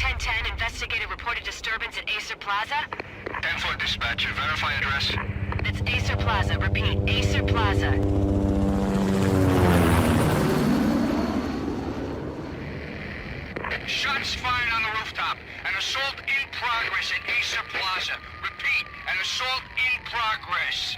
1010, investigated reported disturbance at Aesir Plaza. 10-4 dispatcher, verify address. That's Aesir Plaza, repeat, Aesir Plaza. Shots fired on the rooftop. An assault in progress at Aesir Plaza. Repeat, an assault in progress.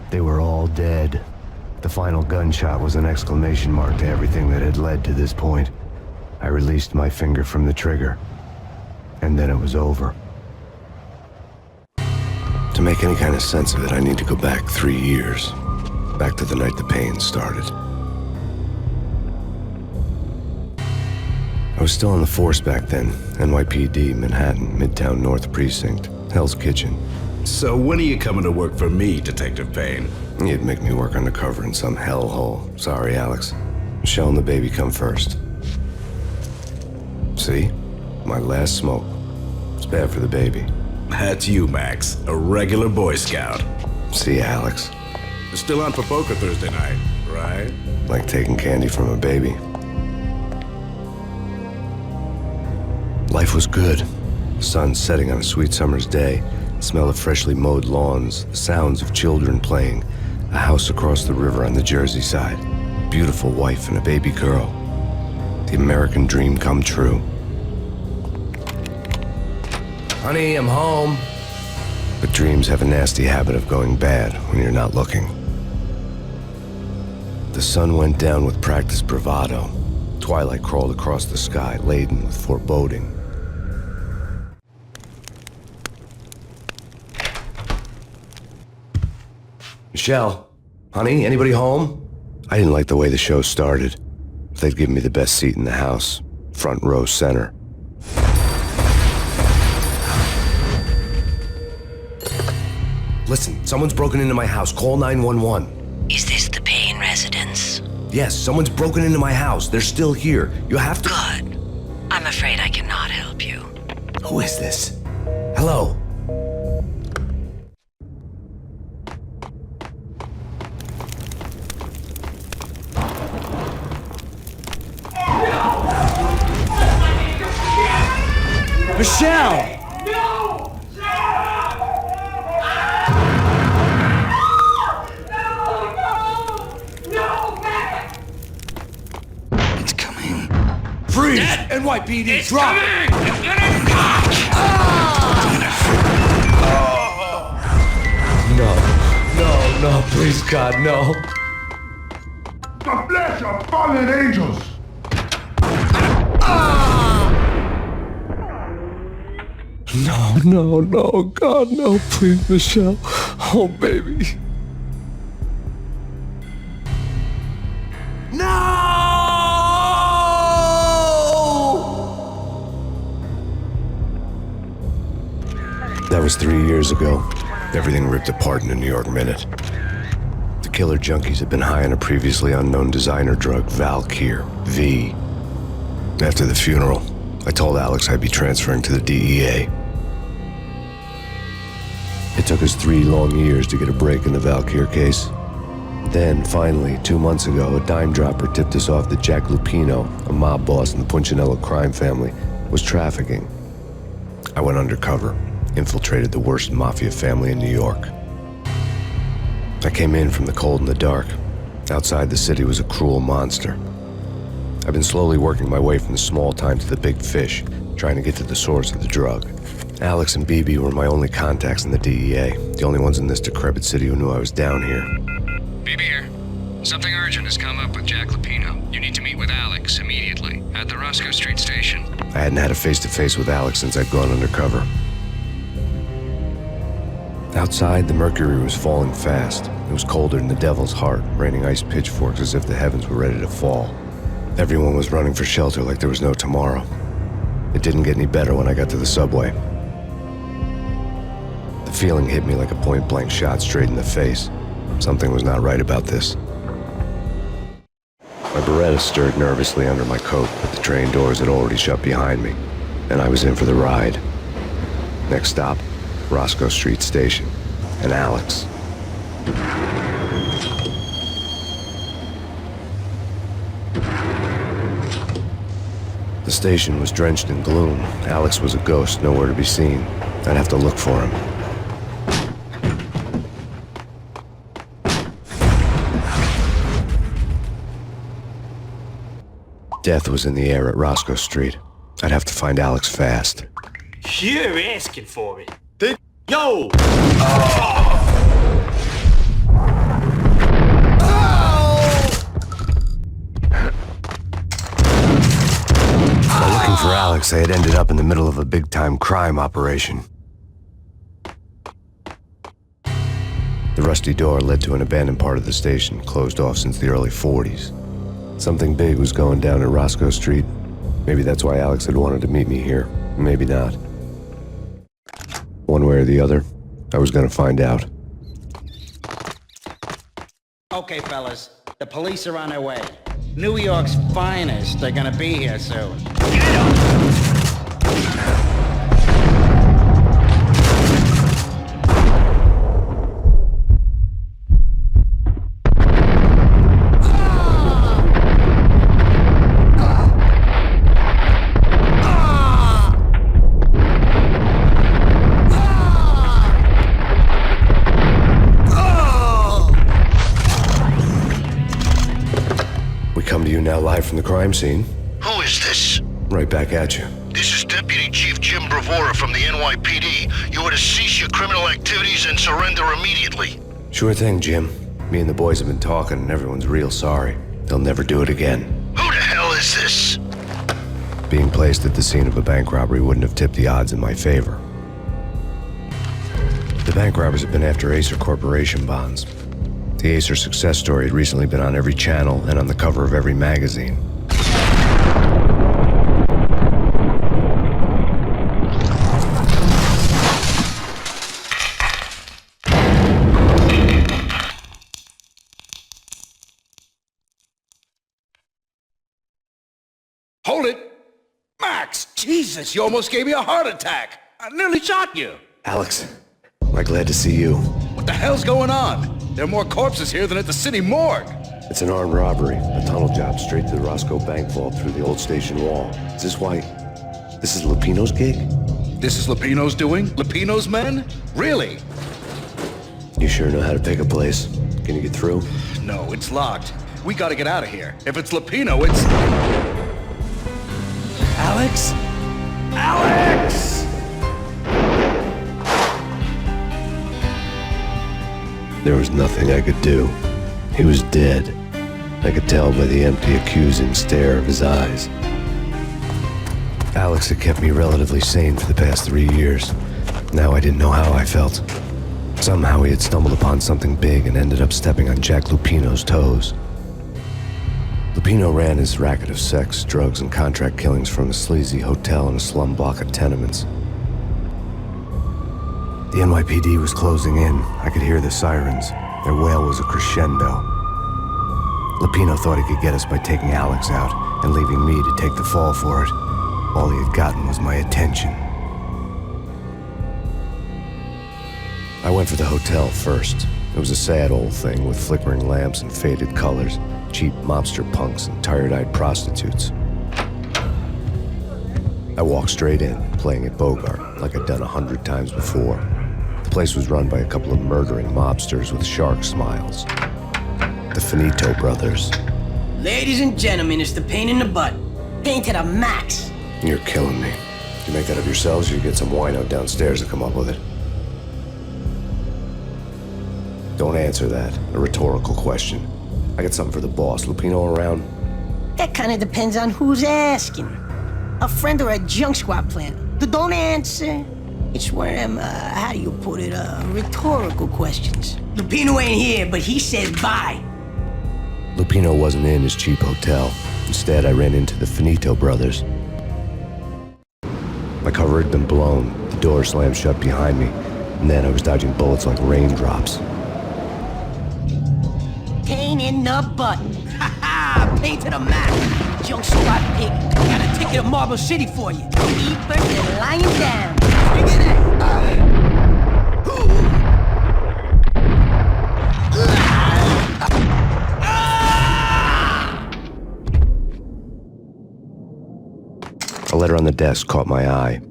They were all dead. The final gunshot was an exclamation mark to everything that had led to this point. I released my finger from the trigger, and then it was over. To make any kind of sense of it, I need to go back 3 years. Back to the night the pain started. I was still on the force back then. NYPD, Manhattan, Midtown North Precinct, Hell's Kitchen. So when are you coming to work for me, Detective Payne? You'd make me work undercover in some hellhole. Sorry, Alex. Michelle and the baby come first. See? My last smoke. It's bad for the baby. That's you, Max. A regular Boy Scout. See, Alex. Still on for poker Thursday night, right? Like taking candy from a baby. Life was good. The sun setting on a sweet summer's day. The smell of freshly mowed lawns, the sounds of children playing, a house across the river on the Jersey side, beautiful wife and a baby girl. The American dream come true. Honey, I'm home. But dreams have a nasty habit of going bad when you're not looking. The sun went down with practiced bravado. Twilight crawled across the sky, laden with foreboding. Michelle, honey, anybody home? I didn't like the way the show started. They'd given me the best seat in the house, front row center. Listen, someone's broken into my house. Call 911. Is this the Payne residence? Yes, someone's broken into my house. They're still here. You have to— Good. I'm afraid I cannot help you. Who is this? Hello? Michelle! No! It's coming. Freeze! NYPD, drop! No, please, God, no. The flesh of fallen angels! No, God, no, please, Michelle. Oh, baby. No! That was 3 years ago. Everything ripped apart in a New York minute. The killer junkies had been high on a previously unknown designer drug, Valkyr, V. After the funeral, I told Alex I'd be transferring to the DEA. It took us 3 long years to get a break in the Valkyr case. Then, finally, 2 months ago, a dime dropper tipped us off that Jack Lupino, a mob boss in the Punchinello Crime Family, was trafficking. I went undercover, infiltrated the worst Mafia family in New York. I came in from the cold and the dark. Outside the city was a cruel monster. I've been slowly working my way from the small time to the big fish, trying to get to the source of the drug. Alex and BB were my only contacts in the DEA, the only ones in this decrepit city who knew I was down here. BB here. Something urgent has come up with Jack Lupino. You need to meet with Alex immediately at the Roscoe Street station. I hadn't had a face-to-face with Alex since I'd gone undercover. Outside, the mercury was falling fast. It was colder than the devil's heart, raining ice pitchforks as if the heavens were ready to fall. Everyone was running for shelter like there was no tomorrow. It didn't get any better when I got to the subway. The feeling hit me like a point-blank shot straight in the face. Something was not right about this. My Beretta stirred nervously under my coat, but the train doors had already shut behind me, and I was in for the ride. Next stop, Roscoe Street Station, and Alex. The station was drenched in gloom. Alex was a ghost, nowhere to be seen. I'd have to look for him. Death was in the air at Roscoe Street. I'd have to find Alex fast. You're asking for it. Yo! While looking for Alex, I had ended up in the middle of a big-time crime operation. The rusty door led to an abandoned part of the station, closed off since the early 40s. Something big was going down at Roscoe Street. Maybe that's why Alex had wanted to meet me here. Maybe not. One way or the other, I was gonna find out. Okay, fellas. The police are on their way. New York's finest are gonna be here soon. Get 'em! Now live from the crime scene. Who is this? Right back at you. This is Deputy Chief Jim Bravura from the NYPD. You are to cease your criminal activities and surrender immediately. Sure thing, Jim. Me and the boys have been talking and everyone's real sorry. They'll never do it again. Who the hell is this? Being placed at the scene of a bank robbery wouldn't have tipped the odds in my favor. The bank robbers have been after Aesir Corporation bonds. The Aesir success story had recently been on every channel and on the cover of every magazine. Hold it! Max! Jesus, you almost gave me a heart attack! I nearly shot you! Alex, am I glad to see you. What the hell's going on? There are more corpses here than at the city morgue! It's an armed robbery, a tunnel job straight to the Roscoe Bank vault through the old station wall. Is this why... this is Lupino's gig? This is Lupino's doing? Lupino's men? Really? You sure know how to pick a place. Can you get through? No, it's locked. We gotta get out of here. If it's Lupino, it's... Alex? Alex! There was nothing I could do. He was dead. I could tell by the empty, accusing stare of his eyes. Alex had kept me relatively sane for the past 3 years. Now I didn't know how I felt. Somehow he had stumbled upon something big and ended up stepping on Jack Lupino's toes. Lupino ran his racket of sex, drugs, and contract killings from a sleazy hotel in a slum block of tenements. The NYPD was closing in. I could hear the sirens. Their wail was a crescendo. Lupino thought he could get us by taking Alex out and leaving me to take the fall for it. All he had gotten was my attention. I went for the hotel first. It was a sad old thing with flickering lamps and faded colors, cheap mobster punks and tired-eyed prostitutes. I walked straight in, playing at Bogart, like I'd done 100 times before. The place was run by a couple of murdering mobsters with shark smiles. The Finito brothers. Ladies and gentlemen, it's the pain in the butt. Pain to the max. You're killing me. You make that up yourselves, or you get some wino downstairs to come up with it? Don't answer that. A rhetorical question. I got something for the boss. Lupino around? That kind of depends on who's asking. A friend or a junk squad plan. Don't answer. It's one of them, how do you put it, rhetorical questions. Lupino ain't here, but he said bye. Lupino wasn't in his cheap hotel. Instead, I ran into the Finito brothers. My cover had been blown, the door slammed shut behind me, and then I was dodging bullets like raindrops. Pain in the butt. Ha ha! Pain to the max. Junk spot pig. Got a ticket to Marble City for you. Eat first and lying down. Bring it in. A letter on the desk caught my eye.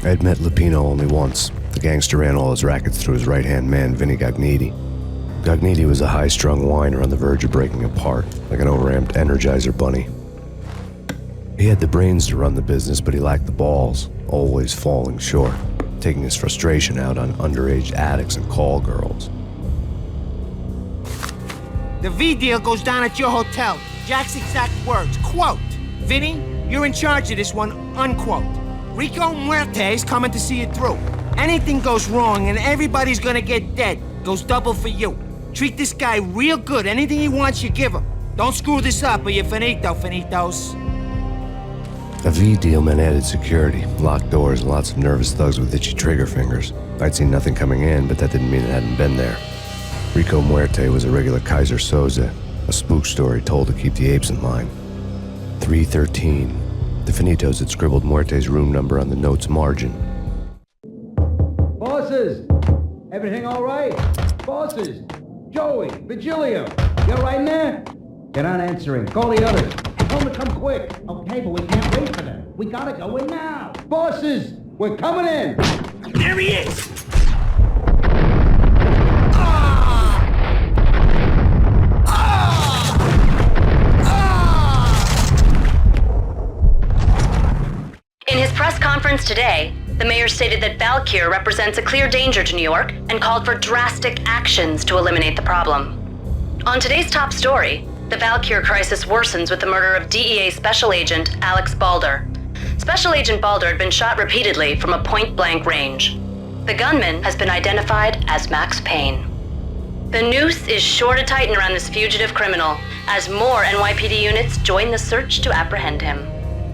I had met Lupino only once. The gangster ran all his rackets through his right-hand man, Vinny Gognitti. Gognitti was a high-strung whiner on the verge of breaking apart, like an overamped Energizer bunny. He had the brains to run the business, but he lacked the balls, always falling short, taking his frustration out on underage addicts and call girls. The V deal goes down at your hotel. Jack's exact words, quote, "Vinny, you're in charge of this one," unquote. Rico Muerte's coming to see it through. Anything goes wrong and everybody's gonna get dead. Goes double for you. Treat this guy real good. Anything he wants, you give him. Don't screw this up or you're finito, finitos. A V deal meant added security, locked doors, and lots of nervous thugs with itchy trigger fingers. I'd seen nothing coming in, but that didn't mean it hadn't been there. Rico Muerte was a regular Kaiser Soze, a spook story told to keep the apes in line. 313. The Finitos had scribbled Muerte's room number on the note's margin. Bosses! Everything all right? Bosses! Joey! Vigilio! You all right in there? They're not answering. Call the others. Tell them to come quick. Okay, but we can't wait for them. We gotta go in now. Bosses! We're coming in! There he is! In his press conference today, the mayor stated that Valkyr represents a clear danger to New York and called for drastic actions to eliminate the problem. On today's top story, the Valkyr crisis worsens with the murder of DEA Special Agent Alex Balder. Special Agent Balder had been shot repeatedly from a point-blank range. The gunman has been identified as Max Payne. The noose is sure to tighten around this fugitive criminal as more NYPD units join the search to apprehend him.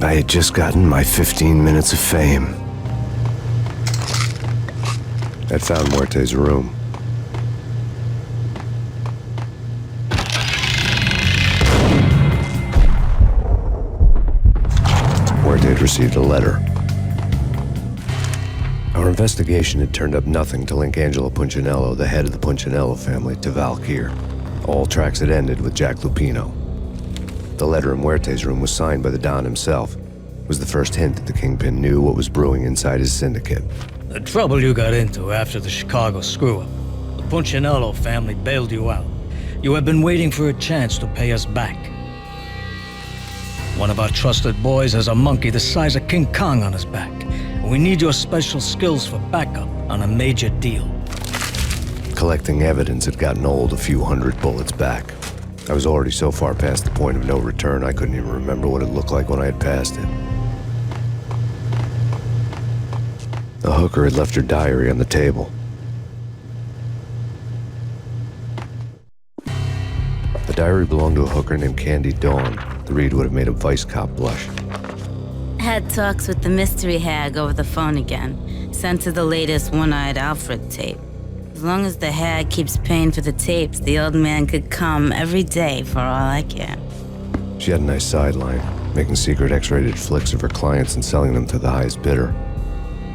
I had just gotten my 15 minutes of fame. I'd found Muerte's room. Muerte had received a letter. Our investigation had turned up nothing to link Angelo Punchinello, the head of the Punchinello family, to Valkyr. All tracks had ended with Jack Lupino. The letter in Muerte's room was signed by the Don himself. It was the first hint that the Kingpin knew what was brewing inside his syndicate. The trouble you got into after the Chicago screw-up. The Punchinello family bailed you out. You have been waiting for a chance to pay us back. One of our trusted boys has a monkey the size of King Kong on his back. And we need your special skills for backup on a major deal. Collecting evidence had gotten old a few hundred bullets back. I was already so far past the point of no return, I couldn't even remember what it looked like when I had passed it. The hooker had left her diary on the table. The diary belonged to a hooker named Candy Dawn. The read would have made a vice cop blush. Had talks with the mystery hag over the phone again. Sent to the latest One-Eyed Alfred tape. As long as the hag keeps paying for the tapes, the old man could come every day for all I care. She had a nice sideline, making secret X-rated flicks of her clients and selling them to the highest bidder.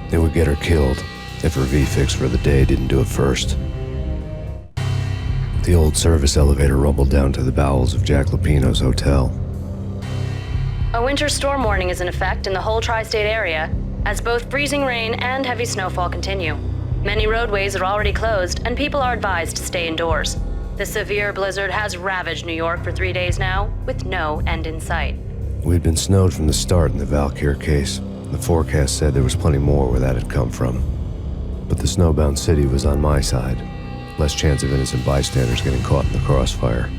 They would get her killed if her V-fix for the day didn't do it first. The old service elevator rumbled down to the bowels of Jack Lupino's hotel. A winter storm warning is in effect in the whole tri-state area, as both freezing rain and heavy snowfall continue. Many roadways are already closed, and people are advised to stay indoors. The severe blizzard has ravaged New York for 3 days now, with no end in sight. We'd been snowed from the start in the Valkyr case. The forecast said there was plenty more where that had come from. But the snowbound city was on my side. Less chance of innocent bystanders getting caught in the crossfire.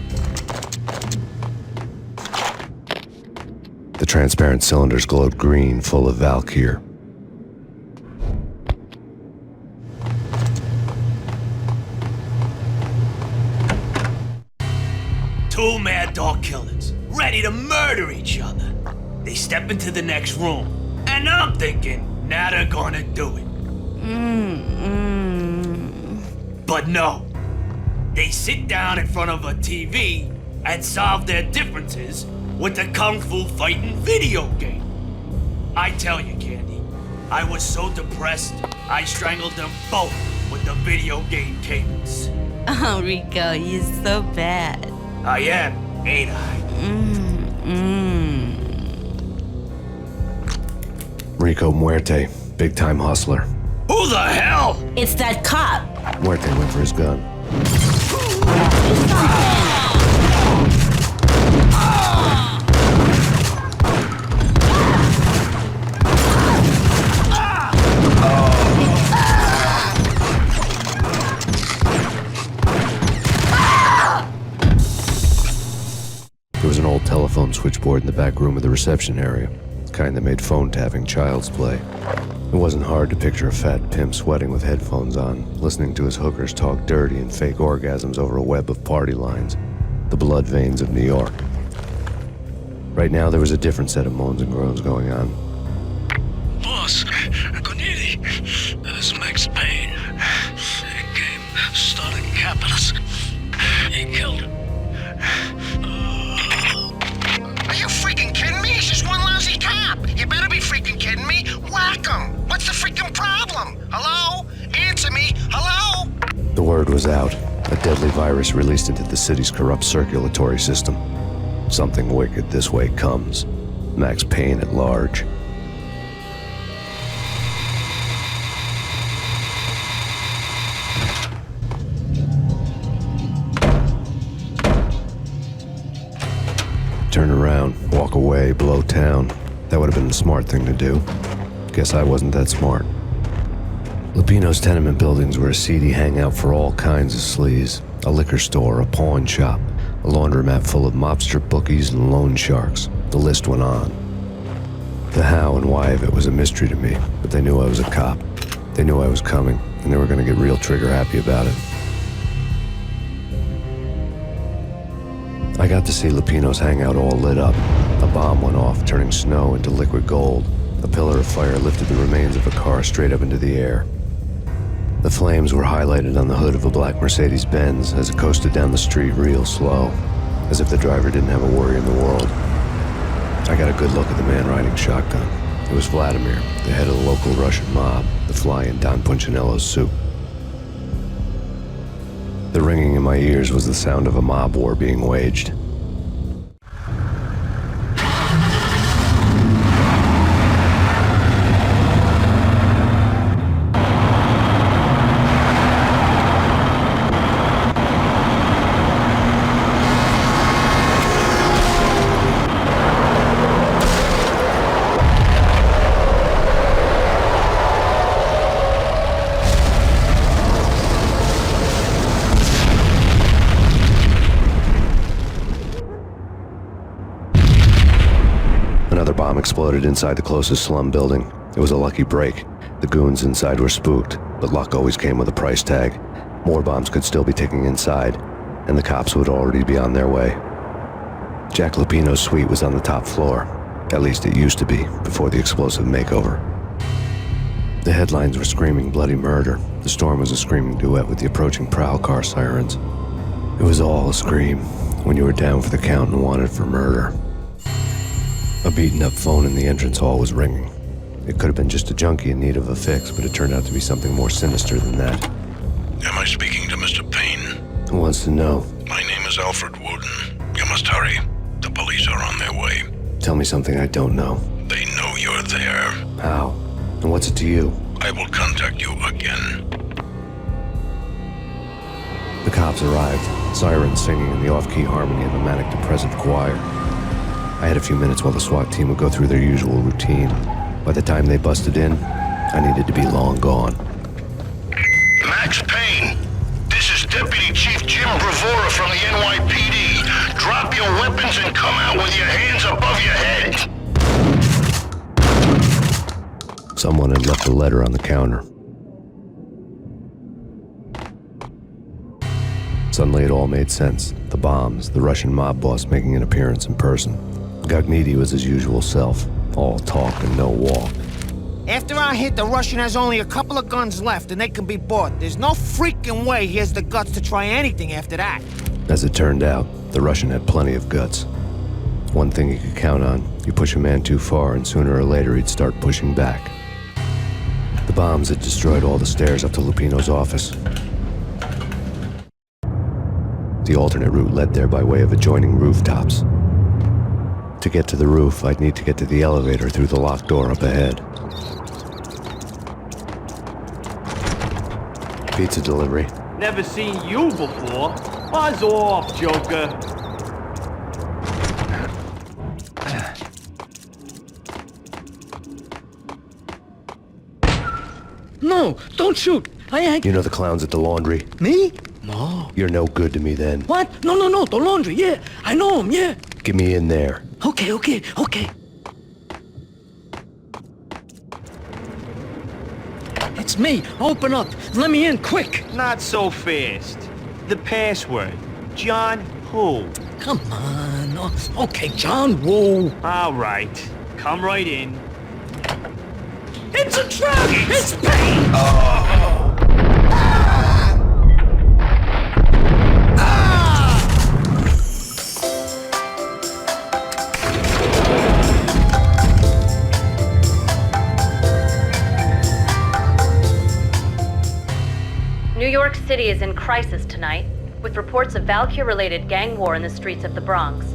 The transparent cylinders glowed green, full of Valkyr. Two mad dog killers, ready to murder each other. They step into the next room, and I'm thinking, now they're gonna do it. But no. They sit down in front of a TV and solve their differences with the Kung Fu fighting video game. I tell you, Candy, I was so depressed, I strangled them both with the video game cables. Oh, Rico, you're so bad. I am, ain't I? Rico Muerte, big-time hustler. Who the hell? It's that cop. Muerte went for his gun. There was an old telephone switchboard in the back room of the reception area, the kind that made phone tapping child's play. It wasn't hard to picture a fat pimp sweating with headphones on, listening to his hookers talk dirty and fake orgasms over a web of party lines, the blood veins of New York. Right now, there was a different set of moans and groans going on. Boss, Cornelia, this Max Payne. He came, started capitalist. He killed him. Are you freaking kidding me? He's just one lousy cop. You better be freaking kidding me. Whack him. What's the freaking problem? Hello? Answer me. Hello? The word was out. A deadly virus released into the city's corrupt circulatory system. Something wicked this way comes. Max Payne at large. Turn around, walk away, blow town. That would have been the smart thing to do. Guess I wasn't that smart. Lupino's tenement buildings were a seedy hangout for all kinds of sleaze. A liquor store, a pawn shop, a laundromat full of mobster bookies and loan sharks. The list went on. The how and why of it was a mystery to me, but they knew I was a cop. They knew I was coming, and they were going to get real trigger happy about it. I got to see Lupino's hangout all lit up. A bomb went off, turning snow into liquid gold. A pillar of fire lifted the remains of a car straight up into the air. The flames were highlighted on the hood of a black Mercedes-Benz as it coasted down the street real slow, as if the driver didn't have a worry in the world. I got a good look at the man riding shotgun. It was Vladimir, the head of the local Russian mob, the fly in Don Punchinello's soup. The ringing in my ears was the sound of a mob war being waged. Exploded inside the closest slum building. It was a lucky break. The goons inside were spooked, but luck always came with a price tag. More bombs could still be ticking inside, and the cops would already be on their way. Jack Lupino's suite was on the top floor. At least it used to be, before the explosive makeover. The headlines were screaming bloody murder. The storm was a screaming duet with the approaching prowl car sirens. It was all a scream when you were down for the count and wanted for murder. A beaten-up phone in the entrance hall was ringing. It could have been just a junkie in need of a fix, but it turned out to be something more sinister than that. Am I speaking to Mr. Payne? Who wants to know? My name is Alfred Wooden. You must hurry. The police are on their way. Tell me something I don't know. They know you're there. How? And what's it to you? I will contact you again. The cops arrived, sirens singing in the off-key harmony of a manic-depressive choir. I had a few minutes while the SWAT team would go through their usual routine. By the time they busted in, I needed to be long gone. Max Payne, this is Deputy Chief Jim Bravura from the NYPD. Drop your weapons and come out with your hands above your head. Someone had left a letter on the counter. Suddenly it all made sense. The bombs, the Russian mob boss making an appearance in person. Gagniti was his usual self, all talk and no walk. After our hit, the Russian has only a couple of guns left and they can be bought. There's no freaking way he has the guts to try anything after that. As it turned out, the Russian had plenty of guts. One thing you could count on, you push a man too far and sooner or later he'd start pushing back. The bombs had destroyed all the stairs up to Lupino's office. The alternate route led there by way of adjoining rooftops. To get to the roof, I'd need to get to the elevator through the locked door up ahead. Pizza delivery. Never seen you before. Buzz off, Joker. No, don't shoot. I ain't... You know the clowns at the laundry? Me? No. You're no good to me then. What? No, the laundry, yeah. I know him, yeah. Get me in there. Okay. It's me. Open up. Let me in, quick. Not so fast. The password. John who? Come on. Okay, John Woo. All right. Come right in. It's a trap! It's Payne! Oh! New York City is in crisis tonight, with reports of Valkyr-related gang war in the streets of the Bronx.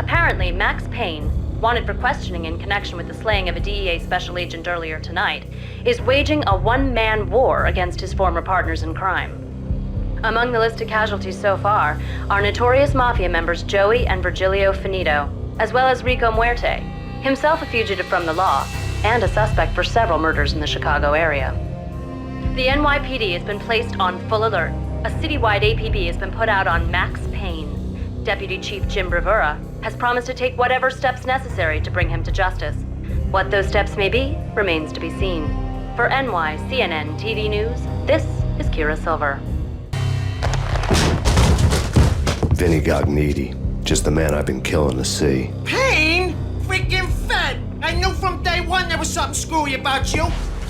Apparently, Max Payne, wanted for questioning in connection with the slaying of a DEA special agent earlier tonight, is waging a one-man war against his former partners in crime. Among the list of casualties so far are notorious Mafia members Joey and Virgilio Finito, as well as Rico Muerte, himself a fugitive from the law, and a suspect for several murders in the Chicago area. The NYPD has been placed on full alert. A citywide APB has been put out on Max Payne. Deputy Chief Jim Bravura has promised to take whatever steps necessary to bring him to justice. What those steps may be remains to be seen. For NYCNN TV News, this is Kira Silver. Vinny Gagniti, just the man I've been killing to see. Payne? Freaking fed! I knew from day one there was something screwy about you.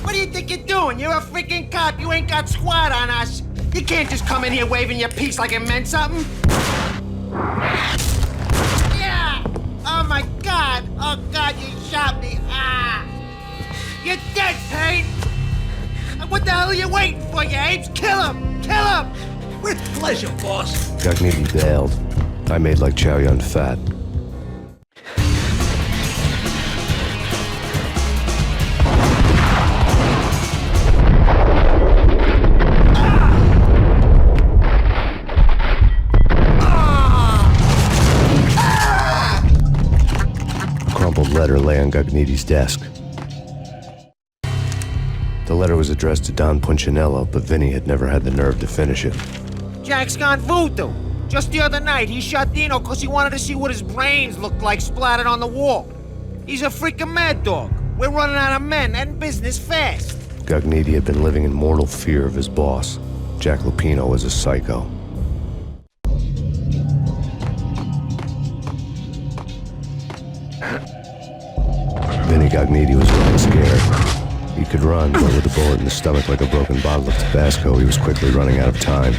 What do you think you're doing? You're a freaking cop. You ain't got squad on us. You can't just come in here waving your piece like it meant something. Yeah! Oh my God! Oh God, you shot me! Ah! You're dead, Payne! What the hell are you waiting for, you apes? Kill him! Kill him! With pleasure, boss. Gagniti bailed. I made like Chow Yun Fat. Letter lay on Gagniti's desk. The letter was addressed to Don Punchinello, but Vinny had never had the nerve to finish it. Jack's gone voodoo. Just the other night, he shot Dino because he wanted to see what his brains looked like splattered on the wall. He's a freaking mad dog. We're running out of men and business fast. Gagniti had been living in mortal fear of his boss. Jack Lupino was a psycho. Vinny Gagniti was running scared. He could run, but with a bullet in the stomach like a broken bottle of Tabasco, he was quickly running out of time.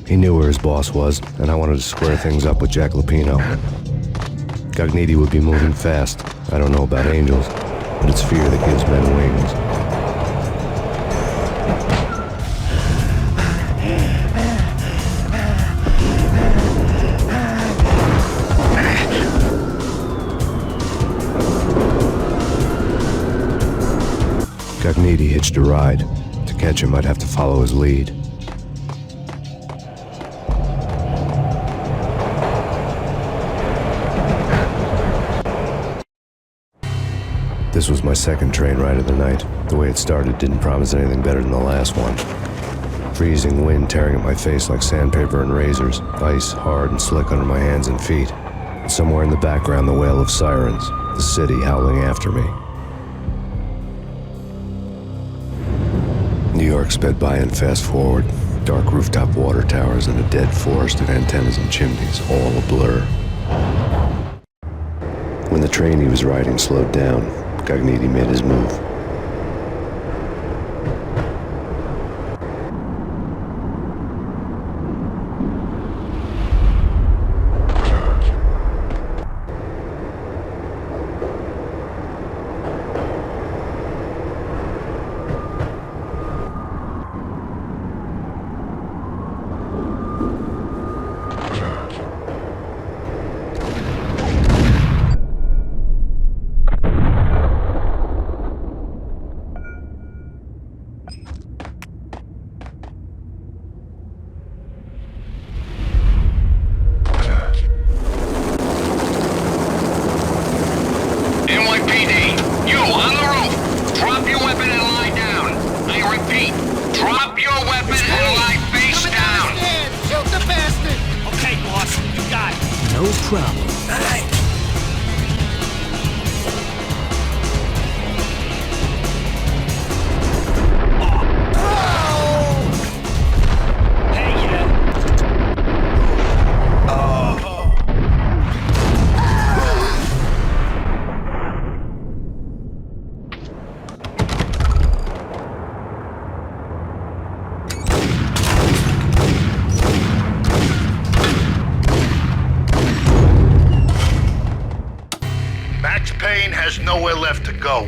He knew where his boss was, and I wanted to square things up with Jack Lupino. Gagniti would be moving fast. I don't know about angels, but it's fear that gives men wings. Gagniti hitched a ride. To catch him, I'd have to follow his lead. This was my second train ride of the night. The way it started didn't promise anything better than the last one. Freezing wind tearing at my face like sandpaper and razors, ice hard and slick under my hands and feet. Somewhere in the background, the wail of sirens, the city howling after me. Truck sped by and fast forward. Dark rooftop water towers and a dead forest of antennas and chimneys, all a blur. When the train he was riding slowed down, Cogniti made his move.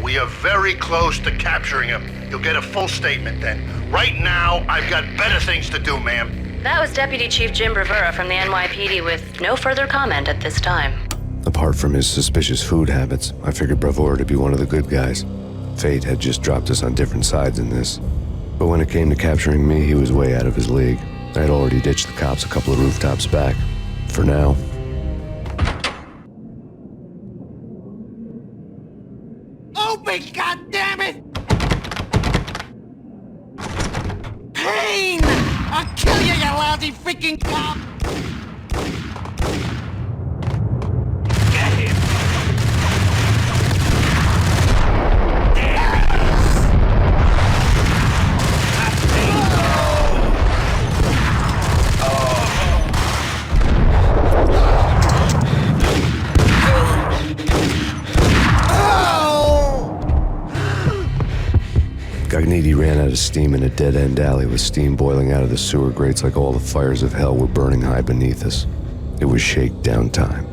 We are very close to capturing him. You'll get a full statement then. Right now, I've got better things to do, ma'am. That was Deputy Chief Jim Rivera from the NYPD with no further comment at this time. Apart from his suspicious food habits, I figured Bravura to be one of the good guys. Fate had just dropped us on different sides in this. But when it came to capturing me, he was way out of his league. I had already ditched the cops a couple of rooftops back. For now. God damn it! Payne! I'll kill you, you lousy freaking cop! Get him! There he is! Cogniti ran out of steam in a dead-end alley with steam boiling out of the sewer grates like all the fires of hell were burning high beneath us. It was shakedown time.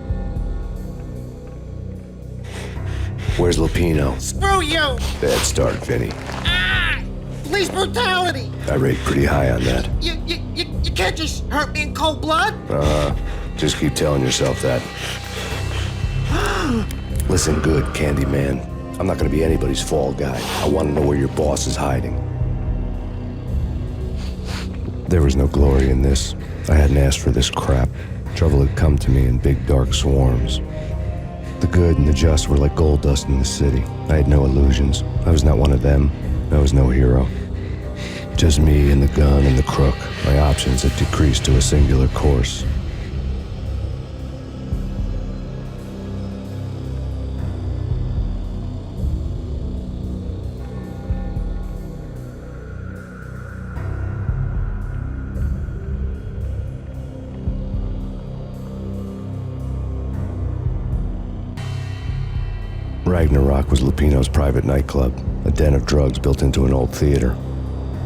Where's Lupino? Screw you! Bad start, Vinny. Police brutality! I rate pretty high on that. You can't just hurt me in cold blood? Just keep telling yourself that. Listen good, Candyman. I'm not gonna be anybody's fall guy. I want to know where your boss is hiding. There was no glory in this. I hadn't asked for this crap. Trouble had come to me in big dark swarms. The good and the just were like gold dust in the city. I had no illusions. I was not one of them. I was no hero. Just me and the gun and the crook. My options had decreased to a singular course. Ragnarok was Lupino's private nightclub, a den of drugs built into an old theater.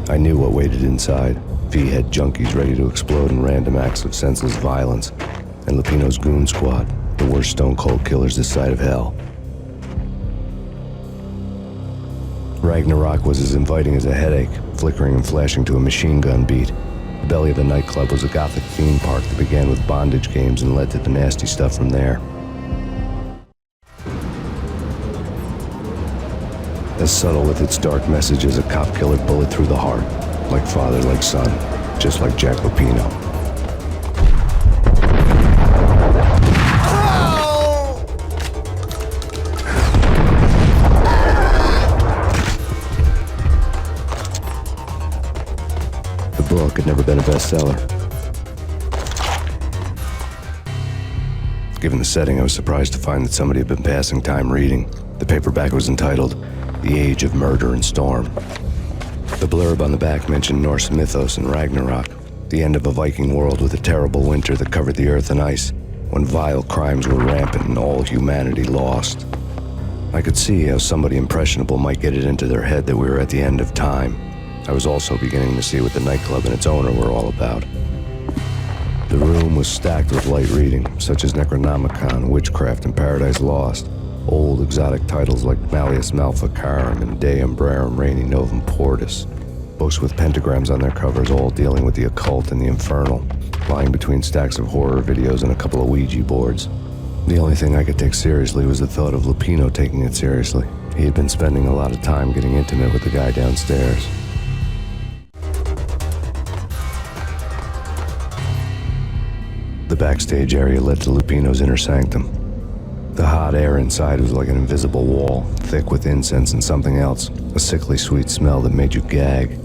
I knew what waited inside. V-head junkies ready to explode in random acts of senseless violence, and Lupino's goon squad, the worst stone-cold killers this side of hell. Ragnarok was as inviting as a headache, flickering and flashing to a machine gun beat. The belly of the nightclub was a gothic theme park that began with bondage games and led to the nasty stuff from there. As subtle with its dark message as a cop-killer bullet through the heart. Like father, like son. Just like Jack Lupino. The book had never been a bestseller. Given the setting, I was surprised to find that somebody had been passing time reading. The paperback was entitled The Age of Murder and Storm. The blurb on the back mentioned Norse mythos and Ragnarok, the end of a Viking world with a terrible winter that covered the earth in ice, when vile crimes were rampant and all humanity lost. I could see how somebody impressionable might get it into their head that we were at the end of time. I was also beginning to see what the nightclub and its owner were all about. The room was stacked with light reading, such as Necronomicon, Witchcraft, and Paradise Lost. Old exotic titles like Malleus Maleficarum and De Umbrarum Reini Novum Portus. Books with pentagrams on their covers, all dealing with the occult and the infernal, lying between stacks of horror videos and a couple of Ouija boards. The only thing I could take seriously was the thought of Lupino taking it seriously. He had been spending a lot of time getting intimate with the guy downstairs. The backstage area led to Lupino's inner sanctum. The hot air inside was like an invisible wall, thick with incense and something else, a sickly sweet smell that made you gag.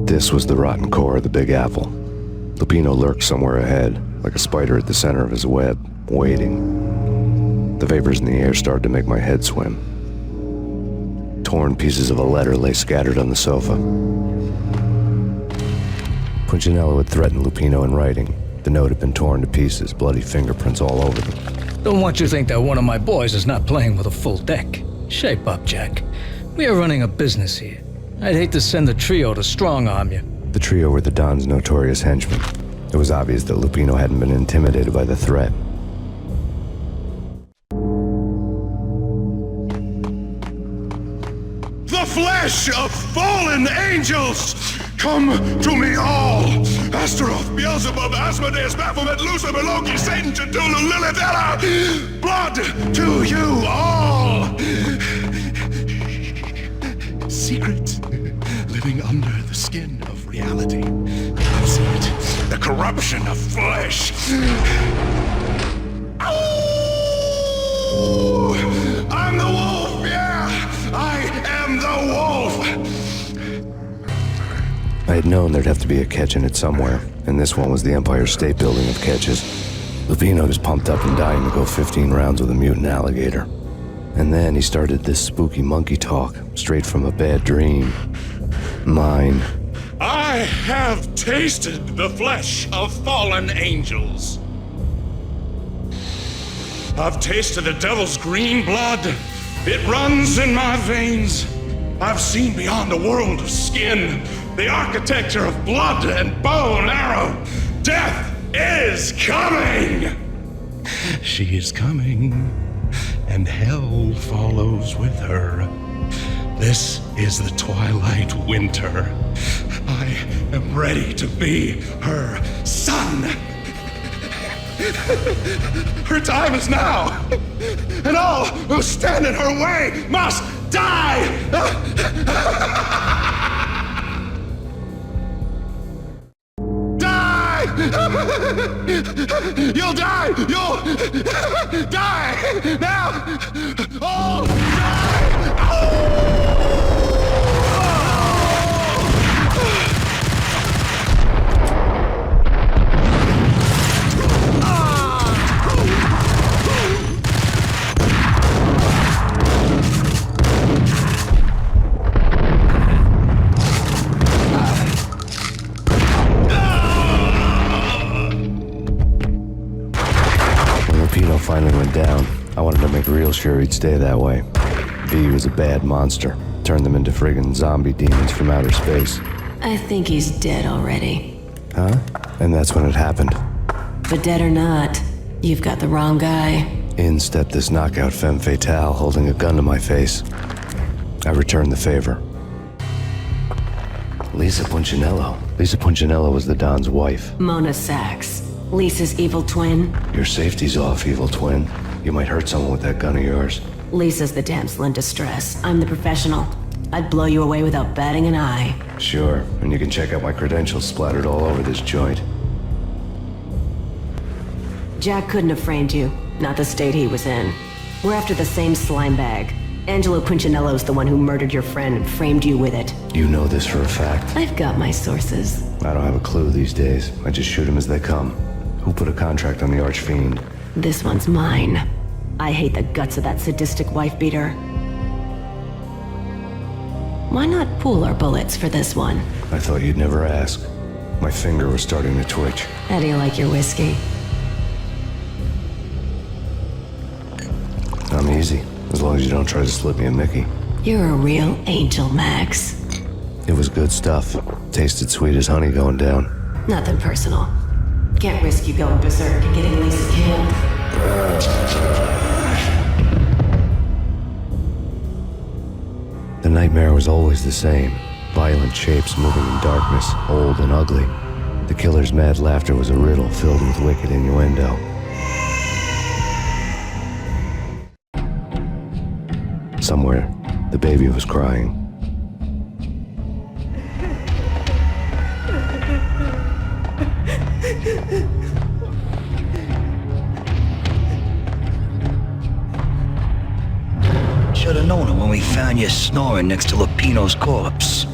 This was the rotten core of the Big Apple. Lupino lurked somewhere ahead, like a spider at the center of his web, waiting. The vapors in the air started to make my head swim. Torn pieces of a letter lay scattered on the sofa. Punchinello had threatened Lupino in writing. The note had been torn to pieces, bloody fingerprints all over them. Don't want you to think that one of my boys is not playing with a full deck. Shape up, Jack. We are running a business here. I'd hate to send the trio to strong-arm you. The trio were the Don's notorious henchmen. It was obvious that Lupino hadn't been intimidated by the threat. The flesh of fallen angels! Come to me all! Astaroth, Beelzebub, Asmodeus, Baphomet, Lucifer, Loki, Satan, Cthulhu, Lilith, Ella! Blood to you all! Secret, living under the skin of reality. That's it. The corruption of flesh. Ow! I'm the wolf, yeah! I am the wolf! I had known there'd have to be a catch in it somewhere, and this one was the Empire State Building of catches. Lupino was pumped up and dying to go 15 rounds with a mutant alligator. And then he started this spooky monkey talk, straight from a bad dream. Mine. I have tasted the flesh of fallen angels. I've tasted the devil's green blood. It runs in my veins. I've seen beyond a world of skin, the architecture of blood and bow and arrow. Death is coming! She is coming, and hell follows with her. This is the twilight winter. I am ready to be her son. Her time is now, and all who stand in her way must die! Die! You'll die! You'll die! Now! All die! Oh! Lupino finally went down. I wanted to make real sure he'd stay that way. V was a bad monster. Turned them into friggin' zombie demons from outer space. I think he's dead already. Huh? And that's when it happened. But dead or not, you've got the wrong guy. In stepped this knockout femme fatale holding a gun to my face. I returned the favor. Lisa Punchinello. Lisa Punchinello was the Don's wife. Mona Sachs. Lisa's evil twin. Your safety's off, evil twin. You might hurt someone with that gun of yours. Lisa's the damsel in distress. I'm the professional. I'd blow you away without batting an eye. Sure, and you can check out my credentials splattered all over this joint. Jack couldn't have framed you. Not the state he was in. We're after the same slime bag. Angelo Punchinello's the one who murdered your friend and framed you with it. You know this for a fact. I've got my sources. I don't have a clue these days. I just shoot them as they come. Who put a contract on the Archfiend? This one's mine. I hate the guts of that sadistic wife-beater. Why not pool our bullets for this one? I thought you'd never ask. My finger was starting to twitch. How do you like your whiskey? I'm easy, as long as you don't try to slip me a Mickey. You're a real angel, Max. It was good stuff. Tasted sweet as honey going down. Nothing personal. Can't risk you going berserk and getting Lisa killed. The nightmare was always the same. Violent shapes moving in darkness, old and ugly. The killer's mad laughter was a riddle filled with wicked innuendo. Somewhere, the baby was crying. Should've known it when we found you snoring next to Lupino's corpse.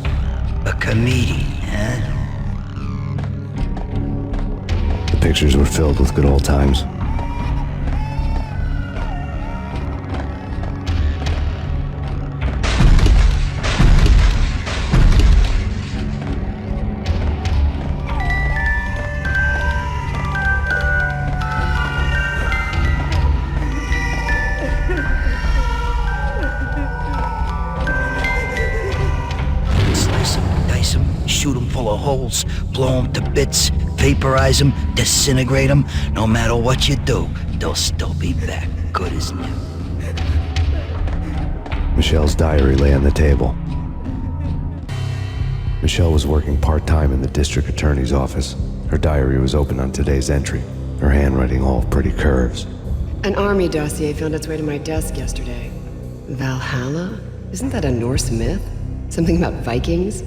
A comedian, huh? The pictures were filled with good old times. Shoot them full of holes, blow them to bits, vaporize them, disintegrate them. No matter what you do, they'll still be back, good as new. Michelle's diary lay on the table. Michelle was working part-time in the district attorney's office. Her diary was open on today's entry, her handwriting all pretty curves. An army dossier found its way to my desk yesterday. Valhalla? Isn't that a Norse myth? Something about Vikings?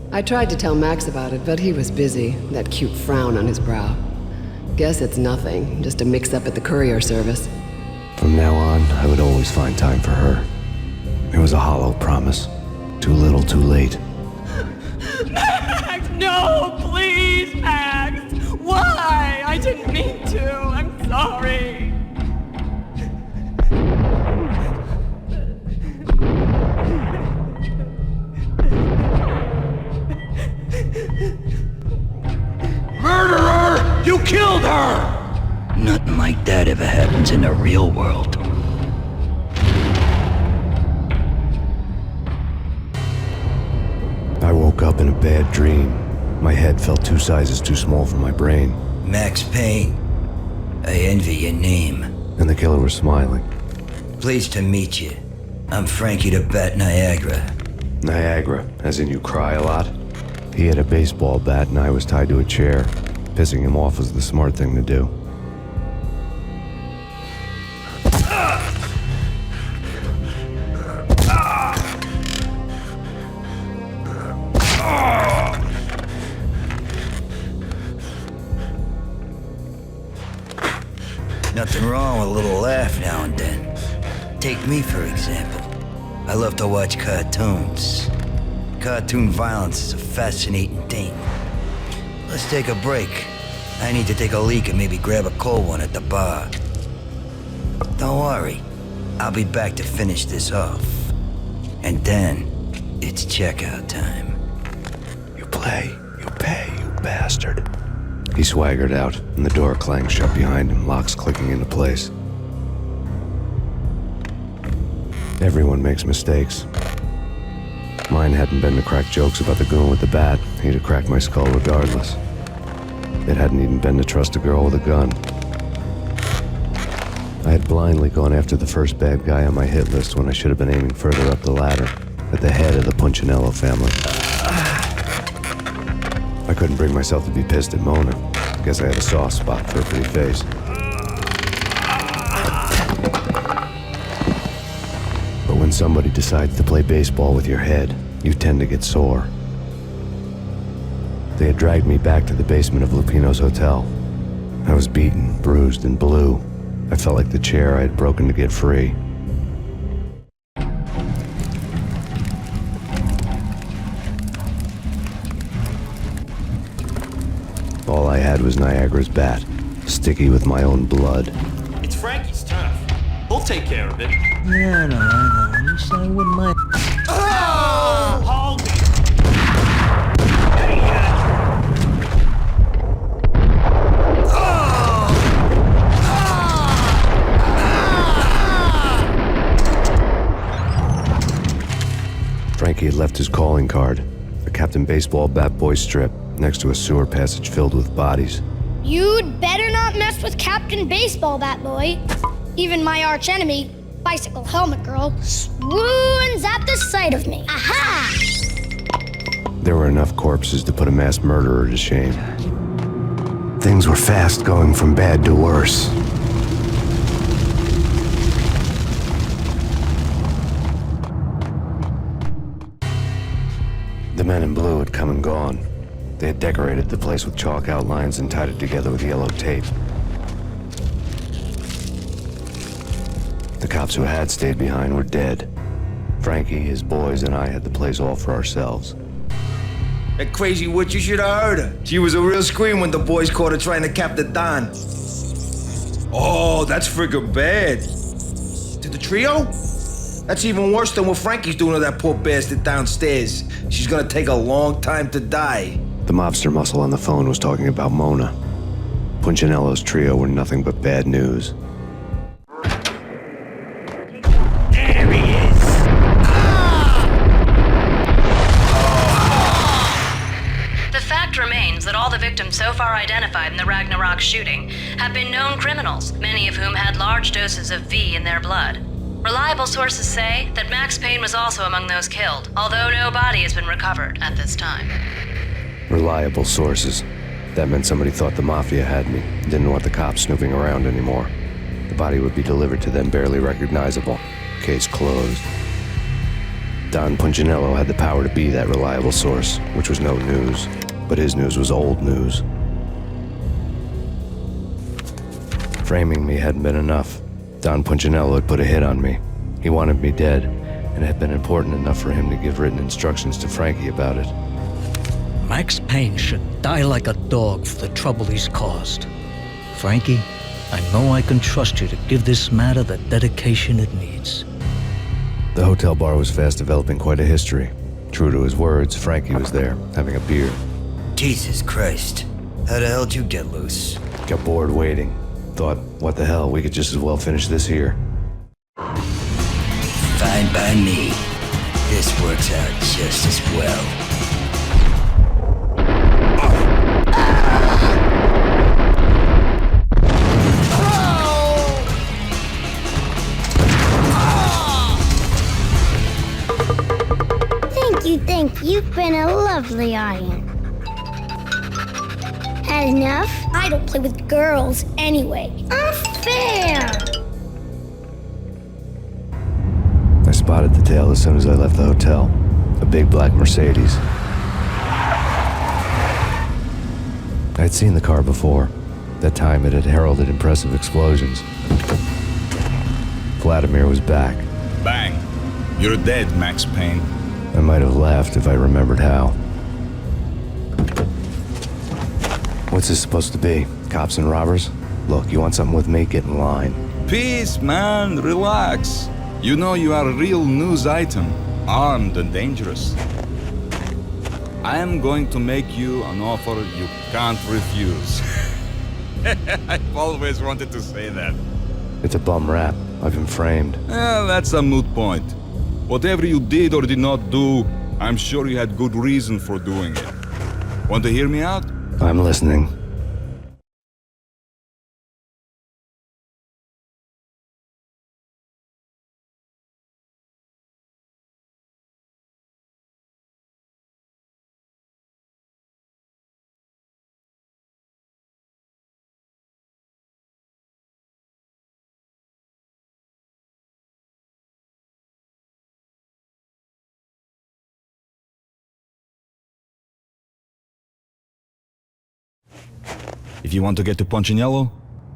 I tried to tell Max about it, but he was busy, that cute frown on his brow. Guess it's nothing, just a mix-up at the courier service. From now on, I would always find time for her. It was a hollow promise. Too little, too late. Max, no, please, Max! Why? I didn't mean to. I'm sorry. Murderer! You killed her! Nothing like that ever happens in the real world. I woke up in a bad dream. My head felt 2 sizes too small for my brain. Max Payne. I envy your name. And the killer was smiling. Pleased to meet you. I'm Frankie the Bat Niagara. Niagara, as in you cry a lot? He had a baseball bat and I was tied to a chair. Pissing him off was the smart thing to do. Nothing wrong with a little laugh now and then. Take me, for example. I love to watch cartoons. Cartoon violence is a fascinating thing. Let's take a break. I need to take a leak and maybe grab a cold one at the bar. Don't worry. I'll be back to finish this off. And then, it's checkout time. You play, you pay, you bastard. He swaggered out, and the door clanged shut behind him, locks clicking into place. Everyone makes mistakes. Mine hadn't been to crack jokes about the goon with the bat. He'd have cracked my skull regardless. It hadn't even been to trust a girl with a gun. I had blindly gone after the first bad guy on my hit list when I should have been aiming further up the ladder, at the head of the Punchinello family. I couldn't bring myself to be pissed at Mona. Guess I had a soft spot for a pretty face. But when somebody decides to play baseball with your head, you tend to get sore. They had dragged me back to the basement of Lupino's hotel. I was beaten, bruised, and blue. I felt like the chair I had broken to get free. All I had was Niagara's bat, sticky with my own blood. It's Frankie's turf. We'll take care of it. Yeah, no, I wouldn't mind. Oh! Frankie had left his calling card, a Captain Baseball bat boy strip, next to a sewer passage filled with bodies. You'd better not mess with Captain Baseball Bat Boy. Even my archenemy, Bicycle Helmet Girl, swoons at the sight of me. Aha! There were enough corpses to put a mass murderer to shame. Things were fast going from bad to worse. The men in blue had come and gone. They had decorated the place with chalk outlines and tied it together with yellow tape. The cops who had stayed behind were dead. Frankie, his boys, and I had the place all for ourselves. That crazy witch, you should have heard her. She was a real scream when the boys caught her trying to cap the Don. Oh, that's friggin' bad. To the trio? That's even worse than what Frankie's doing to that poor bastard downstairs. She's gonna take a long time to die. The mobster muscle on the phone was talking about Mona. Punchinello's trio were nothing but bad news. There he is! The fact remains that all the victims so far identified in the Ragnarok shooting have been known criminals, many of whom had large doses of V in their blood. Reliable sources say that Max Payne was also among those killed, although no body has been recovered at this time. Reliable sources. That meant somebody thought the Mafia had me, didn't want the cops snooping around anymore. The body would be delivered to them barely recognizable. Case closed. Don Punchinello had the power to be that reliable source, which was no news. But his news was old news. Framing me hadn't been enough. Don Punchinello had put a hit on me. He wanted me dead, and it had been important enough for him to give written instructions to Frankie about it. Max Payne should die like a dog for the trouble he's caused. Frankie, I know I can trust you to give this matter the dedication it needs. The hotel bar was fast developing quite a history. True to his words, Frankie was there, having a beer. Jesus Christ. How the hell did you get loose? Got bored waiting. Thought, what the hell, we could just as well finish this here. Fine by me. This works out just as well. Thank you. You've been a lovely audience. Had enough? I don't play with girls anyway. Unfair! I spotted the tail as soon as I left the hotel. A big black Mercedes. I'd seen the car before. That time it had heralded impressive explosions. Vladimir was back. Bang. You're dead, Max Payne. I might have laughed if I remembered how. What's this supposed to be? Cops and robbers? Look, you want something with me? Get in line. Peace, man. Relax. You know you are a real news item. Armed and dangerous. I am going to make you an offer you can't refuse. I've always wanted to say that. It's a bum rap. I've been framed. That's a moot point. Whatever you did or did not do, I'm sure you had good reason for doing it. Want to hear me out? I'm listening. If you want to get to Punchinello,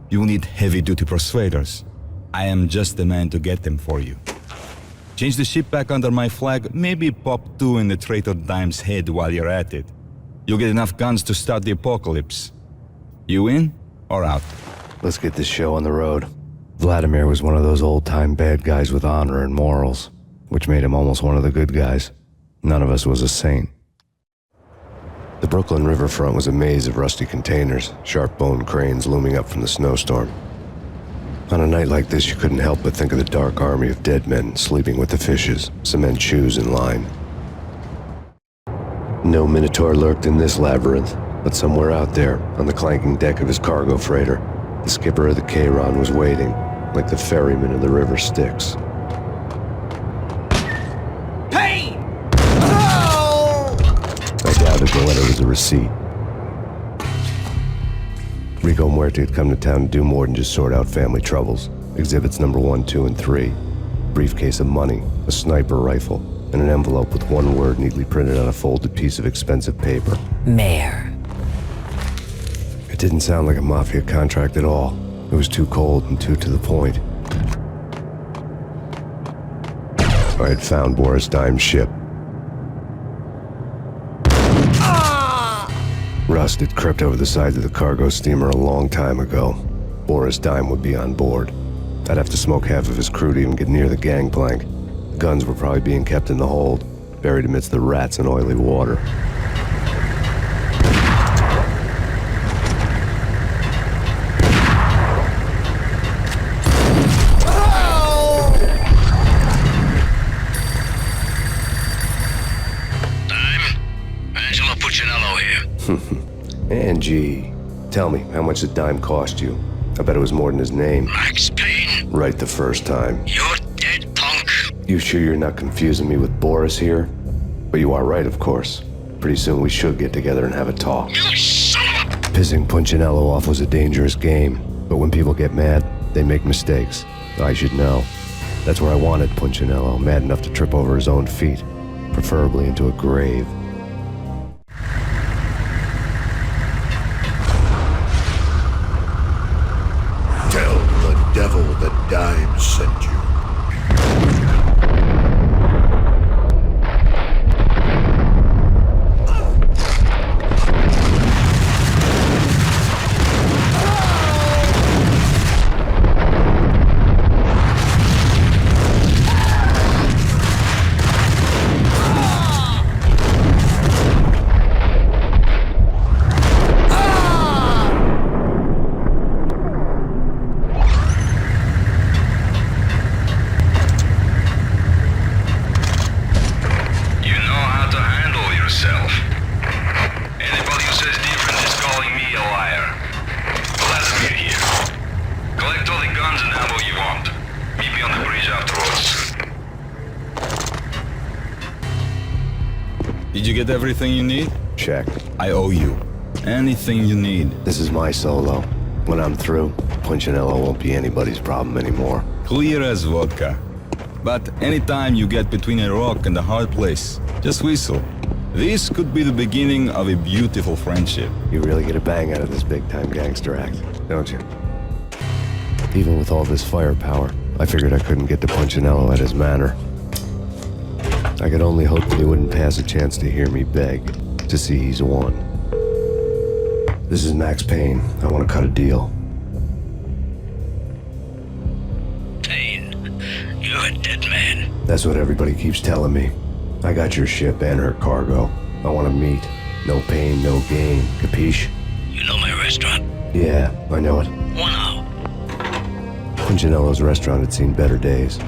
you need heavy-duty persuaders. I am just the man to get them for you. Change the ship back under my flag, maybe pop 2 in the traitor Dime's head while you're at it. You'll get enough guns to start the apocalypse. You in or out? Let's get this show on the road. Vladimir was one of those old-time bad guys with honor and morals, which made him almost one of the good guys. None of us was a saint. The Brooklyn riverfront was a maze of rusty containers, sharp-boned cranes looming up from the snowstorm. On a night like this, you couldn't help but think of the dark army of dead men sleeping with the fishes, cement shoes in line. No Minotaur lurked in this labyrinth, but somewhere out there, on the clanking deck of his cargo freighter, the skipper of the Chiron was waiting, like the ferryman of the river Styx. Payne! I doubted the letter was a receipt. Rico Muerte had come to town to do more than just sort out family troubles. Exhibits number 1, 2, and 3. Briefcase of money, a sniper rifle, and an envelope with one word neatly printed on a folded piece of expensive paper. Mayor. It didn't sound like a Mafia contract at all. It was too cold and too to the point. I had found Boris Dime's ship. Rust had crept over the sides of the cargo steamer a long time ago. Boris Dime would be on board. I'd have to smoke half of his crew to even get near the gangplank. The guns were probably being kept in the hold, buried amidst the rats and oily water. Angelo Punchinello here. Angie, tell me, how much did Dime cost you? I bet it was more than his name. Max Payne. Right the first time. You're dead, punk. You sure you're not confusing me with Boris here? But you are right, of course. Pretty soon we should get together and have a talk. You son of a... Pissing Punchinello off was a dangerous game, but when people get mad, they make mistakes. I should know. That's where I wanted Punchinello, mad enough to trip over his own feet, preferably into a grave. Tell the devil that Dime sent you. Did you get everything you need? Check. I owe you. Anything you need. This is my solo. When I'm through, Punchinello won't be anybody's problem anymore. Clear as vodka. But anytime you get between a rock and a hard place, just whistle. This could be the beginning of a beautiful friendship. You really get a bang out of this big-time gangster act, don't you? Even with all this firepower, I figured I couldn't get to Punchinello at his manor. I could only hope that he wouldn't pass a chance to hear me beg, to see he's won. This is Max Payne. I want to cut a deal. Payne, you're a dead man. That's what everybody keeps telling me. I got your ship and her cargo. I want to meet. No pain, no gain. Capiche? You know my restaurant? Yeah, I know it. 1 hour. Punchinello's restaurant had seen better days.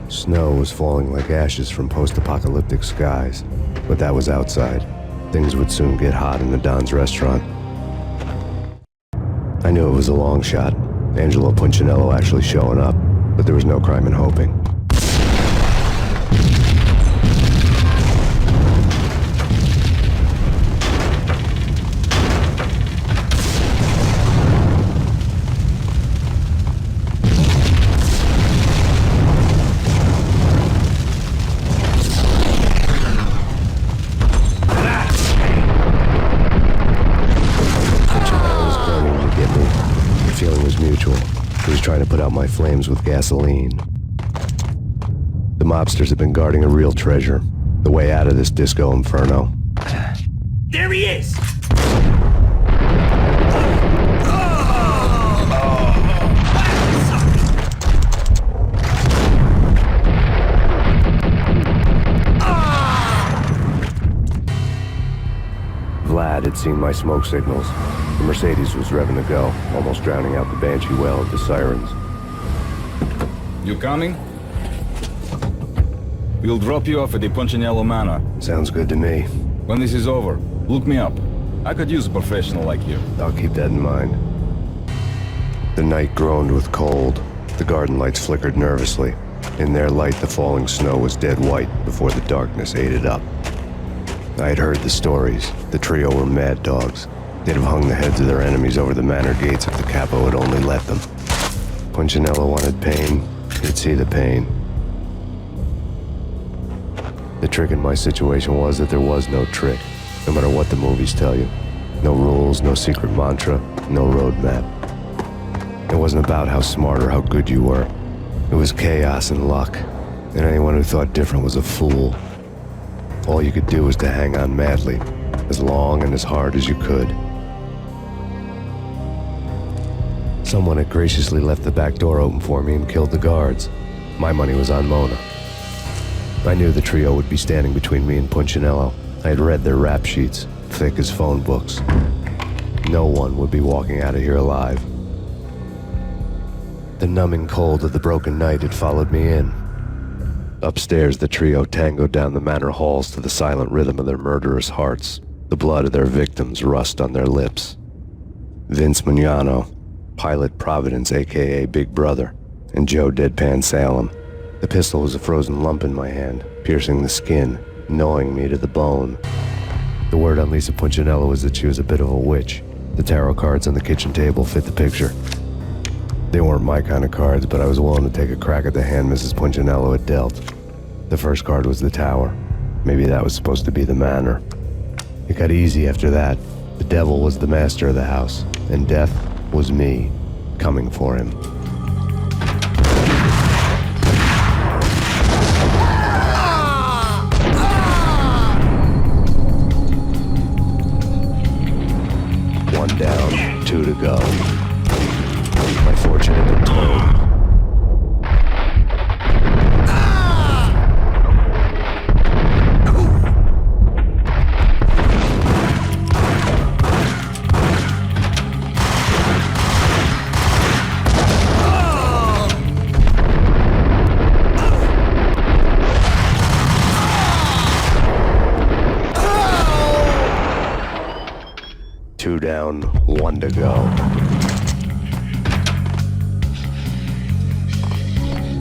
Snow was falling like ashes from post-apocalyptic skies, but that was outside. Things would soon get hot in the Don's restaurant. I knew it was a long shot, Angelo Punchinello actually showing up, but there was no crime in hoping. Trying to put out my flames with gasoline. The mobsters have been guarding a real treasure, the way out of this disco inferno. There he is! Vlad had seen my smoke signals. The Mercedes was revving to go, almost drowning out the banshee wail of the sirens. You coming? We'll drop you off at the Punchinello Manor. Sounds good to me. When this is over, look me up. I could use a professional like you. I'll keep that in mind. The night groaned with cold. The garden lights flickered nervously. In their light, the falling snow was dead white before the darkness ate it up. I had heard the stories. The trio were mad dogs. They'd have hung the heads of their enemies over the manor gates if the capo had only let them. Punchinello wanted pain. He'd see the pain. The trick in my situation was that there was no trick, no matter what the movies tell you. No rules, no secret mantra, no roadmap. It wasn't about how smart or how good you were. It was chaos and luck, and anyone who thought different was a fool. All you could do was to hang on madly, as long and as hard as you could. Someone had graciously left the back door open for me and killed the guards. My money was on Mona. I knew the trio would be standing between me and Punchinello. I had read their rap sheets, thick as phone books. No one would be walking out of here alive. The numbing cold of the broken night had followed me in. Upstairs, the trio tangoed down the manor halls to the silent rhythm of their murderous hearts. The blood of their victims rust on their lips. Vince Mignano, Pilot Providence, a.k.a. Big Brother, and Joe Deadpan Salem. The pistol was a frozen lump in my hand, piercing the skin, gnawing me to the bone. The word on Lisa Punchinello was that she was a bit of a witch. The tarot cards on the kitchen table fit the picture. They weren't my kind of cards, but I was willing to take a crack at the hand Mrs. Punchinello had dealt. The first card was the tower. Maybe that was supposed to be the manor. It got easy after that. The devil was the master of the house, and death was me, coming for him. One down, two to go. My fortune had been told. Two down, one to go.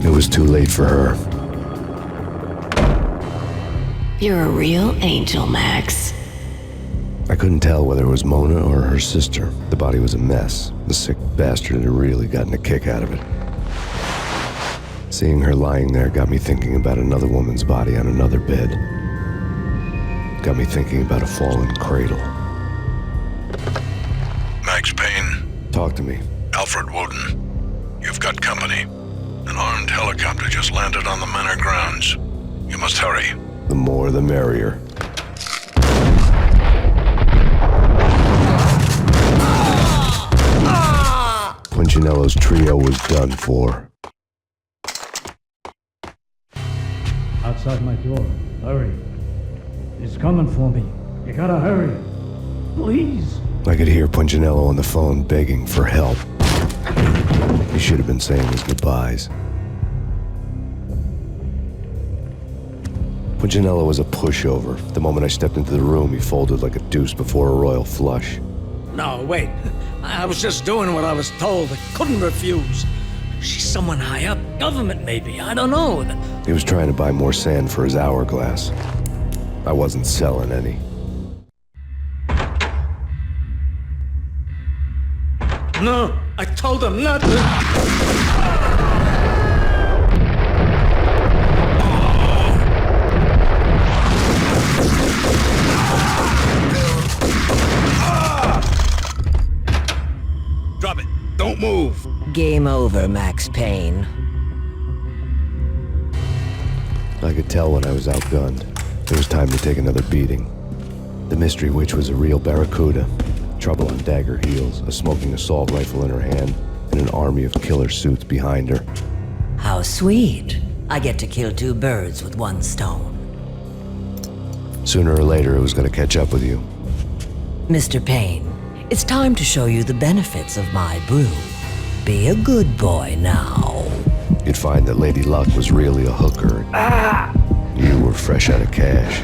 It was too late for her. You're a real angel, Max. I couldn't tell whether it was Mona or her sister. The body was a mess. The sick bastard had really gotten a kick out of it. Seeing her lying there got me thinking about another woman's body on another bed. Got me thinking about a fallen cradle. Max Payne. Talk to me. Alfred Woden. You've got company. An armed helicopter just landed on the manor grounds. You must hurry. The more the merrier. Punchinello's trio was done for. Outside my door. Hurry. He's coming for me. You gotta hurry. Please. I could hear Punchinello on the phone begging for help. He should have been saying his goodbyes. Punchinello was a pushover. The moment I stepped into the room, he folded like a deuce before a royal flush. No, wait. I was just doing what I was told. I couldn't refuse. She's someone high up. Government, maybe. I don't know. He was trying to buy more sand for his hourglass. I wasn't selling any. No, I told him not to. Drop it. Don't move. Game over, Max Payne. I could tell when I was outgunned. It was time to take another beating. The mystery witch was a real barracuda. Trouble on dagger heels, a smoking assault rifle in her hand, and an army of killer suits behind her. How sweet. I get to kill two birds with one stone. Sooner or later, it was going to catch up with you. Mr. Payne, it's time to show you the benefits of my brew. Be a good boy now. You'd find that Lady Luck was really a hooker. You were fresh out of cash.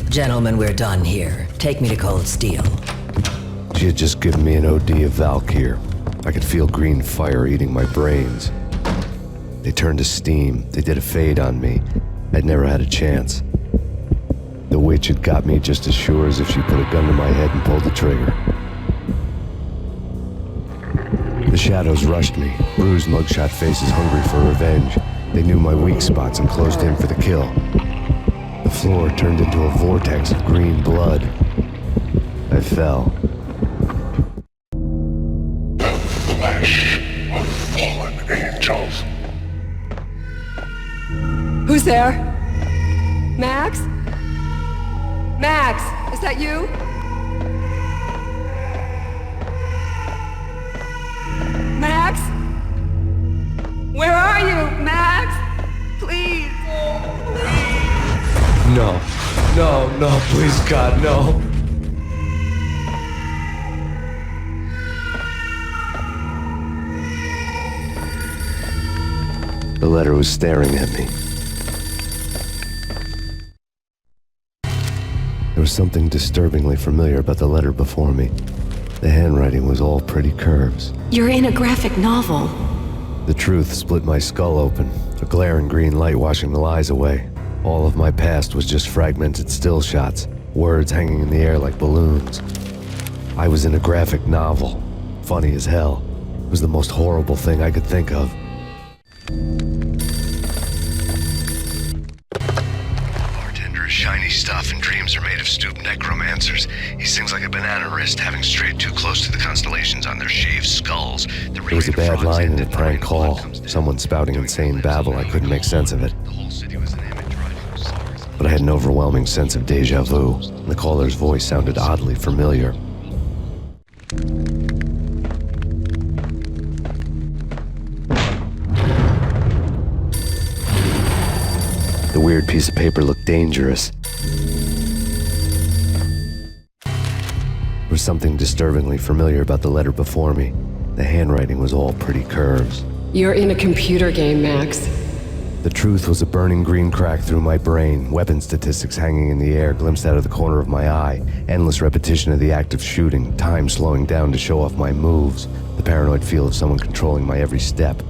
Gentlemen, we're done here. Take me to Cold Steel. She had just given me an OD of Valkyr. I could feel green fire eating my brains. They turned to steam. They did a fade on me. I'd never had a chance. The witch had got me just as sure as if she put a gun to my head and pulled the trigger. The shadows rushed me, bruised mugshot faces hungry for revenge. They knew my weak spots and closed in for the kill. The floor turned into a vortex of green blood. I fell. The flesh of fallen angels. Who's there? Max? Max, is that you? Max? Where are you, Max? Please. No, please God, no. The letter was staring at me. There was something disturbingly familiar about the letter before me. The handwriting was all pretty curves. You're in a graphic novel. The truth split my skull open, a glaring green light washing the lies away. All of my past was just fragmented still shots, words hanging in the air like balloons. I was in a graphic novel. Funny as hell. It was the most horrible thing I could think of. Bartender is shiny stuff and dreams are made of stooped necromancers. He sings like a banana wrist, having strayed too close to the constellations on their shaved skulls. It was a bad line in a prank call. Someone spouting insane babble. I couldn't make sense of it. But I had an overwhelming sense of deja vu. The caller's voice sounded oddly familiar. The weird piece of paper looked dangerous. There was something disturbingly familiar about the letter before me. The handwriting was all pretty curves. You're in a computer game, Max. The truth was a burning green crack through my brain, weapon statistics hanging in the air, glimpsed out of the corner of my eye, endless repetition of the act of shooting, time slowing down to show off my moves, the paranoid feel of someone controlling my every step.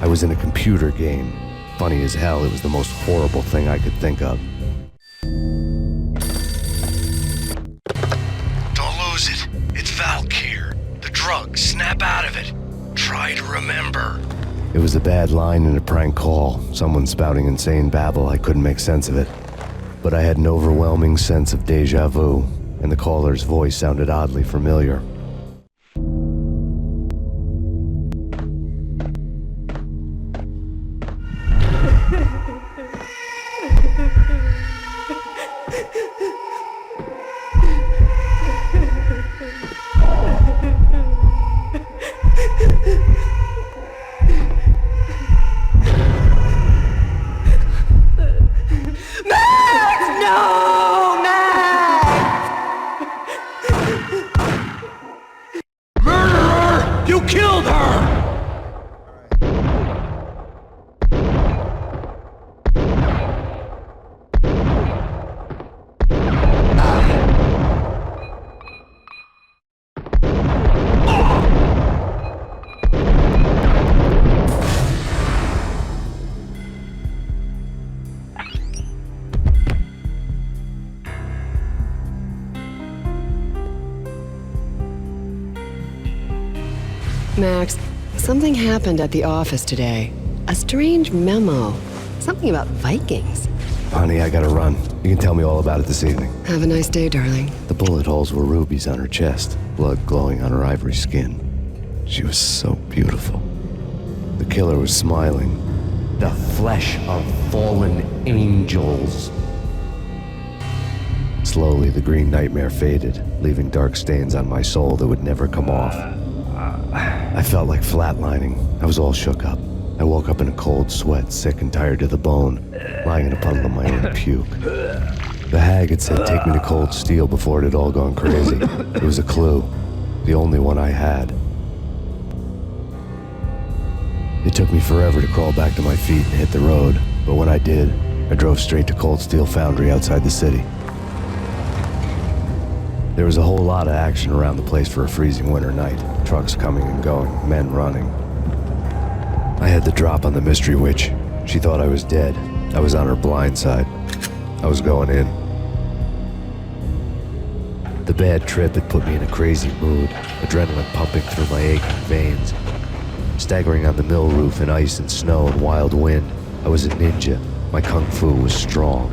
I was in a computer game. Funny as hell, it was the most horrible thing I could think of. Don't lose it. It's Valkyr. The drug. Snap out of it. Try to remember. It was a bad line in a prank call, someone spouting insane babble. I couldn't make sense of it. But I had an overwhelming sense of deja vu, and the caller's voice sounded oddly familiar. Max, something happened at the office today. A strange memo. Something about Vikings. Honey, I gotta run. You can tell me all about it this evening. Have a nice day, darling. The bullet holes were rubies on her chest, blood glowing on her ivory skin. She was so beautiful. The killer was smiling. The flesh of fallen angels. Slowly, the green nightmare faded, leaving dark stains on my soul that would never come off. I felt like flatlining. I was all shook up. I woke up in a cold sweat, sick and tired to the bone, lying in a puddle of my own puke. The hag had said take me to Cold Steel before it had all gone crazy. It was a clue, the only one I had. It took me forever to crawl back to my feet and hit the road, but when I did, I drove straight to Cold Steel Foundry outside the city. There was a whole lot of action around the place for a freezing winter night. Trucks coming and going, men running. I had the drop on the mystery witch. She thought I was dead. I was on her blind side. I was going in. The bad trip had put me in a crazy mood, adrenaline pumping through my aching veins. Staggering on the mill roof in ice and snow and wild wind, I was a ninja. My kung fu was strong.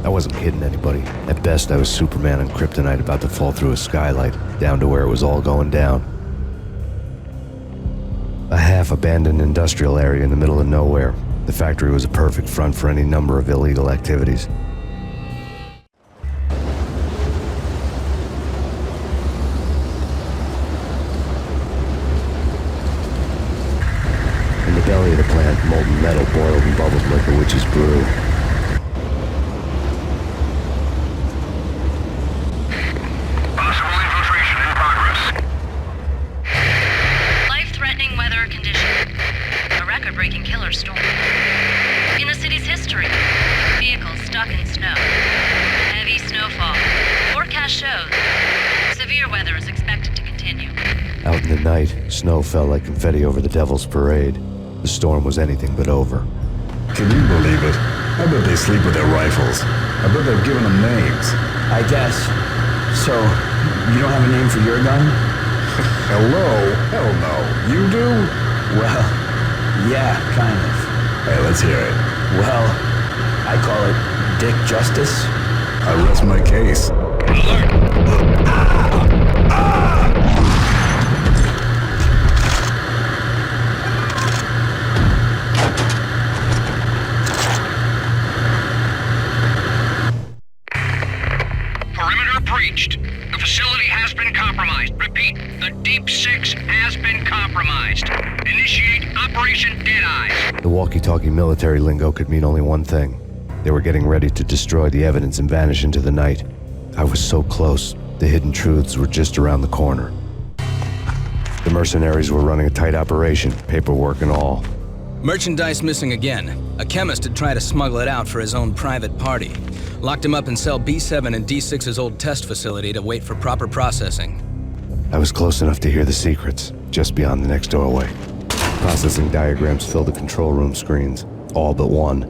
I wasn't kidding anybody. At best, I was Superman on kryptonite about to fall through a skylight, down to where it was all going down. A half-abandoned industrial area in the middle of nowhere. The factory was a perfect front for any number of illegal activities. In the belly of the plant, molten metal boiled and bubbled like a witch's brew. Out in the night, snow fell like confetti over the Devil's Parade. The storm was anything but over. Can you believe it? I bet they sleep with their rifles. I bet they've given them names. I guess. So, you don't have a name for your gun? Hello? Hell no. You do? Well, yeah, kind of. Hey, let's hear it. Well, I call it Dick Justice. I rest my case. Perimeter breached. The facility has been compromised. Repeat, the Deep Six has been compromised. Initiate Operation Deadeyes. The walkie-talkie military lingo could mean only one thing. They were getting ready to destroy the evidence and vanish into the night. I was so close. The hidden truths were just around the corner. The mercenaries were running a tight operation, paperwork and all. Merchandise missing again. A chemist had tried to smuggle it out for his own private party. Locked him up in cell B7 in D6's old test facility to wait for proper processing. I was close enough to hear the secrets, just beyond the next doorway. Processing diagrams filled the control room screens, all but one.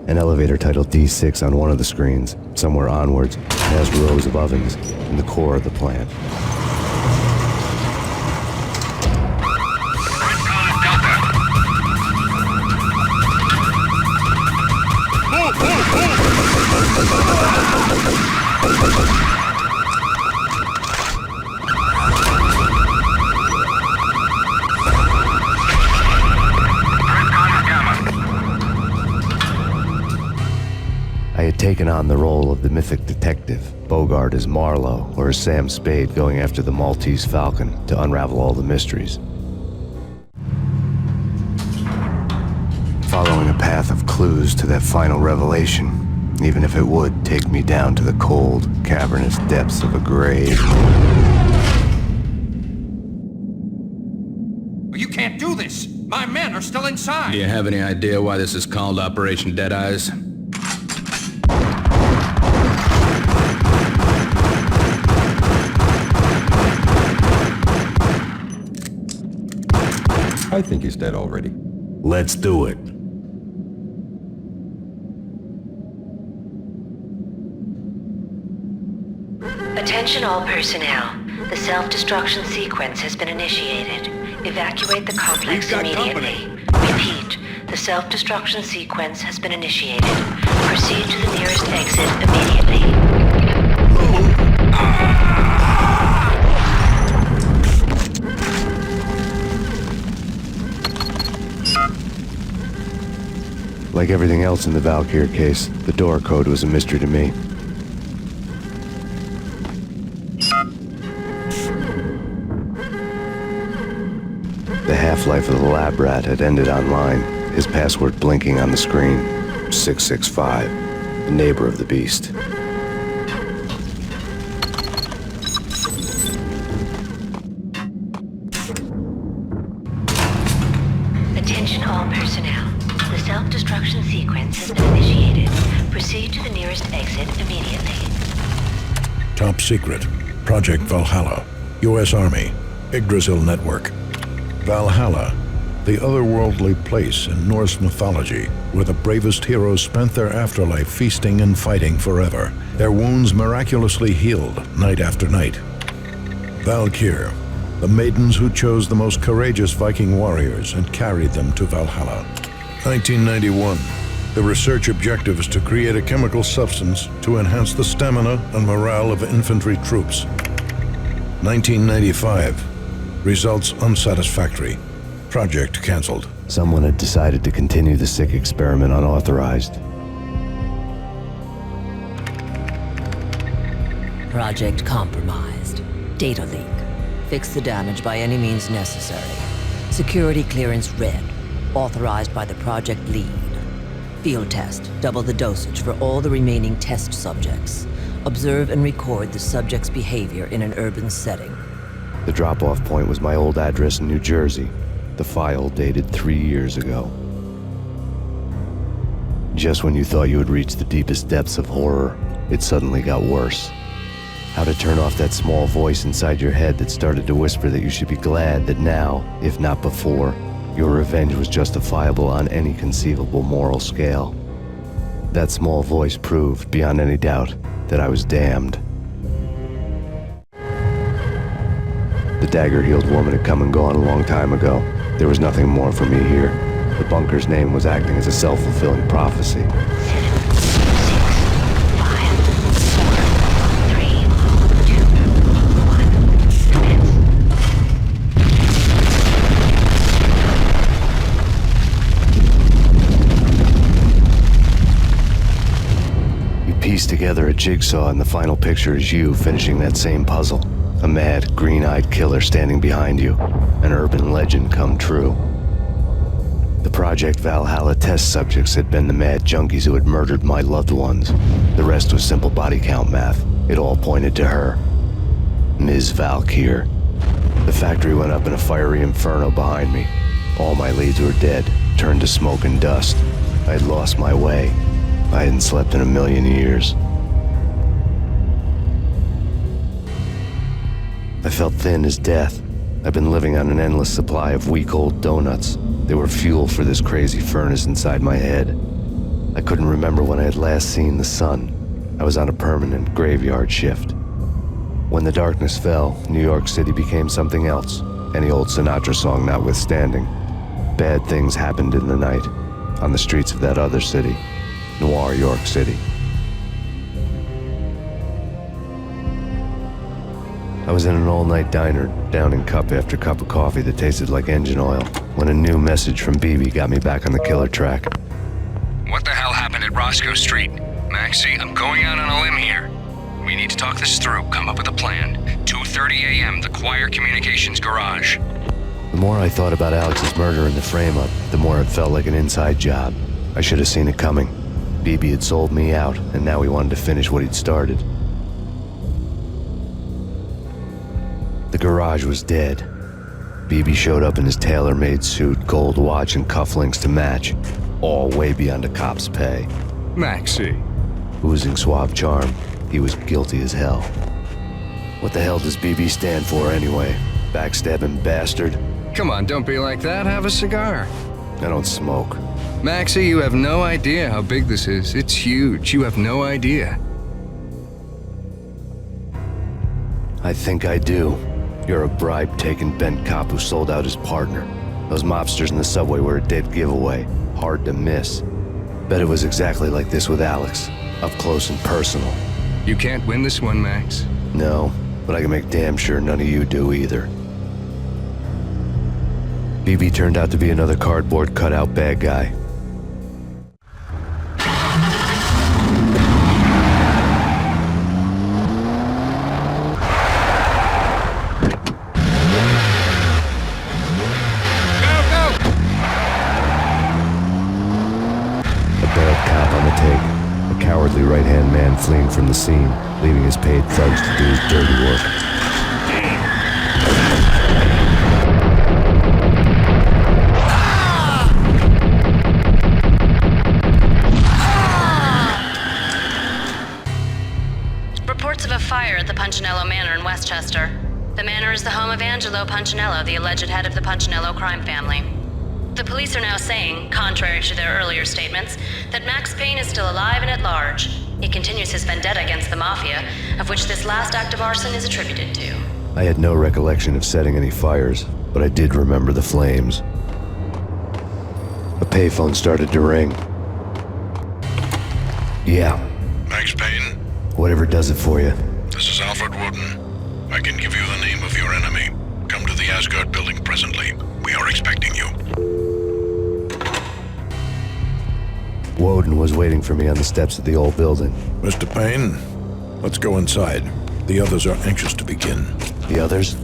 An elevator titled D6 on one of the screens. Somewhere onwards, it has rows of ovens in the core of the plant. I had taken on the role of the mythic detective, Bogart as Marlowe, or as Sam Spade going after the Maltese Falcon to unravel all the mysteries. Following a path of clues to that final revelation, even if it would take me down to the cold, cavernous depths of a grave. You can't do this! My men are still inside! Do you have any idea why this is called Operation Deadeyes? I think he's dead already. Let's do it. Attention all personnel. The self-destruction sequence has been initiated. Evacuate the complex immediately. Repeat, the self-destruction sequence has been initiated. Proceed to the nearest exit immediately. Like everything else in the Valkyr case, the door code was a mystery to me. The half-life of the lab rat had ended online, his password blinking on the screen. 665, the neighbor of the beast. Attention all personnel. The self-destruction sequence has been initiated. Proceed to the nearest exit immediately. Top secret. Project Valhalla. U.S. Army. Yggdrasil Network. Valhalla. The otherworldly place in Norse mythology where the bravest heroes spent their afterlife feasting and fighting forever, their wounds miraculously healed night after night. Valkyr. The maidens who chose the most courageous Viking warriors and carried them to Valhalla. 1991. The research objective is to create a chemical substance to enhance the stamina and morale of infantry troops. 1995. Results unsatisfactory. Project cancelled. Someone had decided to continue the sick experiment unauthorized. Project compromised. Data leak. Fix the damage by any means necessary. Security clearance red. Authorized by the project lead. Field test. Double the dosage for all the remaining test subjects. Observe and record the subject's behavior in an urban setting. The drop-off point was my old address in New Jersey. The file dated 3 years ago. Just when you thought you had reached the deepest depths of horror, it suddenly got worse. How to turn off that small voice inside your head that started to whisper that you should be glad that now, if not before, your revenge was justifiable on any conceivable moral scale. That small voice proved, beyond any doubt, that I was damned. The dagger-heeled woman had come and gone a long time ago. There was nothing more for me here. The bunker's name was acting as a self-fulfilling prophecy. 7, 6, 5, 4, 3, 2, 1, commence. You piece together a jigsaw and the final picture is you finishing that same puzzle. A mad, green-eyed killer standing behind you. An urban legend come true. The Project Valhalla test subjects had been the mad junkies who had murdered my loved ones. The rest was simple body count math. It all pointed to her. Ms. Valkyr. The factory went up in a fiery inferno behind me. All my leads were dead, turned to smoke and dust. I had lost my way. I hadn't slept in a million years. I felt thin as death. I've been living on an endless supply of week-old donuts. They were fuel for this crazy furnace inside my head. I couldn't remember when I had last seen the sun. I was on a permanent graveyard shift. When the darkness fell, New York City became something else, any old Sinatra song notwithstanding. Bad things happened in the night, on the streets of that other city, Noir York City. I was in an all-night diner, downing cup after cup of coffee that tasted like engine oil, when a new message from BB got me back on the killer track. What the hell happened at Roscoe Street? Maxie, I'm going out on a limb here. We need to talk this through, come up with a plan. 2:30 a.m., the Choir Communications Garage. The more I thought about Alex's murder and the frame-up, the more it felt like an inside job. I should have seen it coming. BB had sold me out, and now he wanted to finish what he'd started. The garage was dead. BB showed up in his tailor-made suit, gold watch, and cufflinks to match, all way beyond a cop's pay. Maxie. Oozing suave charm, he was guilty as hell. What the hell does BB stand for anyway? Backstabbing bastard? Come on, don't be like that. Have a cigar. I don't smoke. Maxie, you have no idea how big this is. It's huge. You have no idea. I think I do. You're a bribe-taking bent cop who sold out his partner. Those mobsters in the subway were a dead giveaway. Hard to miss. Bet it was exactly like this with Alex. Up close and personal. You can't win this one, Max. No, but I can make damn sure none of you do either. BB turned out to be another cardboard cutout bad guy. Cowardly right-hand man fleeing from the scene, leaving his paid thugs to do his dirty work. Chester. The manor is the home of Angelo Punchinello, the alleged head of the Punchinello Crime Family. The police are now saying, contrary to their earlier statements, that Max Payne is still alive and at large. He continues his vendetta against the Mafia, of which this last act of arson is attributed to. I had no recollection of setting any fires, but I did remember the flames. A payphone started to ring. Yeah. Max Payne? Whatever does it for you. This is Alfred Woden. I can give you the name of your enemy. Come to the Asgard building presently. We are expecting you. Woden was waiting for me on the steps of the old building. Mr. Payne, let's go inside. The others are anxious to begin. The others?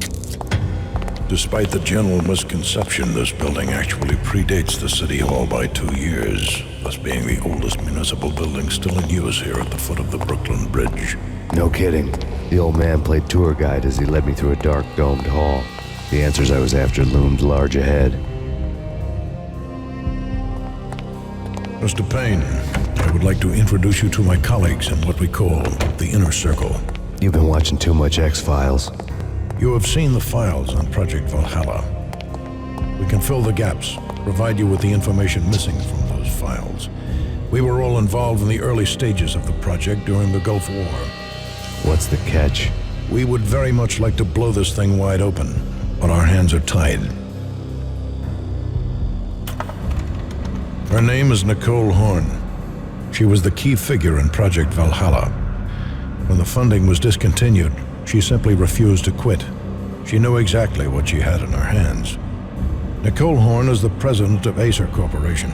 Despite the general misconception, this building actually predates the City Hall by 2 years, thus being the oldest municipal building still in use here at the foot of the Brooklyn Bridge. No kidding. The old man played tour guide as he led me through a dark, domed hall. The answers I was after loomed large ahead. Mr. Payne, I would like to introduce you to my colleagues in what we call the Inner Circle. You've been watching too much X-Files. You have seen the files on Project Valhalla. We can fill the gaps, provide you with the information missing from those files. We were all involved in the early stages of the project during the Gulf War. What's the catch? We would very much like to blow this thing wide open, but our hands are tied. Her name is Nicole Horne. She was the key figure in Project Valhalla. When the funding was discontinued, she simply refused to quit. She knew exactly what she had in her hands. Nicole Horne is the president of Aesir Corporation.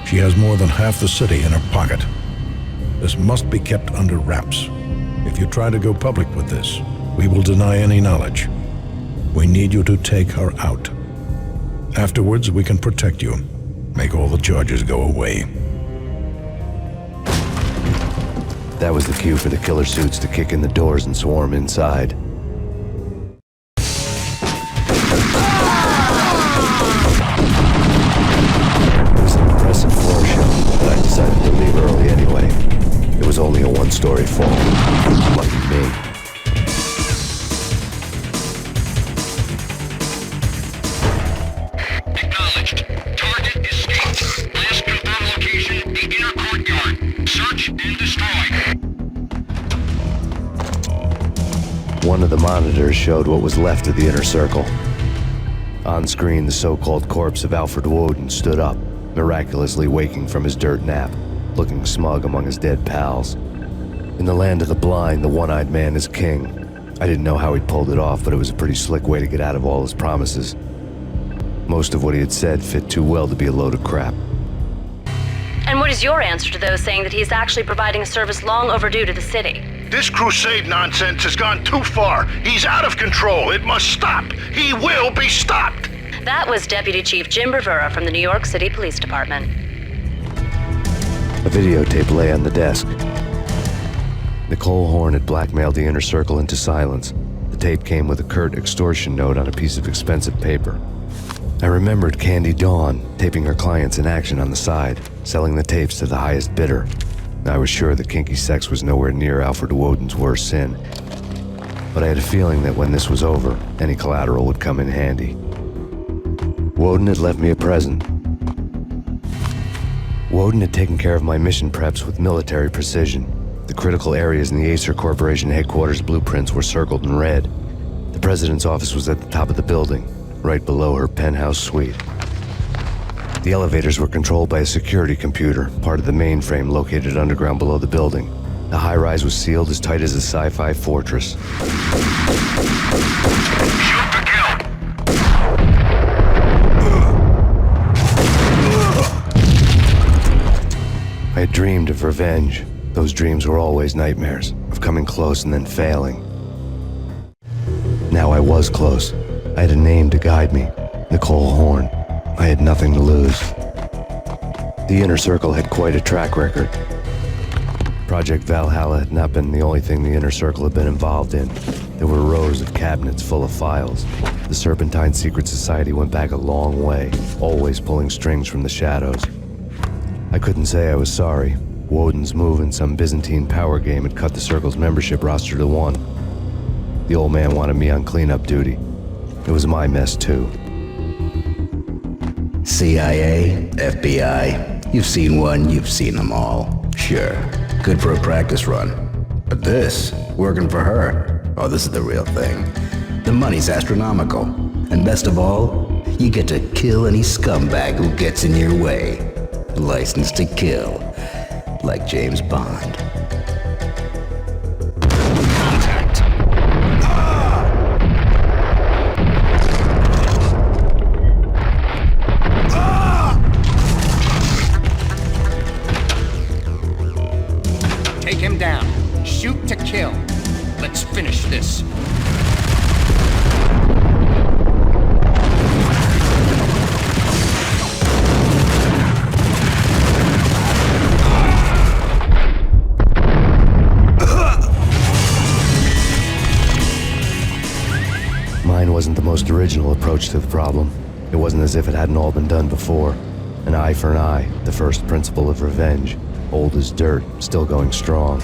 She has more than half the city in her pocket. This must be kept under wraps. If you try to go public with this, we will deny any knowledge. We need you to take her out. Afterwards, we can protect you. Make all the charges go away. That was the cue for the killer suits to kick in the doors and swarm inside. It was an impressive floor show, but I decided to leave early anyway. It was only a one-story fall. Lucky me. Acknowledged. Target escaped. Last confirmed location, the inner courtyard. Search and destroy. One of the monitors showed what was left of the Inner Circle. On screen, the so-called corpse of Alfred Woden stood up, miraculously waking from his dirt nap, looking smug among his dead pals. In the land of the blind, the one-eyed man is king. I didn't know how he'd pulled it off, but it was a pretty slick way to get out of all his promises. Most of what he had said fit too well to be a load of crap. And what is your answer to those saying that he's actually providing a service long overdue to the city? This crusade nonsense has gone too far. He's out of control. It must stop. He will be stopped. That was Deputy Chief Jim Rivera from the New York City Police Department. A videotape lay on the desk. Nicole Horne had blackmailed the Inner Circle into silence. The tape came with a curt extortion note on a piece of expensive paper. I remembered Candy Dawn taping her clients in action on the side, selling the tapes to the highest bidder. I was sure that kinky sex was nowhere near Alfred Woden's worst sin, but I had a feeling that when this was over, any collateral would come in handy. Woden had left me a present. Woden had taken care of my mission preps with military precision. The critical areas in the Aesir Corporation headquarters blueprints were circled in red. The president's office was at the top of the building, right below her penthouse suite. The elevators were controlled by a security computer, part of the mainframe located underground below the building. The high-rise was sealed as tight as a sci-fi fortress. I had dreamed of revenge. Those dreams were always nightmares, of coming close and then failing. Now I was close. I had a name to guide me, Nicole Horne. I had nothing to lose. The Inner Circle had quite a track record. Project Valhalla had not been the only thing the Inner Circle had been involved in. There were rows of cabinets full of files. The Serpentine Secret Society went back a long way, always pulling strings from the shadows. I couldn't say I was sorry. Woden's move in some Byzantine power game had cut the Circle's membership roster to 1. The old man wanted me on cleanup duty. It was my mess, too. CIA, FBI, you've seen one, you've seen them all. Sure, good for a practice run. But this, working for her, oh, this is the real thing. The money's astronomical. And best of all, you get to kill any scumbag who gets in your way. License to kill. Like James Bond. Contact. Take him down. Shoot to kill. Let's finish this. Mine wasn't the most original approach to the problem. It wasn't as if it hadn't all been done before. An eye for an eye, the first principle of revenge. Old as dirt, still going strong.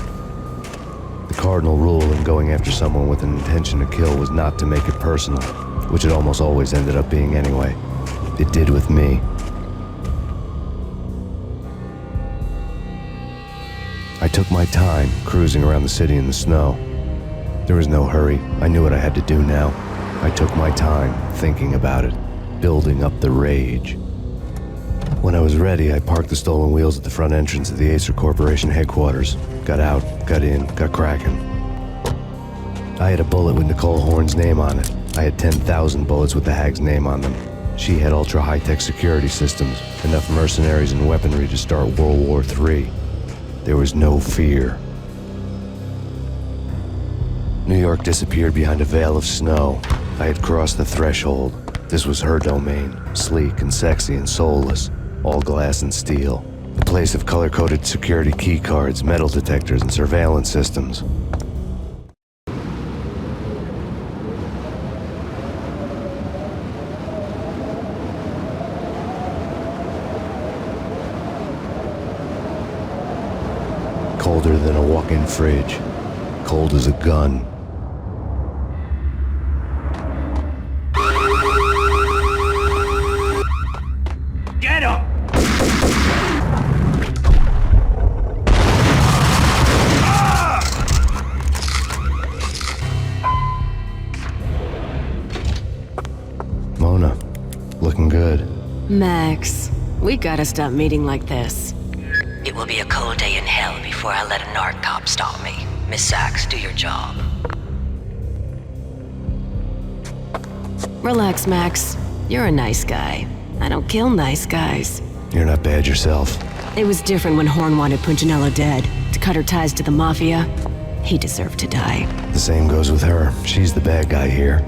The cardinal rule in going after someone with an intention to kill was not to make it personal, which it almost always ended up being anyway. It did with me. I took my time, cruising around the city in the snow. There was no hurry. I knew what I had to do now. I took my time, thinking about it, building up the rage. When I was ready, I parked the stolen wheels at the front entrance of the Aesir Corporation headquarters. Got out, got in, got cracking. I had a bullet with Nicole Horne's name on it. I had 10,000 bullets with the hag's name on them. She had ultra-high-tech security systems, enough mercenaries and weaponry to start World War III. There was no fear. New York disappeared behind a veil of snow. I had crossed the threshold. This was her domain, sleek and sexy and soulless, all glass and steel. A place of color-coded security keycards, metal detectors, and surveillance systems. Colder than a walk-in fridge. Cold as a gun. Get him! Mona, looking good. Max, we gotta stop meeting like this. It will be a cold day in hell before I let a narc cop stop me. Miss Sachs, do your job. Relax, Max. You're a nice guy. I don't kill nice guys. You're not bad yourself. It was different when Horne wanted Punchinello dead. To cut her ties to the Mafia. He deserved to die. The same goes with her. She's the bad guy here.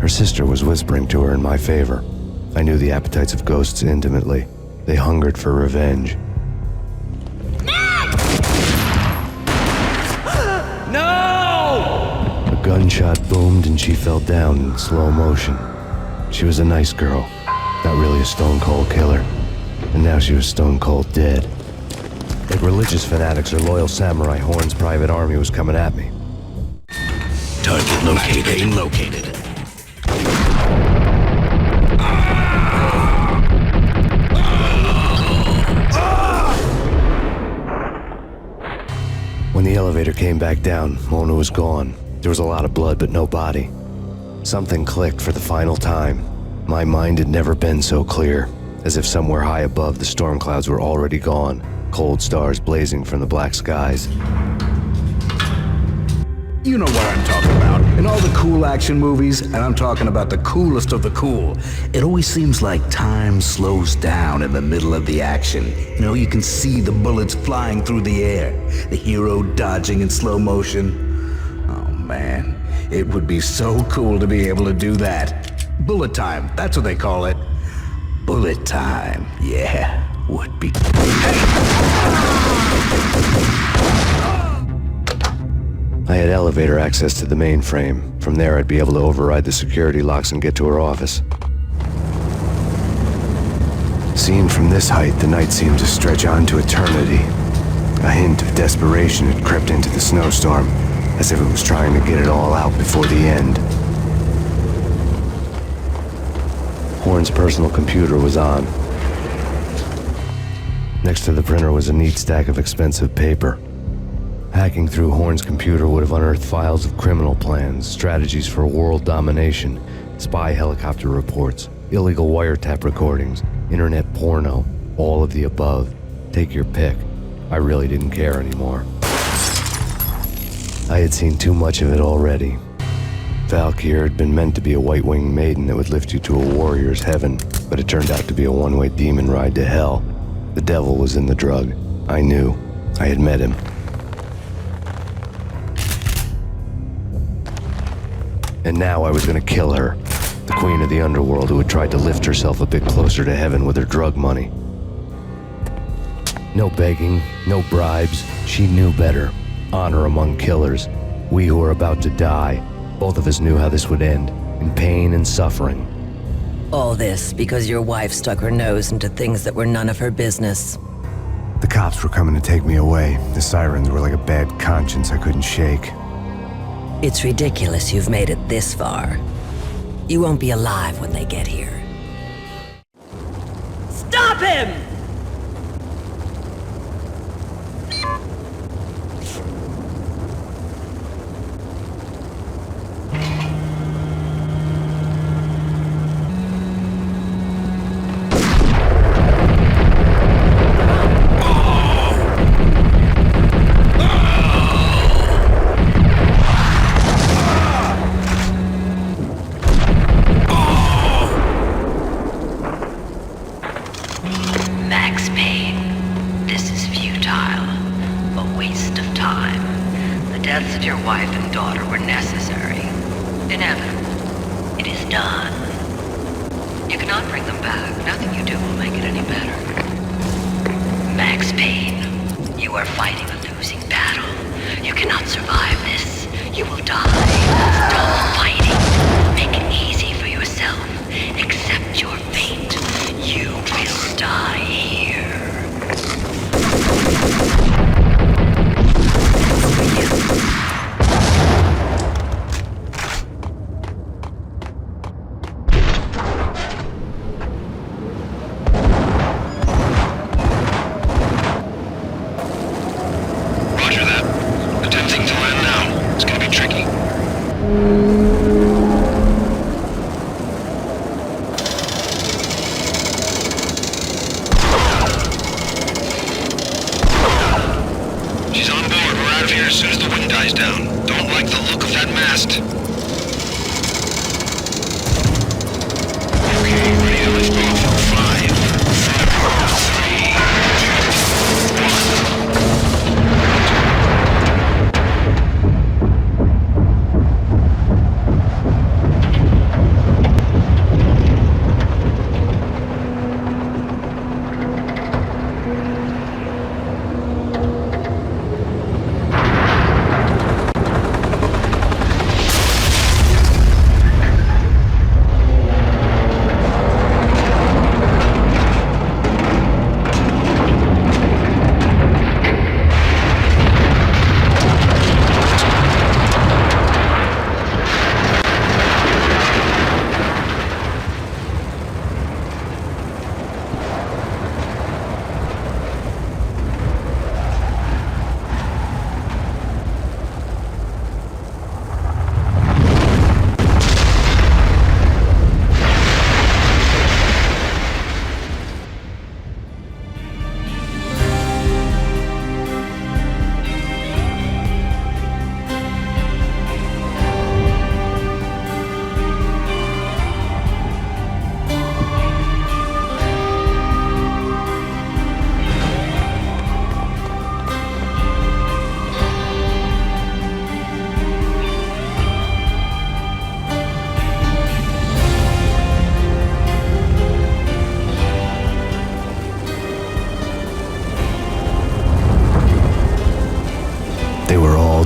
Her sister was whispering to her in my favor. I knew the appetites of ghosts intimately. They hungered for revenge. A gunshot boomed and she fell down in slow motion. She was a nice girl, not really a stone-cold killer. And now she was stone-cold dead. Like religious fanatics or loyal samurai, Horne's private army was coming at me. Target located. Located. When the elevator came back down, Mona was gone. There was a lot of blood, but no body. Something clicked for the final time. My mind had never been so clear, as if somewhere high above the storm clouds were already gone, cold stars blazing from the black skies. You know what I'm talking about. In all the cool action movies, and I'm talking about the coolest of the cool, it always seems like time slows down in the middle of the action. You know, you can see the bullets flying through the air, the hero dodging in slow motion. Oh man, it would be so cool to be able to do that. Bullet time, that's what they call it. Bullet time, yeah, would be. I had elevator access to the mainframe. From there, I'd be able to override the security locks and get to her office. Seen from this height, the night seemed to stretch on to eternity. A hint of desperation had crept into the snowstorm. as if it was trying to get it all out before the end. Horne's personal computer was on. Next to the printer was a neat stack of expensive paper. Hacking through Horne's computer would have unearthed files of criminal plans, strategies for world domination, spy helicopter reports, illegal wiretap recordings, internet porno, all of the above. Take your pick. I really didn't care anymore. I had seen too much of it already. Valkyr had been meant to be a white-winged maiden that would lift you to a warrior's heaven, but it turned out to be a one-way demon ride to hell. The devil was in the drug. I knew. I had met him. And now I was gonna kill her, the queen of the underworld who had tried to lift herself a bit closer to heaven with her drug money. No begging, no bribes. She knew better. Honor among killers. We who were about to die. Both of us knew how this would end, in pain and suffering. All this because your wife stuck her nose into things that were none of her business. The cops were coming to take me away. The sirens were like a bad conscience I couldn't shake. It's ridiculous you've made it this far. You won't be alive when they get here. Stop him!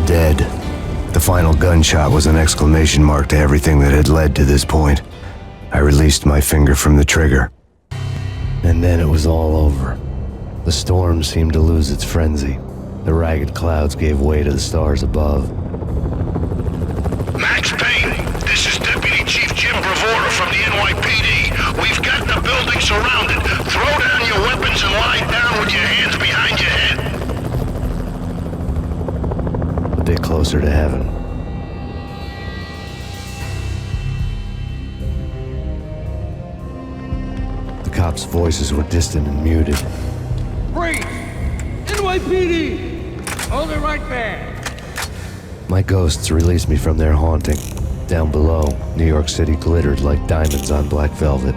Dead. The final gunshot was an exclamation mark to everything that had led to this point. I released my finger from the trigger. And then it was all over. The storm seemed to lose its frenzy. The ragged clouds gave way to the stars above. been surrounded. Throw down your weapons and lie down with your hands behind your head. A bit closer to heaven. The cops' voices were distant and muted. Freeze! NYPD! Hold it right there! My ghosts released me from their haunting. Down below, New York City glittered like diamonds on black velvet.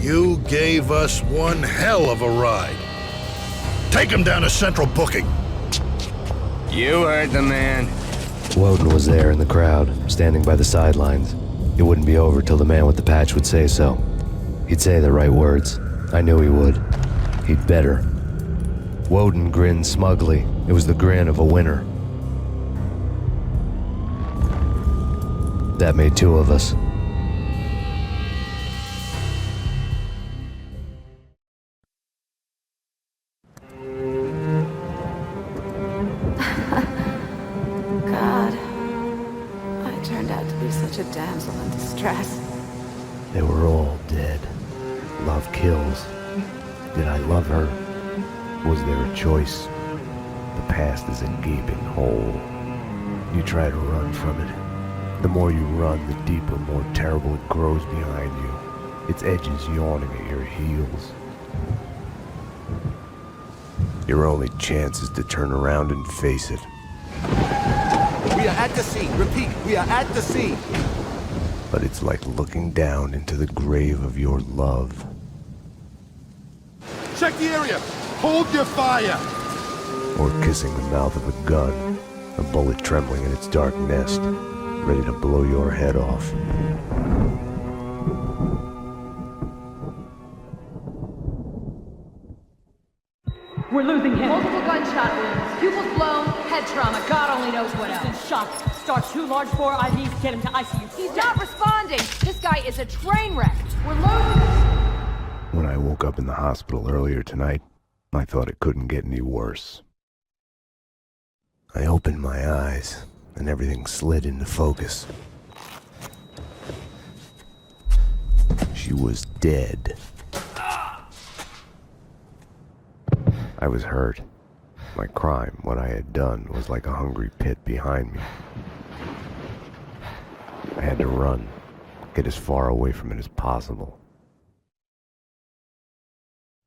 You gave us one hell of a ride. Take him down to Central Booking. You heard the man. Woden was there in the crowd, standing by the sidelines. It wouldn't be over till the man with the patch would say so. He'd say the right words. I knew he would. He'd better. Woden grinned smugly. It was the grin of a winner. That made two of us. God, I turned out to be such a damsel in distress. They were all dead. Love kills. Did I love her? Was there a choice? The past is a gaping hole. You try to run from it. The more you run, the deeper, more terrible it grows behind you. Its edges yawning at your heels. Your only chance is to turn around and face it. We are at the scene. Repeat, we are at the scene. But it's like looking down into the grave of your love. Check the area. Hold your fire. Or kissing the mouth of a gun, a bullet trembling in its dark nest, ready to blow your head off. We're losing him. Multiple gunshot wounds. Pupils blown, head trauma. God only knows what else. He's been shocked. Start 2 large 4 IVs, get him to ICU. He's not responding. This guy is a train wreck. We're losing. When I woke up in the hospital earlier tonight, I thought it couldn't get any worse. I opened my eyes, and everything slid into focus. She was dead. I was hurt. My crime, what I had done, was like a hungry pit behind me. I had to run, get as far away from it as possible.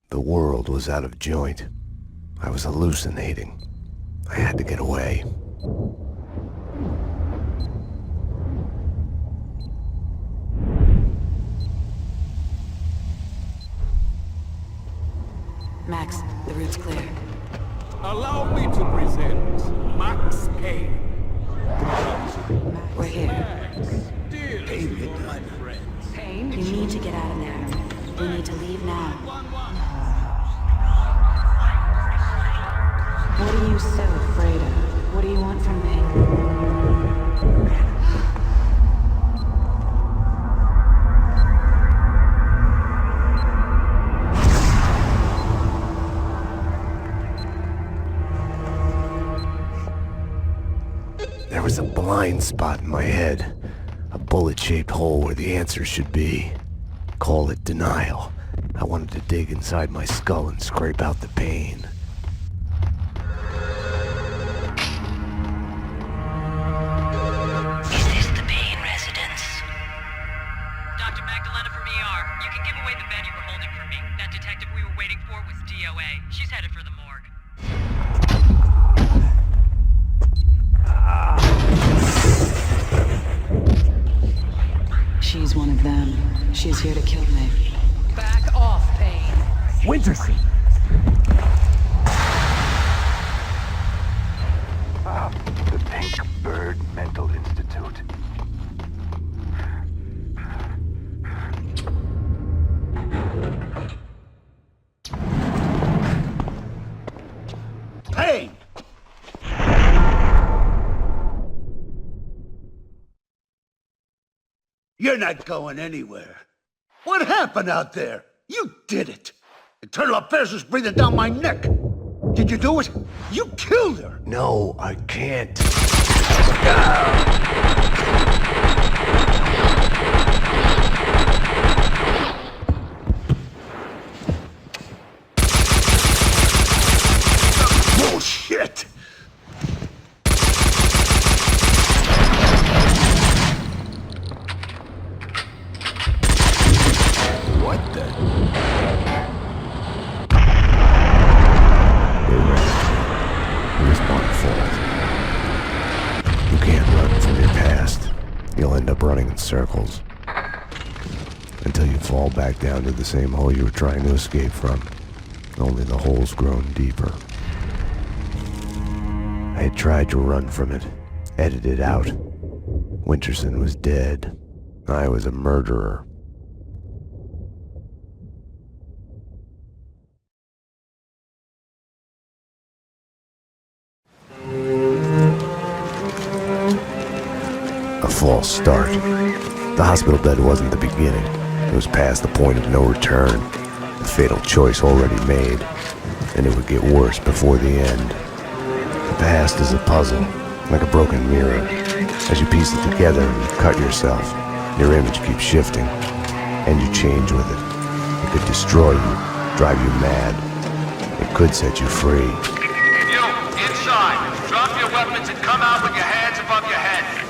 The world was out of joint. I was hallucinating. I had to get away. Max, the route's clear. Allow me to present Max Payne. We're here. David, my friends. Payne? You need to get out of there. We need to leave now. What are you so afraid of? What do you want from me? There was a blind spot in my head. A bullet-shaped hole where the answer should be. Call it denial. I wanted to dig inside my skull and scrape out the pain. Is this the Payne residence? Dr. Magdalena from ER. You can give away the bed you were holding for me. That detective we were waiting for was DOA. She's headed for the morgue. She's one of them. She's here to kill me. Back off, Payne. Winterson! The Pink Bird Mental Institute. Hey! You're not going anywhere. What happened out there? You did it. Internal affairs was breathing down my neck. Did you do it? You killed her. No, I can't. you'll end up running in circles. Until you fall back down to the same hole you were trying to escape from. Only the hole's grown deeper. I had tried to run from it, edit it out. Winterson was dead. I was a murderer. A false start. The hospital bed wasn't the beginning. It was past the point of no return. The fatal choice already made. And it would get worse before the end. The past is a puzzle, like a broken mirror. As you piece it together and you cut yourself, your image keeps shifting. And you change with it. It could destroy you, drive you mad. It could set you free. You, inside. Drop your weapons and come out with your hands above your head.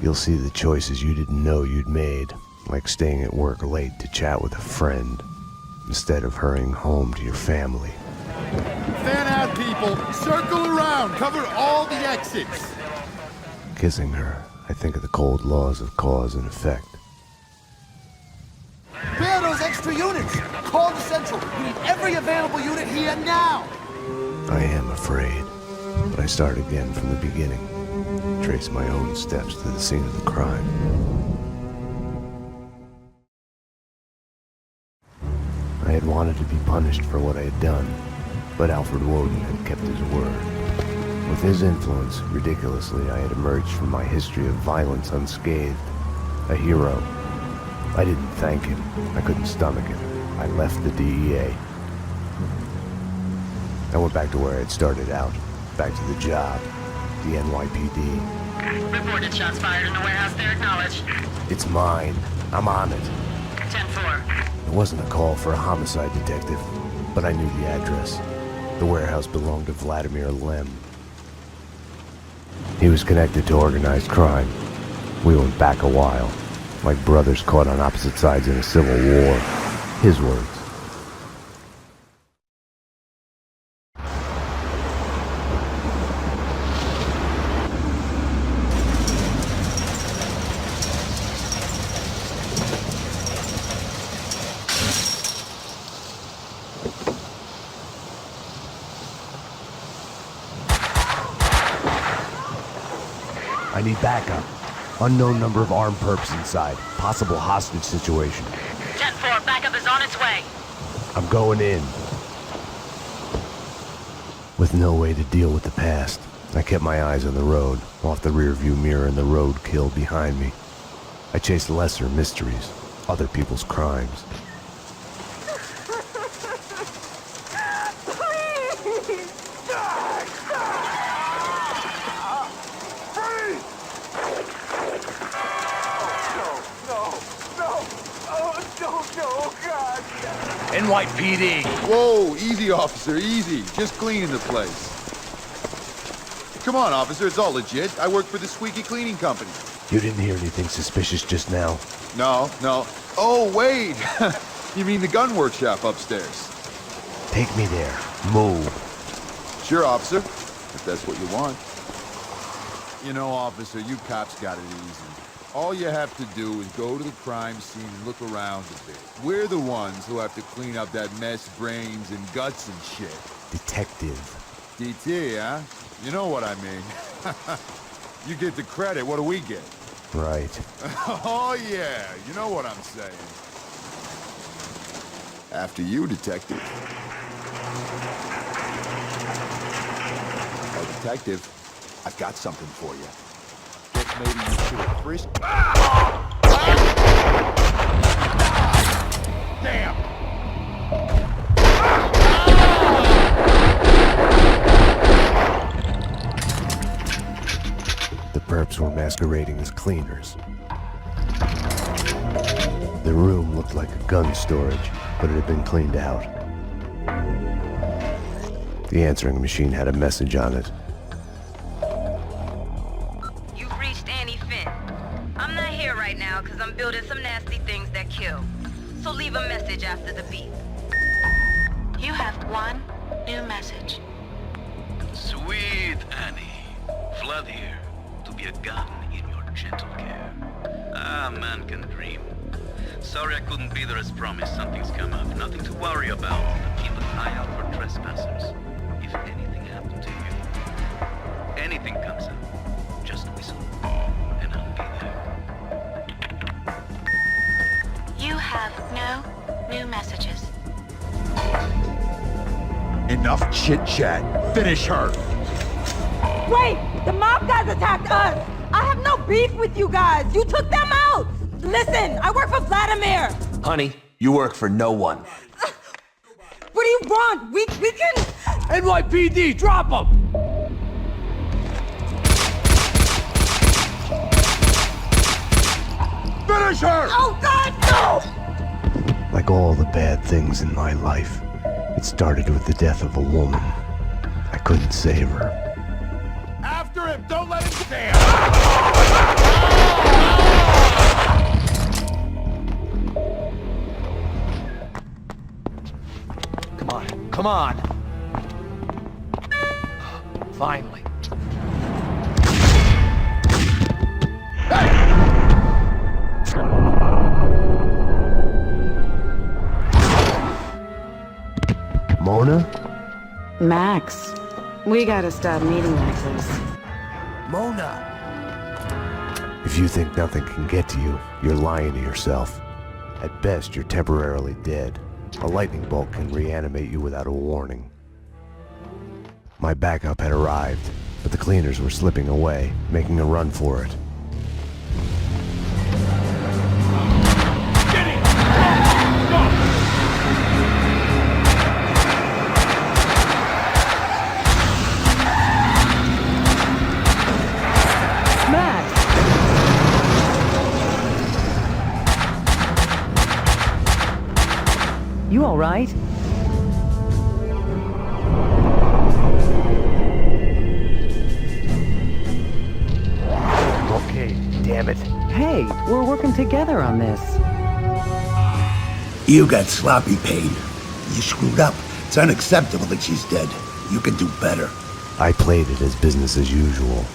You'll see the choices you didn't know you'd made, like staying at work late to chat with a friend, instead of hurrying home to your family. Fan out, people! Circle around! Cover all the exits! Kissing her, I think of the cold laws of cause and effect. Where are those extra units? Call the Central! We need every available unit here now! I am afraid, but I start again from the beginning. Trace my own steps to the scene of the crime. I had wanted to be punished for what I had done, but Alfred Woden had kept his word. With his influence, ridiculously, I had emerged from my history of violence unscathed. A hero. I didn't thank him. I couldn't stomach it. I left the DEA. I went back to where I had started out. Back to the job. The NYPD. Reported shots fired in the warehouse there, acknowledged. It's mine. I'm on it. 10-4. It wasn't a call for a homicide detective, but I knew the address. The warehouse belonged to Vladimir Lem. He was connected to organized crime. We went back a while, like brothers caught on opposite sides in a civil war. His words. I need backup. Unknown number of armed perps inside. Possible hostage situation. 10-4, backup is on its way. I'm going in. With no way to deal with the past, I kept my eyes on the road, off the rearview mirror and the roadkill behind me. I chased lesser mysteries, other people's crimes. NYPD! Whoa, easy, officer, easy. Just cleaning the place. Come on, officer, it's all legit. I work for the Squeaky Cleaning Company. You didn't hear anything suspicious just now? No. Oh, wait! You mean the gun workshop upstairs? Take me there. Move. Sure, officer. If that's what you want. You know, officer, you cops got it easy. All you have to do is go to the crime scene and look around a bit. We're the ones who have to clean up that mess, brains and guts and shit. Detective. DT, huh? You know what I mean. You get the credit, what do we get? Right. Oh yeah, you know what I'm saying. After you, detective. Oh, detective, I've got something for you. Guess maybe you should have frisked. Damn! The perps were masquerading as cleaners. The room looked like a gun storage, but it had been cleaned out. The answering machine had a message on it. You've reached Annie Finn. I'm not here right now because I'm building some nasty things that kill. So leave a message after the beep. You have one new message. Sweet Annie. Vlad here. To Maybe a gun in your gentle care. Ah, man can dream. Sorry I couldn't be there as promised. Something's come up. Nothing to worry about. Keep an eye out for trespassers. If anything happened to you, anything comes up, just whistle, and I'll be there. You have no new messages. Enough chit-chat. Finish her. Wait! The mob guys attacked us! I have no beef with you guys! You took them out! Listen, I work for Vladimir! Honey, you work for no one. What do you want? We can... NYPD, drop them! Finish her! Oh, God, no! Like all the bad things in my life, it started with the death of a woman. I couldn't save her. After him! Don't let him stand! Come on. Finally. Mona? Max, we gotta stop meeting like this. Mona! If you think nothing can get to you, you're lying to yourself. At best, you're temporarily dead. A lightning bolt can reanimate you without a warning. My backup had arrived, but the cleaners were slipping away, making a run for it. You all right? Okay, damn it. Hey, we're working together on this. You got sloppy, Payne. You screwed up. It's unacceptable that she's dead. You can do better. I played it as business as usual.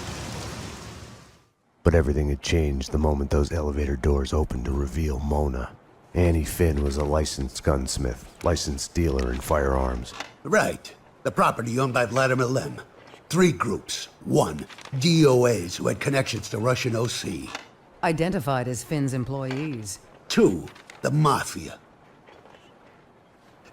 But everything had changed the moment those elevator doors opened to reveal Mona. Annie Finn was a licensed gunsmith, licensed dealer in firearms. Right. The property owned by Vladimir Lem. 3 groups. 1, DOAs who had connections to Russian OC. Identified as Finn's employees. 2, the Mafia.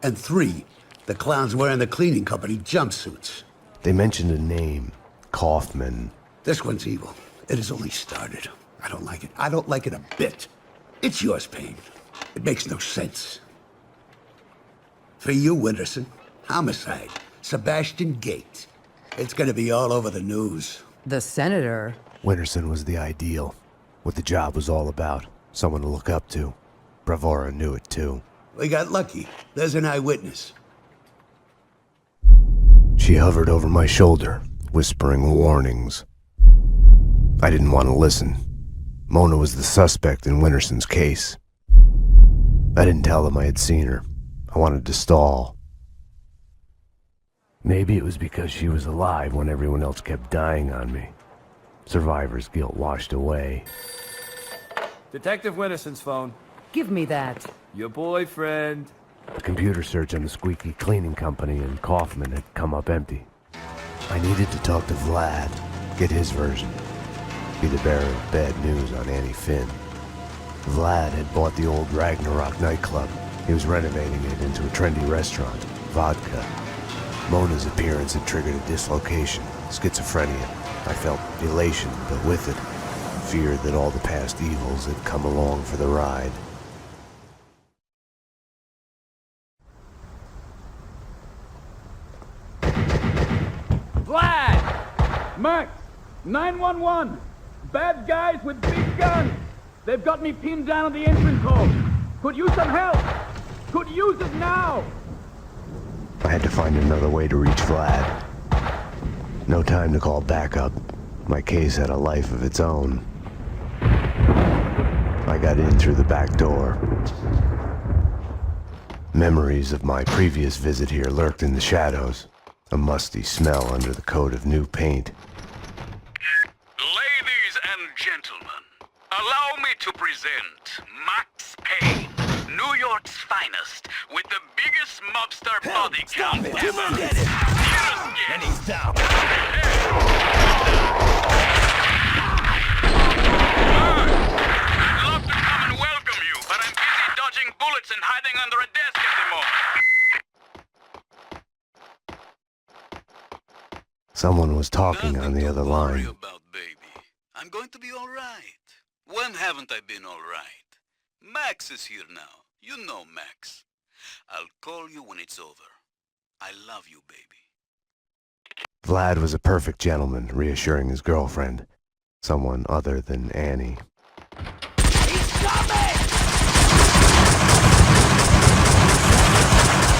And 3, the clowns wearing the cleaning company jumpsuits. They mentioned a name, Kaufman. This one's evil. It has only started. I don't like it. I don't like it a bit. It's yours, Payne. It makes no sense. For you, Winterson, homicide, Sebastian Gates. It's gonna be all over the news. The senator? Winterson was the ideal. What the job was all about. Someone to look up to. Bravura knew it too. We got lucky. There's an eyewitness. She hovered over my shoulder, whispering warnings. I didn't want to listen. Mona was the suspect in Winterson's case. I didn't tell them I had seen her. I wanted to stall. Maybe it was because she was alive when everyone else kept dying on me. Survivor's guilt washed away. Detective Winterson's phone. Give me that. Your boyfriend. The computer search on the squeaky cleaning company and Kaufman had come up empty. I needed to talk to Vlad, get his version. Be the bearer of bad news on Annie Finn. Vlad had bought the old Ragnarok nightclub. He was renovating it into a trendy restaurant, Vodka. Mona's appearance had triggered a dislocation, schizophrenia. I felt elation, but with it, fear that all the past evils had come along for the ride. Vlad! Max! 911! Bad guys with big guns! They've got me pinned down at the entrance hall! Could use some help! Could use it now! I had to find another way to reach Vlad. No time to call backup. My case had a life of its own. I got in through the back door. Memories of my previous visit here lurked in the shadows. A musty smell under the coat of new paint. Ladies present Max Payne, New York's finest, with the biggest mobster body count ever. And he's down. I'd love to come and welcome you, but I'm busy dodging bullets and hiding under a desk at the moment. Someone was talking on the other line. I'm going to be all right. When haven't I been all right? Max is here now. You know Max. I'll call you when it's over. I love you, baby. Vlad was a perfect gentleman, reassuring his girlfriend. Someone other than Annie. He's coming!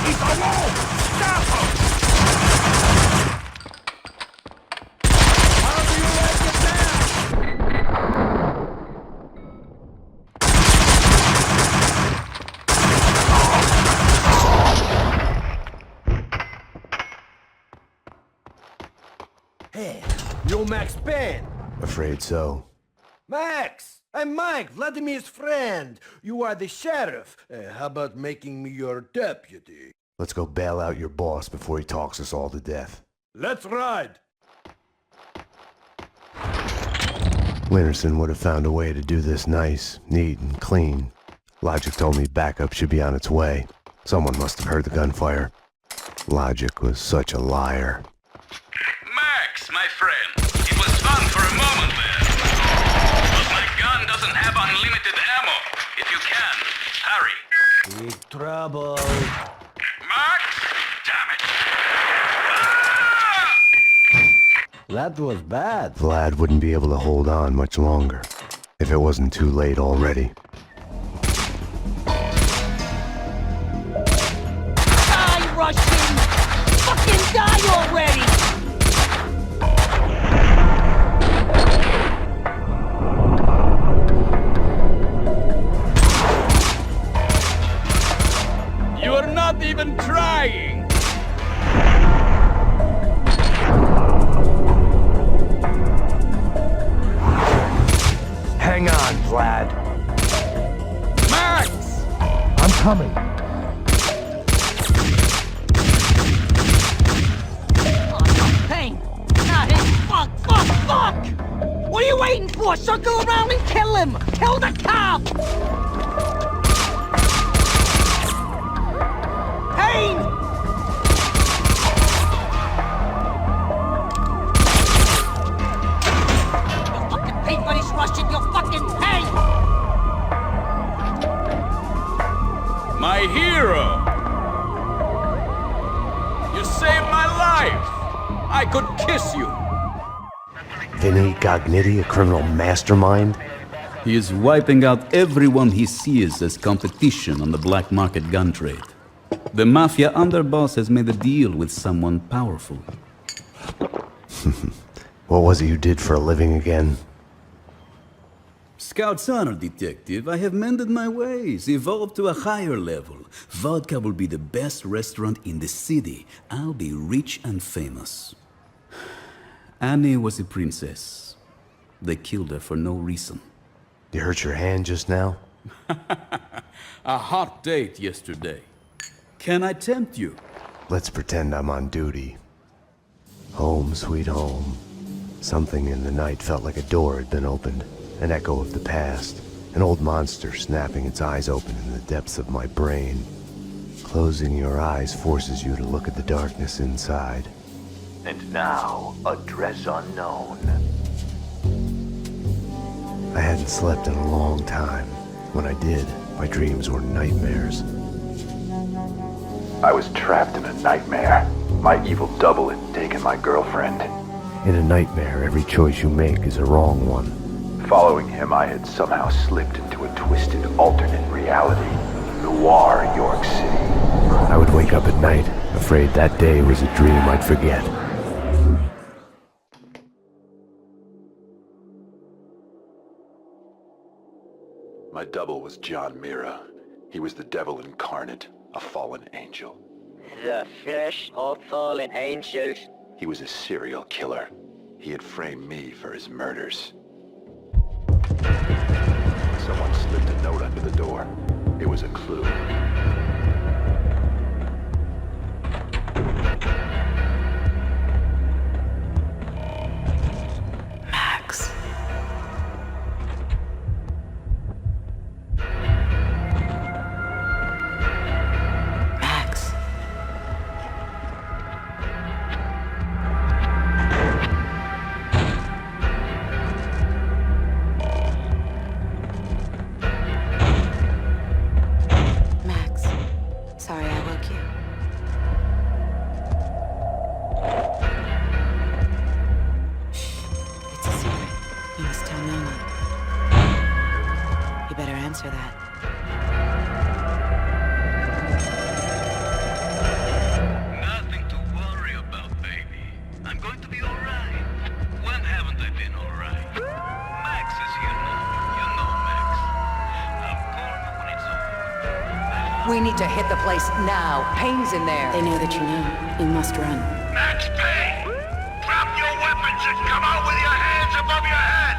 He's alone! Stop him! Hey, you're Max Payne. Afraid so. Max, I'm Mike, Vladimir's friend. You are the sheriff. How about making me your deputy? Let's go bail out your boss before he talks us all to death. Let's ride. Winterson would have found a way to do this nice, neat, and clean. Logic told me backup should be on its way. Someone must have heard the gunfire. Logic was such a liar. Max, my friend, it was fun for a moment there. But my gun doesn't have unlimited ammo. If you can, hurry. Big trouble. Max? Damn it. That was bad. Vlad wouldn't be able to hold on much longer, if it wasn't too late already. Die, Russian! Fucking die already! You're not even trying! Hang on, Vlad. Max! I'm coming. Payne! Not his fuck! What are you waiting for? Circle around and kill him! Kill the cop! Payne! You'll fucking pay for this, Russian! You'll fucking pay! My hero! You saved my life! I could kiss you! Vinny Gognitti, a criminal mastermind? He is wiping out everyone he sees as competition on the black market gun trade. The Mafia underboss has made a deal with someone powerful. What was it you did for a living again? Scout's honor, detective. I have mended my ways, evolved to a higher level. Vodka will be the best restaurant in the city. I'll be rich and famous. Annie was a princess. They killed her for no reason. You hurt your hand just now? A hot date yesterday. Can I tempt you? Let's pretend I'm on duty. Home, sweet home. Something in the night felt like a door had been opened. An echo of the past. An old monster snapping its eyes open in the depths of my brain. Closing your eyes forces you to look at the darkness inside. And now, address unknown. I hadn't slept in a long time. When I did, my dreams were nightmares. I was trapped in a nightmare. My evil double had taken my girlfriend. In a nightmare, every choice you make is a wrong one. Following him, I had somehow slipped into a twisted alternate reality. Noir, York City. I would wake up at night, afraid that day was a dream I'd forget. My double was John Mira. He was the devil incarnate, a fallen angel. The flesh of fallen angels. He was a serial killer. He had framed me for his murders. someone slipped a note under the door. It was a clue. Max. Max. Max. Sorry I woke you. It's a secret. You must tell no one. You better answer that. Nothing to worry about, baby. I'm going to be alright. When haven't I been alright? Max is here now. You know Max. I'll call you when it's over. We need to hit the place now. Payne's in there. They know that you know. You must run. Max Payne! Drop your weapons and come out with your hands above your head!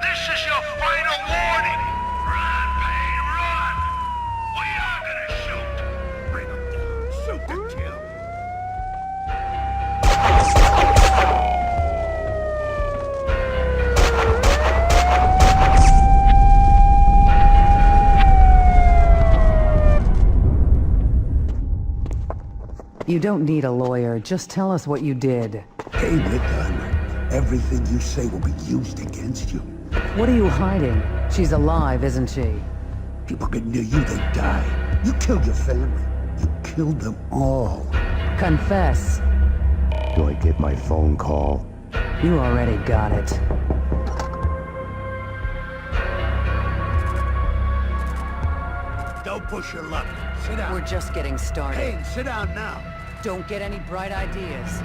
This is your final warning! Run, Payne, run! We are gonna shoot! Bring him down. Shoot to kill. You don't need a lawyer. Just tell us what you did. Hey, we're done. Everything you say will be used against you. What are you hiding? She's alive, isn't she? People get near you, they die. You killed your family. You killed them all. Confess. Do I get my phone call? You already got it. Don't push your luck. Sit down. We're just getting started. Payne, sit down now. Don't get any bright ideas.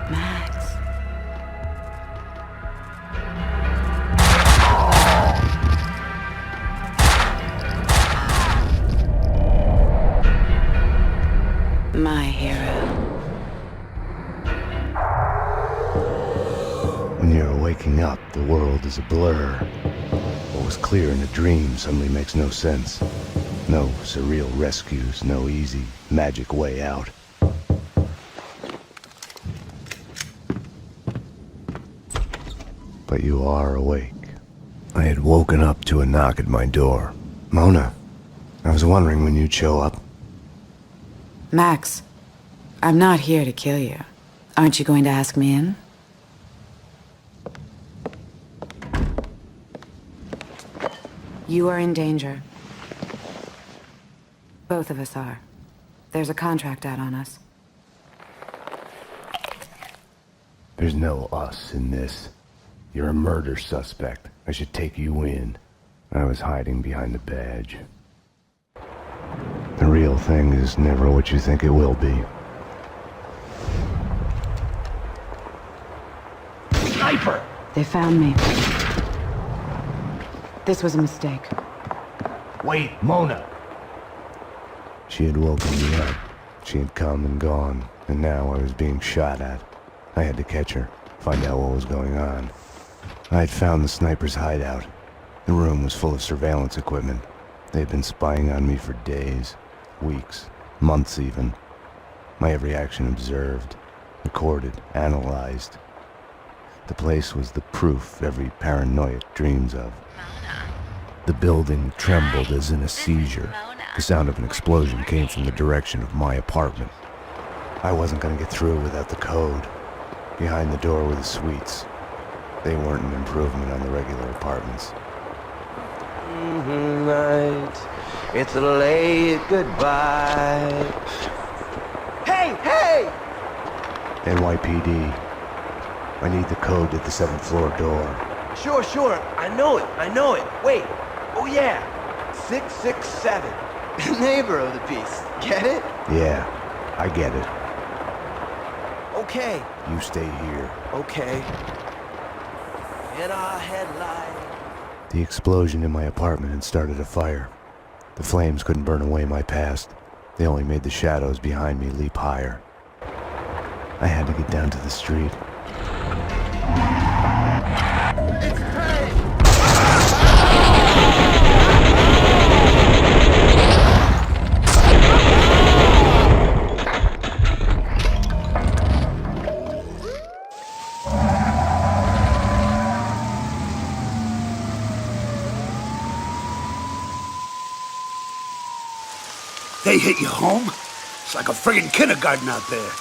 Max. My hero. When you're waking up, the world is a blur. What was clear in a dream suddenly makes no sense. No surreal rescues, no easy, magic way out. But you are awake. I had woken up to a knock at my door. Mona, I was wondering when you'd show up. Max, I'm not here to kill you. Aren't you going to ask me in? You are in danger. Both of us are. There's a contract out on us. There's no us in this. You're a murder suspect. I should take you in. I was hiding behind the badge. The real thing is never what you think it will be. Sniper! They found me. This was a mistake. Wait, Mona. She had woken me up. She had come and gone, and now I was being shot at. I had to catch her, find out what was going on. I had found the sniper's hideout. The room was full of surveillance equipment. They had been spying on me for days, weeks, months even. My every action observed, recorded, analyzed. The place was the proof every paranoiac dreams of. The building trembled as in a seizure. The sound of an explosion came from the direction of my apartment. I wasn't going to get through without the code. Behind the door were the suites. They weren't an improvement on the regular apartments. Night, it's a late goodbye. Hey, hey! NYPD. I need the code to the 7th floor door. Sure, I know it. Wait, oh yeah, 667. Neighbor of the piece, get it? Yeah, I get it. Okay. You stay here. Okay. In our headlight. The explosion in my apartment had started a fire. The flames couldn't burn away my past. They only made the shadows behind me leap higher. I had to get down to the street. They hit you home? It's like a friggin' kindergarten out there.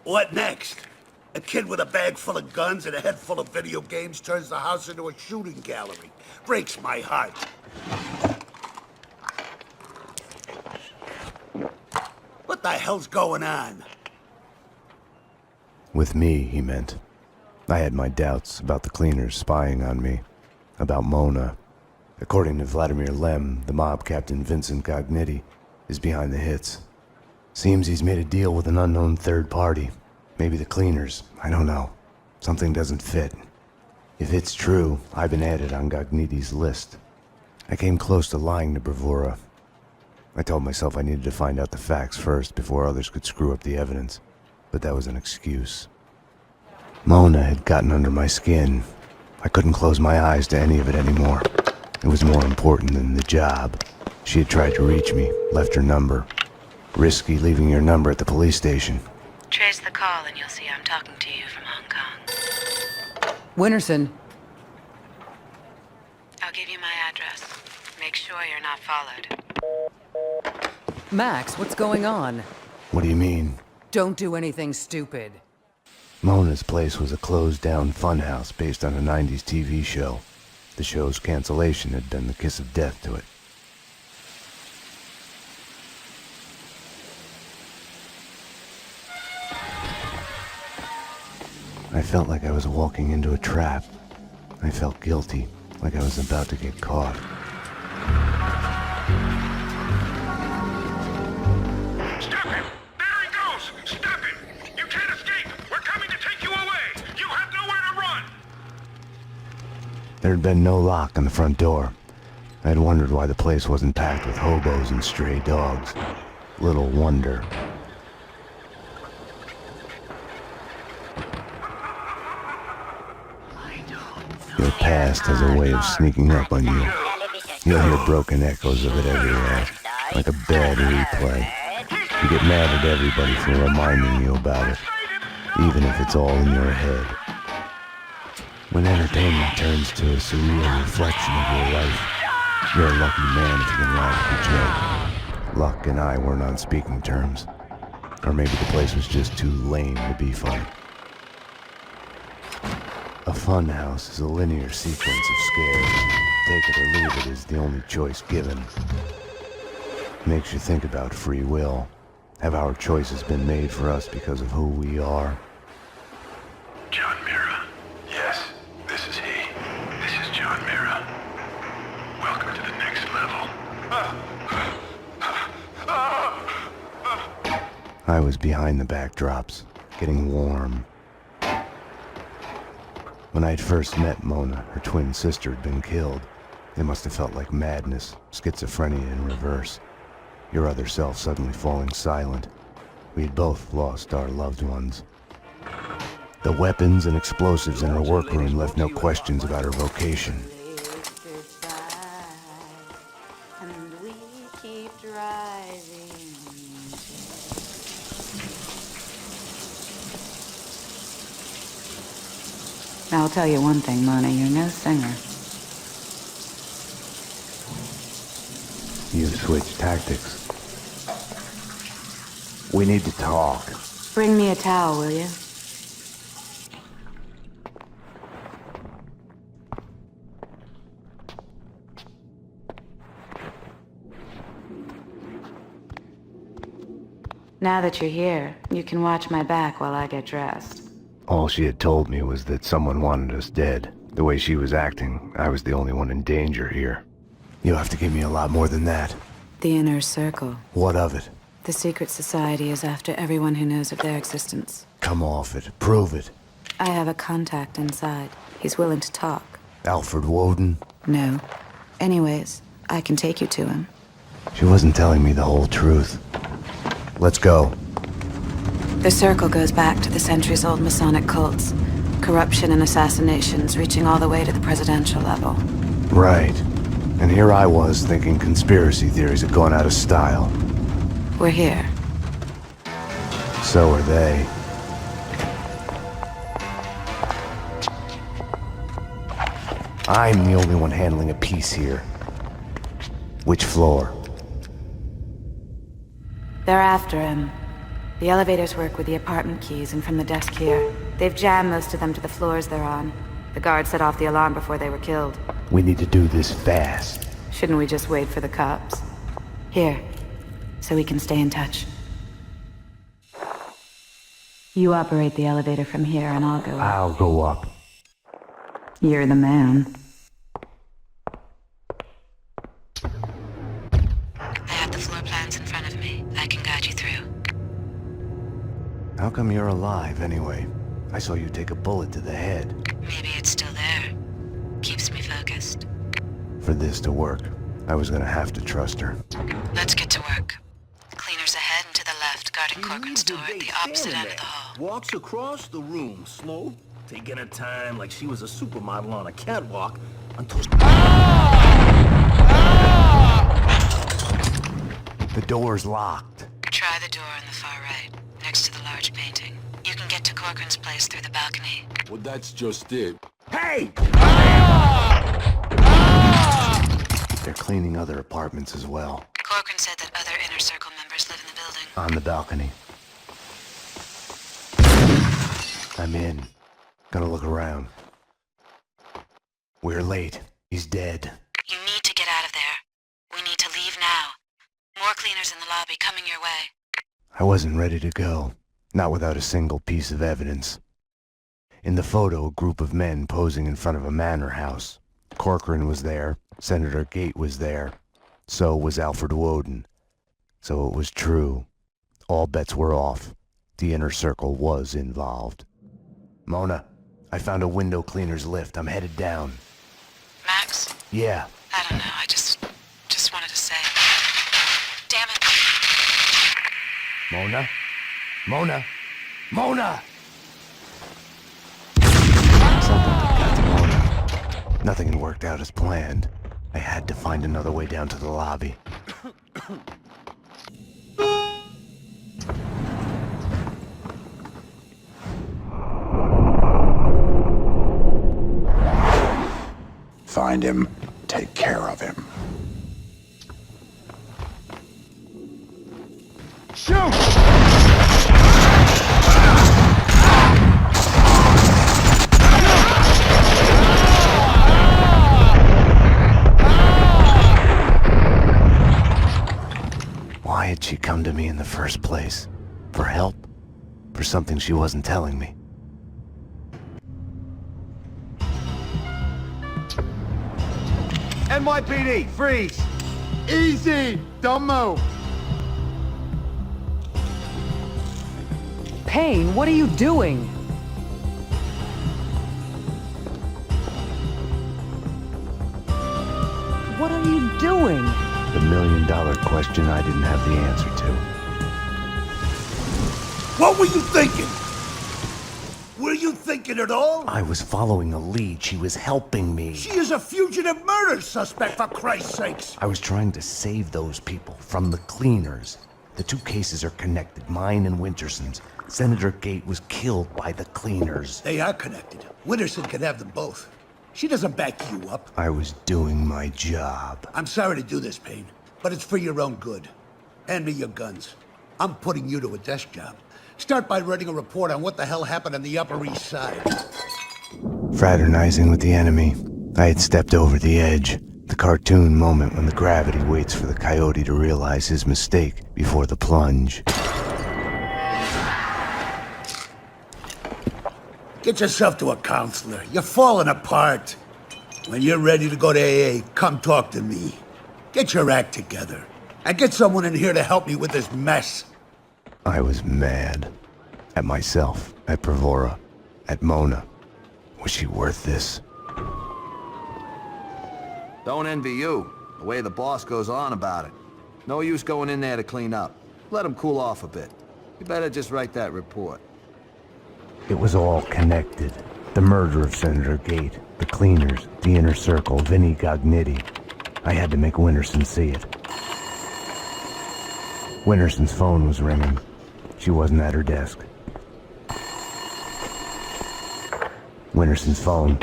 What next? A kid with a bag full of guns and a head full of video games turns the house into a shooting gallery. Breaks my heart. What the hell's going on? With me, he meant. I had my doubts about the cleaners spying on me, about Mona. According to Vladimir Lem, the mob captain Vincent Gognitti is behind the hits. Seems he's made a deal with an unknown third party. Maybe the cleaners, I don't know. Something doesn't fit. If it's true, I've been added on Gognitti's list. I came close to lying to Bravura. I told myself I needed to find out the facts first before others could screw up the evidence, but that was an excuse. Mona had gotten under my skin. I couldn't close my eyes to any of it anymore. It was more important than the job. She had tried to reach me, left her number. Risky leaving your number at the police station. Trace the call and you'll see I'm talking to you from Hong Kong. Winterson. I'll give you my address. Make sure you're not followed. Max, what's going on? What do you mean? Don't do anything stupid. Mona's place was a closed-down funhouse based on a 90s TV show. The show's cancellation had been the kiss of death to it. I felt like I was walking into a trap. I felt guilty, like I was about to get caught. Stop him! There he goes! Stop him! You can't escape! We're coming to take you away! You have nowhere to run! There had been no lock on the front door. I had wondered why the place wasn't packed with hobos and stray dogs. Little wonder. Your past has a way of sneaking up on you. You'll hear broken echoes of it everywhere, like a bad replay. You get mad at everybody for reminding you about it, even if it's all in your head. When entertainment turns to a surreal reflection of your life, you're a lucky man if you can laugh at the joke. Luck and I weren't on speaking terms. Or maybe the place was just too lame to be funny. A fun house is a linear sequence of scares. Take it or leave it is the only choice given. Makes you think about free will. Have our choices been made for us because of who we are? John Mira. Yes, this is he. This is John Mira. Welcome to the next level. I was behind the backdrops, getting warm. When I'd first met Mona, her twin sister had been killed. It must have felt like madness, schizophrenia in reverse. Your other self suddenly falling silent. We had both lost our loved ones. The weapons and explosives in her workroom left no questions about her vocation. I'll tell you one thing, Mona, you're no singer. You've switched tactics. We need to talk. Bring me a towel, will you? Now that you're here, you can watch my back while I get dressed. All she had told me was that someone wanted us dead. The way she was acting, I was the only one in danger here. You'll have to give me a lot more than that. The inner circle. What of it? The secret society is after everyone who knows of their existence. Come off it. Prove it. I have a contact inside. He's willing to talk. Alfred Woden? No. Anyways, I can take you to him. She wasn't telling me the whole truth. Let's go. The circle goes back to the centuries-old Masonic cults. Corruption and assassinations reaching all the way to the presidential level. Right. And here I was thinking conspiracy theories had gone out of style. We're here. So are they. I'm the only one handling a piece here. Which floor? They're after him. The elevators work with the apartment keys and from the desk here. They've jammed most of them to the floors they're on. The guard set off the alarm before they were killed. We need to do this fast. Shouldn't we just wait for the cops? Here, so we can stay in touch. You operate the elevator from here and I'll go up. I'll go up. You're the man. I have the floor plans in front of me. I can guide you through. How come you're alive, anyway? I saw you take a bullet to the head. Maybe it's still there. Keeps me focused. For this to work, I was gonna have to trust her. Let's get to work. Cleaners ahead and to the left, guarding Corcoran's door at the opposite end of the hall. Walks across the room, slow, taking her time like she was a supermodel on a catwalk, until... The door's locked. Try the door on the far right, next to the large painting. You can get to Corcoran's place through the balcony. Well, that's just it. Hey! They're cleaning other apartments as well. Corcoran said that other Inner Circle members live in the building. On the balcony. I'm in. Gonna look around. We're late. He's dead. You need to get out of there. We need to leave now. More cleaners in the lobby coming your way. I wasn't ready to go. Not without a single piece of evidence. In the photo, a group of men posing in front of a manor house. Corcoran was there. Senator Gate was there. So was Alfred Woden. So it was true. All bets were off. The Inner Circle was involved. Mona, I found a window cleaner's lift. I'm headed down. Max? Yeah. I don't know. I just wanted to say. Damn it. Mona? Mona! Mona! Something got to Mona. Nothing had worked out as planned. I had to find another way down to the lobby. Find him, take care of him. Shoot! Why had she come to me in the first place? For help? For something she wasn't telling me? NYPD, freeze! Easy! Don't move! Payne, what are you doing? What are you doing? The million-dollar question I didn't have the answer to. What were you thinking? Were you thinking at all? I was following a lead. She was helping me. She is a fugitive murder suspect, for Christ's sakes! I was trying to save those people from the cleaners. The two cases are connected, mine and Winterson's. Senator Gate was killed by the cleaners. They are connected. Winterson can have them both. She doesn't back you up. I was doing my job. I'm sorry to do this, Payne, but it's for your own good. Hand me your guns. I'm putting you to a desk job. Start by writing a report on what the hell happened on the Upper East Side. Fraternizing with the enemy, I had stepped over the edge. The cartoon moment when the gravity waits for the coyote to realize his mistake before the plunge. Get yourself to a counselor. You're falling apart. When you're ready to go to AA, come talk to me. Get your act together. And get someone in here to help me with this mess. I was mad. At myself, at Bravura, at Mona. Was she worth this? Don't envy you, the way the boss goes on about it. No use going in there to clean up. Let him cool off a bit. You better just write that report. It was all connected. The murder of Senator Gate, the cleaners, the inner circle, Vinnie Gognitti. I had to make Winterson see it. Winterson's phone was ringing. She wasn't at her desk. Winterson's phone.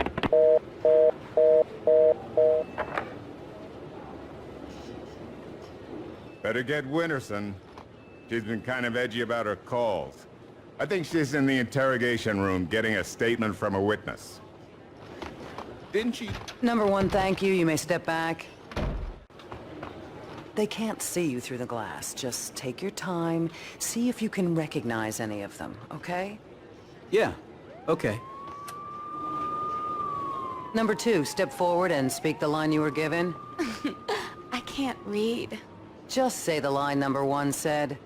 Better get Winterson. She's been kind of edgy about her calls. I think she's in the interrogation room getting a statement from a witness. Didn't she? Number one, thank you. You may step back. They can't see you through the glass. Just take your time. See if you can recognize any of them, okay? Yeah, okay. Number two, step forward and speak the line you were given. I can't read. Just say the line number one said.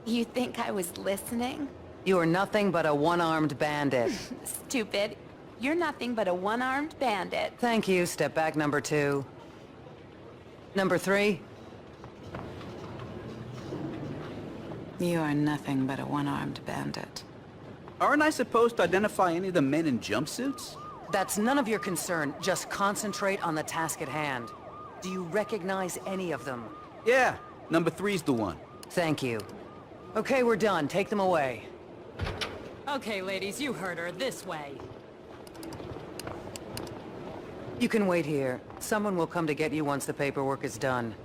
You think I was listening? You are nothing but a one-armed bandit. Stupid. You're nothing but a one-armed bandit. Thank you. Step back, number two. Number three. You are nothing but a one-armed bandit. Aren't I supposed to identify any of the men in jumpsuits? That's none of your concern. Just concentrate on the task at hand. Do you recognize any of them? Yeah, number three's the one. Thank you. Okay, we're done. Take them away. Okay, ladies, you heard her. This way. You can wait here. Someone will come to get you once the paperwork is done.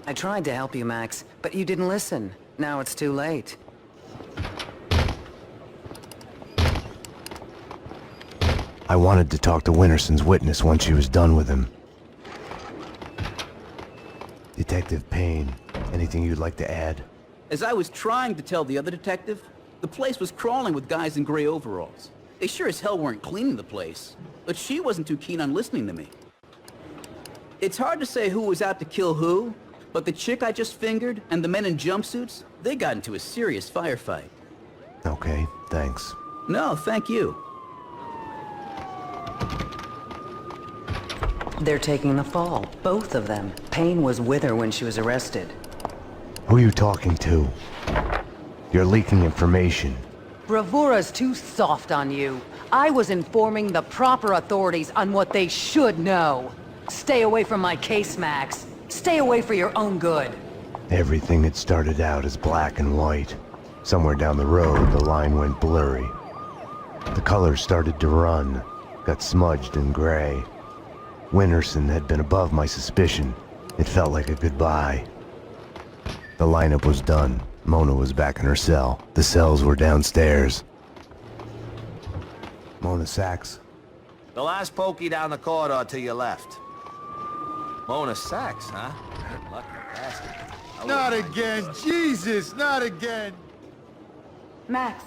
I tried to help you, Max, but you didn't listen. Now it's too late. I wanted to talk to Winterson's witness once she was done with him. Detective Payne, anything you'd like to add? As I was trying to tell the other detective, the place was crawling with guys in gray overalls. They sure as hell weren't cleaning the place, but she wasn't too keen on listening to me. It's hard to say who was out to kill who, but the chick I just fingered and the men in jumpsuits, they got into a serious firefight. Okay, thanks. No, thank you. They're taking the fall, both of them. Payne was with her when she was arrested. Who are you talking to? You're leaking information. Bravura's too soft on you. I was informing the proper authorities on what they should know. Stay away from my case, Max. Stay away for your own good. Everything had started out as black and white. Somewhere down the road, the line went blurry. The colors started to run, got smudged and gray. Winterson had been above my suspicion. It felt like a goodbye. The lineup was done. Mona was back in her cell. The cells were downstairs. Mona Sachs? The last pokey down the corridor to your left. Mona Sachs, huh? Lucky bastard. Not again! Jesus, not again! Max,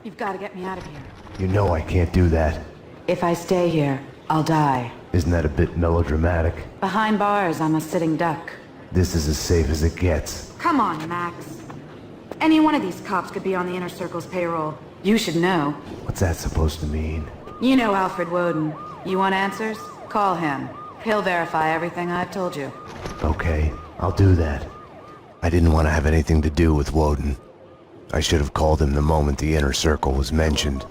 you've got to get me out of here. You know I can't do that. If I stay here, I'll die. Isn't that a bit melodramatic? Behind bars, I'm a sitting duck. This is as safe as it gets. Come on, Max. Any one of these cops could be on the Inner Circle's payroll. You should know. What's that supposed to mean? You know Alfred Woden. You want answers? Call him. He'll verify everything I've told you. Okay, I'll do that. I didn't want to have anything to do with Woden. I should have called him the moment the Inner Circle was mentioned.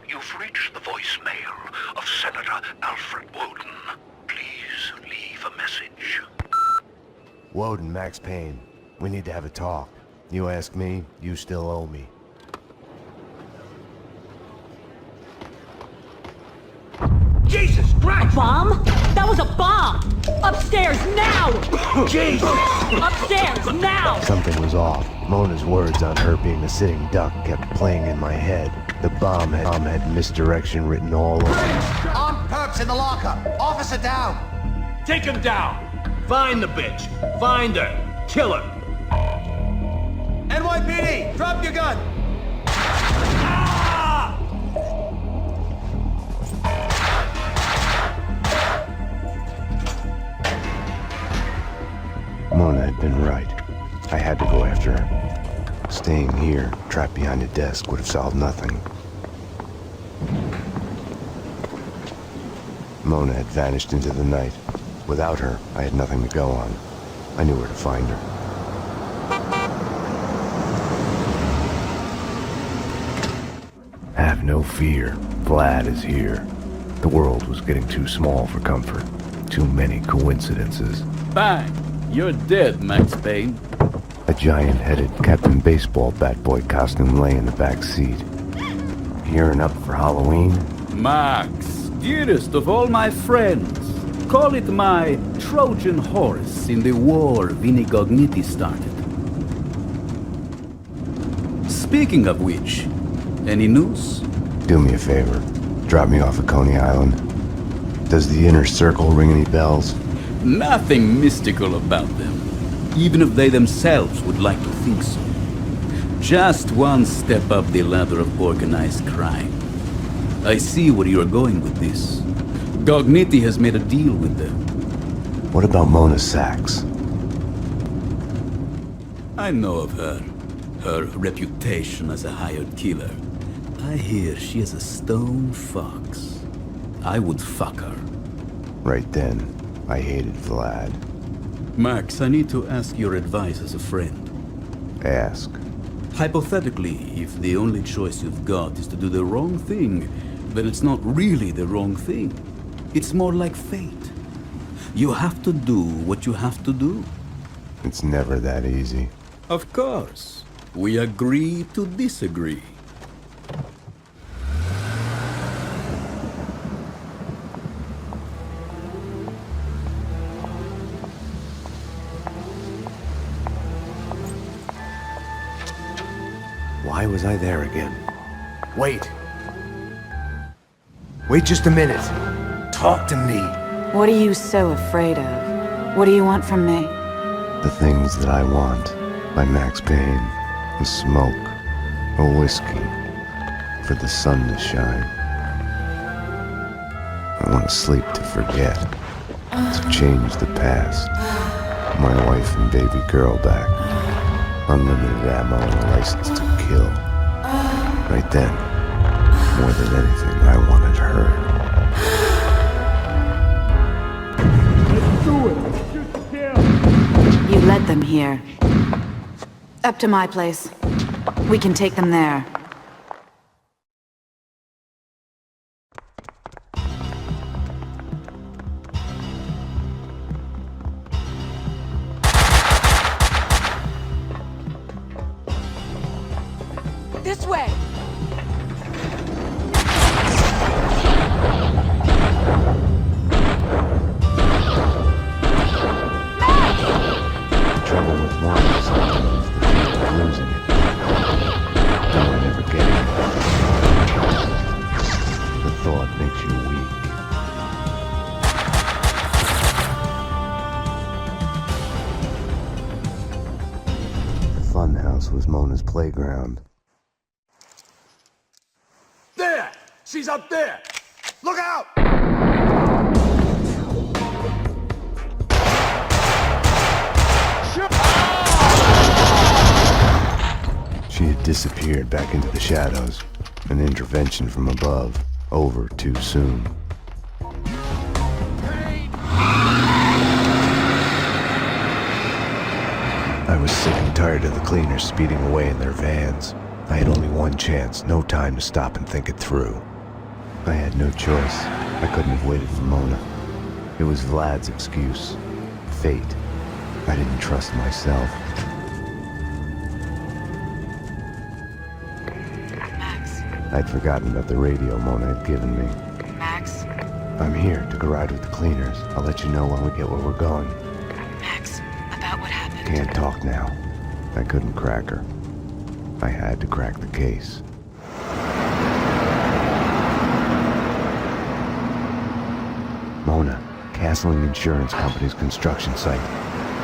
You've reached the voicemail of Senator Alfred Woden. Please leave a message. Woden, Max Payne. We need to have a talk. You ask me, you still owe me. Jesus Christ! A bomb? That was a bomb! Upstairs, now! Jesus! Upstairs, now! Something was off. Mona's words on her being a sitting duck kept playing in my head. The bomb had misdirection written all over it. Armed perps in the lockup! Officer down! Take him down! Find the bitch! Find her! Kill her! NYPD! Drop your gun! Mona had been right. I had to go after her. Staying here, trapped behind a desk, would have solved nothing. Mona had vanished into the night. Without her, I had nothing to go on. I knew where to find her. Have no fear. Vlad is here. The world was getting too small for comfort. Too many coincidences. Bang! You're dead, Max Payne. A giant-headed Captain Baseball bat boy costume lay in the back seat. Gearing up for Halloween? Max, dearest of all my friends. Call it my Trojan horse in the war Vinigogniti started. Speaking of which, any news? Do me a favor. Drop me off at Coney Island. Does the inner circle ring any bells? Nothing mystical about them, even if they themselves would like to think so. Just one step up the ladder of organized crime. I see where you're going with this. Gogniti has made a deal with them. What about Mona Sachs? I know of her. Her reputation as a hired killer. I hear she is a stone fox. I would fuck her. Right then, I hated Vlad. Max, I need to ask your advice as a friend. Ask. Hypothetically, if the only choice you've got is to do the wrong thing, then it's not really the wrong thing. It's more like fate. You have to do what you have to do. It's never that easy. Of course. We agree to disagree. Why was I there again? Wait. Wait just a minute. Talk to me. What are you so afraid of? What do you want from me? The Things That I Want by Max Payne. A smoke. A whiskey. For the sun to shine. I want to sleep to forget. To change the past. My wife and baby girl back. Unlimited ammo and a license to kill. Right then, more than anything, I wanted her. Let's do it! Shoot to kill! You led them here. Up to my place. We can take them there. This way! The trouble with Marvel sometimes is the fear of losing it. Then I never get it. The thought makes you weak. The funhouse was Mona's playground. There! She's up there! Look out! She had disappeared back into the shadows. An intervention from above. Over too soon. I was sick and tired of the cleaners speeding away in their vans. I had only one chance, no time to stop and think it through. I had no choice. I couldn't have waited for Mona. It was Vlad's excuse. Fate. I didn't trust myself. Max. I'd forgotten about the radio Mona had given me. Max. I'm here. Took a ride with the cleaners. I'll let you know when we get where we're going. Max, about what happened. Can't talk now. I couldn't crack her. I had to crack the case. Mona, Castling Insurance Company's construction site.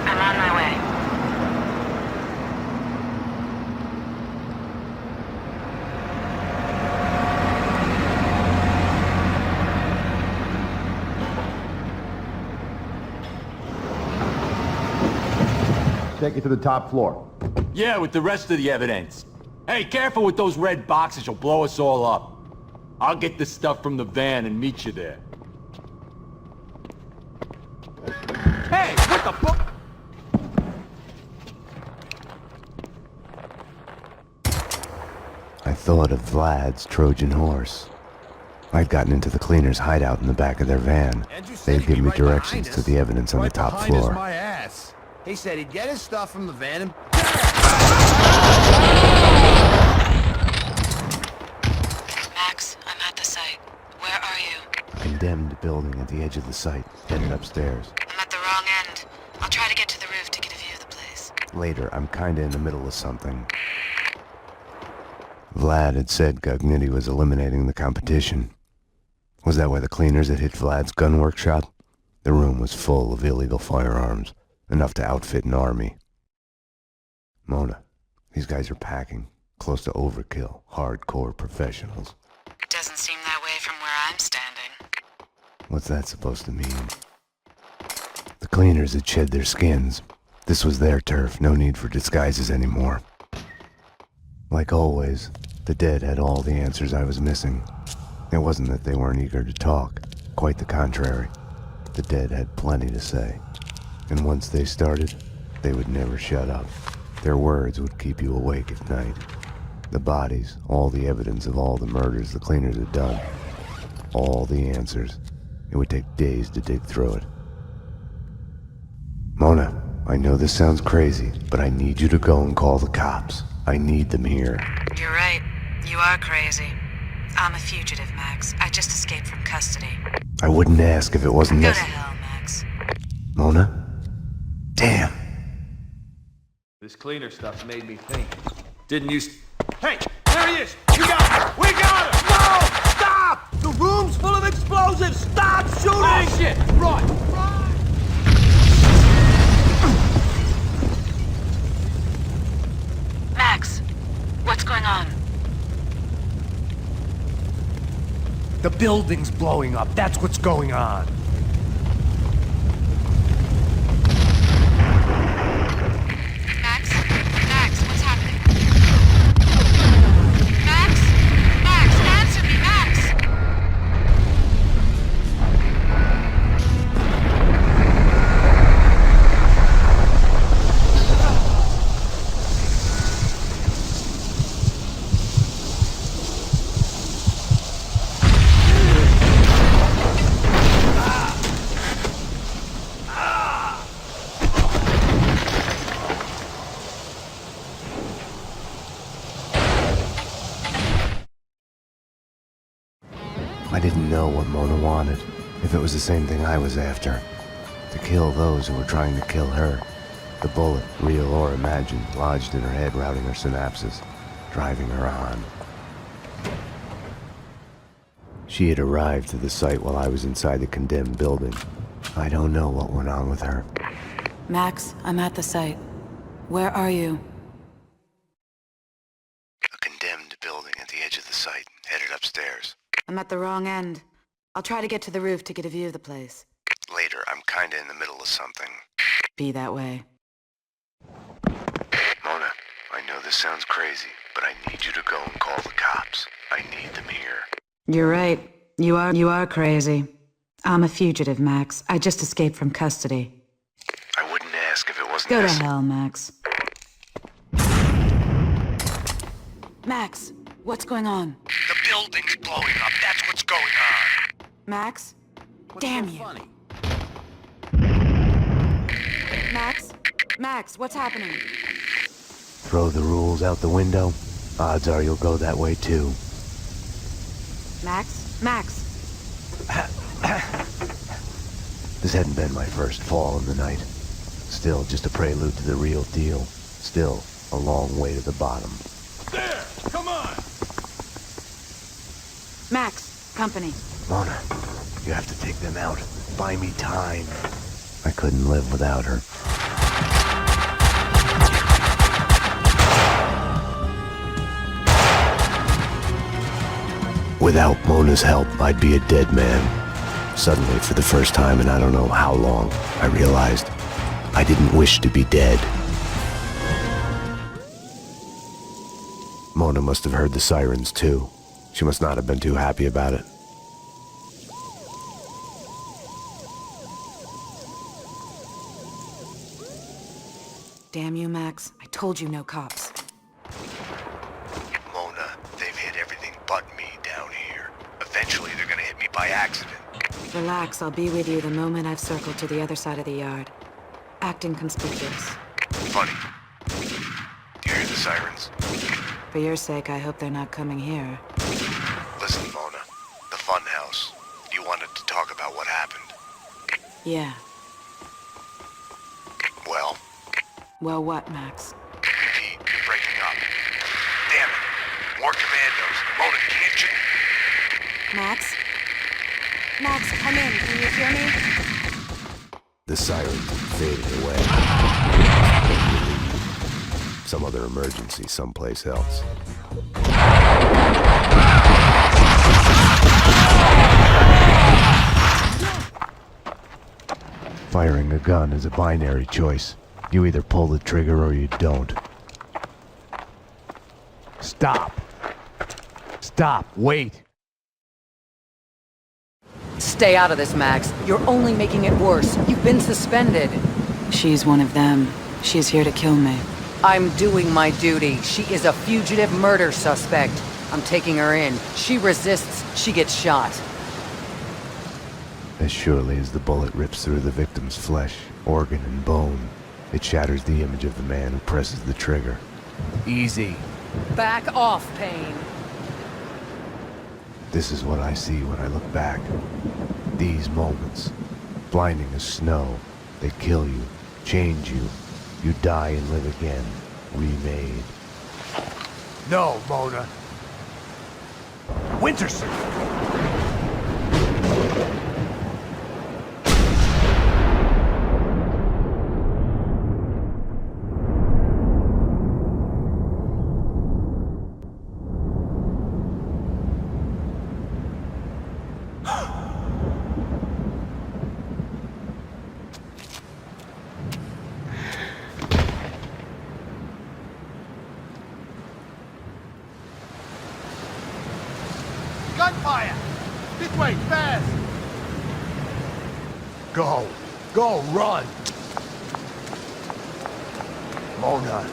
I'm on my way. Take it to the top floor. Yeah, with the rest of the evidence. Hey, careful with those red boxes, you'll blow us all up. I'll get the stuff from the van and meet you there. Hey, what the fuck? I thought of Vlad's Trojan horse. I'd gotten into the cleaners' hideout in the back of their van. They'd give me directions to the evidence on the top floor. My ass. He said he'd get his stuff from the van and... Max, I'm at the site. Where are you? Condemned building at the edge of the site, headed upstairs. I'm at the wrong end. I'll try to get to the roof to get a view of the place. Later, I'm kinda in the middle of something. Vlad had said Gugnitti was eliminating the competition. Was that why the cleaners had hit Vlad's gun workshop? The room was full of illegal firearms, enough to outfit an army. Mona, these guys are packing, close to overkill, hardcore professionals. Doesn't seem that way from where I'm standing. What's that supposed to mean? The cleaners had shed their skins. This was their turf, no need for disguises anymore. Like always, the dead had all the answers I was missing. It wasn't that they weren't eager to talk, quite the contrary. The dead had plenty to say. And once they started, they would never shut up. Their words would keep you awake at night. The bodies, all the evidence of all the murders the cleaners had done. All the answers. It would take days to dig through it. Mona, I know this sounds crazy, but I need you to go and call the cops. I need them here. You're right. You are crazy. I'm a fugitive, Max. I just escaped from custody. I wouldn't ask if it wasn't Go to necessary. hell, Max. Mona? Damn. This cleaner stuff made me think. Didn't you... Hey, there he is! We got him! We got him! No! Stop! The room's full of explosives! Stop shooting! Oh, shit! Run! Run! Max, what's going on? The building's blowing up. That's what's going on. Max? Max, what's happening? Max? Max, answer me, Max! I didn't know what Mona wanted, if it was the same thing I was after. To kill those who were trying to kill her. The bullet, real or imagined, lodged in her head, routing her synapses, driving her on. She had arrived to the site while I was inside the condemned building. I don't know what went on with her. Max, I'm at the site. Where are you? A condemned building at the edge of the site, headed upstairs. I'm at the wrong end. I'll try to get to the roof to get a view of the place. Later, I'm kinda in the middle of something. Be that way. Mona, I know this sounds crazy, but I need you to go and call the cops. I need them here. You're right. You are crazy. I'm a fugitive, Max. I just escaped from custody. I wouldn't ask if it wasn't Go to necessary. hell, Max. Max, what's going on? The building's blowing up. That's what's going on. Max? Damn you. Funny? Max? Max, what's happening? Throw the rules out the window. Odds are you'll go that way too. Max? Max? This hadn't been my first fall in the night. Still just a prelude to the real deal. Still a long way to the bottom. There! Come on! Max, company. Mona, you have to take them out. Buy me time. I couldn't live without her. Without Mona's help, I'd be a dead man. Suddenly, for the first time in I don't know how long, I realized I didn't wish to be dead. Mona must have heard the sirens too. She must not have been too happy about it. Damn you, Max. I told you no cops. Mona, they but me down here. Eventually they're gonna hit me by accident. Relax, I'll be with you the moment I've circled to the other side of the yard. Acting conspicuous. Funny. Do you hear the sirens? For your sake, I hope they're not coming here. Listen, Mona. The fun house. You wanted to talk about what happened. Yeah. Well? Well, what, Max? Pete, you're breaking up. Damn it. More commandos. Mona, can't you? Max? Max, come in. Can you hear me? The sirens faded away. Some other emergency someplace else. Firing a gun is a binary choice. You either pull the trigger or you don't. Stop. Stop. Wait. Stay out of this, Max. You're only making it worse. You've been suspended. She's one of them. She's here to kill me. I'm doing my duty. She is a fugitive murder suspect. I'm taking her in. She resists, she gets shot. As surely as the bullet rips through the victim's flesh, organ, and bone, it shatters the image of the man who presses the trigger. Easy. Back off, Payne. This is what I see when I look back. These moments. Blinding as snow. They kill you, change you. You die and live again. Remade. No, Mona. Winterson! Gunfire! This way, fast! Go! Go, run! Mona!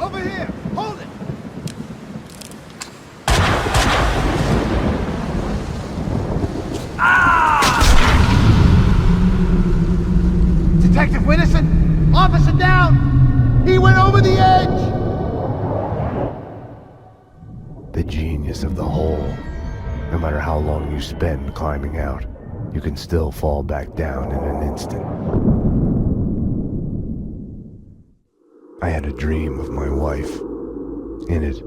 Over here! Hold it! Ah! Detective Winterson! Officer down! He went over the edge! The genius of the hole. No matter how long you spend climbing out, you can still fall back down in an instant. I had a dream of my wife. In it,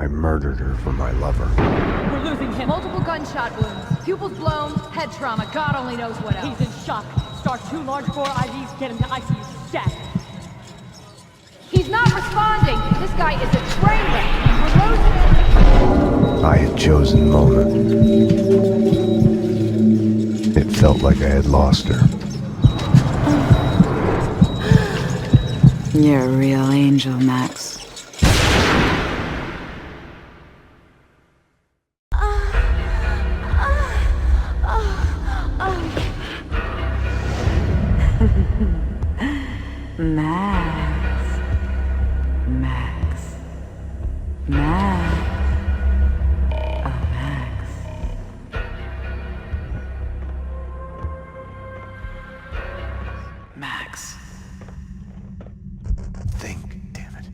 I murdered her for my lover. We're losing him. Multiple gunshot wounds. Pupils blown, head trauma, God only knows what else. He's in shock. Start 2 large bore IVs, get him to ICU stat. He's not responding. This guy is a train wreck. We're losing him. I had chosen Mona. It felt like I had lost her. You're a real angel, Max. Max. Max. Max. Oh, Max. Max. Think, damn it.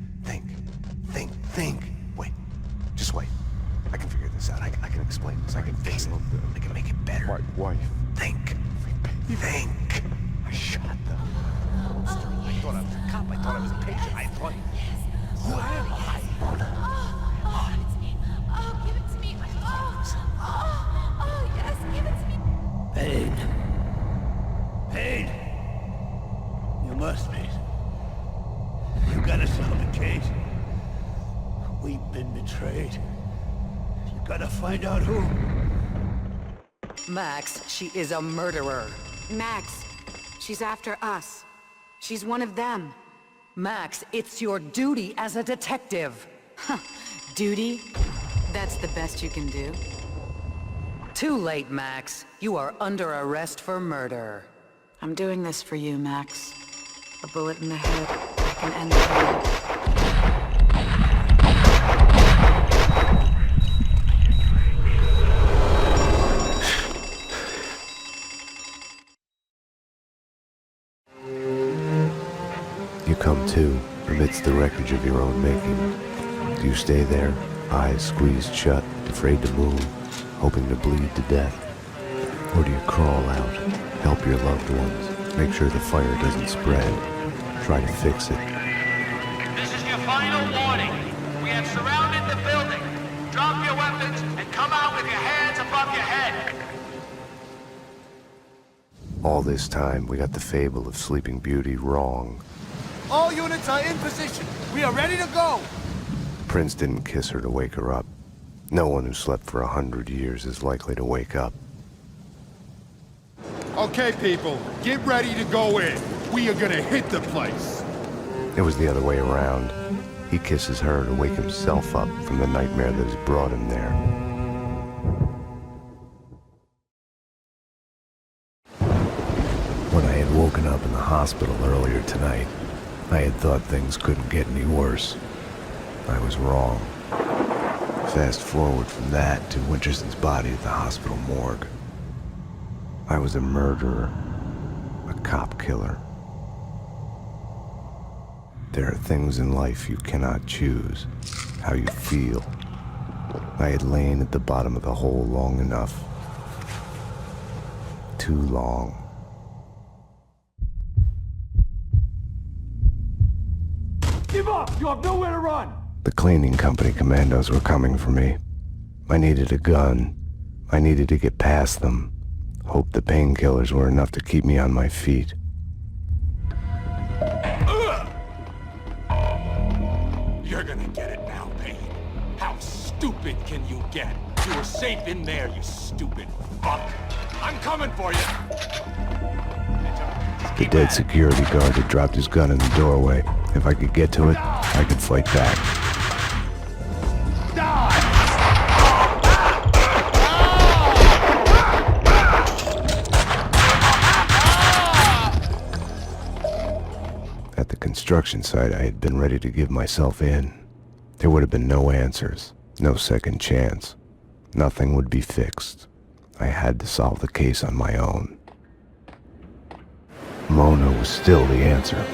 Think. Wait. Just wait. I can figure this out. I can explain this. I can fix it. I can make it better. My wife. Think. I shot them. I thought I was a cop. I thought I was a patient. I thought... Who am I? Give it to me. Oh, yes, give it to me. Payne! You must be. You gotta solve the case. We've been betrayed. You gotta find out who. Max, she is a murderer. Max, she's after us. She's one of them. Max, it's your duty as a detective. Duty? That's the best you can do? Too late, Max. You are under arrest for murder. I'm doing this for you, Max. A bullet in the head, I can end the pain. you come to, amidst the wreckage of your own making? Do you stay there, eyes squeezed shut, afraid to move, hoping to bleed to death? Or do you crawl out, help your loved ones, make sure the fire doesn't spread, try to fix it? This is your final warning. We have surrounded the building. Drop your weapons and come out with your hands above your head. All this time, we got the fable of Sleeping Beauty wrong. All units are in position. We are ready to go. Prince didn't kiss her to wake her up. No one who slept for 100 years is likely to wake up. Okay, people, get ready to go in. We are gonna hit the place. It was the other way around. He kisses her to wake himself up from the nightmare that has brought him there. When I had woken up in the hospital earlier tonight, I had thought things couldn't get any worse. I was wrong. Fast forward from that to Winterson's body at the hospital morgue. I was a murderer, a cop killer. There are things in life you cannot choose, how you feel. I had lain at the bottom of the hole long enough. Too long. Give up! You have nowhere to run! The cleaning company commandos were coming for me. I needed a gun. I needed to get past them. Hope the painkillers were enough to keep me on my feet. You're gonna get it now, Payne. How stupid can you get? You were safe in there, you stupid fuck. I'm coming for you. The dead security guard had dropped his gun in the doorway. If I could get to it, I could fight back. At the construction site, I had been ready to give myself in. There would have been no answers, no second chance. Nothing would be fixed. I had to solve the case on my own. Mona was still the answer.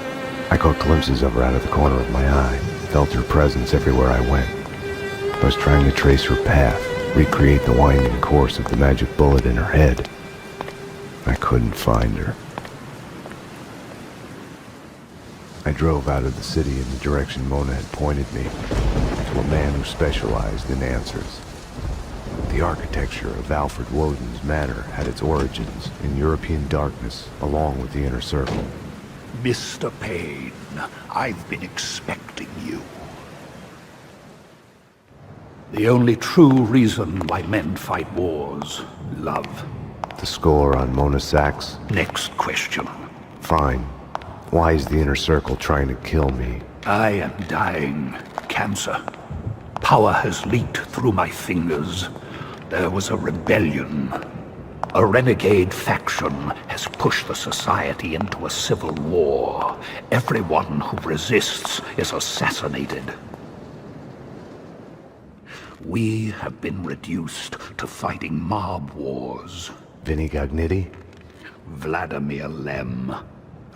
I caught glimpses of her out of the corner of my eye, felt her presence everywhere I went. I was trying to trace her path, recreate the winding course of the magic bullet in her head. I couldn't find her. I drove out of the city in the direction Mona had pointed me, to a man who specialized in answers. The architecture of Alfred Woden's manor had its origins in European darkness, along with the Inner Circle. Mr. Payne, I've been expecting you. The only true reason why men fight wars, love. The score on Mona Sachs? Next question. Fine. Why is the Inner Circle trying to kill me? I am dying. Cancer. Power has leaked through my fingers. There was a rebellion. A renegade faction has pushed the society into a civil war. Everyone who resists is assassinated. We have been reduced to fighting mob wars. Vinny Gognitti? Vladimir Lem.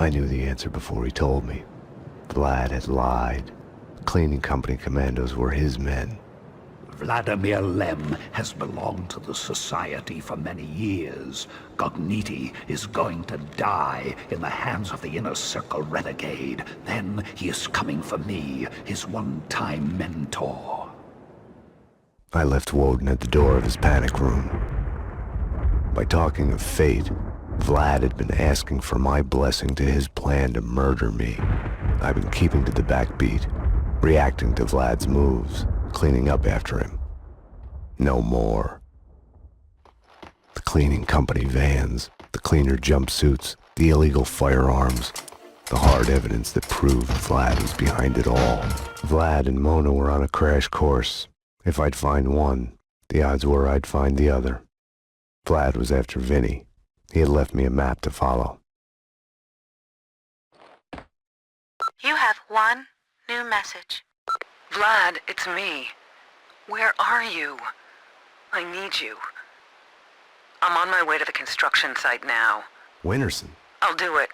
I knew the answer before he told me. Vlad had lied. Cleaning company commandos were his men. Vladimir Lem has belonged to the Society for many years. Gognitti is going to die in the hands of the Inner Circle renegade. Then he is coming for me, his one-time mentor. I left Woden at the door of his panic room. By talking of fate, Vlad had been asking for my blessing to his plan to murder me. I've been keeping to the backbeat, reacting to Vlad's moves, cleaning up after him. No more. The cleaning company vans, the cleaner jumpsuits, the illegal firearms, the hard evidence that proved Vlad was behind it all. Vlad and Mona were on a crash course. If I'd find one, the odds were I'd find the other. Vlad was after Vinny. He had left me a map to follow. You have one new message. Vlad, it's me. Where are you? I need you. I'm on my way to the construction site now. Winterson? I'll do it.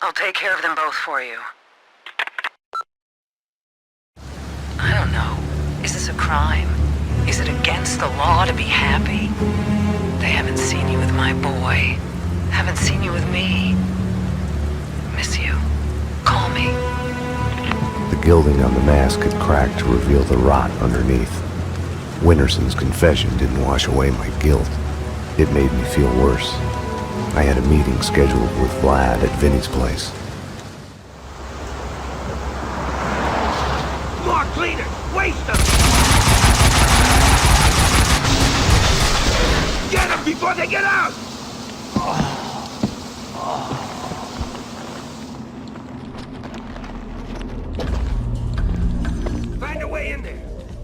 I'll take care of them both for you. Is this a crime? Is it against the law to be happy? They haven't seen you with my boy. Haven't seen you with me. Miss you. Call me. The gilding on the mask had cracked to reveal the rot underneath. Winterson's confession didn't wash away my guilt. It made me feel worse. I had a meeting scheduled with Vlad at Vinny's place. More cleaners! Waste them! Get them before they get out! Find a way in there.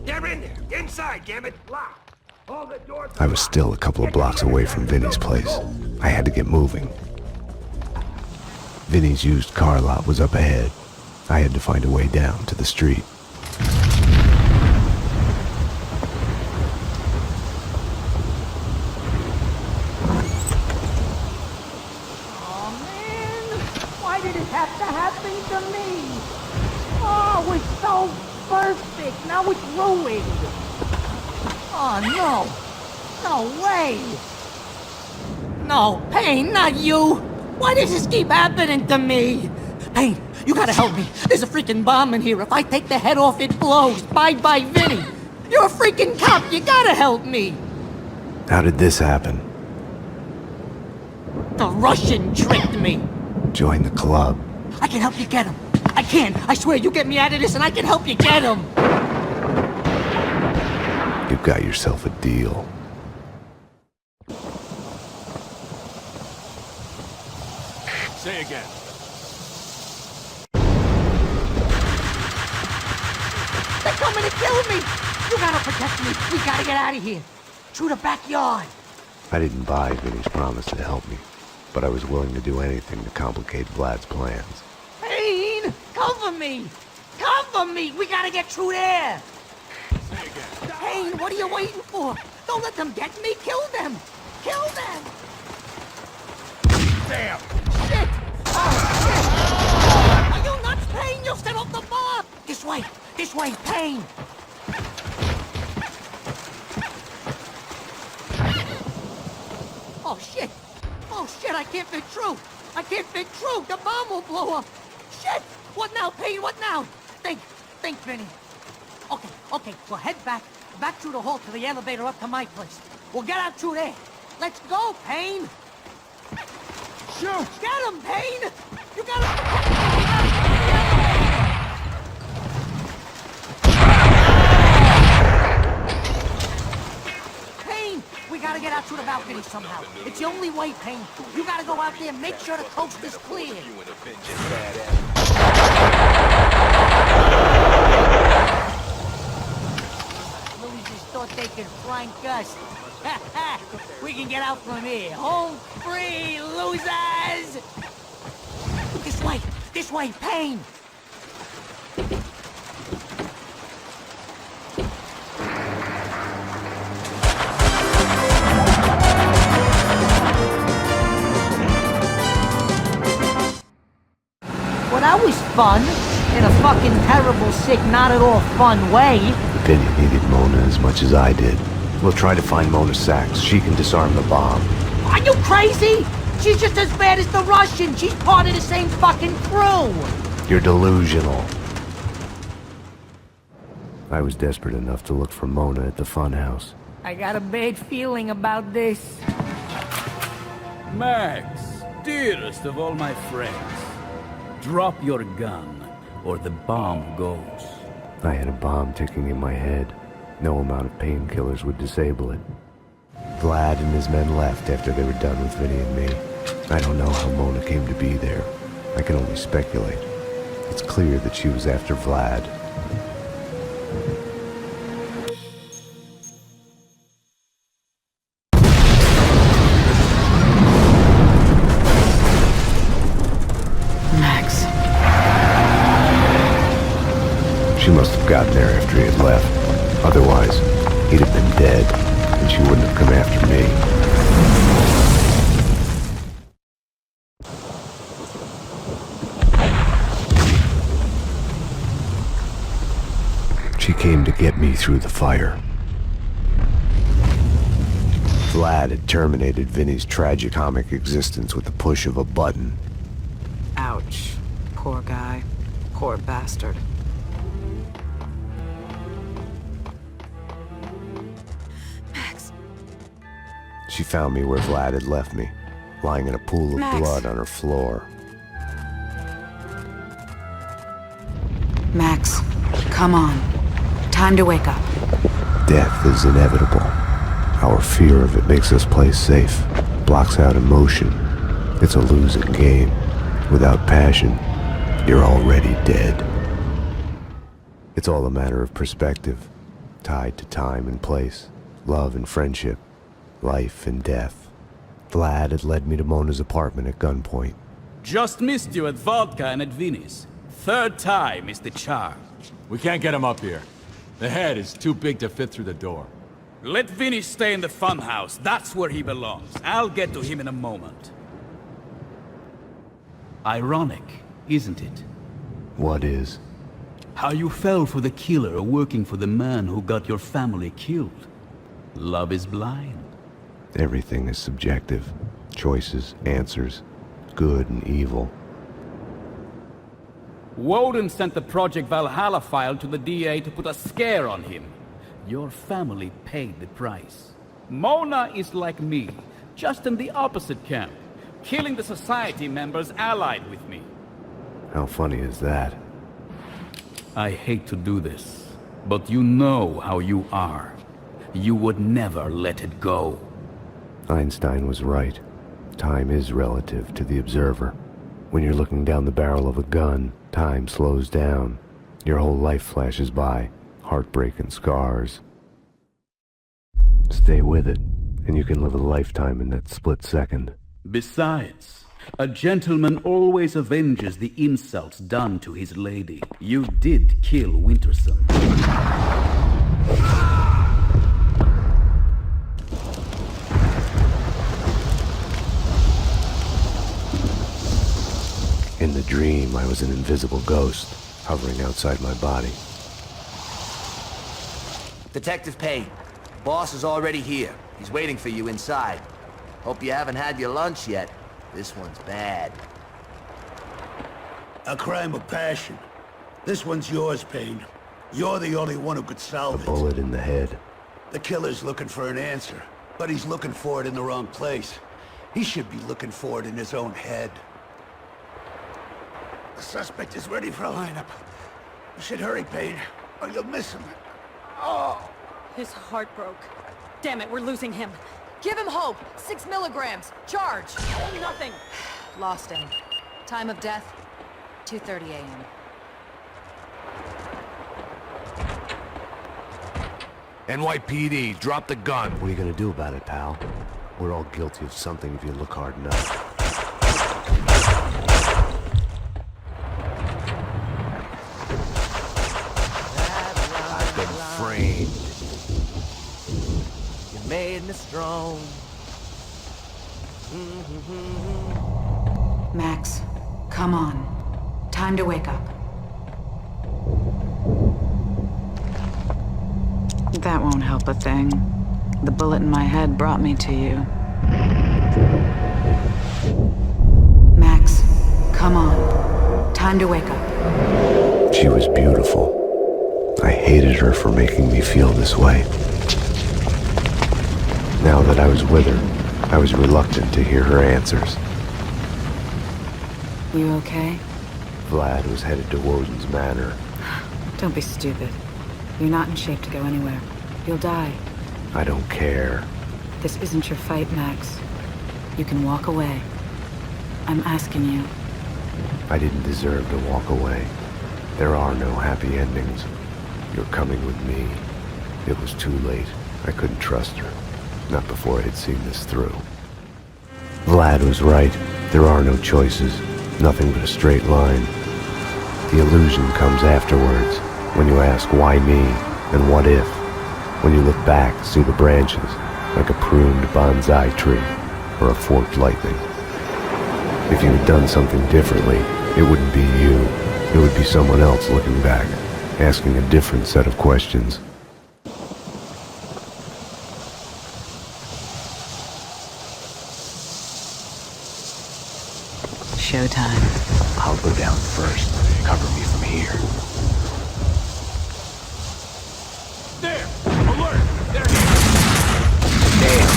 They're in there. Inside, damn it. Locked. All the doors. I was still a couple of blocks away from Vinny's place. I had to get moving. Vinny's used car lot was up ahead. I had to find a way down to the street. Why did it have to happen to me? Oh, it was so perfect. Now it's ruined. Oh, no. No way. No, Payne, not you. Why does this keep happening to me? Payne, you gotta help me. There's a freaking bomb in here. If I take the head off, it blows. Bye-bye, Vinny. You're a freaking cop. You gotta help me. How did this happen? The Russian tricked me. Join the club. I can help you get him. I can. I swear, you get me out of this and I can help you get him. You've got yourself a deal. Say again. They're coming to kill me. You gotta protect me. We gotta get out of here. Through the backyard. I didn't buy Vinny's promise to help me, but I was willing to do anything to complicate Vlad's plans. Payne, cover me. Cover me. We gotta get through there. Say again. Payne, what are you waiting for? Don't let them get me. Kill them. Kill them. Damn. Shit. Oh, shit. Are you nuts, Payne? You'll set off the bomb. This way. This way, Payne. Oh, shit. Oh, shit, I can't fit through. I can't fit through. The bomb will blow up. Shit. What now, Payne? What now? Think, Vinny. Okay, we'll head back through the hall to the elevator up to my place. We'll get out through there. Let's go, Payne. Shoot. Get him, Payne. You gotta... We gotta get out through the balcony somehow. It's the only way, Payne. You gotta go out there and make sure the coast is clear. Losers thought they could flank us. We can get out from here. Home free, losers! This way, Payne! Well, that was fun. In a fucking terrible, sick, not at all fun way. Vinny needed Mona as much as I did. We'll try to find Mona's sacks. She can disarm the bomb. Are you crazy? She's just as bad as the Russian. She's part of the same fucking crew. You're delusional. I was desperate enough to look for Mona at the funhouse. I got a bad feeling about this. Max, dearest of all my friends, drop your gun, or the bomb goes. I had a bomb ticking in my head. No amount of painkillers would disable it. Vlad and his men left after they were done with Vinny and me. I don't know how Mona came to be there. I can only speculate. It's clear that she was after Vlad. Max. She must have gotten there after he had left. Otherwise, he'd have been dead, and she wouldn't have come after me. She came to get me through the fire. Vlad had terminated Vinny's tragicomic existence with the push of a button. Ouch. Poor guy. Poor bastard. Max. She found me where Vlad had left me, lying in a pool of Max. blood on her floor. Max, come on. Time to wake up. Death is inevitable. Our fear of it makes us play safe, blocks out emotion. It's a losing game. Without passion, you're already dead. It's all a matter of perspective, tied to time and place, love and friendship, life and death. Vlad had led me to Mona's apartment at gunpoint. Just missed you at vodka and at Vinny's. Third time is the charm. We can't get him up here. The head is too big to fit through the door. Let Vinny stay in the funhouse. That's where he belongs. I'll get to him in a moment. Ironic, isn't it? What is? How you fell for the killer working for the man who got your family killed. Love is blind. Everything is subjective. Choices, answers, good and evil. Woden sent the Project Valhalla file to the DA to put a scare on him. Your family paid the price. Mona is like me, just in the opposite camp, killing the society members allied with me. How funny is that? I hate to do this, but you know how you are. You would never let it go. Einstein was right. Time is relative to the observer. When you're looking down the barrel of a gun, time slows down. Your whole life flashes by, heartbreak and scars. Stay with it, and you can live a lifetime in that split second. Besides, a gentleman always avenges the insults done to his lady. You did kill Winterson. In the dream, I was an invisible ghost, hovering outside my body. Detective Payne, boss is already here. He's waiting for you inside. Hope you haven't had your lunch yet. This one's bad. A crime of passion. This one's yours, Payne. You're the only one who could solve it. Bullet in the head. The killer's looking for an answer, but he's looking for it in the wrong place. He should be looking for it in his own head. The suspect is ready for a lineup. You should hurry, Payne, or you'll miss him. Oh! His heart broke. Damn it, we're losing him. Give him hope. 6 milligrams. Charge. Nothing. Lost him. Time of death, 2:30 a.m. NYPD, drop the gun. What are you gonna do about it, pal? We're all guilty of something if you look hard enough. I've been framed. You made me strong. Max, come on. Time to wake up. That won't help a thing. The bullet in my head brought me to you. Max, come on. Time to wake up. She was beautiful. I hated her for making me feel this way. Now that I was with her, I was reluctant to hear her answers. You okay? Vlad was headed to Woden's manor. Don't be stupid. You're not in shape to go anywhere. You'll die. I don't care. This isn't your fight, Max. You can walk away. I'm asking you. I didn't deserve to walk away. There are no happy endings. You're coming with me. It was too late. I couldn't trust her. Not before I had seen this through. Vlad was right. There are no choices. Nothing but a straight line. The illusion comes afterwards, when you ask why me and what if. When you look back, see the branches, like a pruned bonsai tree or a forked lightning. If you had done something differently, it wouldn't be you. It would be someone else looking back. asking a different set of questions. Showtime. I'll go down first. Cover me from here. There! Alert! They're here! Damn!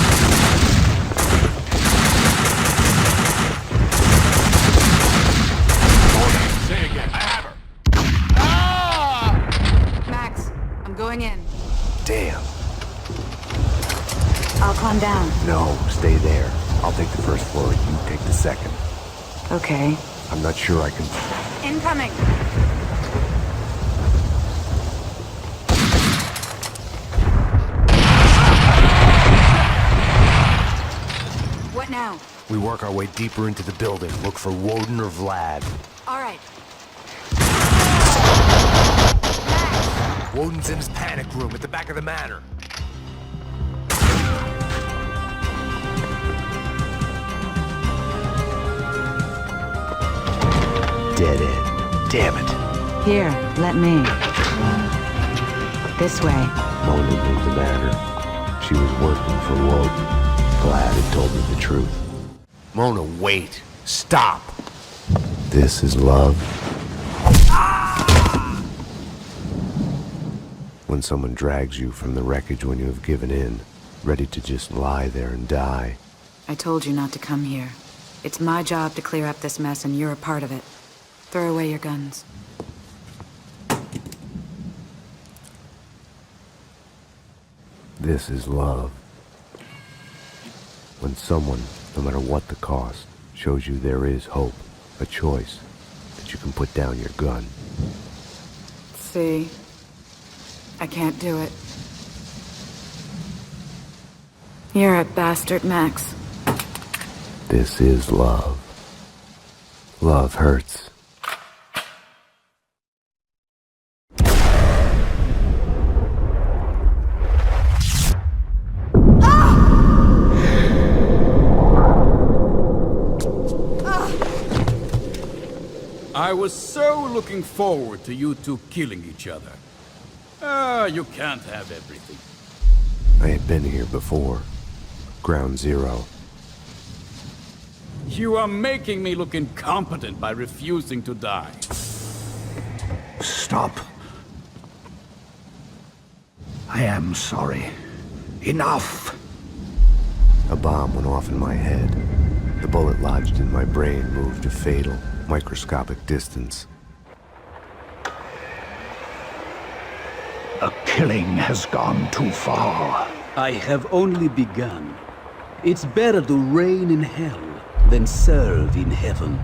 Say again. I have her. Max, I'm going in. Damn. I'll climb down. No, stay there. I'll take the first floor, you take the second. Okay. I'm not sure I can... Incoming! What now? We work our way deeper into the building. Look for Woden or Vlad. All right. Woden's in his panic room at the back of the manor. Dead end. Damn it. Here, let me. This way. Mona knew the matter. She was working for Woden. Vlad had told me the truth. Mona, wait. Stop. This is love. When someone drags you from the wreckage when you have given in, ready to just lie there and die. I told you not to come here. It's my job to clear up this mess, and you're a part of it. Throw away your guns. This is love. When someone, no matter what the cost, shows you there is hope, a choice, that you can put down your gun. See? I can't do it. You're a bastard, Max. This is love. Love hurts. I was so looking forward to you two killing each other. You can't have everything. I had been here before. Ground Zero. You are making me look incompetent by refusing to die. Stop. I am sorry. Enough! A bomb went off in my head. The bullet lodged in my brain moved a fatal, microscopic distance. The killing has gone too far. I have only begun. It's better to reign in hell than serve in heaven.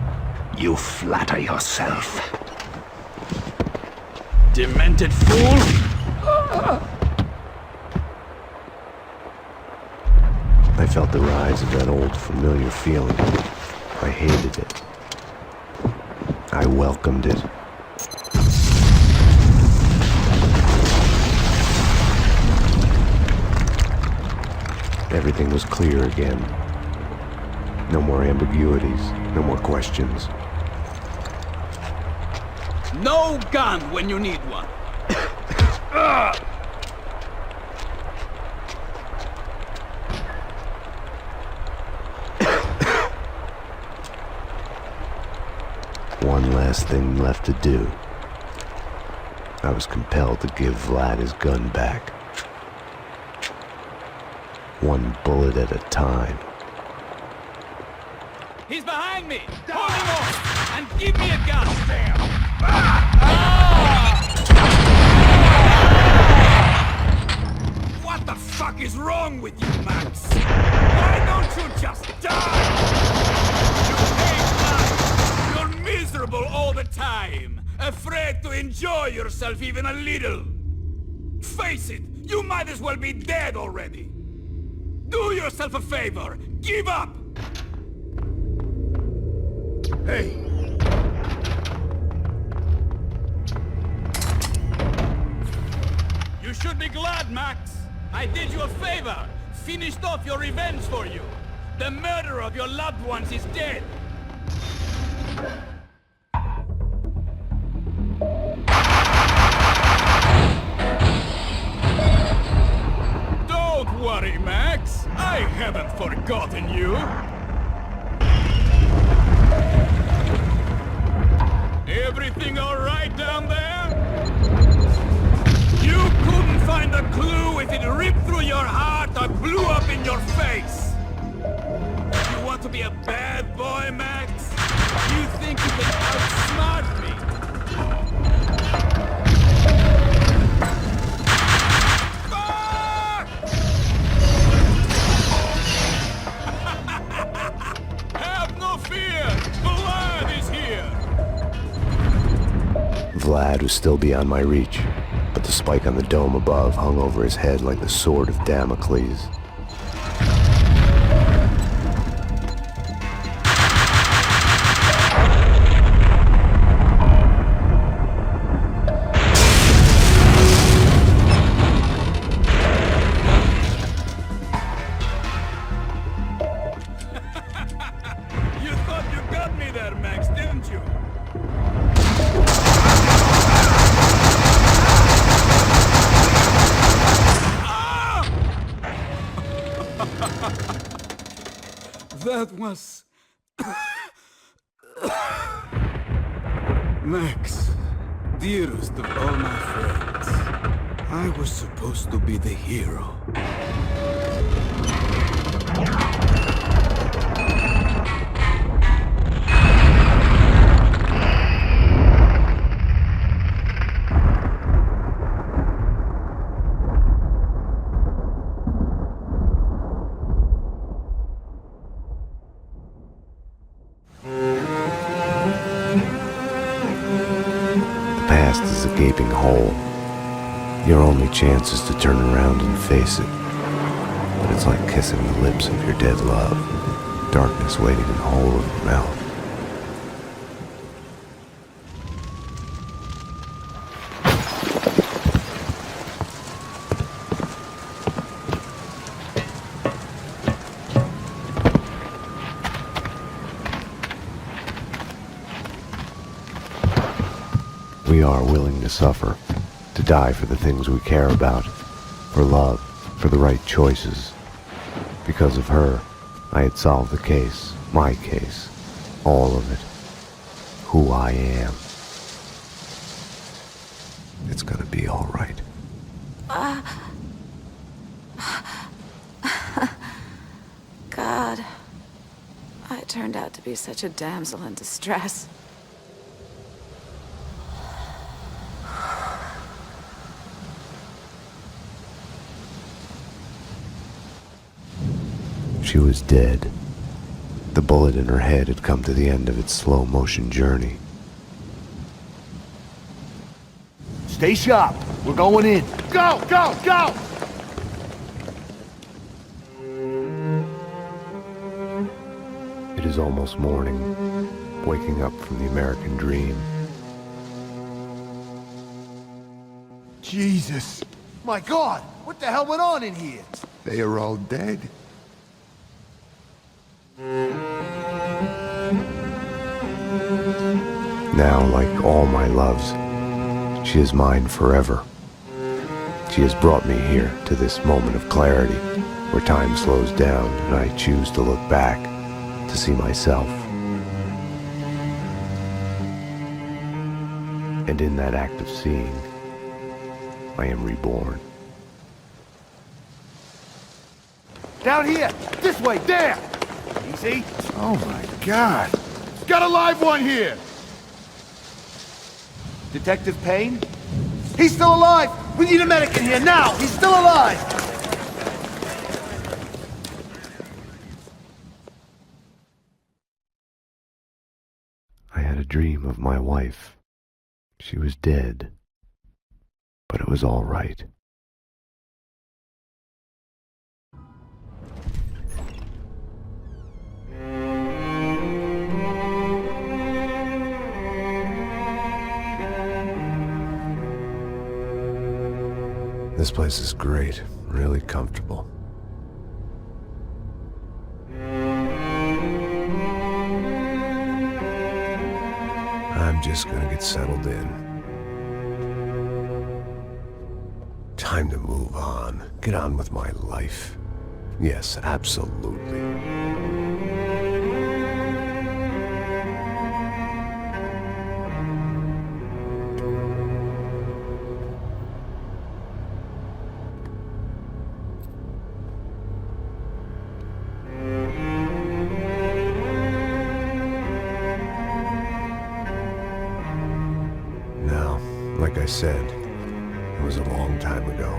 You flatter yourself. Demented fool! I felt the rise of that old familiar feeling. I hated it. I welcomed it. Everything was clear again. No more ambiguities, no more questions. No gun when you need one. One last thing left to do. I was compelled to give Vlad his gun back. One bullet at a time. He's behind me! Hold him off! And give me a gun! Damn! What the fuck is wrong with you, Max? Why don't you just die? You hate life! You're miserable all the time! Afraid to enjoy yourself even a little! Face it! You might as well be dead already! Do yourself a favor! Give up! Hey! You should be glad, Max! I did you a favor! Finished off your revenge for you! The murderer of your loved ones is dead! I haven't forgotten you! Everything alright down there? You couldn't find a clue if it ripped through your heart or blew up in your face! You want to be a bad boy, Max? You think you can outsmart me? Have no fear! Vlad is here! Vlad was still beyond my reach, but the spike on the dome above hung over his head like the sword of Damocles. That was... Max, dearest of all my friends, I was supposed to be the hero. Is a gaping hole. Your only chance is to turn around and face it. But it's like kissing the lips of your dead love. Darkness waiting in the hole of your mouth. We are willing to suffer, to die for the things we care about, for love, for the right choices. Because of her, I had solved the case, my case, all of it, who I am. It's gonna be all right. God, I turned out to be such a damsel in distress. She was dead. The bullet in her head had come to the end of its slow-motion journey. Stay sharp. We're going in. Go, go, go! It is almost morning, waking up from the American dream. Jesus! My God! What the hell went on in here? They are all dead. Now, like all my loves, she is mine forever. She has brought me here to this moment of clarity, where time slows down and I choose to look back, to see myself. And in that act of seeing, I am reborn. Down here! This way! There! Easy. Oh my God! Got a live one here! Detective Payne? He's still alive! We need a medic in here now! He's still alive! I had a dream of my wife. She was dead, but it was all right. This place is great, really comfortable. I'm just gonna get settled in. Time to move on, get on with my life. Yes, absolutely. Now, like I said, it was a long time ago.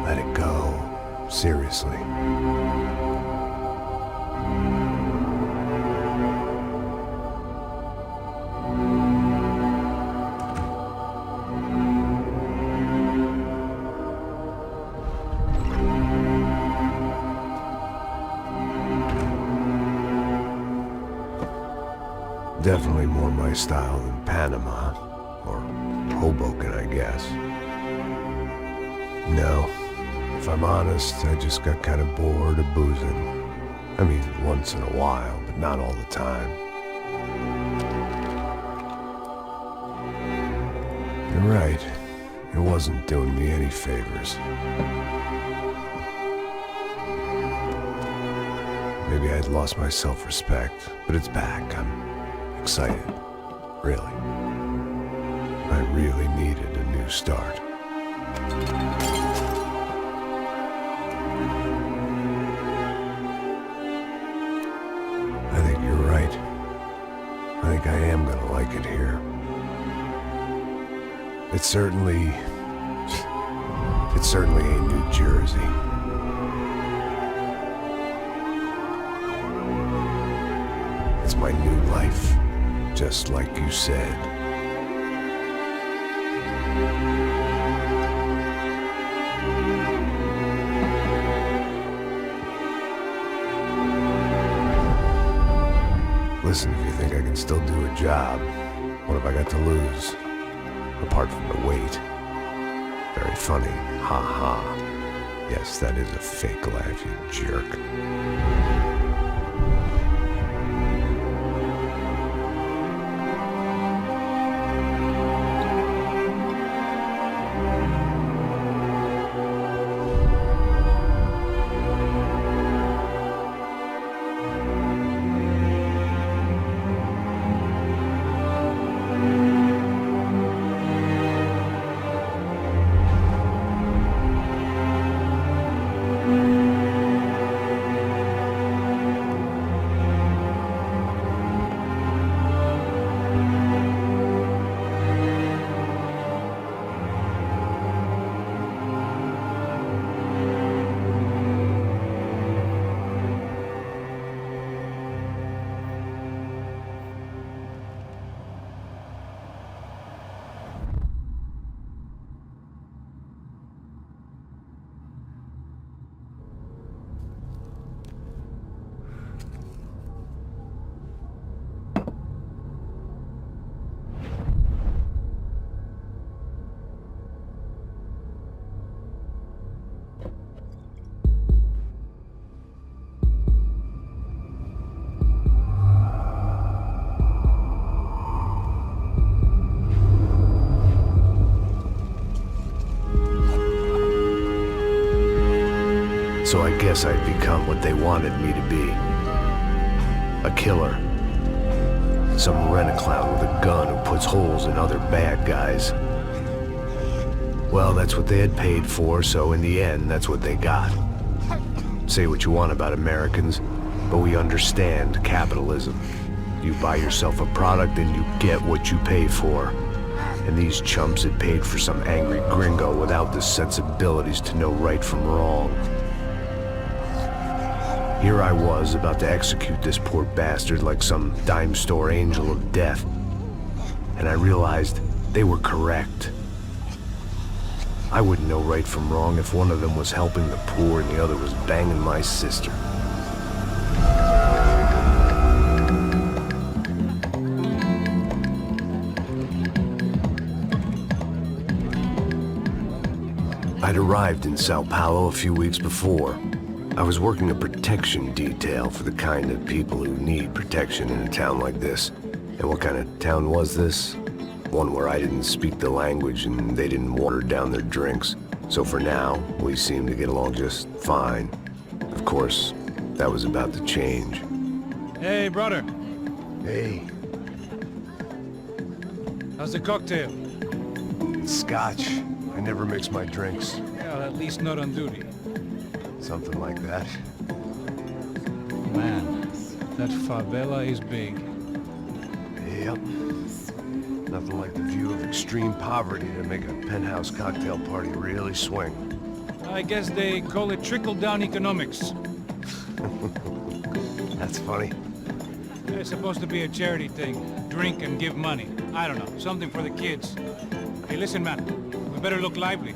Let it go. Seriously. Definitely more my style than Panama, or Hoboken, I guess. No, if I'm honest, I just got kind of bored of boozing. I mean, once in a while, but not all the time. You're right, it wasn't doing me any favors. Maybe I'd lost my self-respect, but it's back. I'm excited, really. I really needed a new start. I think you're right. I think I am gonna like it here. It's certainly ain't New Jersey. It's my new life. Just like you said. Listen, if you think I can still do a job, what have I got to lose? Apart from the weight. Very funny. Ha ha. Yes, that is a fake laugh, you jerk. So I guess I'd become what they wanted me to be. A killer. Some rent-a-clown with a gun who puts holes in other bad guys. Well, that's what they had paid for, so in the end, that's what they got. Say what you want about Americans, but we understand capitalism. You buy yourself a product and you get what you pay for. And these chumps had paid for some angry gringo without the sensibilities to know right from wrong. Here I was, about to execute this poor bastard like some dime store angel of death. And I realized they were correct. I wouldn't know right from wrong if one of them was helping the poor and the other was banging my sister. I'd arrived in Sao Paulo a few weeks before. I was working a protection detail for the kind of people who need protection in a town like this. And what kind of town was this? One where I didn't speak the language and they didn't water down their drinks. So for now, we seem to get along just fine. Of course, that was about to change. Hey, brother. Hey. How's the cocktail? Scotch. I never mix my drinks. Well, at least not on duty. Something like that. Man, that favela is big. Yep. Nothing like the view of extreme poverty to make a penthouse cocktail party really swing. I guess they call it trickle-down economics. That's funny. It's supposed to be a charity thing. Drink and give money. I don't know, something for the kids. Hey, listen, man. We better look lively.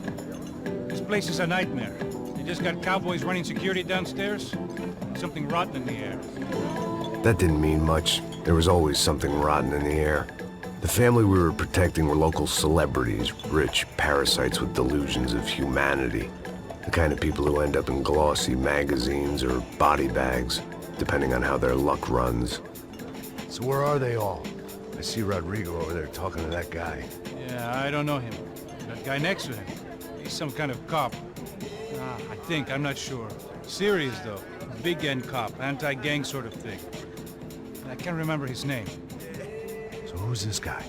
This place is a nightmare. They just got cowboys running security downstairs. Something rotten in the air. That didn't mean much. There was always something rotten in the air. The family we were protecting were local celebrities, rich parasites with delusions of humanity. The kind of people who end up in glossy magazines or body bags, depending on how their luck runs. So where are they all? I see Rodrigo over there talking to that guy. Yeah, I don't know him. That guy next to him. He's some kind of cop. I think, I'm not sure. Serious, though. Big end cop, anti-gang sort of thing. I can't remember his name. So who's this guy?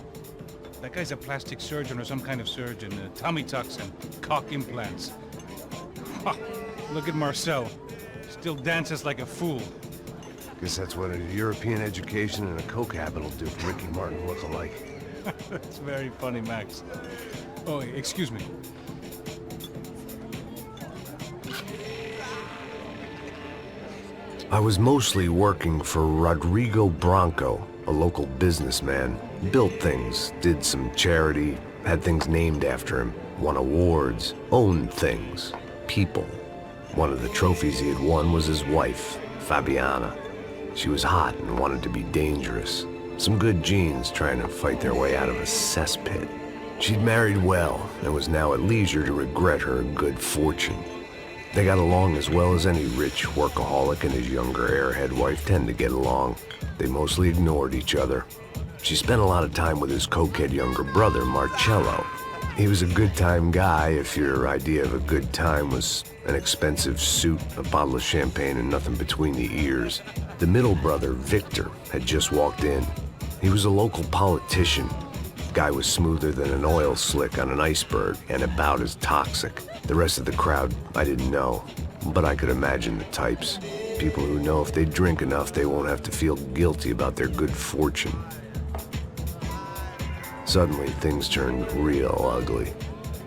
That guy's a plastic surgeon or some kind of surgeon. Tummy tucks and cock implants. Look at Marcel. Still dances like a fool. Guess that's what a European education and a coke habit will do for Ricky Martin look-alike. That's very funny, Max. Oh, excuse me. I was mostly working for Rodrigo Branco, a local businessman. Built things, did some charity, had things named after him, won awards, owned things, people. One of the trophies he had won was his wife, Fabiana. She was hot and wanted to be dangerous. Some good genes trying to fight their way out of a cesspit. She'd married well and was now at leisure to regret her good fortune. They got along as well as any rich workaholic and his younger airhead wife tend to get along. They mostly ignored each other. She spent a lot of time with his cokehead younger brother, Marcello. He was a good-time guy if your idea of a good time was an expensive suit, a bottle of champagne, and nothing between the ears. The middle brother, Victor, had just walked in. He was a local politician. Guy was smoother than an oil slick on an iceberg and about as toxic. The rest of the crowd, I didn't know, but I could imagine the types. People who know if they drink enough, they won't have to feel guilty about their good fortune. Suddenly, things turned real ugly.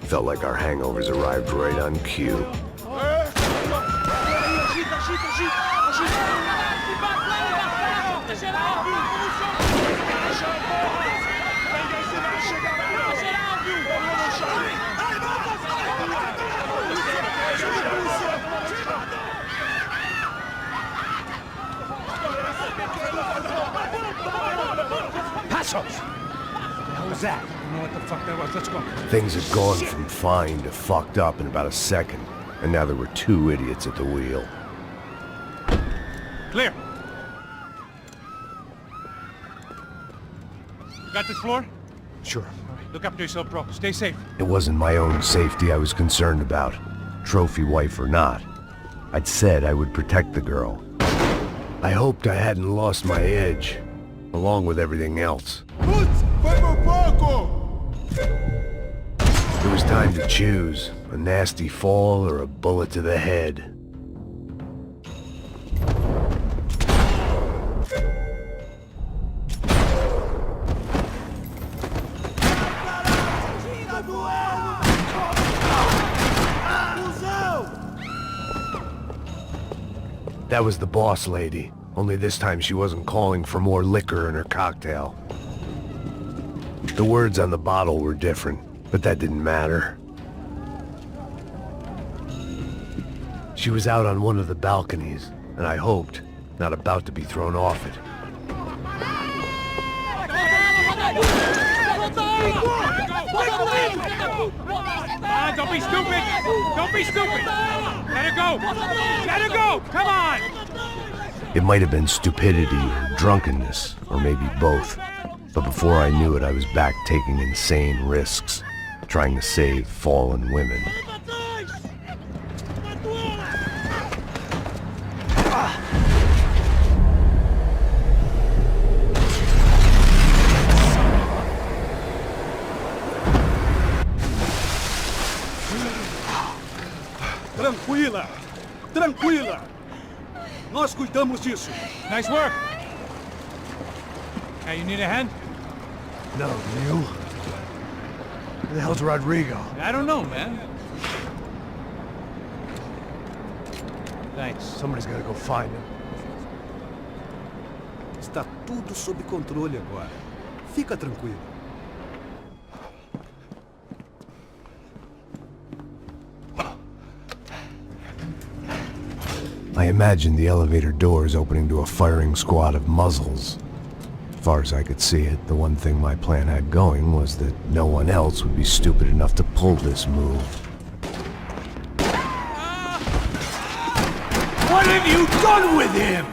Felt like our hangovers arrived right on cue. Passos! What was that? I don't know what the fuck that was. Let's go. Things had gone from fine to fucked up in about a second, and now there were two idiots at the wheel. Clear. You got this floor? Sure. All right, look after yourself, bro. Stay safe. It wasn't my own safety I was concerned about, trophy wife or not. I'd said I would protect the girl. I hoped I hadn't lost my edge, along with everything else. It was time to choose, a nasty fall or a bullet to the head. That was the boss lady, only this time she wasn't calling for more liquor in her cocktail. The words on the bottle were different, but that didn't matter. She was out on one of the balconies, and I hoped, not about to be thrown off it. Don't be stupid! Don't be stupid! Let her go! Let her go! Come on! It might have been stupidity or drunkenness, or maybe both. But before I knew it, I was back taking insane risks, trying to save fallen women. Tranquila! Tranquila! Nós cuidamos disso. Nice work! Hey, you need a hand? No, you? Where the hell's Rodrigo? I don't know, man. Thanks. Somebody's gotta go find him. Está tudo sob controle agora. Fica tranquilo. I imagined the elevator doors opening to a firing squad of muzzles. As far as I could see it, the one thing my plan had going was that no one else would be stupid enough to pull this move. What have you done with him?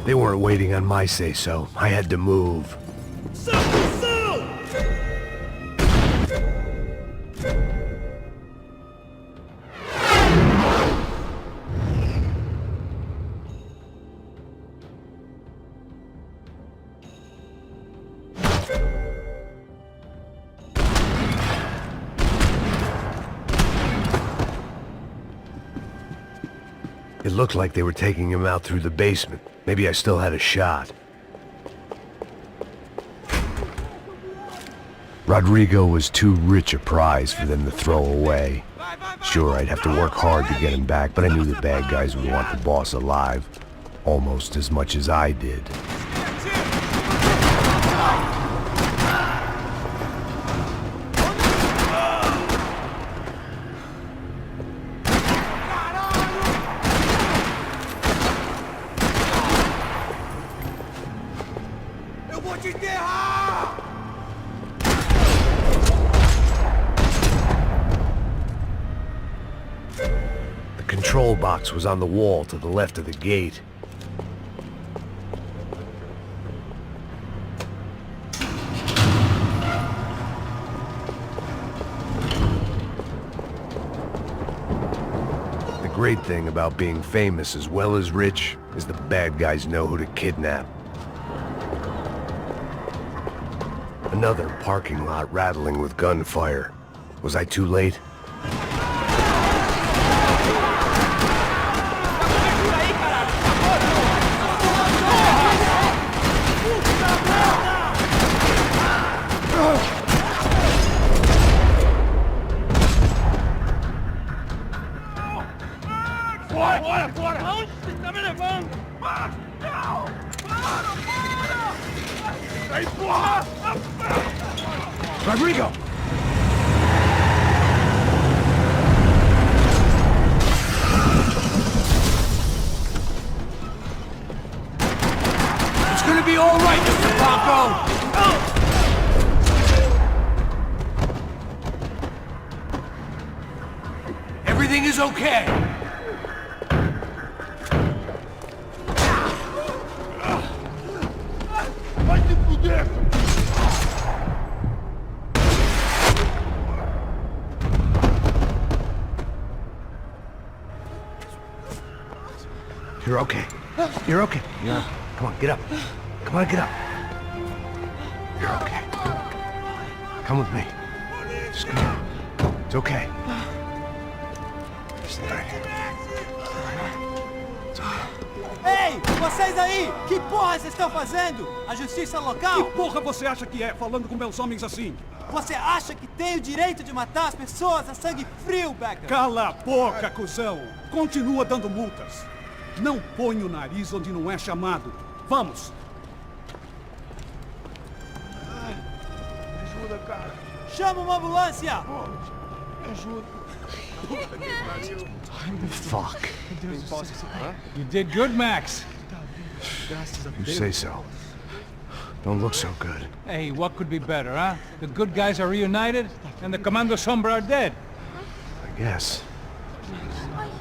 They weren't waiting on my say-so. I had to move. It looked like they were taking him out through the basement. Maybe I still had a shot. Rodrigo was too rich a prize for them to throw away. Sure, I'd have to work hard to get him back, but I knew the bad guys would want the boss alive. Almost as much as I did. The control box was on the wall to the left of the gate. The great thing about being famous as well as rich is the bad guys know who to kidnap. Another parking lot rattling with gunfire. Was I too late? Rodrigo! It's gonna be all right, Mr. Bronco! Everything is okay! You're okay. You're okay. Yeah. Come on, get up. Come on, get up. You're okay. Come with me. Just come on. It's okay. Stay right here. It's okay. Ei, vocês aí! Que porra vocês estão fazendo? A justiça local? Que porra você acha que é, falando com meus homens assim? Você acha que tem o direito de matar as pessoas a sangue frio, Becker? Cala a boca, cuzão! Continua dando multas. Não põe o nariz onde não é chamado. Vamos! Me ajuda, cara. Chama uma ambulância! Me ajuda. Fuck. You did good, Max. You say so. Don't look so good. Hey, what could be better, huh? The good guys are reunited, and the Commando Sombra are dead. I guess.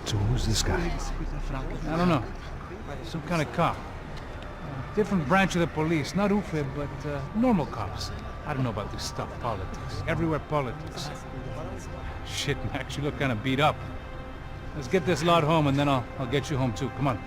So who's this guy? I don't know. Some kind of cop. Different branch of the police. Not UFE, but normal cops. I don't know about this stuff, politics. Everywhere politics. Shit, Max, you look kind of beat up. Let's get this lot home, and then I'll get you home too. Come on.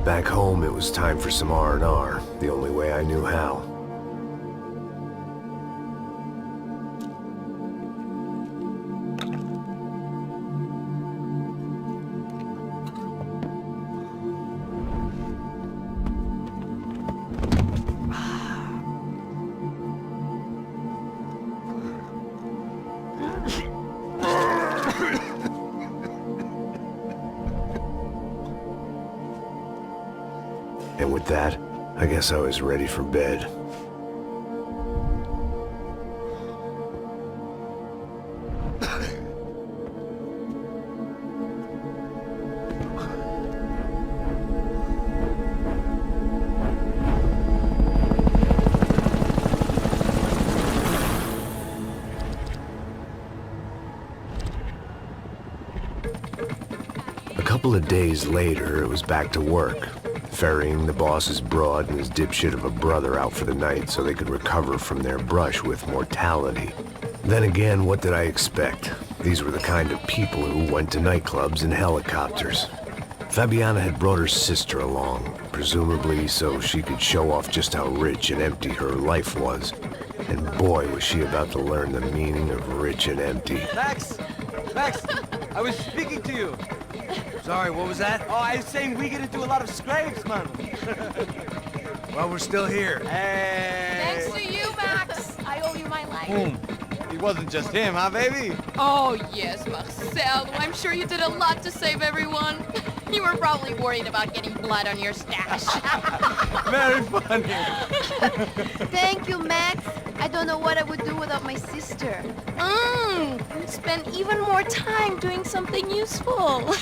Back home, it was time for some R&R, the only way I knew how. And with that, I guess I was ready for bed. A couple of days later, it was back to work. Ferrying the boss's broad and his dipshit of a brother out for the night so they could recover from their brush with mortality. Then again, what did I expect? These were the kind of people who went to nightclubs in helicopters. Fabiana had brought her sister along, presumably so she could show off just how rich and empty her life was. And boy, was she about to learn the meaning of rich and empty. Max! Max! I was speaking to you! Sorry, what was that? Oh, I was saying we get into a lot of scrapes, man. Well, we're still here. Hey! Thanks to you, Max. I owe you my life. Boom. It wasn't just him, huh, baby? Oh, yes, Marcel. I'm sure you did a lot to save everyone. You were probably worried about getting blood on your stash. Very funny. Thank you, Max. I don't know what I would do without my sister. Spend even more time doing something useful.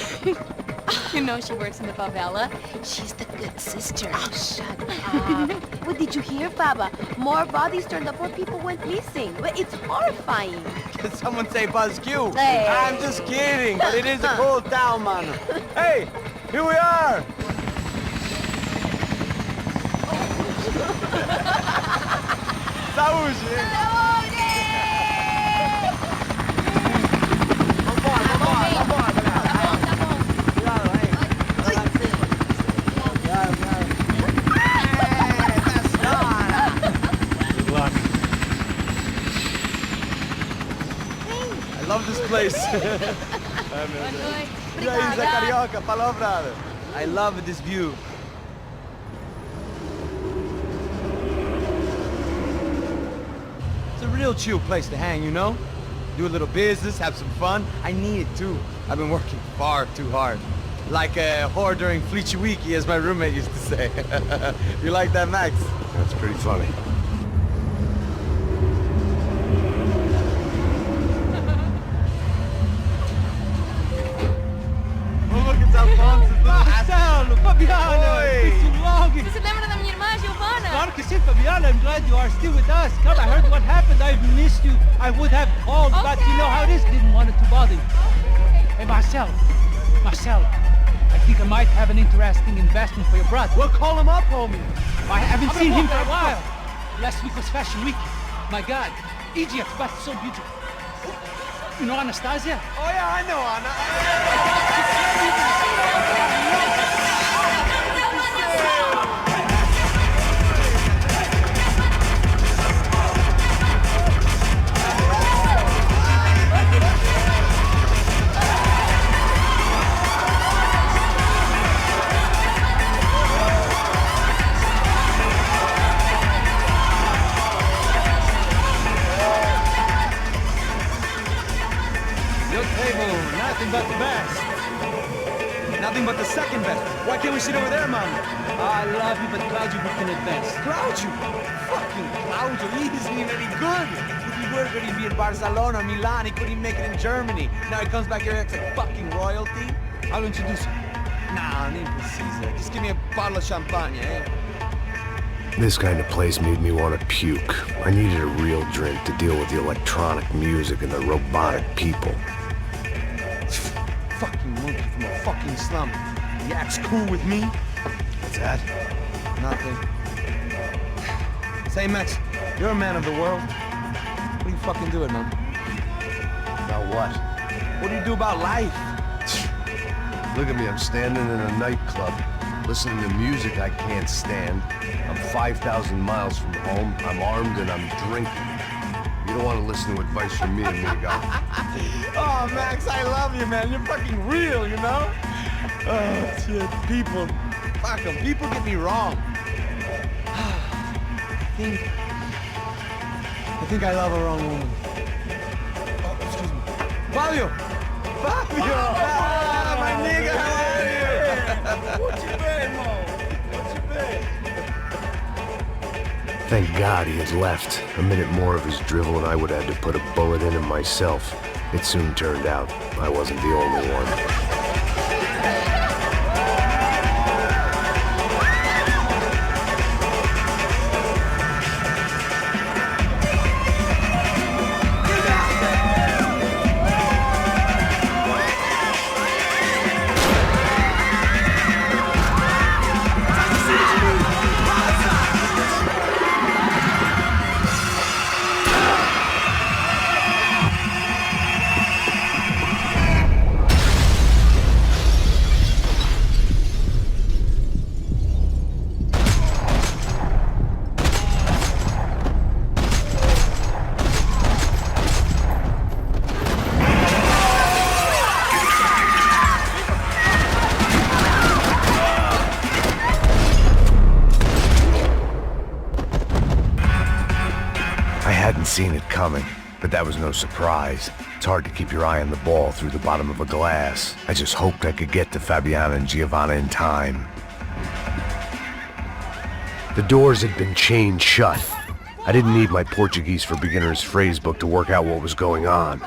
You know she works in the favela. She's the good sister. Oh, shut up. What did you hear, Baba? More bodies turned up where people went missing. But it's horrifying. Did someone say Buzz Q? Hey. I'm just kidding, but it is a cool town, man. Hey, here we are. Saúde! I love this place. E aí, Zé Carioca, palavra. I love this view. It's a real chill place to hang, you know? Do a little business, have some fun. I need it too. I've been working far too hard. Like a whore during Fleechy Weeky, as my roommate used to say. You like that, Max? That's pretty funny. Marcelo, Fabiana, it's too long. Você se lembra da minha irmã, Giovanna? Claro que sim, Fabiana. I'm glad you are still with us. Come, I heard what happened. I've missed you. I would have called, but you know how it is. Didn't want it to bother you. Hey, Marcel, I think I might have an interesting investment for your brother. Well, call him up, homie. I haven't seen him for a while. Last week was Fashion Week. My God, Egypt, but so beautiful. You know Anastasia? Oh, yeah, I know Anna. Nothing but the best. Nothing but the second best. Why can't we sit over there, Mom? I love you, but Claudio can advance. Claudio? Fucking Claudio, he isn't even any good. If he were good, he'd be in Barcelona or Milan. He couldn't make it in Germany. Now he comes back here and acts like fucking royalty. I'll introduce you. Nah, need Caesar. Just give me a bottle of champagne, eh? This kind of place made me want to puke. I needed a real drink to deal with the electronic music and the robotic people. Fucking monkey from a fucking slum. He acts cool with me. What's that? Nothing. Say, Max, you're a man of the world. What do you fucking do it, man? About what? What do you do about life? Look at me, I'm standing in a nightclub. listening to music I can't stand. I'm 5,000 miles from home. I'm armed and I'm drinking. You don't want to listen to advice from me, amigo. Oh, Max, I love you, man. You're fucking real, you know? Oh, shit. People. Fuck them. People get me wrong. I think I love a wrong woman. Oh, excuse me. Fabio! Fabio! Ah, my nigga, how are you? What you been, Mo? What you been? Thank God he had left. A minute more of his drivel and I would have had to put a bullet in him myself. It soon turned out I wasn't the only one. Seen it coming, but that was no surprise. It's hard to keep your eye on the ball through the bottom of a glass. I just hoped I could get to Fabiana and Giovanna in time. The doors had been chained shut. I didn't need my Portuguese for Beginners phrase book to work out what was going on.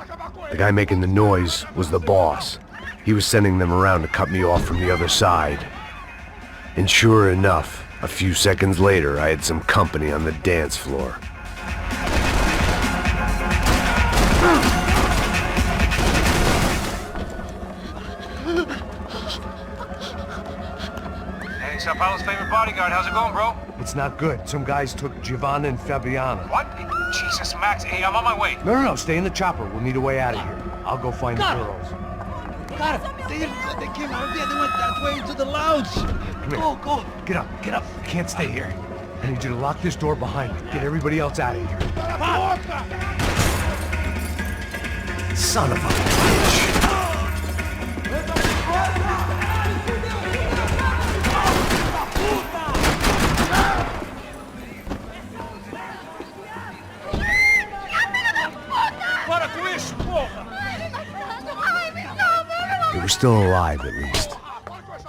The guy making the noise was the boss. He was sending them around to cut me off from the other side. And sure enough, a few seconds later, I had some company on the dance floor. Hey, São Paulo's favorite bodyguard. How's it going, bro? It's not good. Some guys took Giovanna and Fabiana. What? Jesus, Max. Hey, I'm on my way. No, stay in the chopper. We'll need a way out of here. I'll go find the girls. Got it. They came out of there. They went that way into the lounge. Come here. Go. Get up. I can't stay here. I need you to lock this door behind me. Get everybody else out of here. Son of a bitch. They were still alive, at least.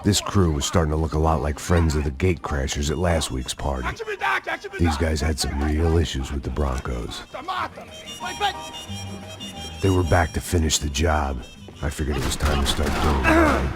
This crew was starting to look a lot like friends of the gatecrashers at last week's party. These guys had some real issues with the Brancos. They were back to finish the job. I figured it was time to start doing mine.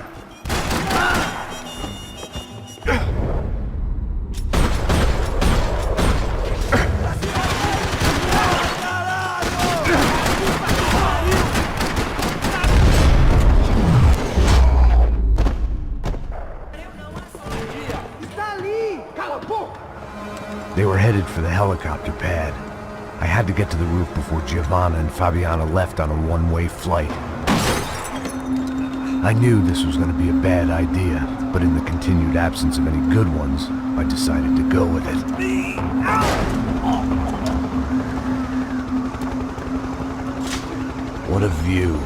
They were headed for the helicopter pad. I had to get to the roof before Giovanna and Fabiana left on a one-way flight. I knew this was going to be a bad idea, but in the continued absence of any good ones, I decided to go with it. What a view.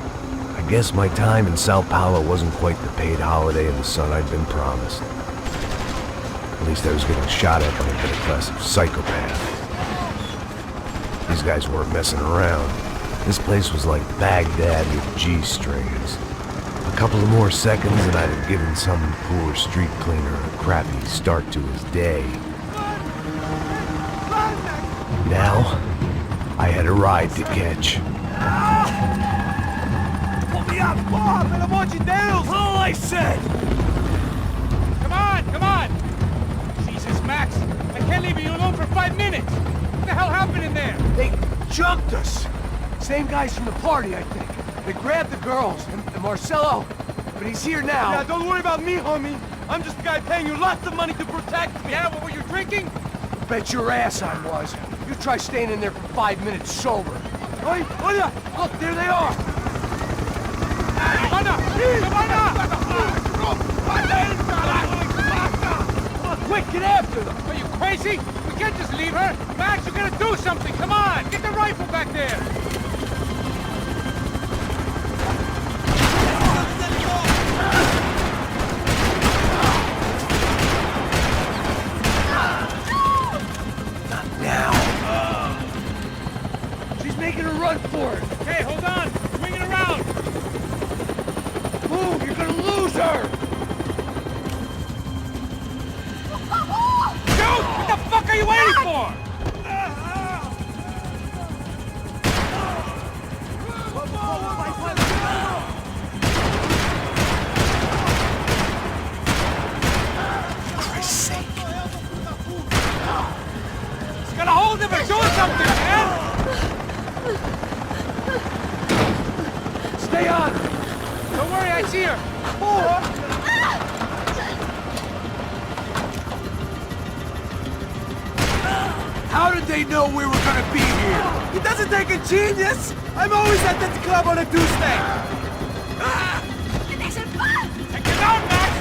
I guess my time in Sao Paulo wasn't quite the paid holiday in the sun I'd been promised. At least I was getting shot at by a middle-class psychopath. These guys weren't messing around. This place was like Baghdad with G-strings. A couple of more seconds and I'd have given some poor street cleaner a crappy start to his day. Now, I had a ride to catch. Put me up, Bob! Pelo amor de Deus! All I said! Come on! Jesus, Max! I can't leave you alone for 5 minutes! What the hell happened in there? They jumped us! Same guys from the party, I think. They grabbed the girls, and Marcelo, but he's here now. Yeah, don't worry about me, homie. I'm just a guy paying you lots of money to protect me. Yeah, what were you drinking? Bet your ass I was. You try staying in there for 5 minutes sober. Oi, look, there they are. Giovanna! Quick, get after them! Are you crazy? We can't just leave her! Max, you gotta do something! Come on! Get the rifle back there! She's making a run for it. Hey, hold on! Swing it around! Move! You're gonna lose her! Shoot! What the fuck are you waiting for? Christ's sake. Just gotta hold him and do something, man! Stay on! Don't worry, I see her! How did they know we were gonna be here? It doesn't take a genius! I'm always at this club on a Tuesday! Take it out, Max!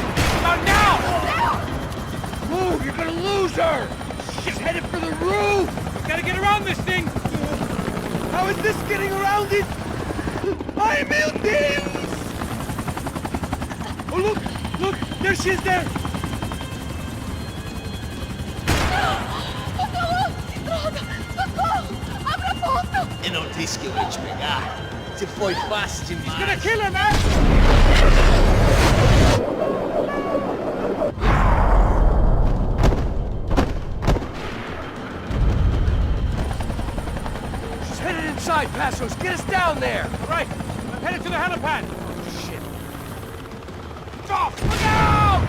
Not now! Move! You're gonna lose her! She's headed for the roof! We gotta get around this thing! How is this getting around it? I'm buildings! Oh, look! Look! There she is there! Eu não disse que eu ia te pegar. Você foi fácil demais. He's gonna kill her, Max! She's headed inside, Passos! Get us down there! Right, I'm headed to the helipad. Shit! Stop! Look out!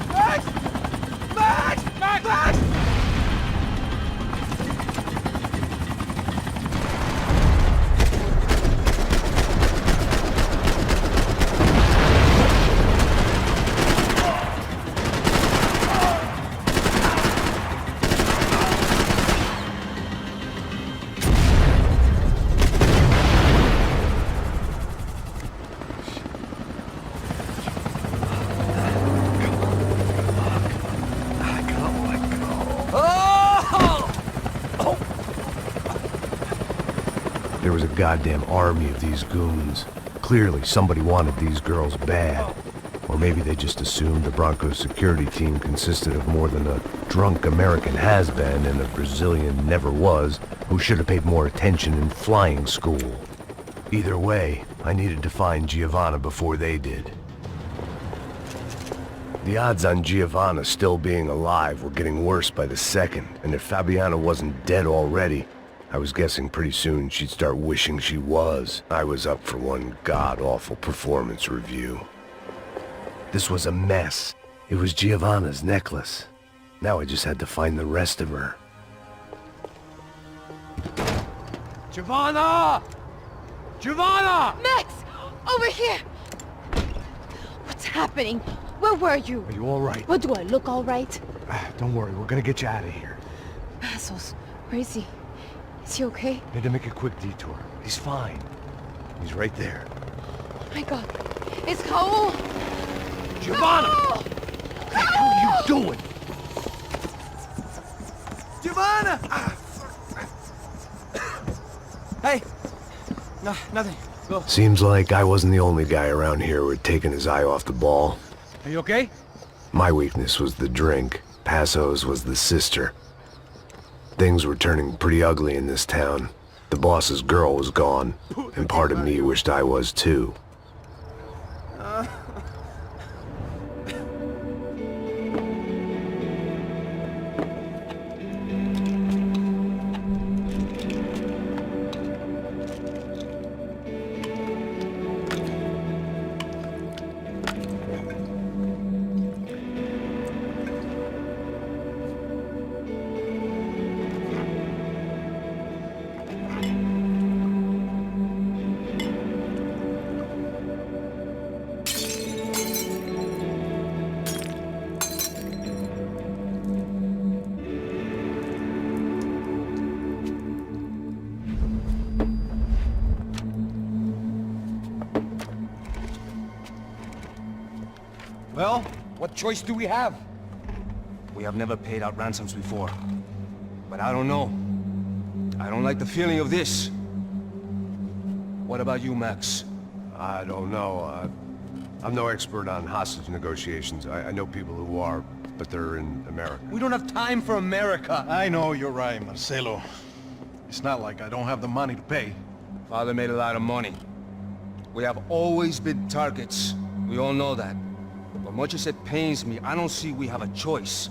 Max! Max! Max! Max! There was a goddamn army of these goons. Clearly, somebody wanted these girls bad. Or maybe they just assumed the Brancos security team consisted of more than a drunk American has-been and a Brazilian never-was who should have paid more attention in flying school. Either way, I needed to find Giovanna before they did. The odds on Giovanna still being alive were getting worse by the second, and if Fabiana wasn't dead already, I was guessing pretty soon she'd start wishing she was. I was up for one god-awful performance review. This was a mess. It was Giovanna's necklace. Now I just had to find the rest of her. Giovanna! Giovanna! Max! Over here! What's happening? Where were you? Are you all right? What, do I look all right? Don't worry, we're gonna get you out of here. Passos, where is he? Is he okay? Need to make a quick detour. He's fine. He's right there. Oh my god. It's Raul! Giovanna! Raul! What the hell are you doing? Giovanna! Hey! No, nothing. Go. Seems like I wasn't the only guy around here who had taken his eye off the ball. Are you okay? My weakness was the drink. Passo's was the sister. Things were turning pretty ugly in this town. The boss's girl was gone, and part of me wished I was too. Well, what choice do we have? We have never paid out ransoms before. But I don't know. I don't like the feeling of this. What about you, Max? I don't know. I'm no expert on hostage negotiations. I know people who are, but they're in America. We don't have time for America. I know you're right, Marcelo. It's not like I don't have the money to pay. Father made a lot of money. We have always been targets. We all know that. But much as it pains me, I don't see we have a choice.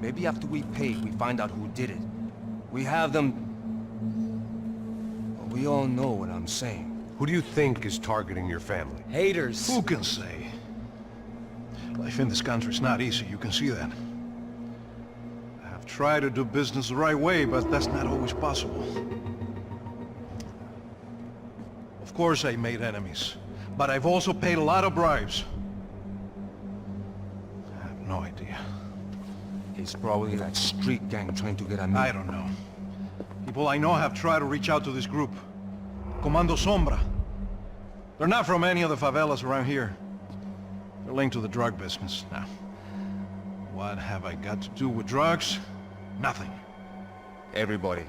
Maybe after we pay, we find out who did it. We have them... But we all know what I'm saying. Who do you think is targeting your family? Haters. Who can say? Life in this country is not easy, you can see that. I have tried to do business the right way, but that's not always possible. Of course I made enemies, but I've also paid a lot of bribes. I have no idea. It's probably that street gang trying to get at me. I don't know. People I know have tried to reach out to this group. Comando Sombra. They're not from any of the favelas around here. They're linked to the drug business. Now, what have I got to do with drugs? Nothing. Everybody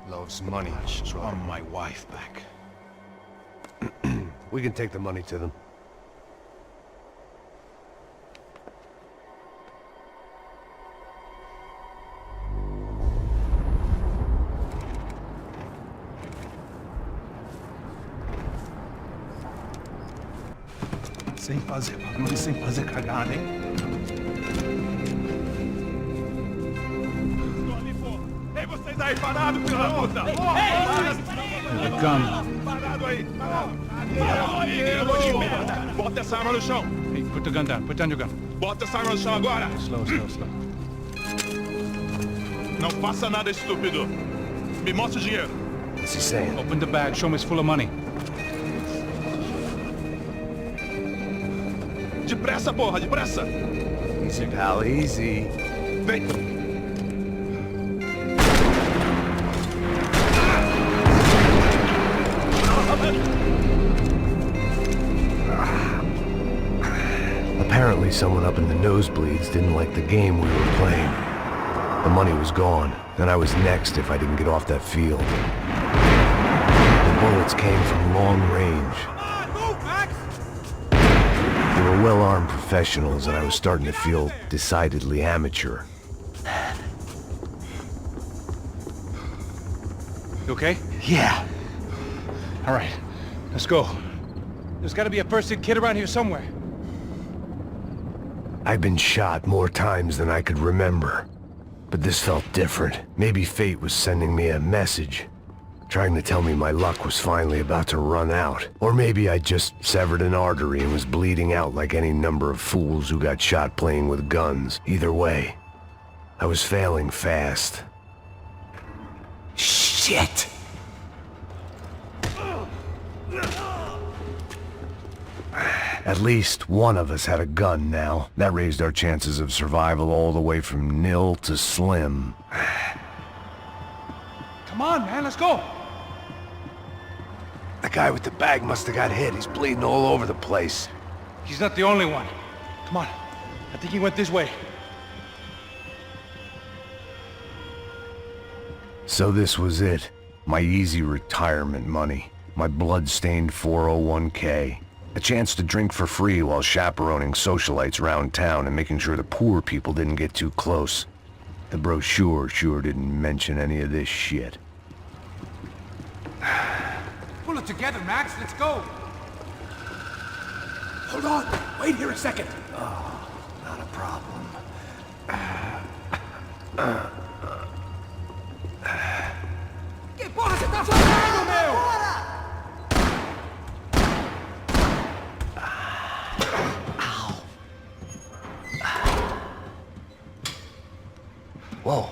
loves money. I just want my wife back. We can take the money to them. Sem fazer barulho e sem fazer cagada, hein? Ei, vocês aí parados, filho da puta! Here they come. Parado aí! Parado! Bota essa arma no chão! Hey, put the gun down. Put down your gun. Bota essa arma no chão agora! Slow, slow, slow. Não faça nada, estúpido! Me mostra o dinheiro! What's he saying? Open the bag. Show me it's full of money. Depressa, porra! Depressa! Easy, pal, easy. Vem! Apparently someone up in the nosebleeds didn't like the game we were playing. The money was gone, and I was next if I didn't get off that field. The bullets came from long range. They were well-armed professionals, and I was starting to feel decidedly amateur. You okay? Yeah. All right, let's go. There's gotta be a first-aid kit around here somewhere. I've been shot more times than I could remember. But this felt different. Maybe fate was sending me a message, trying to tell me my luck was finally about to run out. Or maybe I just severed an artery and was bleeding out like any number of fools who got shot playing with guns. Either way, I was failing fast. Shit! At least one of us had a gun now. That raised our chances of survival all the way from nil to slim. Come on, man, let's go. The guy with the bag must have got hit. He's bleeding all over the place. He's not the only one. Come on. I think he went this way. So this was it. My easy retirement money. My blood-stained 401k. A chance to drink for free while chaperoning socialites around town and making sure the poor people didn't get too close. The brochure sure didn't mention any of this shit. Pull it together, Max. Let's go. Hold on. Wait here a second. Oh, not a problem. Que porra você tá fazendo, meu? Whoa.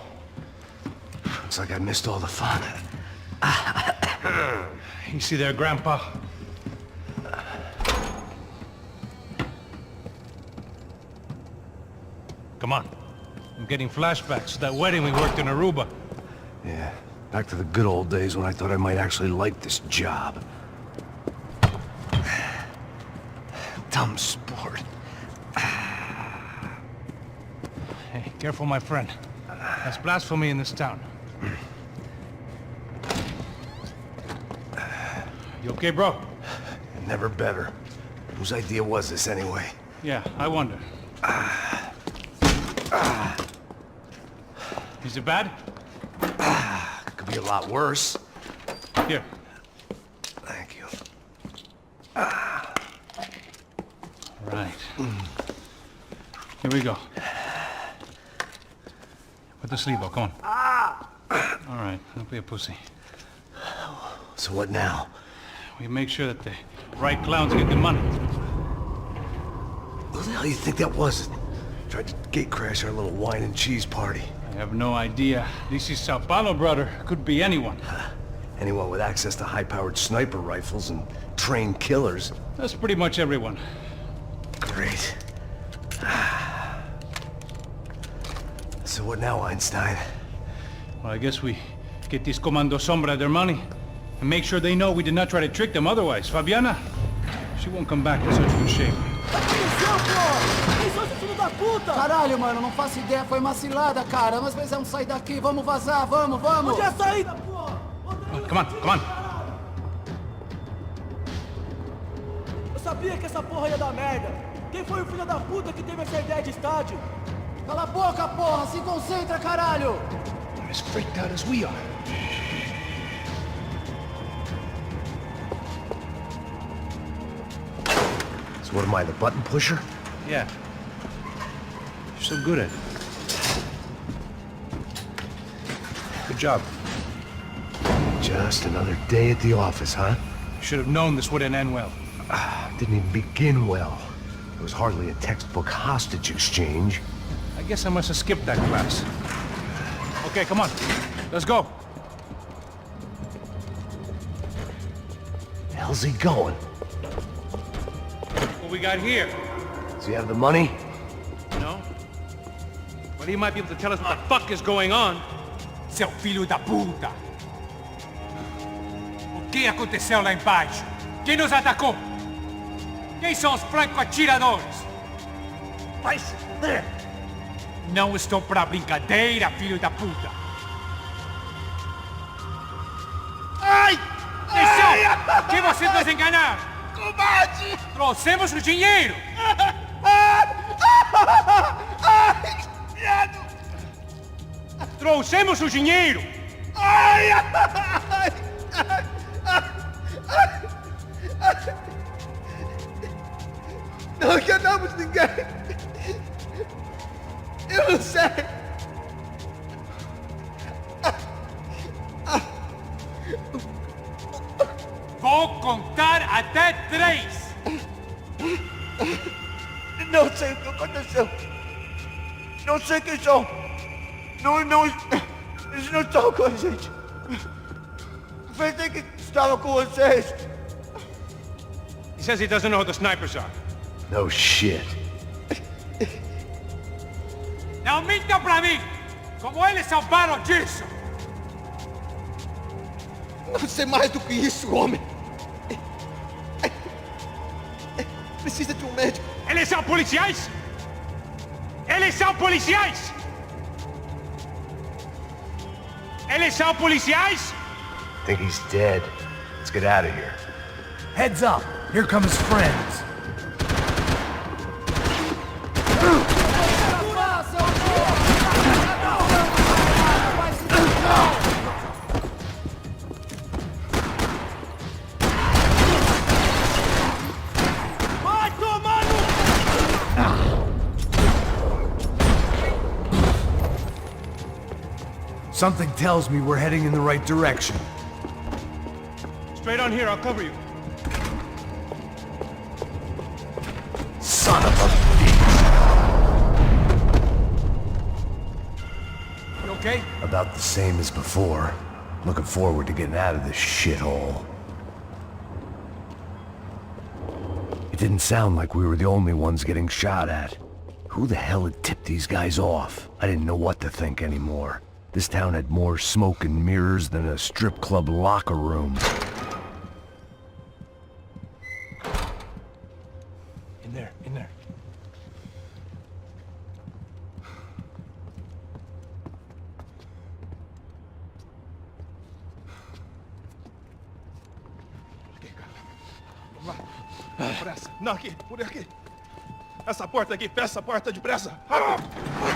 Looks like I missed all the fun. Easy there, Grandpa. Come on. I'm getting flashbacks to that wedding we worked in Aruba. Yeah, back to the good old days when I thought I might actually like this job. Dumb sport. Hey, Careful, my friend. That's blasphemy in this town. You okay, bro? Never better. Whose idea was this anyway? Yeah, I wonder. Is it bad? Could be a lot worse. Here. Thank you. Right. Here we go. Put the sleeve on, come on. All right, don't be a pussy. So what now? We make sure that the right clowns get the money. Who the hell do you think that was? Tried to gate crash our little wine and cheese party. I have no idea. This is São Paulo, brother. Could be anyone. Anyone with access to high-powered sniper rifles and trained killers. That's pretty much everyone. Great. So what now, Einstein? Well, I guess we get these Comando Sombra their money and make sure they know we did not try to trick them otherwise. Fabiana, she won't come back in such good shape. Caralho, mano, não faço ideia, foi uma cilada, cara. Nós precisamos sair daqui, vamos vazar, vamos, vamos! Onde é a saída, porra? Come on, come on. Eu sabia que essa porra ia dar merda. Quem foi o filho da puta que teve essa ideia de estádio? Cala a boca, porra! Se concentra, caralho! They're as freaked out as we are. So what am I, the button pusher? Yeah. You're so good at it. Good job. Just another day at the office, huh? You should have known this wouldn't end well. Didn't even begin well. It was hardly a textbook hostage exchange. I guess I must have skipped that class. Okay, come on. Let's go. The hell's he going? What we got here? Does he have the money? No. But he might be able to tell us what the fuck is going on. Seu filho da puta! O que aconteceu lá embaixo? Quem nos atacou? Quem são os franco-atiradores? Vai se fuder! Não estou pra brincadeira, filho da puta! Ai! Deixou! Que você nos enganar! Combate! Trouxemos o dinheiro! Ai! Viado! Trouxemos o dinheiro! Ai! Ai! Ai! Ai! Não enganamos ninguém! Eu não sei! Vou contar até 3! Não sei o que aconteceu! Não sei quem são! Eles não estão com a gente! Pensei que estava com vocês! He says he doesn't know who the snipers are. No shit. Não minta pra mim! Como eles salvaram disso! Não sei mais do que isso, homem! Precisa de um médico! Eles são policiais? Eles são policiais? Eles são policiais? I think he's dead. Let's get out of here. Heads up! Here come his friends! Something tells me we're heading in the right direction. Straight on here, I'll cover you. Son of a bitch! You okay? About the same as before. Looking forward to getting out of this shithole. It didn't sound like we were the only ones getting shot at. Who the hell had tipped these guys off? I didn't know what to think anymore. This town had more smoke and mirrors than a strip club locker room. In there, in there. Pressa. Não, aqui, por aqui. Essa porta aqui, fecha essa porta depressa. Rápido.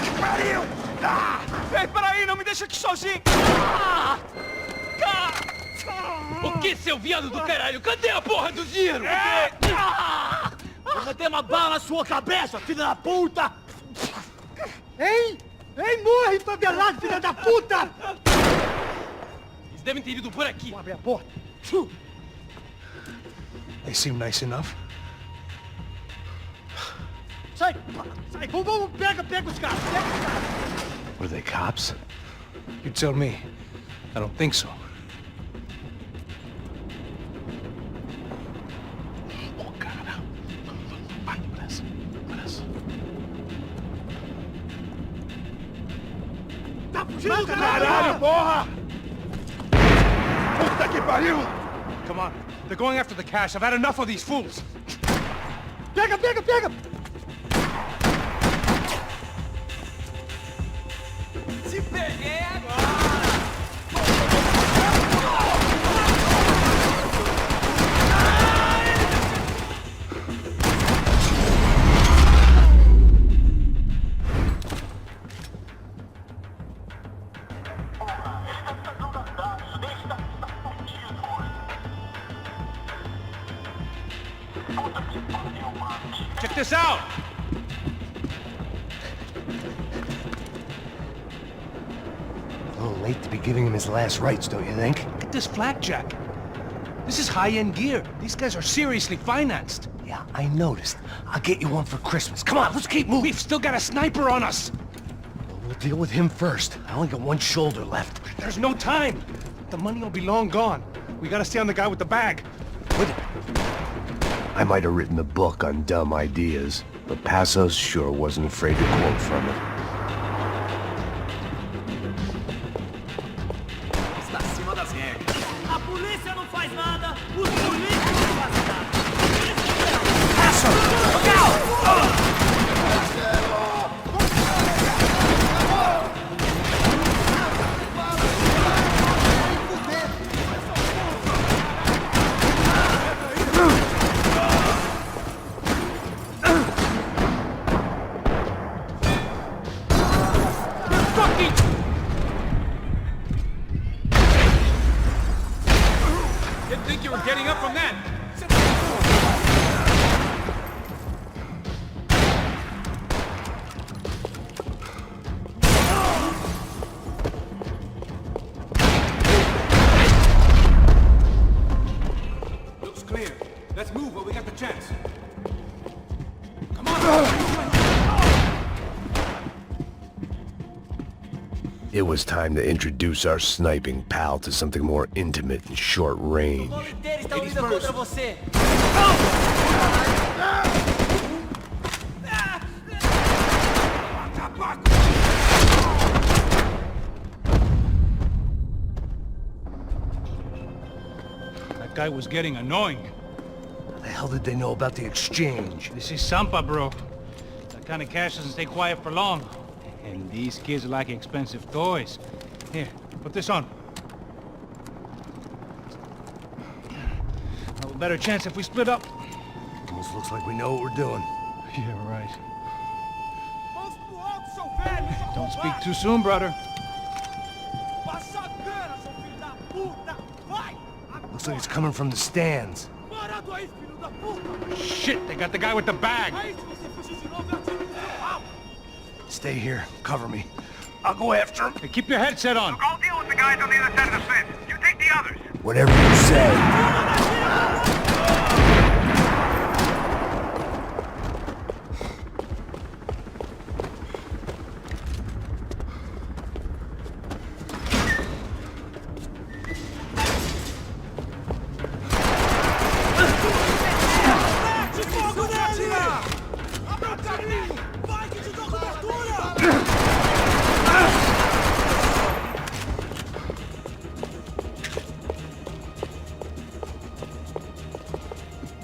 Que pariu! Ah! Ei, peraí, não me deixa aqui sozinho. Ah! O que, seu viado do caralho? Cadê a porra do giro? Vou meter uma bala na sua cabeça, filha da puta! Ei! Ei, morre, favelado, filha da puta! Eles devem ter ido por aqui. Vou abrir a porta. They seem nice enough. Sai! Sai! Vamos, pega os caras! Pega os caras! Were they cops? You tell me. I don't think so. Tá fugindo, Caralho, porra! Puta que pariu! Come on. They're going after the cash. I've had enough of these fools. Pega! Se peguei agora! Check this out! A little late to be giving him his last rites, don't you think? Look at this flakjack. This is high-end gear. These guys are seriously financed. Yeah, I noticed. I'll get you one for Christmas. Come on, let's keep moving. We've still got a sniper on us. We'll deal with him first. I only got one shoulder left. There's no time. The money will be long gone. We gotta stay on the guy with the bag. I might have written a book on dumb ideas, but Passos sure wasn't afraid to quote from it. Está acima das regras. A polícia não faz nada, os políticos não fazem nada. Passos! Look out! Getting up from that! Looks clear. Let's move while we got the chance. Come on! It was time to introduce our sniping pal to something more intimate and short range. Estão indo contra você. That guy was getting annoying. How the hell did they know about the exchange? This is Sampa, bro. That kind of cash doesn't stay quiet for long. And these kids like expensive toys. Here, put this on. Have a better chance if we split up. Almost looks like we know what we're doing. Yeah, right. Don't speak too soon, brother. Looks like it's coming from the stands. Shit, they got the guy with the bag. Stay here. Cover me. I'll go after him. Hey, keep your headset on. Look, I'll deal with the guys on the other side of the fence. You take the others. Whatever you say.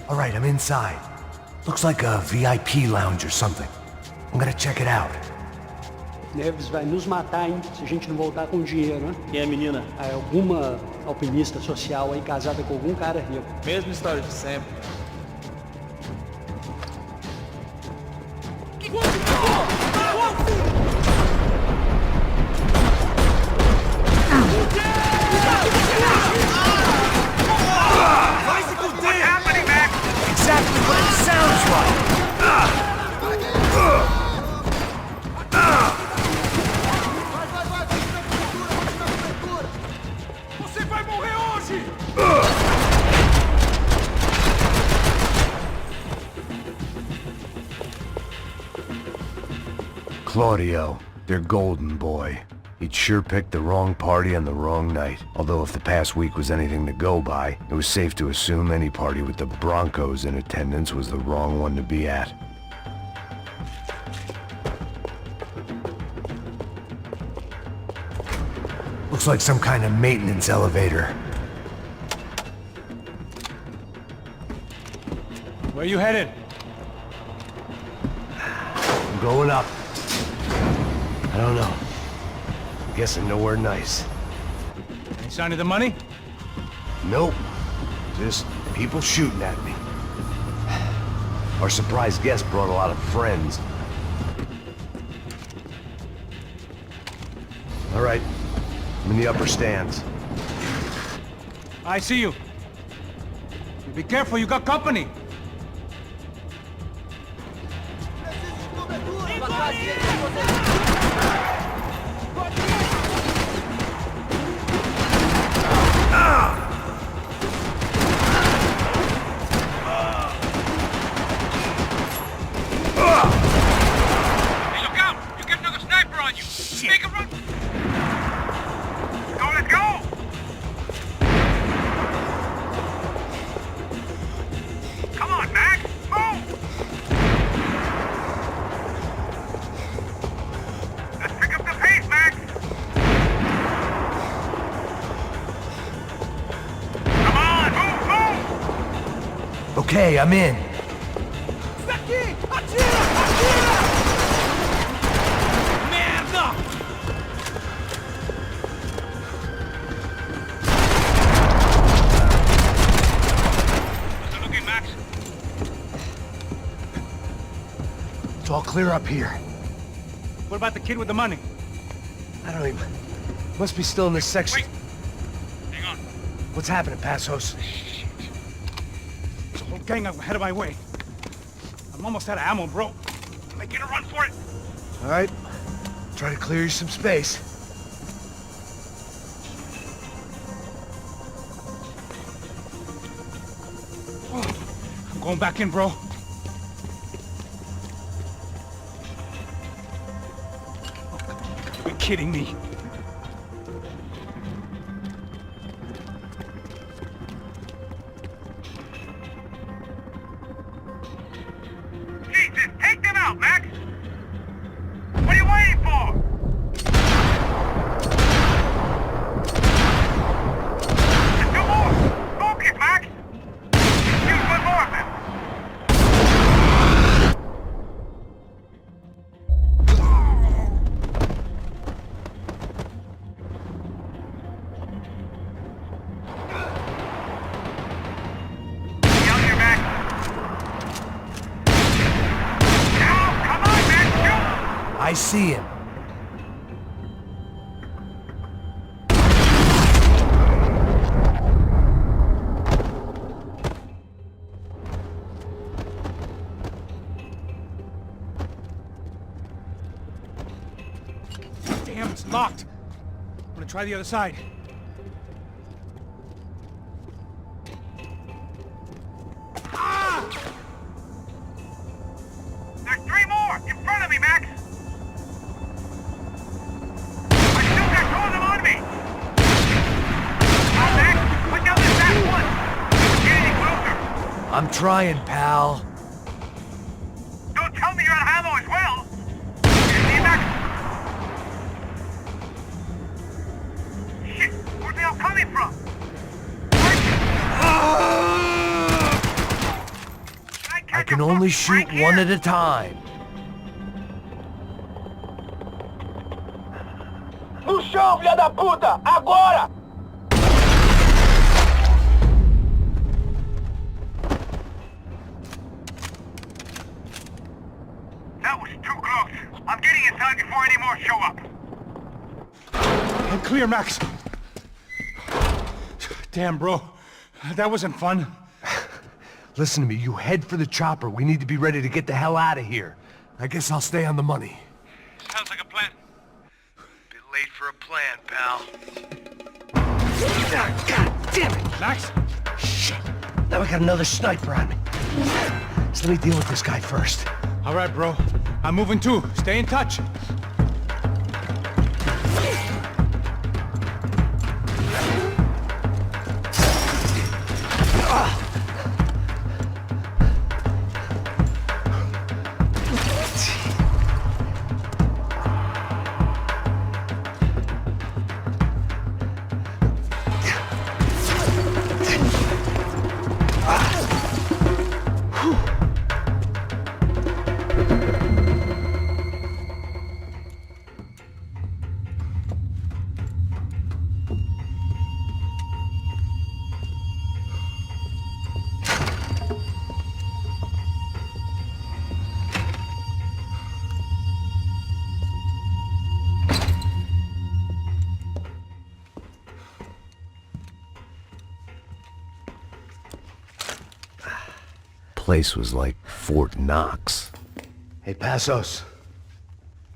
All right, I'm inside. Looks like a VIP lounge or something. I'm gonna check it out. Neves vai nos matar, hein, se a gente não voltar com dinheiro, né? Quem é a menina? É alguma alpinista social aí casada com algum cara rico. Mesma história de sempre. Claudio, their golden boy. He'd sure picked the wrong party on the wrong night. Although if the past week was anything to go by, it was safe to assume any party with the Brancos in attendance was the wrong one to be at. Looks like some kind of maintenance elevator. Where you headed? I'm going up. I don't know. I'm guessing nowhere nice. Any sign of the money? Nope. Just people shooting at me. Our surprise guest brought a lot of friends. All right. I'm in the upper stands. I see you. Be careful, you got company. Okay, I'm in. Daqui! Atira! Atira! Merda! How's it looking, Max? It's all clear up here. What about the kid with the money? I don't even... Must be still in this section. Wait. Hang on. What's happening, Passos? There's a whole gang ahead of my way. I'm almost out of ammo, bro. Making a run for it. All right. Try to clear you some space. I'm going back in, bro. You're kidding me. Jesus, take them out, Max! What are you waiting for? There's two more! Focus, Max! Use one more of them! Yell your Max! Now, come on, Max, shoot! I see him. Damn, it's locked. I'm gonna try the other side. There's three more! In front of me, Max! I still got two of them on me! Now, Max, put down this last one! Get any closer! I'm trying, pal. Don't tell me you're out of ammo as well! You see, Max? Shit! Where's they all coming from? I can only shoot one at a time. No chão, filha da puta! Agora! That was too close. I'm getting inside before any more show up. I'm clear, Max. Damn, bro. That wasn't fun. Listen to me, you head for the chopper. We need to be ready to get the hell out of here. I guess I'll stay on the money. Sounds like a plan. Bit late for a plan, pal. God damn it! Max? Shit. Now I got another sniper on me. So let me deal with this guy first. All right, bro. I'm moving too. Stay in touch. Place was like Fort Knox. Hey, Passos.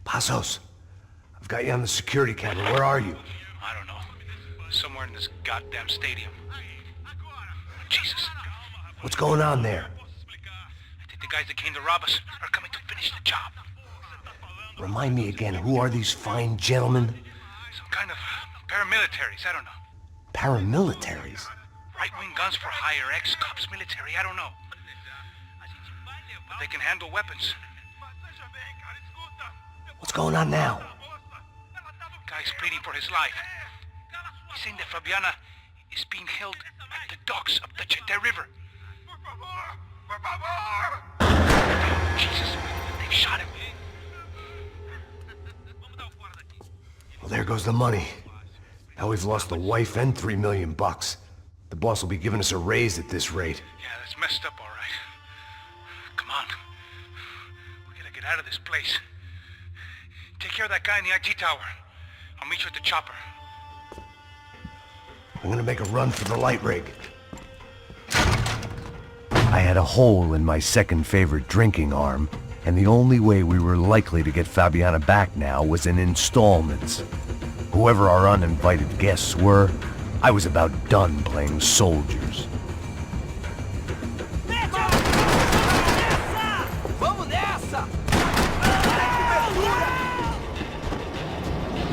Passos. I've got you on the security camera. Where are you? I don't know. Somewhere in this goddamn stadium. Jesus. What's going on there? I think the guys that came to rob us are coming to finish the job. Remind me again, who are these fine gentlemen? Some kind of paramilitaries, I don't know. Paramilitaries? Right-wing guns for hire, ex-cops military, I don't know. But they can handle weapons. What's going on now? Guy's pleading for his life. He's saying that Fabiana is being held at the docks of the Chete River. Jesus, they've shot him. Well, there goes the money. Now we've lost the wife and $3 million. The boss will be giving us a raise at this rate. Yeah, that's messed up, all right. Come on. We gotta get out of this place. Take care of that guy in the IT tower. I'll meet you at the chopper. I'm gonna make a run for the light rig. I had a hole in my second favorite drinking arm, and the only way we were likely to get Fabiana back now was in installments. Whoever our uninvited guests were, I was about done playing soldiers.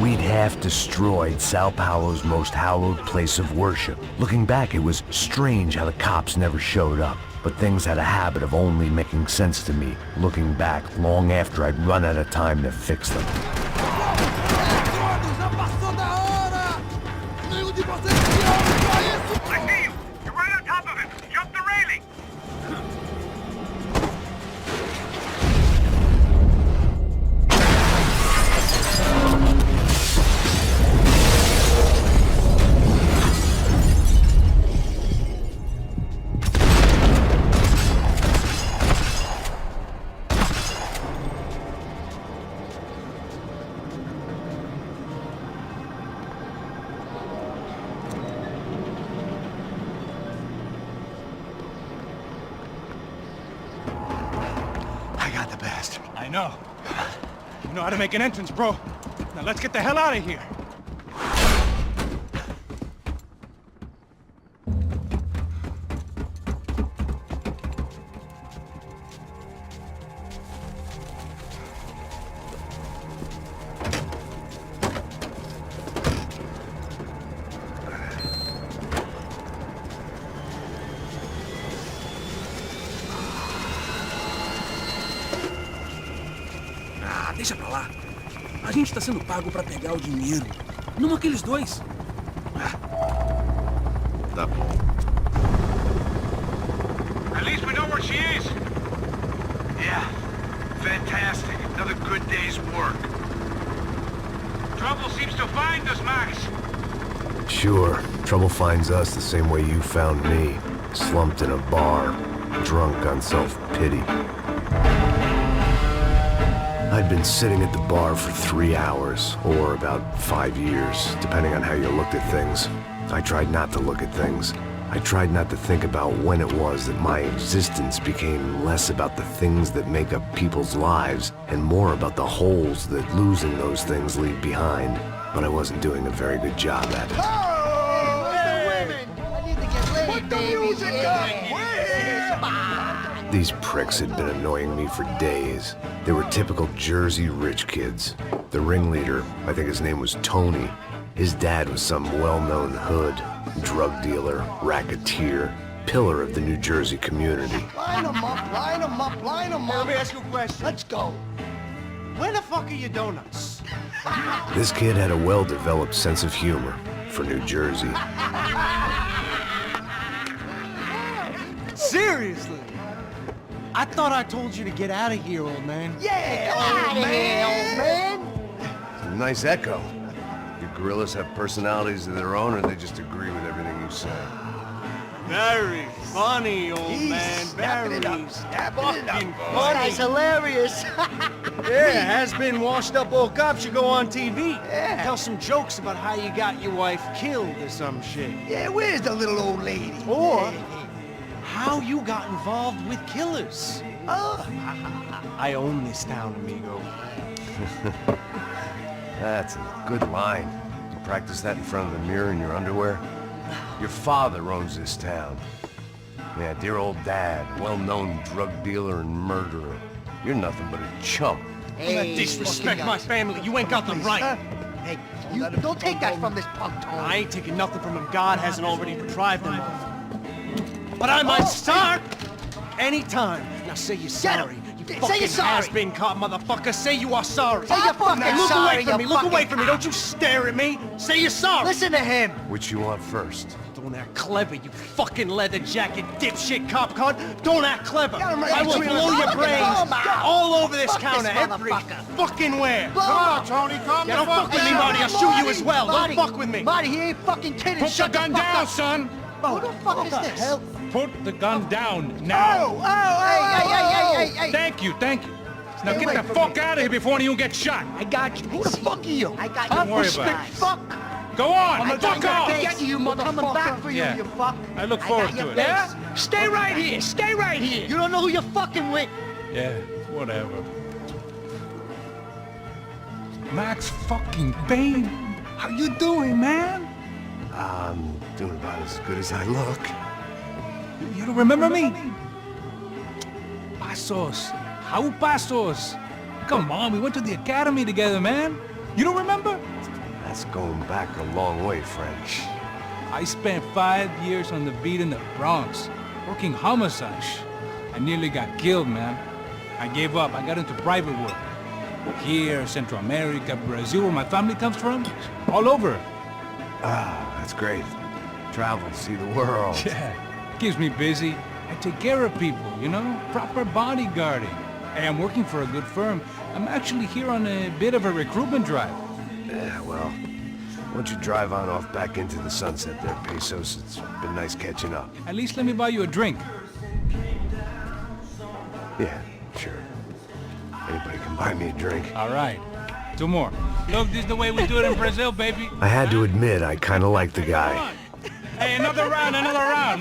We'd half destroyed Sao Paulo's most hallowed place of worship. Looking back, it was strange how the cops never showed up. But things had a habit of only making sense to me, looking back long after I'd run out of time to fix them. I see you! You're right on top of him! Jump the railing! I know. You know how to make an entrance, bro. Now let's get the hell out of here. Deixa pra lá. A gente tá sendo pago pra pegar o dinheiro. Não aqueles dois. Tá bom. At least we know where she is. Yeah. Fantastic. Another good day's work. Trouble seems to find us, Max. Sure, trouble finds us the same way you found me. Slumped in a bar, drunk on self-pity. I'd been sitting at the bar for 3 hours, or about 5 years, depending on how you looked at things. I tried not to look at things. I tried not to think about when it was that my existence became less about the things that make up people's lives, and more about the holes that losing those things leave behind. But I wasn't doing a very good job at it. Put the music up! We're here! These pricks had been annoying me for days. They were typical Jersey rich kids. The ringleader, I think his name was Tony. His dad was some well-known hood, drug dealer, racketeer, pillar of the New Jersey community. Line them up, line them up, line them up. Let me ask you a question. Let's go. Where the fuck are your donuts? This kid had a well-developed sense of humor for New Jersey. Seriously? I thought I told you to get out of here, old man. Yeah, old man. Nice echo. Do gorillas have personalities of their own, or they just agree with everything you say? Very funny, old man. Very fucking funny. That's hilarious. Yeah, has-been washed-up old cop should go on TV. Yeah. Tell some jokes about how you got your wife killed or some shit. Yeah, where's the little old lady? Or how you got involved with killers. Oh. I own this town, amigo. That's a good line. You practice that in front of the mirror in your underwear? Your father owns this town. Yeah, dear old dad, well-known drug dealer and murderer. You're nothing but a chump. Hey, disrespect my family. You ain't got the right. Hey, you don't take that from this punk, Tony. I ain't taking nothing from him. God hasn't already deprived him of. But I might start anytime. Now say you're sorry. You fucking has-been caught, motherfucker. Say you are sorry. Say you're fucking look sorry, away from me. Look away from me. Don't you stare at me. Say you're sorry. Listen to him. Which you want first? Don't act clever, you fucking leather jacket dipshit cop cunt. Don't act clever. I will blow your brains all over this counter, every fucking where. Come on, Tony, calm down. Don't fuck with me, Marty. I'll shoot you as well. Don't fuck with me. Marty, he ain't fucking kidding. Put the gun down, son. Who the fuck is this? Hell? Put the gun down now. Hey. Thank you. Now get the fuck out of here before you get shot. I got you. Who the fuck are you? I got you. Don't worry about it. Fuck. Go on, fuck off! Get you, motherfucker. I'm coming back for you, you fuck. I look forward to it. Yeah? Stay right here. Stay right here. You don't know who you're fucking with. Yeah, whatever. Max fucking Payne. How you doing, man? I'm doing about as good as I look. You don't remember me? Pasos. How Pasos? Come on, we went to the academy together, man. You don't remember? That's going back a long way, French. I spent 5 years on the beat in the Bronx, working homicide. I nearly got killed, man. I gave up. I got into private work. Here, Central America, Brazil, where my family comes from, all over. Ah, that's great. Travel, see the world. Yeah, keeps me busy. I take care of people, you know? Proper bodyguarding. Hey, I'm working for a good firm. I'm actually here on a bit of a recruitment drive. Yeah, well, why don't you drive on off back into the sunset there, Pesos? It's been nice catching up. At least let me buy you a drink. Yeah, sure. Anybody can buy me a drink. All right. 2 more. Look, this is the way we do it in Brazil, baby. I had to admit, I kind of liked the guy. Hey, another round.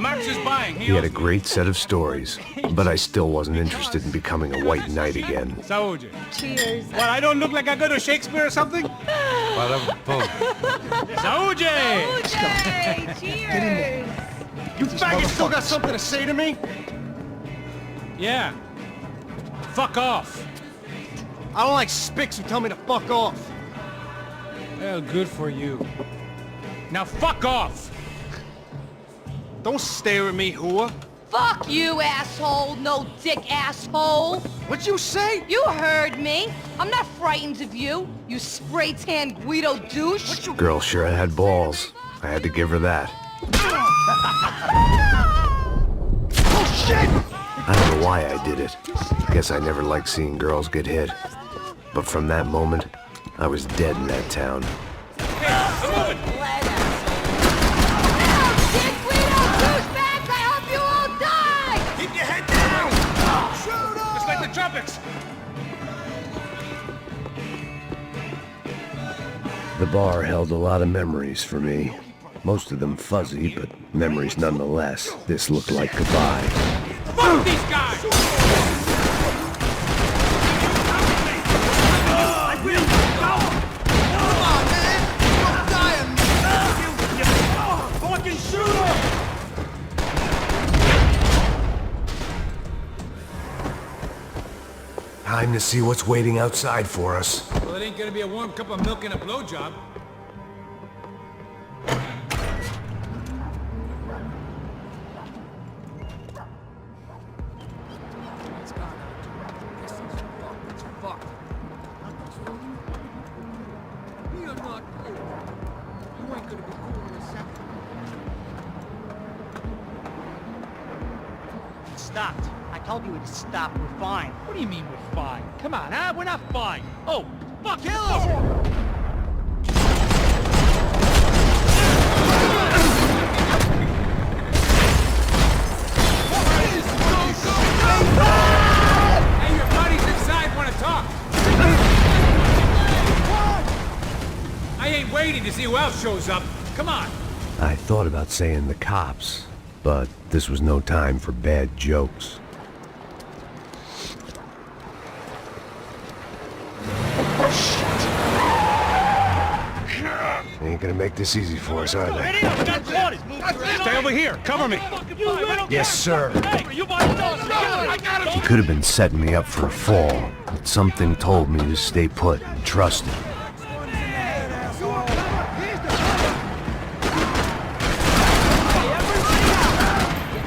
Max is buying. He had a great set of stories, but I still wasn't interested in becoming a white knight again. Saúde. Cheers. What, I don't look like I go to Shakespeare or something? Saúde! Cheers. You faggot still got something to say to me? Yeah. Fuck off. I don't like spicks who tell me to fuck off. Well, good for you. Now fuck off. Don't stare at me, whore. Fuck you, asshole. No dick asshole. What'd you say? You heard me. I'm not frightened of you, you spray-tan Guido douche. Girl sure had balls. I had to give her that. Oh, shit! I don't know why I did it. Guess I never liked seeing girls get hit. But from that moment, I was dead in that town. Trumpets! The bar held a lot of memories for me. Most of them fuzzy, but memories nonetheless. This looked like goodbye. Fuck these guys! Time to see what's waiting outside for us. Well, it ain't gonna be a warm cup of milk and a blowjob. Stopped. I told you to stop. We're fine. What do you mean we're fine? Come on, huh? We're not fine. Oh, fuck! Kill him! Hey, your buddies inside want to talk. I ain't waiting to see who else shows up. Come on. I thought about saying the cops, but this was no time for bad jokes. They ain't gonna make this easy for us, are they? Stay over here. Cover me. Yes, sir. You He could have been setting me up for a fall, but something told me to stay put and trust him.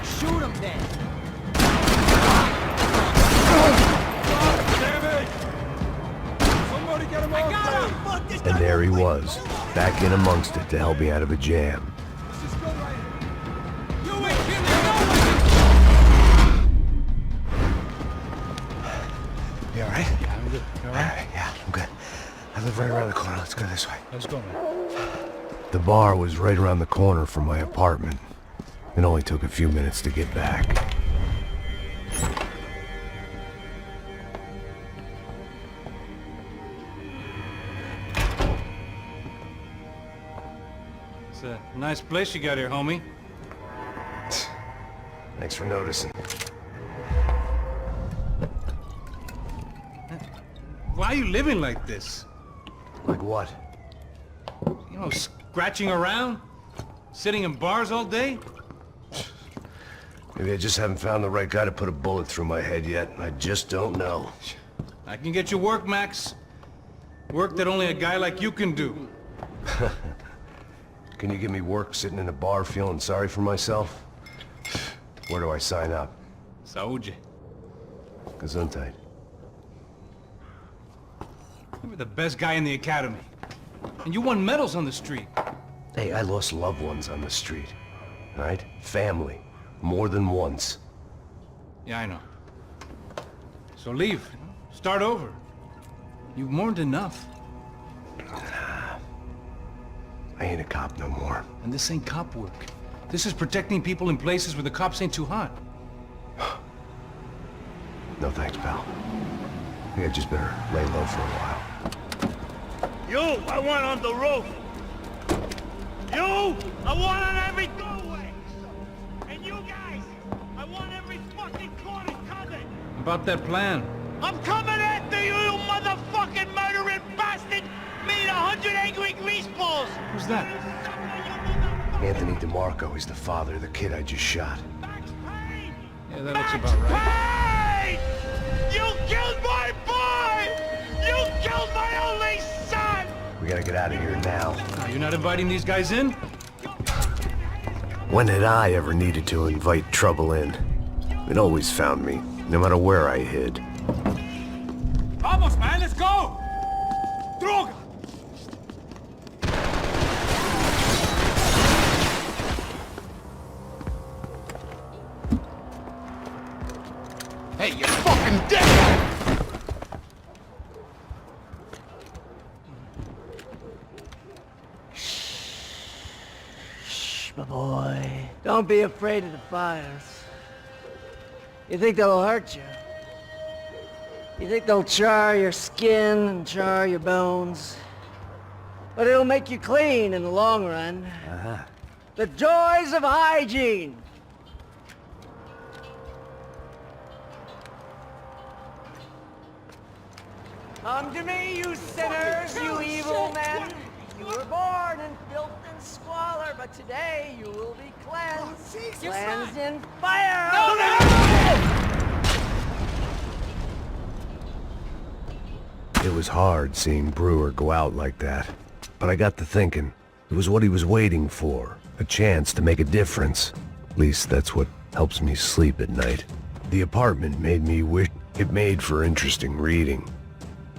Shoot him then. Somebody get him off! And there he was, back in amongst it to help me out of a jam. You alright? Yeah, I'm good. You alright? Yeah, I'm good. I live right around the corner. Let's go this way. Let's go, man. The bar was right around the corner from my apartment. It only took a few minutes to get back. It's a nice place you got here, homie. Thanks for noticing. Why are you living like this? Like what? You know, scratching around? Sitting in bars all day? Maybe I just haven't found the right guy to put a bullet through my head yet. I just don't know. I can get you work, Max. Work that only a guy like you can do. Can you give me work sitting in a bar feeling sorry for myself? Where do I sign up? Saúde. Gesundheit. You were the best guy in the academy. And you won medals on the street. Hey, I lost loved ones on the street. All right? Family. More than once. Yeah, I know. So leave. Start over. You've mourned enough. I ain't a cop no more. And this ain't cop work. This is protecting people in places where the cops ain't too hot. No thanks, pal. I think I just better lay low for a while. You, I want on the roof. You, I want on every doorway. And you guys, I want every fucking corner covered. About that plan. I'm coming after you, you motherfucking murdering bastard! Meet 100 angry greaseballs! Who's that? Anthony DeMarco. He's the father of the kid I just shot. Yeah, that looks about right. Hey! You killed my boy! You killed my only son! We gotta get out of here now. You're not inviting these guys in? When had I ever needed to invite trouble in? It always found me, no matter where I hid. Vamos, man, let's go! Droga! Hey, you're fucking dead! Shh, my boy. Don't be afraid of the fires. You think they'll hurt you? You think they'll char your skin and char your bones? But it'll make you clean in the long run. The joys of hygiene! Come to me, you sinners, you evil men! You were born in filth and squalor, but today you will be cleansed. Cleansed in fire! It was hard seeing Brewer go out like that. But I got to thinking, it was what he was waiting for. A chance to make a difference. At least that's what helps me sleep at night. The apartment made me wish it made for interesting reading.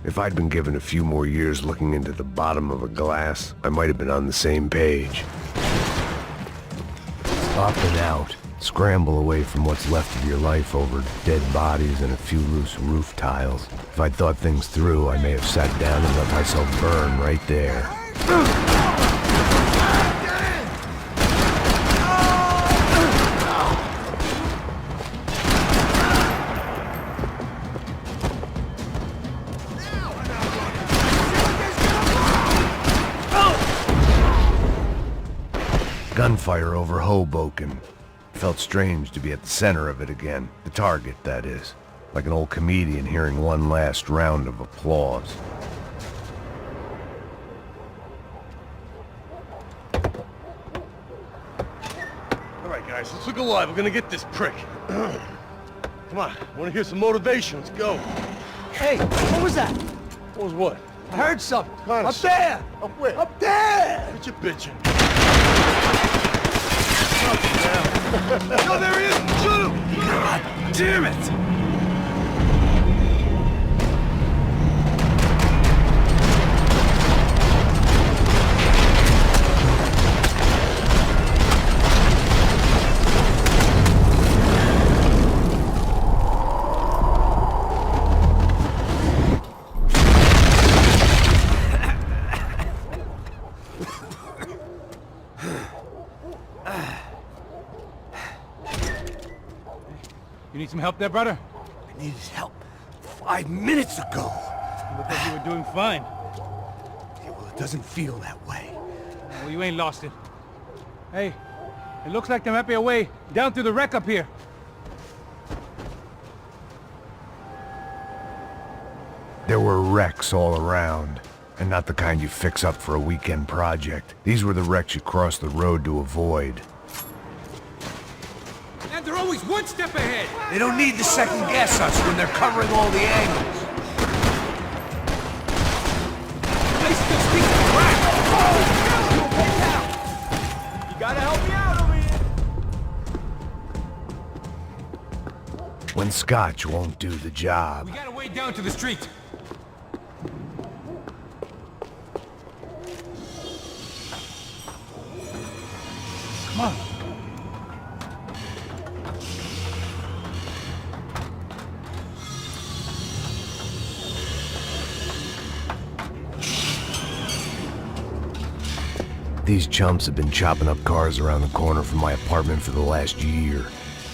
If I'd been given a few more years looking into the bottom of a glass, I might have been on the same page. Up and out. Scramble away from what's left of your life over dead bodies and a few loose roof tiles. If I'd thought things through, I may have sat down and let myself burn right there. Gunfire over Hoboken. Felt strange to be at the center of it again. The target, that is. Like an old comedian hearing one last round of applause. All right, guys, let's look alive. We're gonna get this prick. Come on, wanna hear some motivation? Let's go. Hey, what was that? What was what? I heard something. Up there! Up where? Up there! Quit your bitching. No, there he is! Shoot him! God damn it! You need some help there, brother? I needed help 5 minutes ago. You look like you were doing fine. Yeah, well, it doesn't feel that way. Well, you ain't lost it. Hey, it looks like there might be a way down through the wreck up here. There were wrecks all around, and not the kind you fix up for a weekend project. These were the wrecks you cross the road to avoid. And they're always one step ahead! They don't need to second guess us when they're covering all the angles. They still speak to crack! You gotta help me out over here! When scotch won't do the job. We gotta wade down to the street. Come on. These chumps have been chopping up cars around the corner from my apartment for the last year.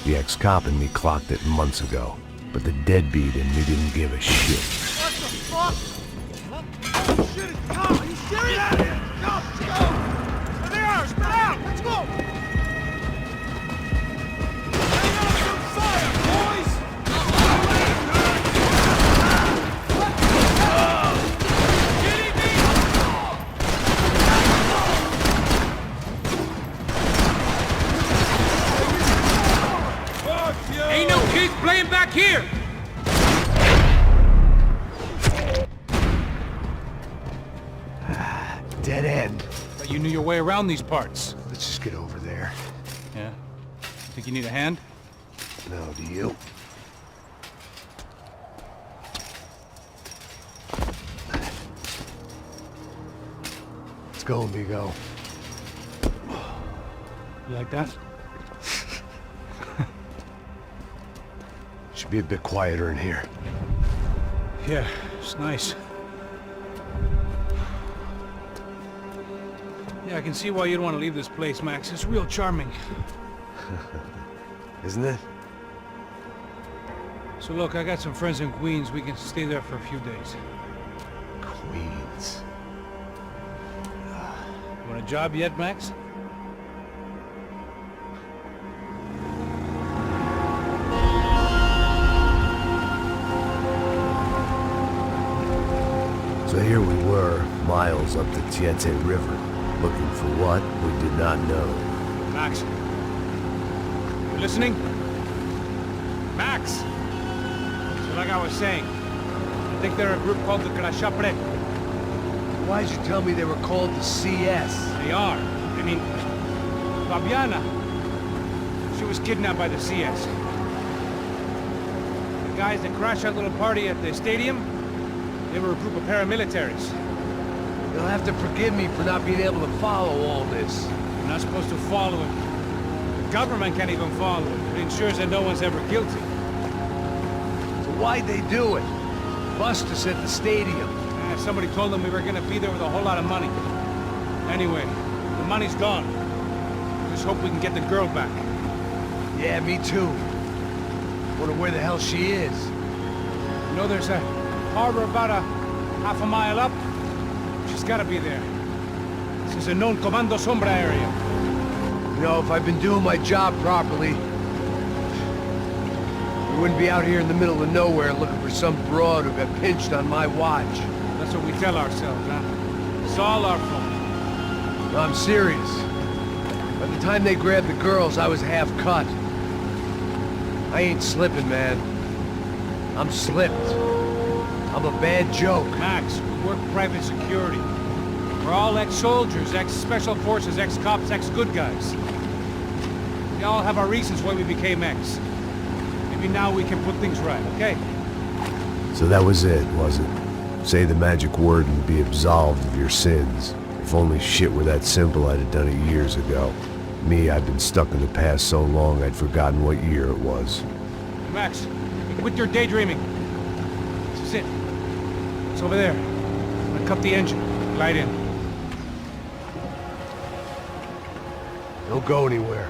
The ex-cop in me clocked it months ago, but the deadbeat in me didn't give a shit. What the fuck? Huh? Shit, it's Tom! Are you serious? Get out of here! Go! Let's go! There they are! Spread out! Let's go! Lay down some fire, boys! Ain't no kids playing back here! Dead end. But you knew your way around these parts. Let's just get over there. Yeah? Think you need a hand? No, do you? Let's go, amigo. You like that? Should be a bit quieter in here. Yeah, it's nice. Yeah, I can see why you'd want to leave this place, Max. It's real charming. Isn't it? So look, I got some friends in Queens. We can stay there for a few days. Queens. You want a job yet, Max? So here we were, miles up the Tietze River, looking for what we did not know. Max. You listening? Max! So like I was saying, think they're a group called the Crachá Preto. Why'd you tell me they were called the CS? They are. I mean, Fabiana, she was kidnapped by the CS. The guys that crashed that little party at the stadium, they were a group of paramilitaries. You'll have to forgive me for not being able to follow all this. You're not supposed to follow it. The government can't even follow it. It ensures that no one's ever guilty. So why'd they do it? Bust us at the stadium. Somebody told them we were gonna be there with a whole lot of money. Anyway, the money's gone. Just hope we can get the girl back. Yeah, me too. Wonder where the hell she is. You know, there's a harbor about a half a mile up. She's gotta be there. This is a known Comando Sombra area. You know, if I'd been doing my job properly, we wouldn't be out here in the middle of nowhere looking for some broad who got pinched on my watch. That's what we tell ourselves, huh? It's all our fault. No, I'm serious. By the time they grabbed the girls, I was half cut. I ain't slipping, man. I'm slipped. I'm a bad joke. Max, we work private security. We're all ex-soldiers, ex-special forces, ex-cops, ex-good guys. We all have our reasons why we became ex. Maybe now we can put things right, okay? So that was it, was it? Say the magic word and be absolved of your sins. If only shit were that simple, I'd have done it years ago. Me, I've been stuck in the past so long I'd forgotten what year it was. Max, quit your daydreaming. This is it. It's over there. I'm gonna cut the engine. Glide in. Don't go anywhere.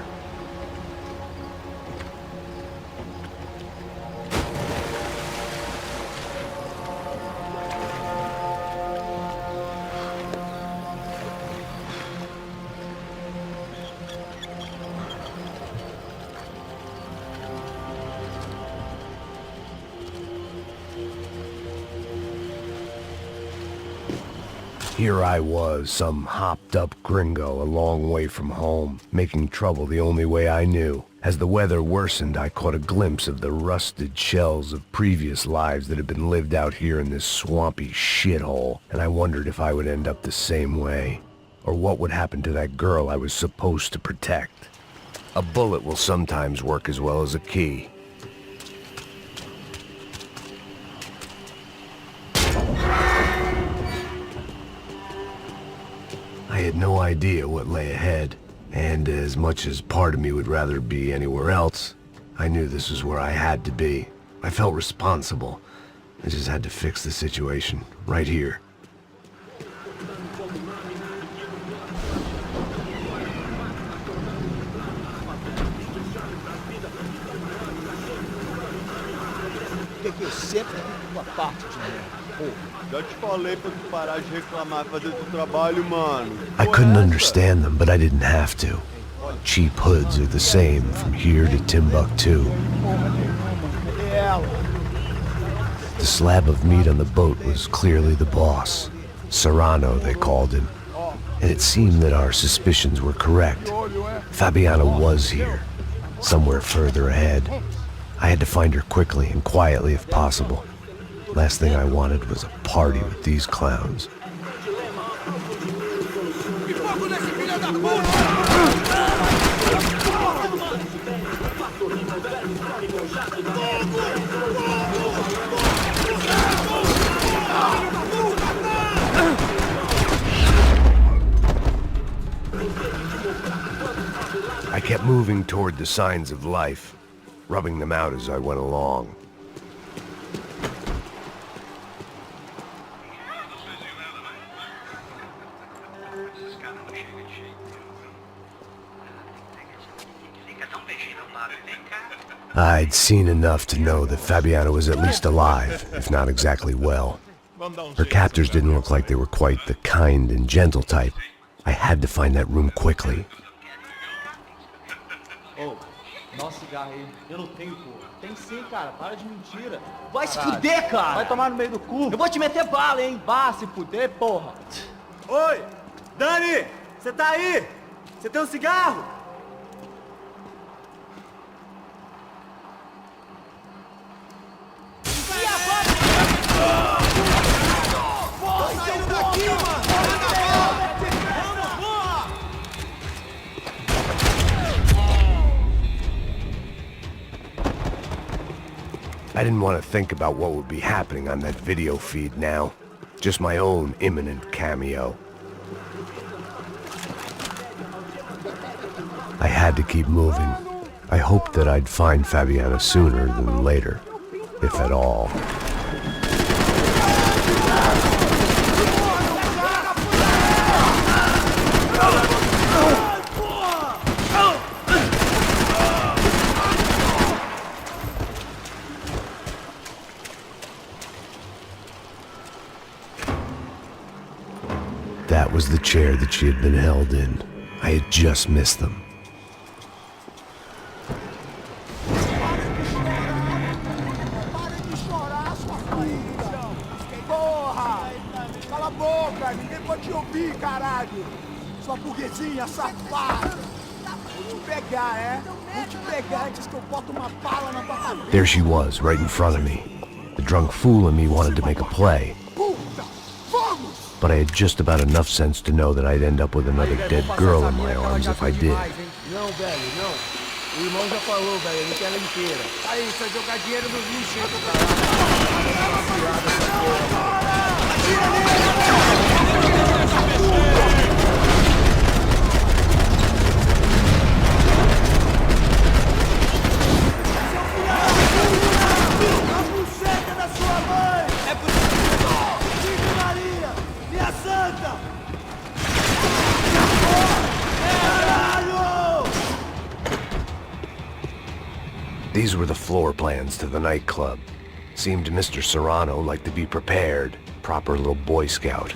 Here I was, some hopped-up gringo a long way from home, making trouble the only way I knew. As the weather worsened, I caught a glimpse of the rusted shells of previous lives that had been lived out here in this swampy shithole, and I wondered if I would end up the same way, or what would happen to that girl I was supposed to protect. A bullet will sometimes work as well as a key. I had no idea what lay ahead, and as much as part of me would rather be anywhere else, I knew this was where I had to be. I felt responsible. I just had to fix the situation, right here. Que eu sempre fico uma parte de mim. Já te falei pra tu parar de reclamar, fazer teu trabalho, mano. I couldn't understand them, but I didn't have to. Cheap hoods are the same from here to Timbuktu. The slab of meat on the boat was clearly the boss. Serrano, they called him. And it seemed that our suspicions were correct. Fabiana was here, somewhere further ahead. I had to find her quickly and quietly if possible. Last thing I wanted was a party with these clowns. I kept moving toward the signs of life, rubbing them out as I went along. I'd seen enough to know that Fabiana was at least alive, if not exactly well. Her captors didn't look like they were quite the kind and gentle type. I had to find that room quickly. Oh, dá cigarro aí. Eu não tenho, pô. Tem sim, cara. Para de mentira. Vai se fuder, cara! Vai tomar no meio do cu. Eu vou te meter bala, hein? Vá se fuder, porra. Oi! Dani! Você tá aí? Você tem um cigarro? E agora? I didn't want to think about what would be happening on that video feed now. Just my own imminent cameo. I had to keep moving. I hoped that I'd find Fabiana sooner than later, if at all. That was the chair that she had been held in. I had just missed them. Cala a boca, ninguém pode te ouvir, caralho! Sua burguesinha safada! Vou te pegar, é? Vou te pegar antes que eu boto uma bala na tua cabeça! There she was, right in front of me. The drunk fool in me wanted to make a play. But I had just about enough sense to know that I'd end up with another dead girl in my arms if I did. Não, velho, não. O irmão já falou, velho, ele quer ela inteira. Aí, só jogar dinheiro no lixo, hein, a buceta da sua mãe! É possível! Virgem Maria! Minha santa! Caralho! These were the floor plans to the nightclub. Seemed to Mr. Serrano like to be prepared. Proper little Boy Scout.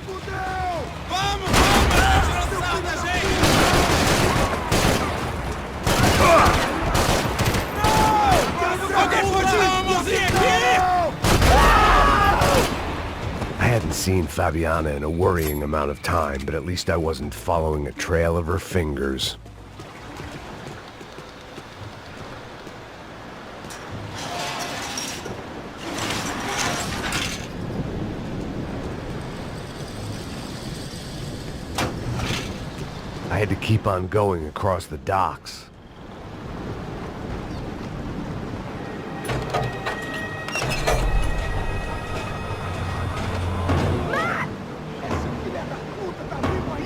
I hadn't seen Fabiana in a worrying amount of time, but at least I wasn't following a trail of her fingers. I had to keep on going across the docks.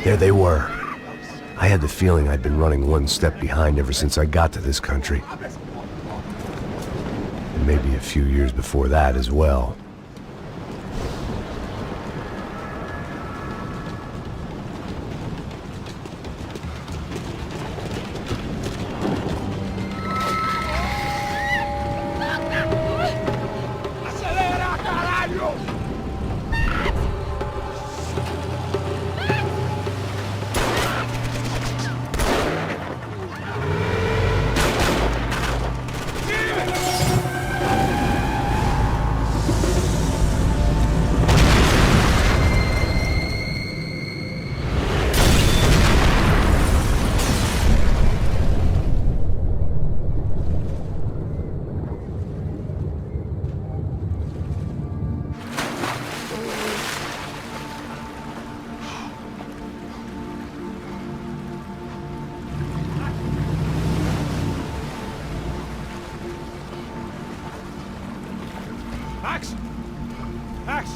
There they were. I had the feeling I'd been running one step behind ever since I got to this country. And maybe a few years before that as well. Max? Max?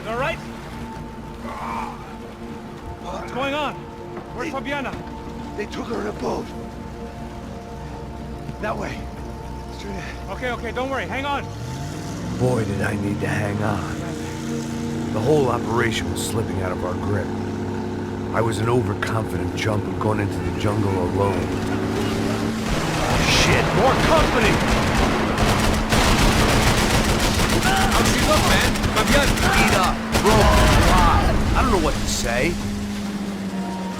You all right? What's going on? Where's Fabiana? They took her in a boat. That way. Straight ahead. Okay, don't worry. Hang on. Boy, did I need to hang on. The whole operation was slipping out of our grip. I was an overconfident chump who'd gone into the jungle alone. Shit, more company! How's she look, man? Fabiana beat up, broke, alive. I don't know what to say.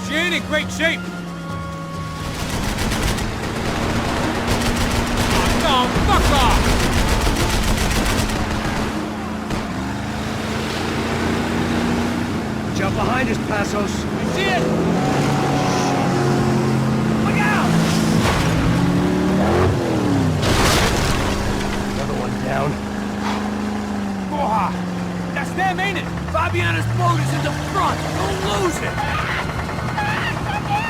She ain't in great shape. Oh, fuck off! Watch out behind us, Passos. I see it! Look out! Another one down. Porra! That's them, ain't it? Fabiana's boat is in the front. Don't lose it!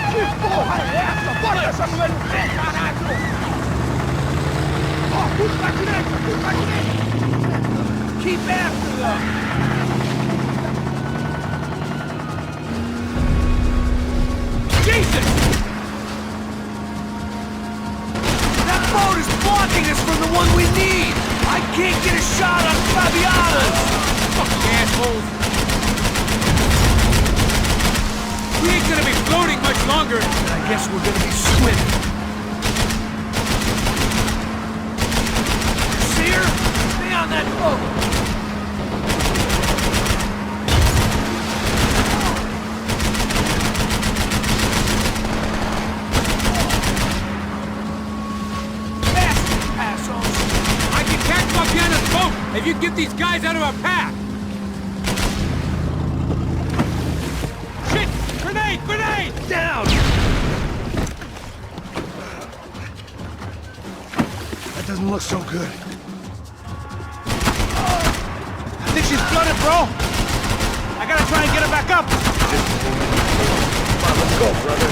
Que porra é essa? Bora essa mulher no pé, caralho! Keep after them! Jesus! That boat is blocking us from the one we need! I can't get a shot on Fabiana's! Fucking assholes! We ain't gonna be floating much longer, and I guess we're gonna be swimming. See her? Stay on that boat! If you get these guys out of our path! Shit! Grenade! Grenade! Down! That doesn't look so good. I think she's flooded, bro! I gotta try and get her back up! Come on, let's go, brother.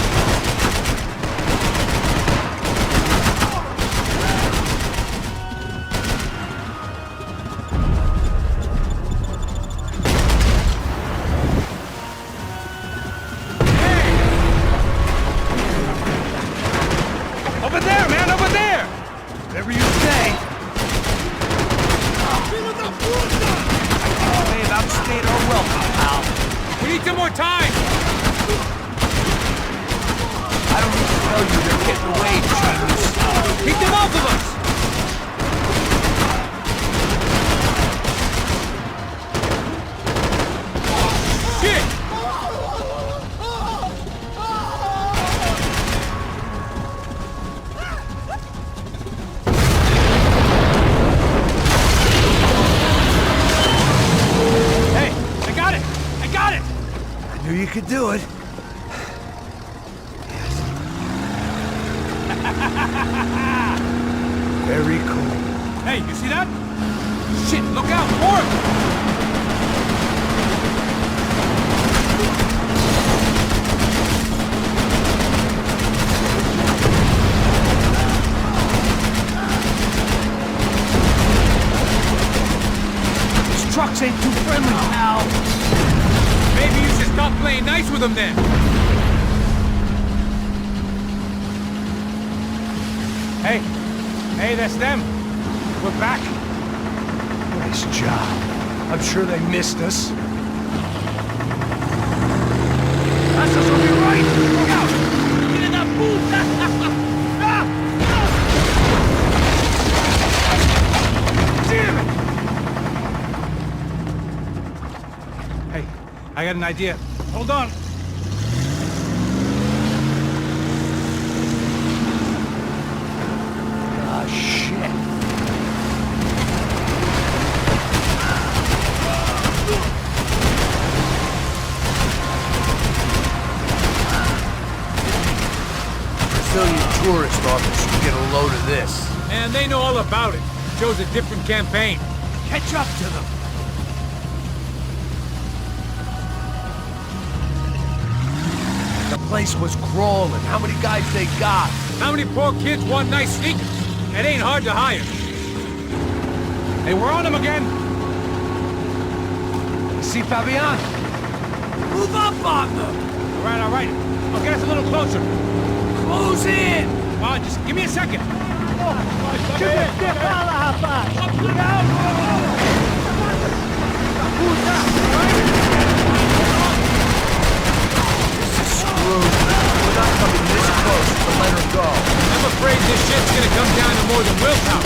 You could do it. Very cool. Hey, you see that? Shit, look out! More! These trucks ain't too friendly, pal. Maybe you should stop playing nice with them then. Hey. Hey, that's them. We're back. Nice job. I'm sure they missed us. That's us on your right! Look out! Get in that boot! Damn it! Hey, I got an idea. Hold on. Ah, shit. Brazilian tourist office should get a load of this. Man, they know all about it. Chose a different campaign. Catch up to them. The place was crawling. How many guys they got? How many poor kids want nice sneakers? It ain't hard to hire. Hey, we're on them again. See Fabian? Move up on them. All right. I'll get us a little closer. Close in. Just give me a second. We're not coming this close to let her go. I'm afraid this shit's gonna come down to more than willpower.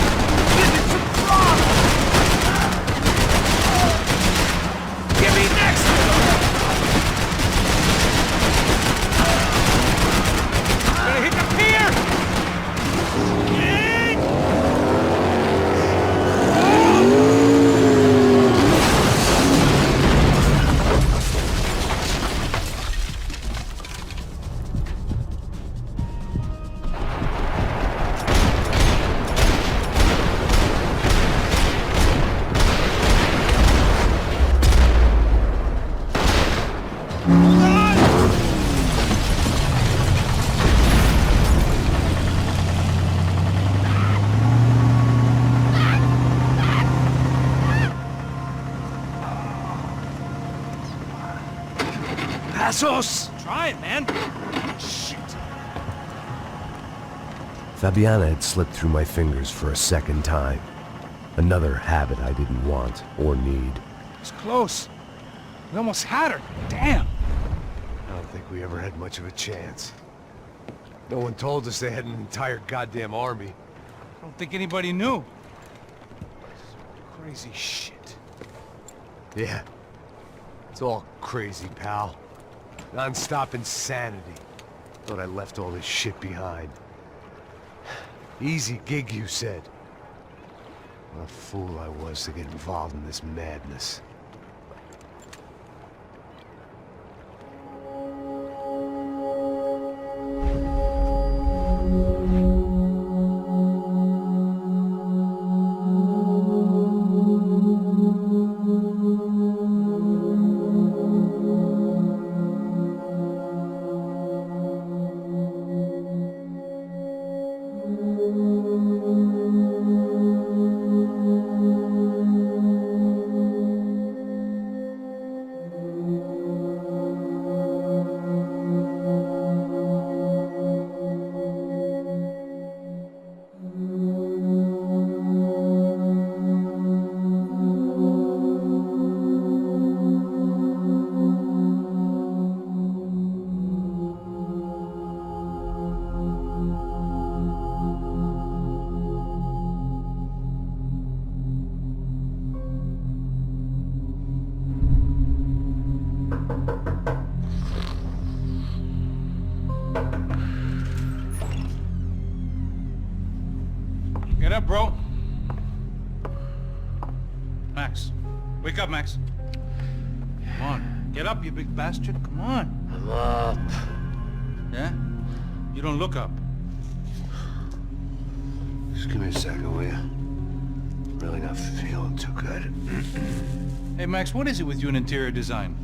Give it some thought! Give me next! Gonna hit the pier! Passos! Try it, man. Shit. Fabiana had slipped through my fingers for a second time. Another habit I didn't want or need. It's close. We almost had her. Damn. I don't think we ever had much of a chance. No one told us they had an entire goddamn army. I don't think anybody knew. Crazy shit. Yeah. It's all crazy, pal. Non-stop insanity. Thought I left all this shit behind. Easy gig, you said. What a fool I was to get involved in this madness. Get up, bro. Max. Wake up, Max. Come on. Get up, you big bastard. Come on. I'm up. Yeah? You don't look up. Just give me a second, will you? Really not feeling too good. Hey, Max, what is it with you and interior design?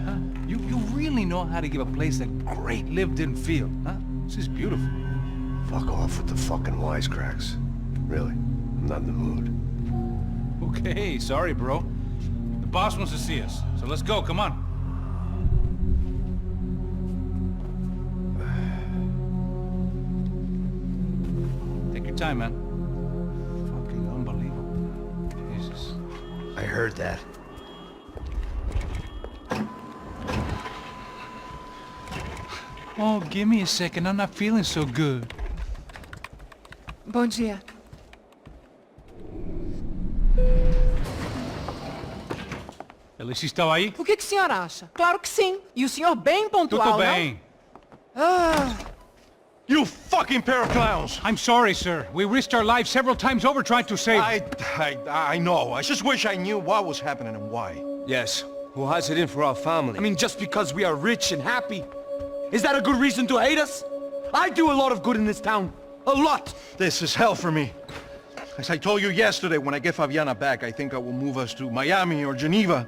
Huh? You really know how to give a place a great lived-in feel, huh? This is beautiful. Fuck off with the fucking wisecracks. Really, I'm not in the mood. Okay, sorry, bro. The boss wants to see us, so let's go, come on. Take your time, man. Fucking unbelievable. Jesus. I heard that. Oh, give me a second, I'm not feeling so good. Bom dia. Ela estava aí? O que o senhor acha? Claro que sim. E o senhor bem pontual, Tudo bem. Ah. You fucking pair of clowns! I'm sorry, sir. We risked our lives several times over trying to save... I know. I just wish I knew what was happening and why. Yes. Who has it in for our family? I mean, just because we are rich and happy? Is that a good reason to hate us? I do a lot of good in this town. A lot! This is hell for me. As I told you yesterday, when I get Fabiana back, I think I will move us to Miami or Geneva.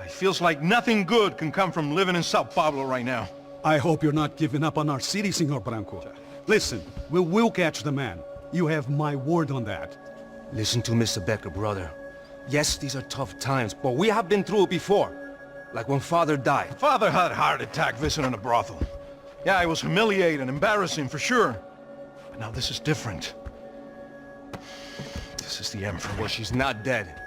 It feels like nothing good can come from living in São Paulo right now. I hope you're not giving up on our city, Senor Branco. Listen, we will catch the man. You have my word on that. Listen to Mr. Becker, brother. Yes, these are tough times, but we have been through it before. Like when Father died. Father had a heart attack visiting a brothel. Yeah, it was humiliating, embarrassing, for sure. But now this is different. This is the Emperor. Well, she's not dead.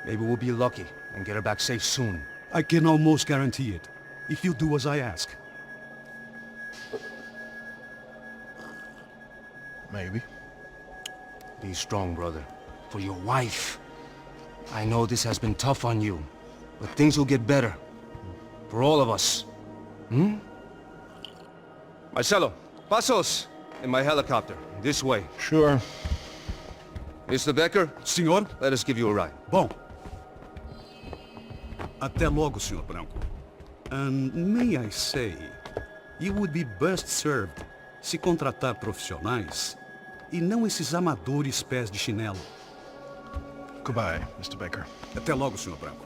Maybe we'll be lucky and get her back safe soon. I can almost guarantee it, if you do as I ask. Maybe. Be strong, brother. For your wife. I know this has been tough on you, but things will get better. For all of us. Hmm? Marcelo, pasos in my helicopter. This way. Sure. Mr. Becker? Senhor? Let us give you a ride. Bom. Até logo, Senhor Branco. And may I say, you would be best served se contratar profissionais e não esses amadores pés de chinelo. Goodbye, Mr. Becker. Até logo, Senhor Branco.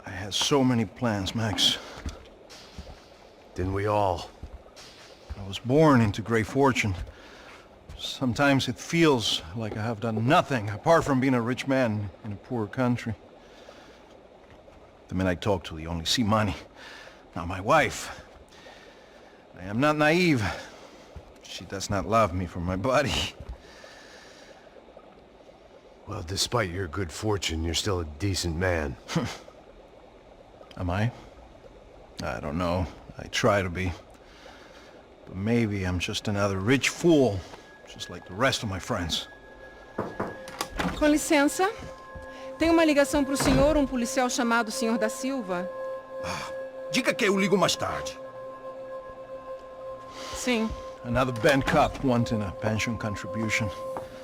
I had so many plans, Max. Didn't we all? I was born into great fortune. Sometimes it feels like I have done nothing apart from being a rich man in a poor country. The men I talk to, they only see money. Now my wife, I am not naive. She does not love me for my body. Well, despite your good fortune, you're still a decent man. Am I? I don't know. I try to be. But maybe I'm just another rich fool, just like the rest of my friends. Com licença. Tem uma ligação para o senhor, policial chamado Sr. da Silva? Diga que eu ligo mais tarde. Sim. Another bent cop wanting a pension contribution.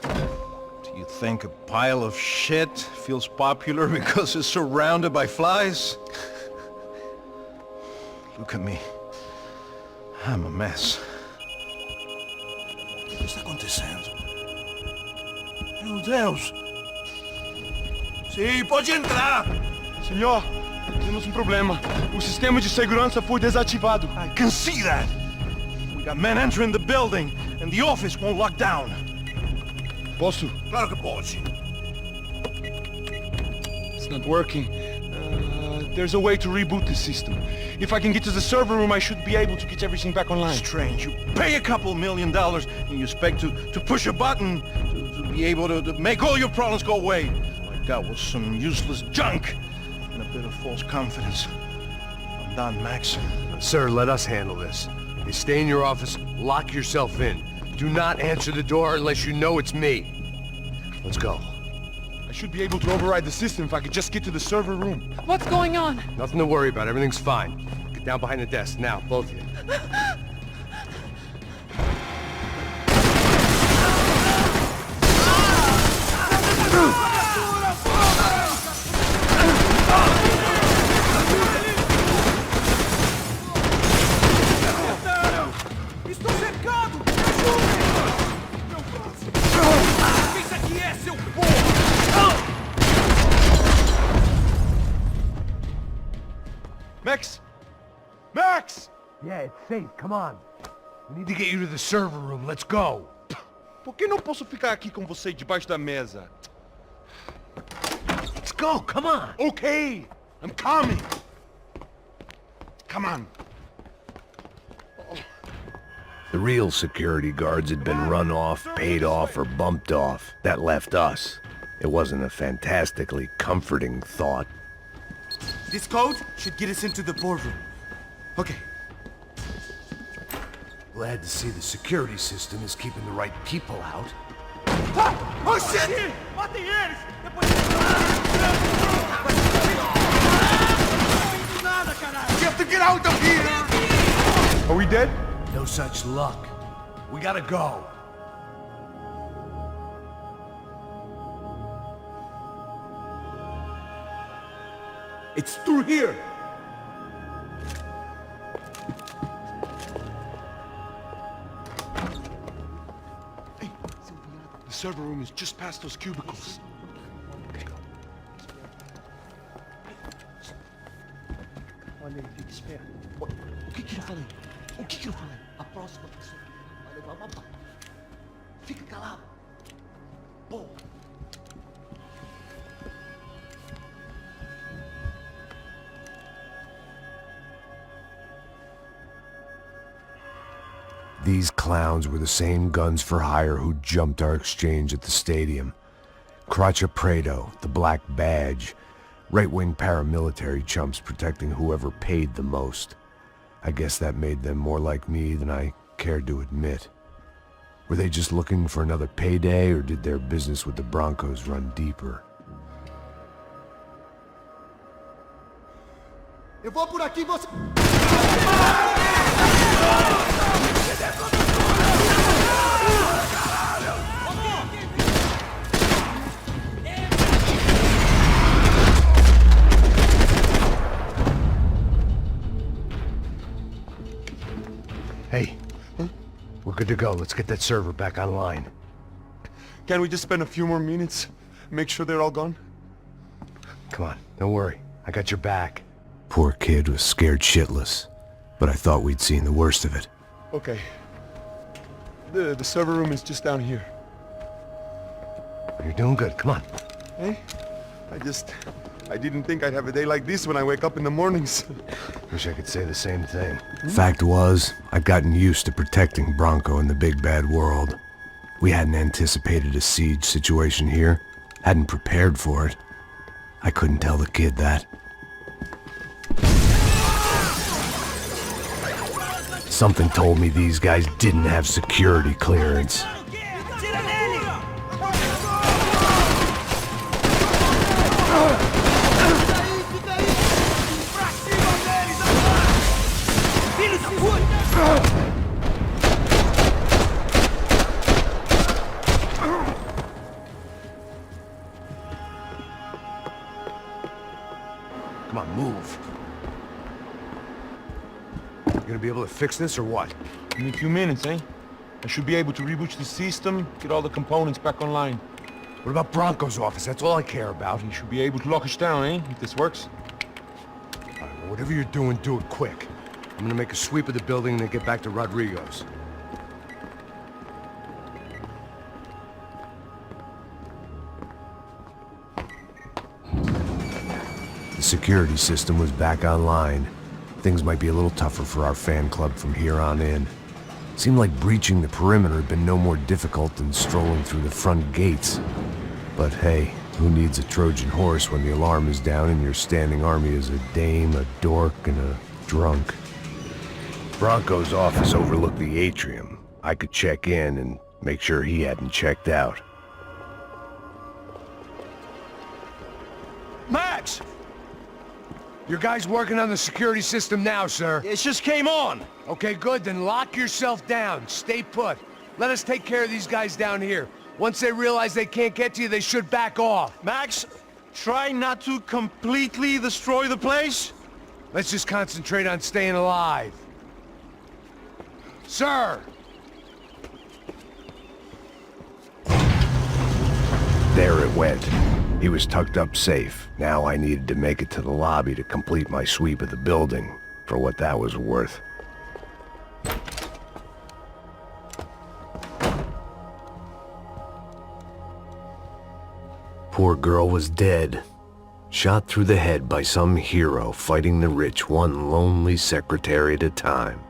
Do you think a pile of shit feels popular because it's surrounded by flies? Look at me. I'm a mess. O que está acontecendo? Meu Deus! Sim, pode entrar! Senhor, temos problema. O sistema de segurança foi desativado. I can see that! We got men entering the building, and the office won't lock down. Posso? Claro que pode. It's not working. There's a way to reboot the system. If I can get to the server room, I should be able to get everything back online. Strange. You pay a couple $1 million, and you expect to push a button to be able to make all your problems go away. All I got was some useless junk and a bit of false confidence. I'm done, Max. Sir, let us handle this. You stay in your office, lock yourself in. Do not answer the door unless you know it's me. Let's go. I should be able to override the system if I could just get to the server room. What's going on? Nothing to worry about. Everything's fine. Get down behind the desk. Now, both of you. Estou cercado! Me ajudem! Pensa que é, seu porra! Max! Max! Yeah, it's safe. Come on. We need to get you to the server room. Let's go. Por que não posso ficar aqui com você debaixo da mesa? Let's go. Come on. Okay, I'm coming. Come on. The real security guards had been run off, paid off, or bumped off. That left us. It wasn't a fantastically comforting thought. This code should get us into the boardroom. Okay. Glad to see the security system is keeping the right people out. Oh shit! Matem eles! We have to get out of here! Are we dead? No such luck. We gotta go. It's through here! Hey, the server room is just past those cubicles. Olha aí, fica esperto. O que eu falei? O que eu falei? A próxima pessoa vai levar uma bala. Fica calado. Pô. These clowns were the same guns for hire who jumped our exchange at the stadium. Crotcha Prado, the Black Badge, right-wing paramilitary chumps protecting whoever paid the most. I guess that made them more like me than I cared to admit. Were they just looking for another payday, or did their business with the Brancos run deeper? Eu vou por aqui, você... Hey, we're good to go. Let's get that server back online. Can we just spend a few more minutes? Make sure they're all gone? Come on, don't worry. I got your back. Poor kid was scared shitless, but I thought we'd seen the worst of it. Okay. The server room is just down here. You're doing good. Come on. Hey, I just I didn't think I'd have a day like this when I wake up in the mornings. Wish I could say the same thing. Fact was, I'd gotten used to protecting Bronco in the big bad world. We hadn't anticipated a siege situation here, hadn't prepared for it. I couldn't tell the kid that. Something told me these guys didn't have security clearance. Come on, move. You gonna be able to fix this or what? In a few minutes, eh? I should be able to reboot the system, get all the components back online. What about Bronco's office? That's all I care about. You should be able to lock us down, eh? If this works. All right, well, whatever you're doing, do it quick. I'm gonna make a sweep of the building and then get back to Rodrigo's. The security system was back online. Things might be a little tougher for our fan club from here on in. Seemed like breaching the perimeter had been no more difficult than strolling through the front gates. But hey, who needs a Trojan horse when the alarm is down and your standing army is a dame, a dork, and a drunk? Bronco's office overlooked the atrium. I could check in and make sure he hadn't checked out. Max! Your guy's working on the security system now, sir. It just came on. Okay, good. Then lock yourself down. Stay put. Let us take care of these guys down here. Once they realize they can't get to you, they should back off. Max, try not to completely destroy the place. Let's just concentrate on staying alive. Sir! There it went. He was tucked up safe. Now I needed to make it to the lobby to complete my sweep of the building, for what that was worth. Poor girl was dead. Shot through the head by some hero fighting the rich one lonely secretary at a time.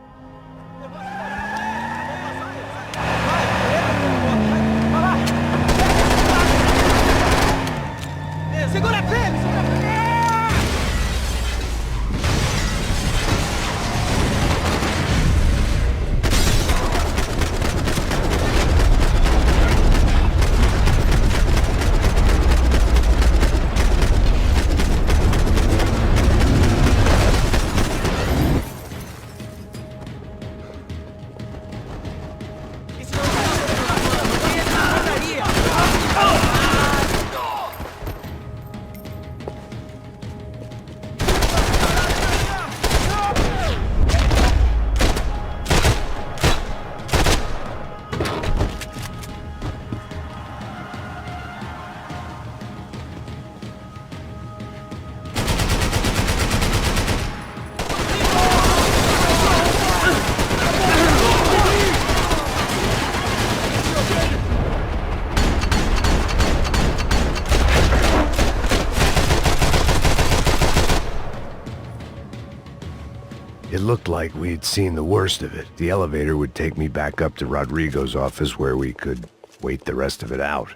It looked like we'd seen the worst of it. The elevator would take me back up to Rodrigo's office where we could wait the rest of it out.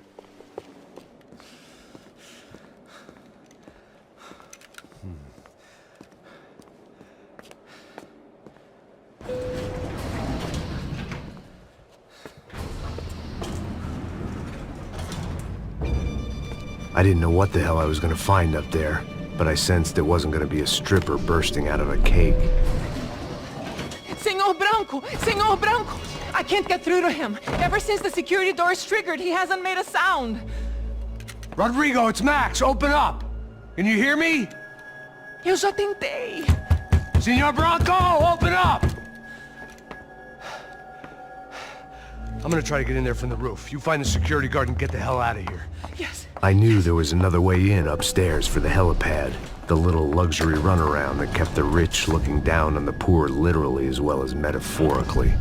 I didn't know what the hell I was gonna find up there, but I sensed it wasn't gonna be a stripper bursting out of a cake. Senor Branco! Senor Branco! I can't get through to him. Ever since the security door is triggered, he hasn't made a sound. Rodrigo, it's Max. Open up. Can you hear me? Eu já tentei. Senor Branco, open up! I'm gonna try to get in there from the roof. You find the security guard and get the hell out of here. Yes. I knew there was another way in upstairs for the helipad. The little luxury runaround that kept the rich looking down on the poor literally as well as metaphorically.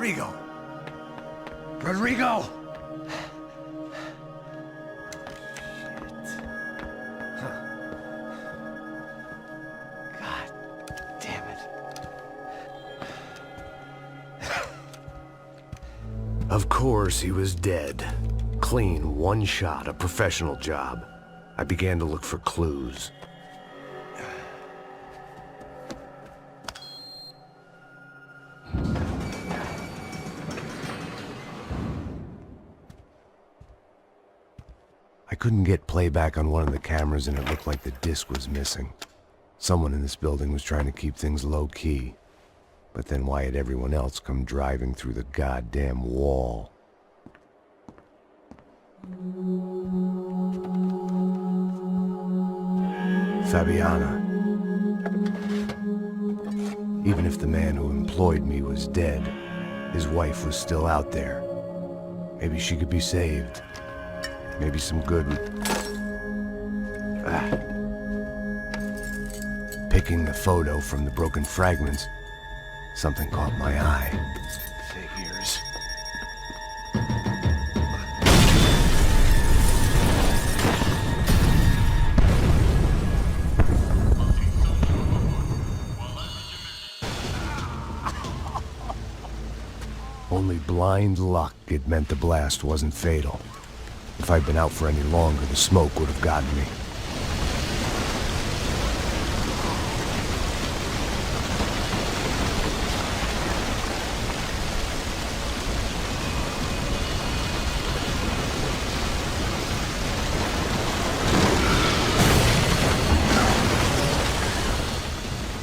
Rodrigo! Rodrigo! Of course, he was dead. Clean, one shot, a professional job. I began to look for clues. I couldn't get playback on one of the cameras and it looked like the disc was missing. Someone in this building was trying to keep things low-key. But then why had everyone else come driving through the goddamn wall? Fabiana. Even if the man who employed me was dead, his wife was still out there. Maybe she could be saved. Maybe some good would... Picking the photo from the broken fragments, something caught my eye. Figures. Only blind luck it meant the blast wasn't fatal. If I'd been out for any longer, the smoke would have gotten me.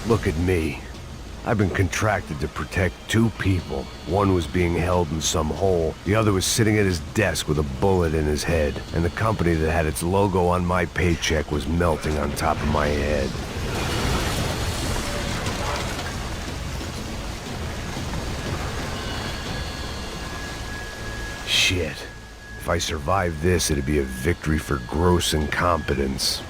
Look at me. I've been contracted to protect two people. One was being held in some hole. The other was sitting at his desk with a bullet in his head. And the company that had its logo on my paycheck was melting on top of my head. Shit. If I survived this, it'd be a victory for gross incompetence.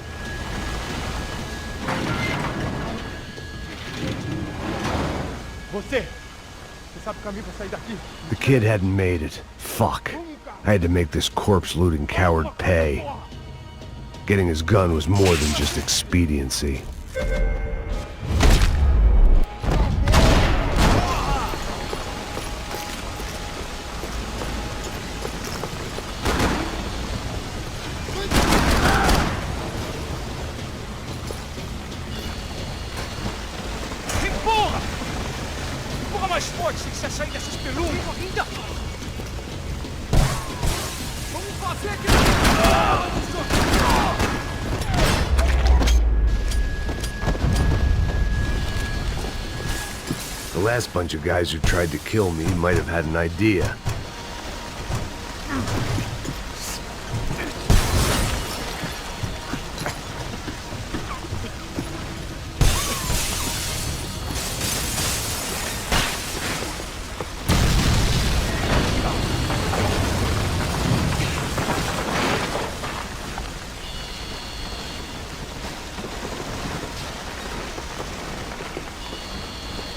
The kid hadn't made it. Fuck. I had to make this corpse-looting coward pay. Getting his gun was more than just expediency. The last bunch of guys who tried to kill me might have had an idea.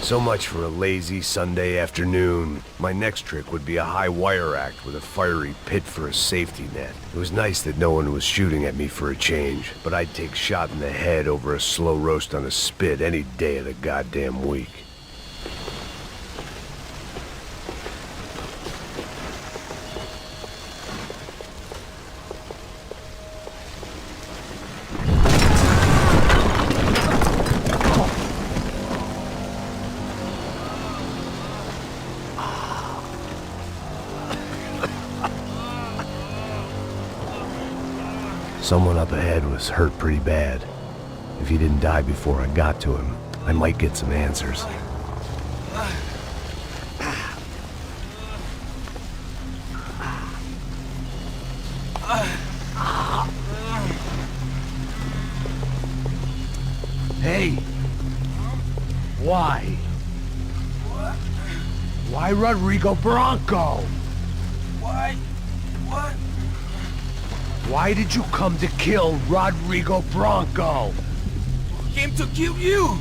So much for a lazy Sunday afternoon. My next trick would be a high wire act with a fiery pit for a safety net. It was nice that no one was shooting at me for a change, but I'd take shot in the head over a slow roast on a spit any day of the goddamn week. Someone up ahead was hurt pretty bad. If he didn't die before I got to him, I might get some answers. Hey! Why? Why Rodrigo Branco? Why? What? Why did you come to kill Rodrigo Branco? Came to kill you!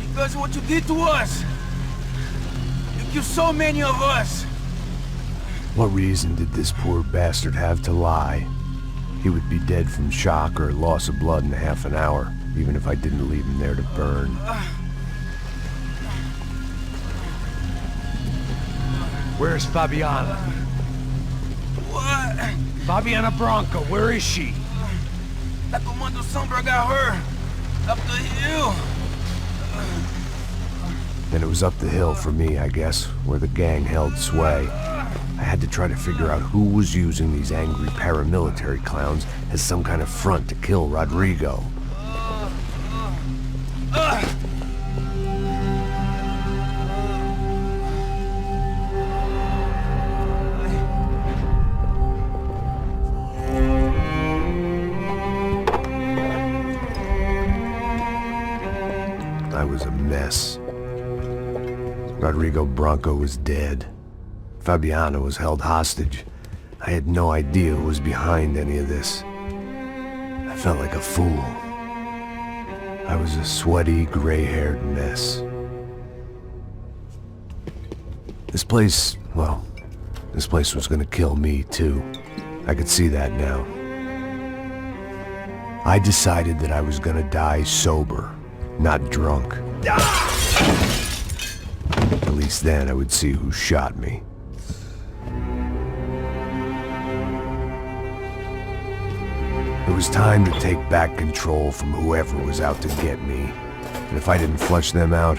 Because of what you did to us! You you so many of us! What reason did this poor bastard have to lie? He would be dead from shock or loss of blood in half an hour, even if I didn't leave him there to burn. Where's Fabiana? What? Fabiana Branco, where is she? That Comando Sombra got her. Up the hill. Then it was up the hill for me, I guess, where the gang held sway. I had to try to figure out who was using these angry paramilitary clowns as some kind of front to kill Rodrigo. I was a mess. Rodrigo Branco was dead. Fabiana was held hostage. I had no idea who was behind any of this. I felt like a fool. I was a sweaty, gray-haired mess. This place, well, this place was gonna kill me too. I could see that now. I decided that I was gonna die sober, not drunk. At least then I would see who shot me. It was time to take back control from whoever was out to get me. And if I didn't flush them out,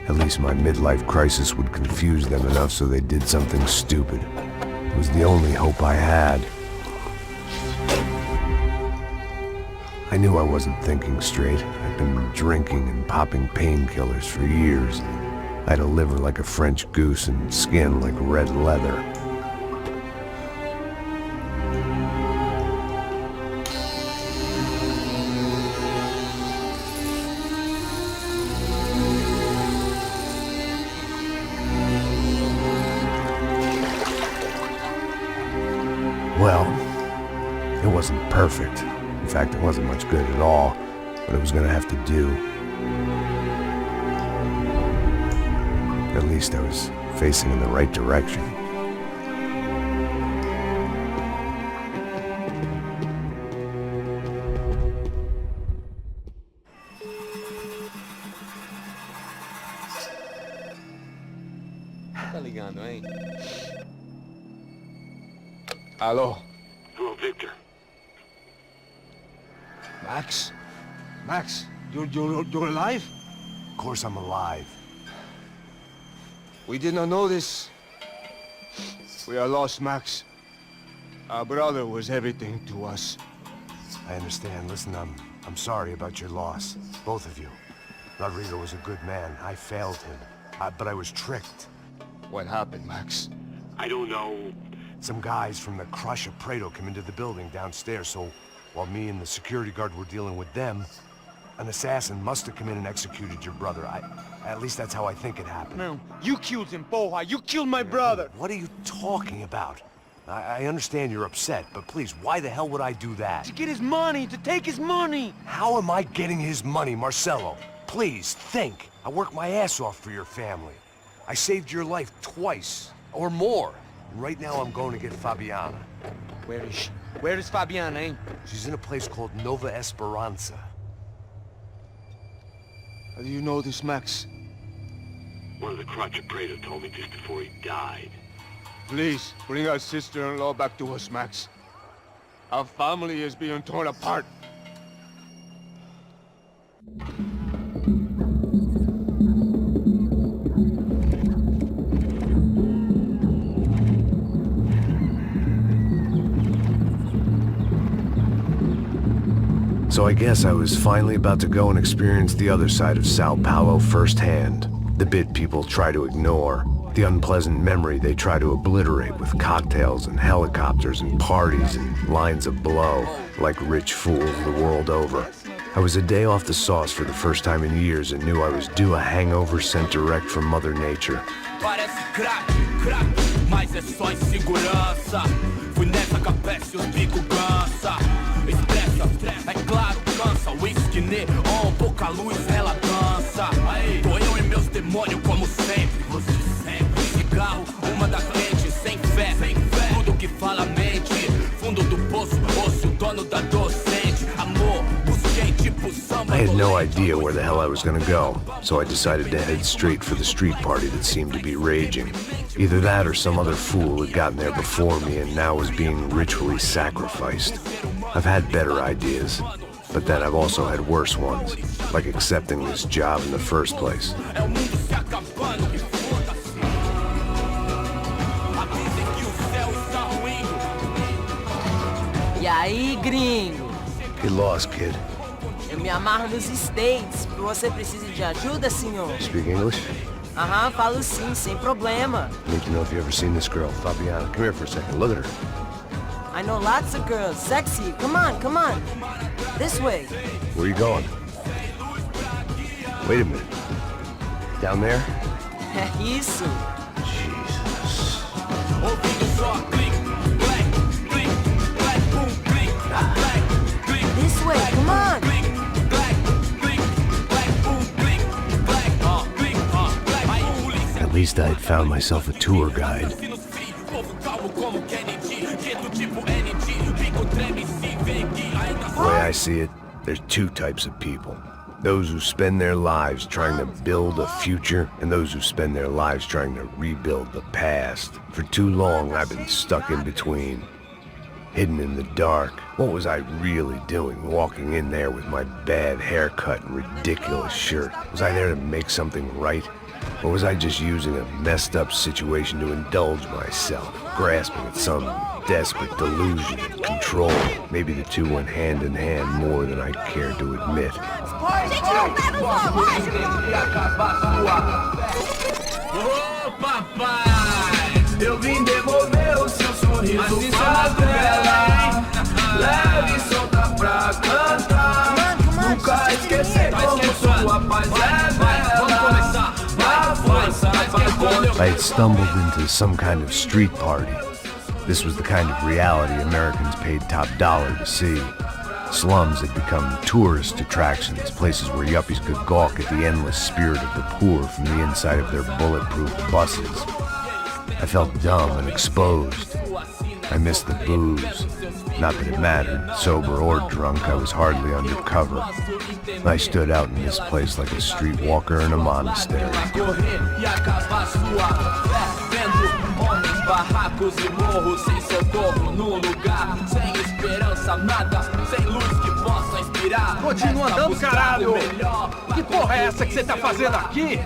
at least my midlife crisis would confuse them enough so they did something stupid. It was the only hope I had. I knew I wasn't thinking straight. I'd been drinking and popping painkillers for years. I had a liver like a French goose and skin like red leather. Well, it wasn't perfect. In fact, it wasn't much good at all, but it was gonna have to do. At least I was facing in the right direction. Tá ligando, hein? Hello. Hello, Victor. Max? Max, you're alive? Of course I'm alive. We did not know this. We are lost, Max. Our brother was everything to us. I understand. Listen, I'm sorry about your loss. Both of you. Rodrigo was a good man. I failed him. But I was tricked. What happened, Max? I don't know. Some guys from the Crush of Prado came into the building downstairs, so while me and the security guard were dealing with them, an assassin must have come in and executed your brother. At least that's how I think it happened. No, you killed him, Poha. You killed my brother. What are you talking about? I understand you're upset, but please, why the hell would I do that? To get his money, to take his money. How am I getting his money, Marcelo? Please, think. I worked my ass off for your family. I saved your life twice, or more. And right now I'm going to get Fabiana. Where is she? Where is Fabiana, eh? She's in a place called Nova Esperanza. How do you know this, Max? One of the Crotch of Prado told me just before he died. Please, bring our sister-in-law back to us, Max. Our family is being torn apart. So I guess I was finally about to go and experience the other side of Sao Paulo firsthand. The bit people try to ignore. The unpleasant memory they try to obliterate with cocktails and helicopters and parties and lines of blow, like rich fools the world over. I was a day off the sauce for the first time in years and knew I was due a hangover sent direct from Mother Nature. Parece crack, mas é só insegurança. Fui nessa capeste, os bico cansa. Estressa, é claro, cansa. Whisky, neon, pouca luz, ela dança. Tô eu e meus demônios como sempre. Você sempre. no idea where the hell I was gonna go, so I decided to head straight for the street party that seemed to be raging. Either that or some other fool had gotten there before me and now was being ritually sacrificed. I've had better ideas, but then I've also had worse ones, like accepting this job in the first place. E aí, gringo? Get lost, kid. Eu me amarro nos States. Você precisa de ajuda, senhor? Speak English? Aham, falo sim, sem problema. I need to know if you've ever seen this girl, Fabiana. Come here for a second. Look at her. I know lots of girls. Sexy. Come on, come on. This way. Where are you going? Wait a minute. Down there? É isso. Jesus. This way, come on. At least I had found myself a tour guide. The way I see it, there's two types of people. Those who spend their lives trying to build a future, and those who spend their lives trying to rebuild the past. For too long, I've been stuck in between. Hidden in the dark. What was I really doing walking in there with my bad haircut and ridiculous shirt? Was I there to make something right? Or was I just using a messed up situation to indulge myself, grasping at some desperate delusion of control? Maybe the two went hand in hand more than I cared to admit. Ô papai, eu vim devolver o seu sorriso favela. Leve e solta pra cantar. Nunca esquecer como sua paz é bela. I had stumbled into some kind of street party. This was the kind of reality Americans paid top dollar to see. Slums had become tourist attractions, places where yuppies could gawk at the endless spirit of the poor from the inside of their bulletproof buses. I felt dumb and exposed. I missed the booze. Not that it mattered, sober or drunk, I was hardly undercover. I stood out in this place like a streetwalker in a monastery. Barracos e morros sem socorro no lugar, sem esperança, nada, sem luz que possa inspirar. Continua andando, caralho! Que porra é essa que você tá fazendo aqui?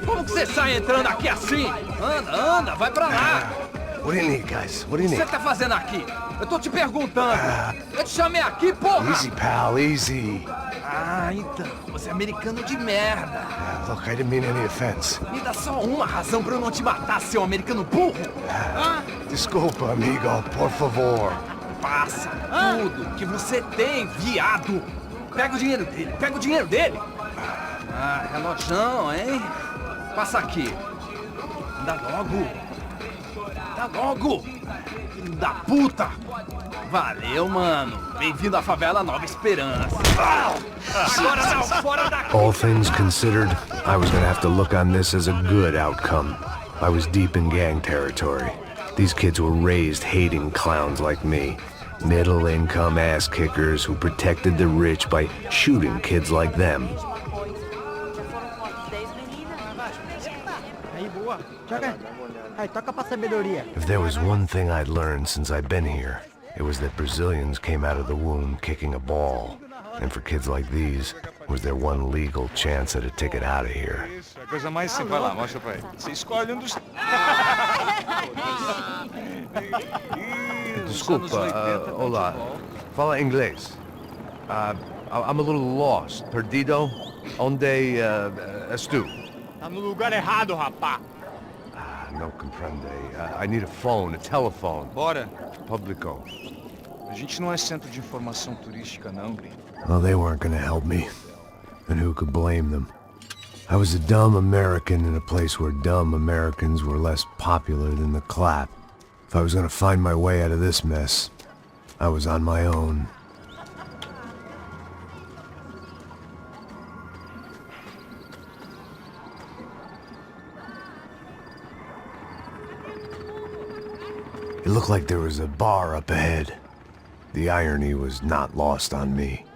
Como que você sai entrando aqui assim? Anda, anda, vai pra lá! What do you need, guys? What do you O que need? você tá fazendo aqui? Eu tô te perguntando. Eu te chamei aqui, porra! Easy, pal, easy. Ah, então, você é americano de merda. Look, I didn't mean any offense. Me dá só uma razão pra eu não te matar, seu americano burro. Desculpa, amigo, por favor. Passa tudo que você tem, viado. Pega o dinheiro dele, pega o dinheiro dele. Ah, relojão, hein? Passa aqui. Dá logo. Dá logo. Filho da puta. Valeu, mano. Bem-vindo à favela Nova Esperança. Agora não, fora daqui. All things considered, I was gonna have to look on this as a good outcome. I was deep in gang territory. These kids were raised hating clowns like me. Middle-income ass-kickers who protected the rich by shooting kids like them. Aí, boa. Joga. Aí, toca pra sabedoria. If there was one thing I'd learned since I'd been here, it was that Brazilians came out of the womb kicking a ball. And for kids like these, was their one legal chance at a ticket out of here. A coisa mais simples. Vai lá, mostra pra ele. Você escolhe um dos... Desculpa, olá. Fala inglês. I'm a little lost. Perdido? Onde és tu? Tá no lugar errado, rapá. Não compreende. I need a phone, a telephone. Bora. Publico. A gente não é centro de informação turística, não, gringo. Well, they weren't gonna help me. And who could blame them? I was a dumb American in a place where dumb Americans were less popular than the clap. If I was gonna find my way out of this mess, I was on my own. It looked like there was a bar up ahead. The irony was not lost on me.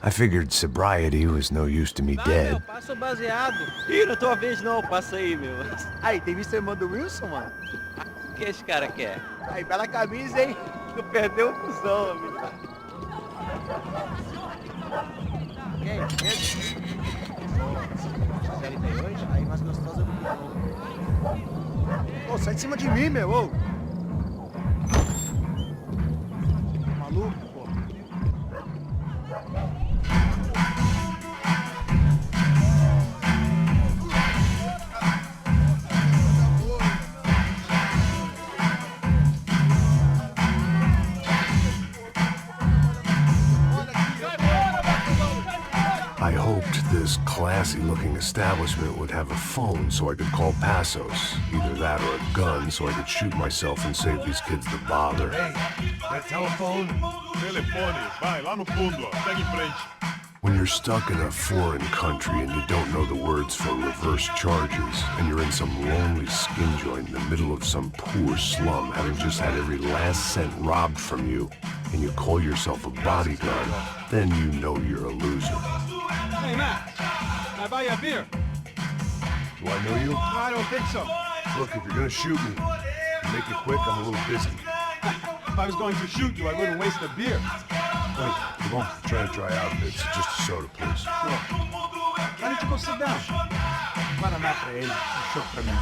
I figured sobriety was no use to me dead. Passa o baseado. Ih, não é tua vez não, passa aí, meu. Aí, tem visto a irmã do Wilson, mano? O que esse cara quer? Aí, bela camisa, hein? Tu perdeu o cuzão, amigo. Quem? Esse? 48? Aí, mais gostosa do que eu. Ô, sai de cima de mim, meu, ô! Maluco, pô. I hoped this classy-looking establishment would have a phone so I could call Passos. Either that or a gun so I could shoot myself and save these kids the bother. Hey, that telephone? Telefone, vai, lá no fundo, ó. Segue em frente. When you're stuck in a foreign country and you don't know the words for reverse charges, and you're in some lonely skin joint in the middle of some poor slum, having just had every last cent robbed from you, and you call yourself a bodyguard, then you know you're a loser. Hey, Matt. Can I buy you a beer? Do I know you? I don't think so. Look, if you're gonna shoot me, make it quick, I'm a little busy. If I was going to shoot you, I wouldn't waste a beer. Wait, come on, try to dry out. It's just a soda, please. Sure. Why don't you go sit down? Vai na pra ele, show pra mim.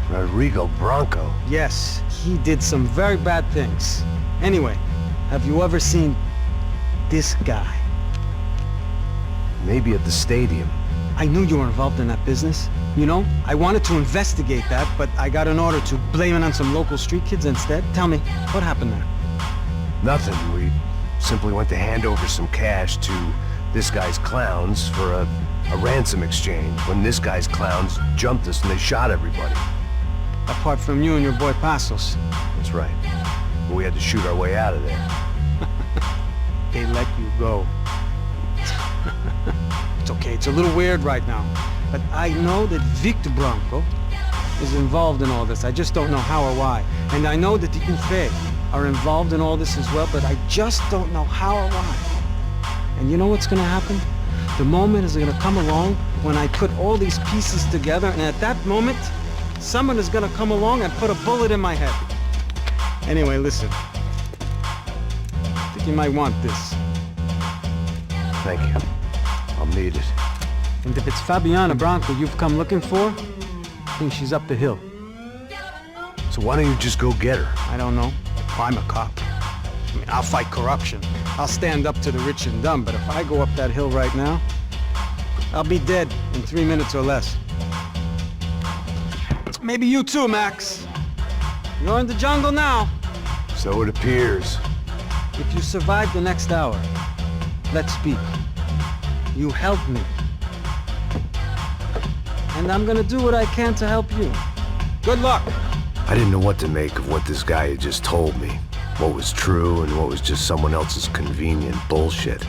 Rodrigo Branco? Yes, he did some very bad things. Anyway, have you ever seen this guy? Maybe at the stadium. I knew you were involved in that business. You know, I wanted to investigate that, but I got an order to blame it on some local street kids instead. Tell me, what happened there? Nothing. We simply went to hand over some cash to this guy's clowns for a ransom exchange when this guy's clowns jumped us and they shot everybody. Apart from you and your boy Passos. That's right. But we had to shoot our way out of there. They let you go. It's okay, it's a little weird right now. But I know that Victor Branco is involved in all this. I just don't know how or why. And I know that the UFE are involved in all this as well, but I just don't know how or why. And you know what's gonna happen? The moment is gonna come along when I put all these pieces together, and at that moment, someone is gonna come along and put a bullet in my head. Anyway, listen. I think you might want this. Thank you. I'll need it. And if it's Fabiana Branco you've come looking for, I think she's up the hill. So why don't you just go get her? I don't know. I'm a cop. I mean, I'll fight corruption. I'll stand up to the rich and dumb, but if I go up that hill right now, I'll be dead in 3 minutes or less. Maybe you too, Max. You're in the jungle now. So it appears. If you survive the next hour, let's speak. You help me. And I'm gonna do what I can to help you. Good luck. I didn't know what to make of what this guy had just told me. What was true and what was just someone else's convenient bullshit.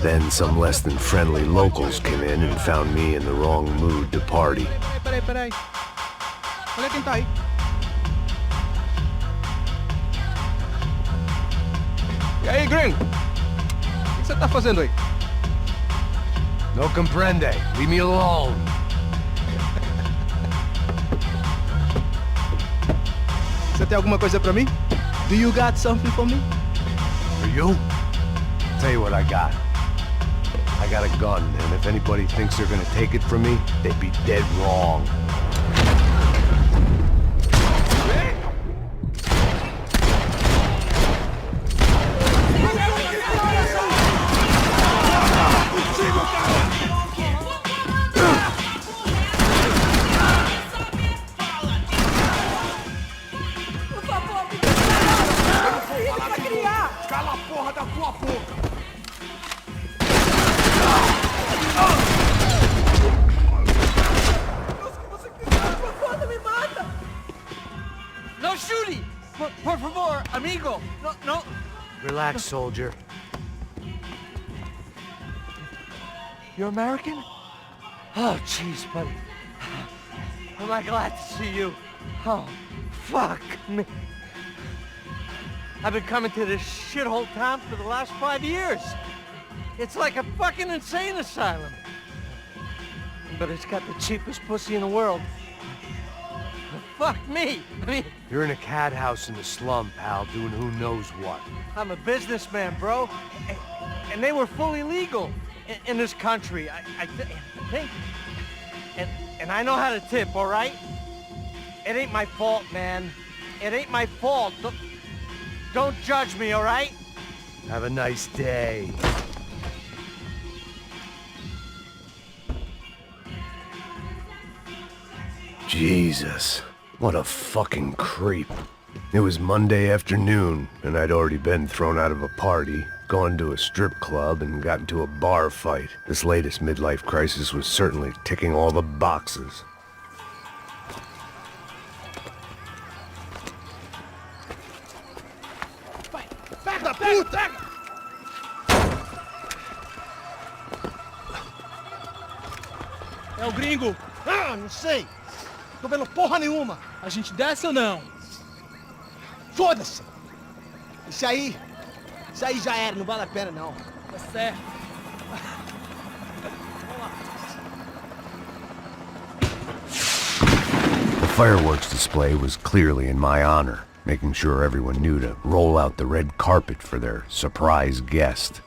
Then some less than friendly locals came in and found me in the wrong mood to party. Peraí. Olha quem tá aí. E aí, gringo? O que você tá fazendo aí? No comprende. Leave me alone. Você tem alguma coisa pra mim? Do you got something for me? For you? Tell you what I got. I got a gun, and if anybody thinks they're gonna take it from me, they'd be dead wrong. Cala a porra da tua boca! No shooting! Por favor, amigo! No. Relax, soldier. You're American? Oh, jeez, buddy. Am I glad to see you? Oh, fuck me. I've been coming to this shithole town for the last 5 years. It's like a fucking insane asylum. But it's got the cheapest pussy in the world. Fuck me. I mean, You're in a cat house in the slum, pal, doing who knows what. I'm a businessman, bro. And they were fully legal in this country, I think. And I know how to tip, all right? It ain't my fault, man. It ain't my fault. Don't judge me, all right? Have a nice day. Jesus, what a fucking creep. It was Monday afternoon, and I'd already been thrown out of a party, gone to a strip club, and got into a bar fight. This latest midlife crisis was certainly ticking all the boxes. Pega, puta! É o gringo. Ah, não sei. Tô vendo porra nenhuma. A gente desce ou não? Foda-se. Isso aí já era, não vale a pena não. Tá certo. The fireworks display was clearly in my honor, making sure everyone knew to roll out the red carpet for their surprise guest.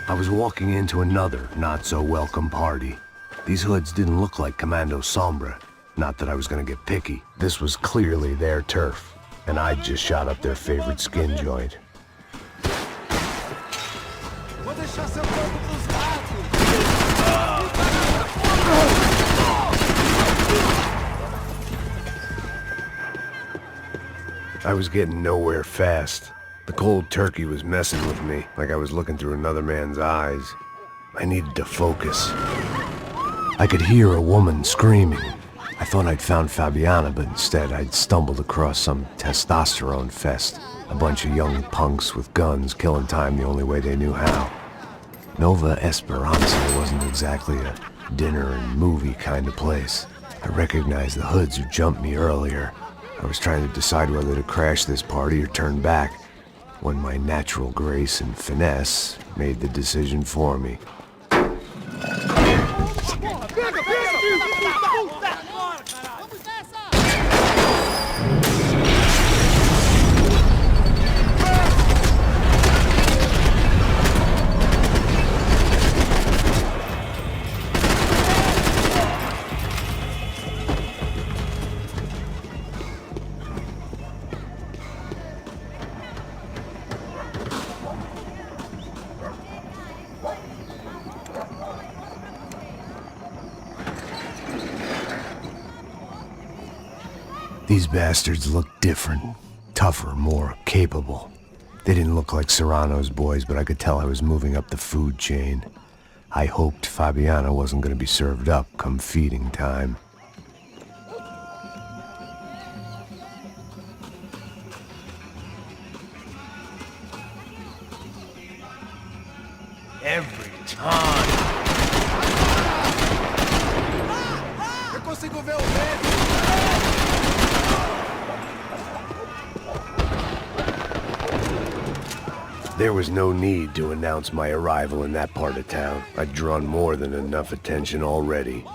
I was walking into another not-so-welcome party. These hoods didn't look like Commando Sombra. Not that I was gonna get picky. This was clearly their turf, and I'd just shot up their favorite skin joint. Vou deixar seu corpo pros gatos. I was getting nowhere fast. The cold turkey was messing with me, like I was looking through another man's eyes. I needed to focus. I could hear a woman screaming. I thought I'd found Fabiana, but instead I'd stumbled across some testosterone fest. A bunch of young punks with guns killing time the only way they knew how. Nova Esperanza wasn't exactly a dinner and movie kind of place. I recognized the hoods who jumped me earlier. I was trying to decide whether to crash this party or turn back, when my natural grace and finesse made the decision for me. These bastards looked different, tougher, more capable. They didn't look like Serrano's boys, but I could tell I was moving up the food chain. I hoped Fabiana wasn't going to be served up come feeding time. Every time. Eu consigo ver o vento. There was no need to announce my arrival in that part of town. I'd drawn more than enough attention already.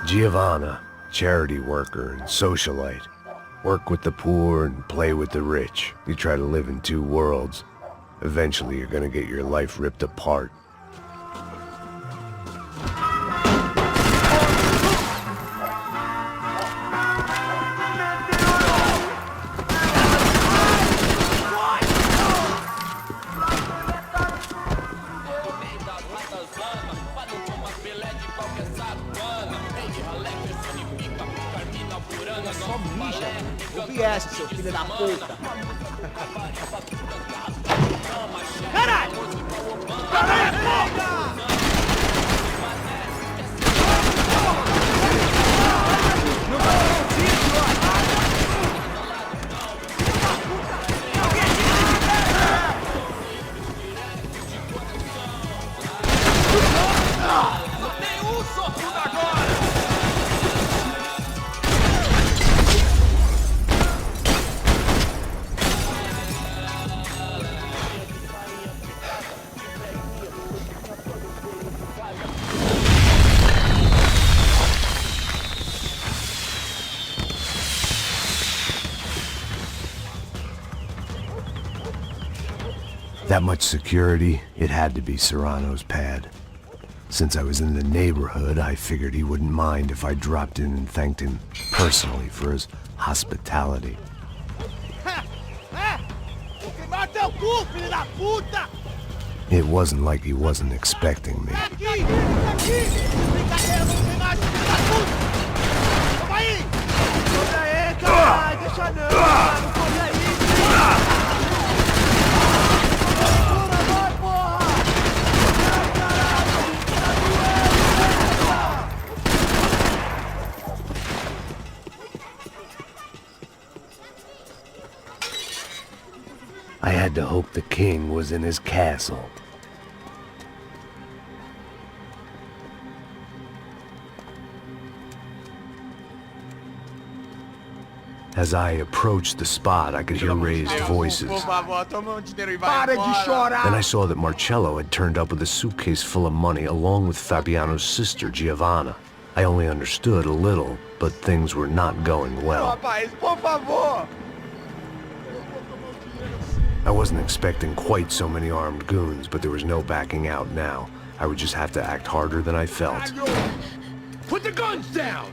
Giovanna, charity worker and socialite. Work with the poor and play with the rich. You try to live in two worlds. Eventually you're gonna get your life ripped apart. Seu filho da puta! Caralho! Caralho, porra! That much security, it had to be Serrano's pad. Since I was in the neighborhood, I figured he wouldn't mind if I dropped in and thanked him personally for his hospitality. It wasn't like he wasn't expecting me. I had to hope the king was in his castle. As I approached the spot, I could hear raised voices. Then I saw that Marcello had turned up with a suitcase full of money along with Fabiano's sister, Giovanna. I only understood a little, but things were not going well. I wasn't expecting quite so many armed goons, but there was no backing out now. I would just have to act harder than I felt. Put the guns down!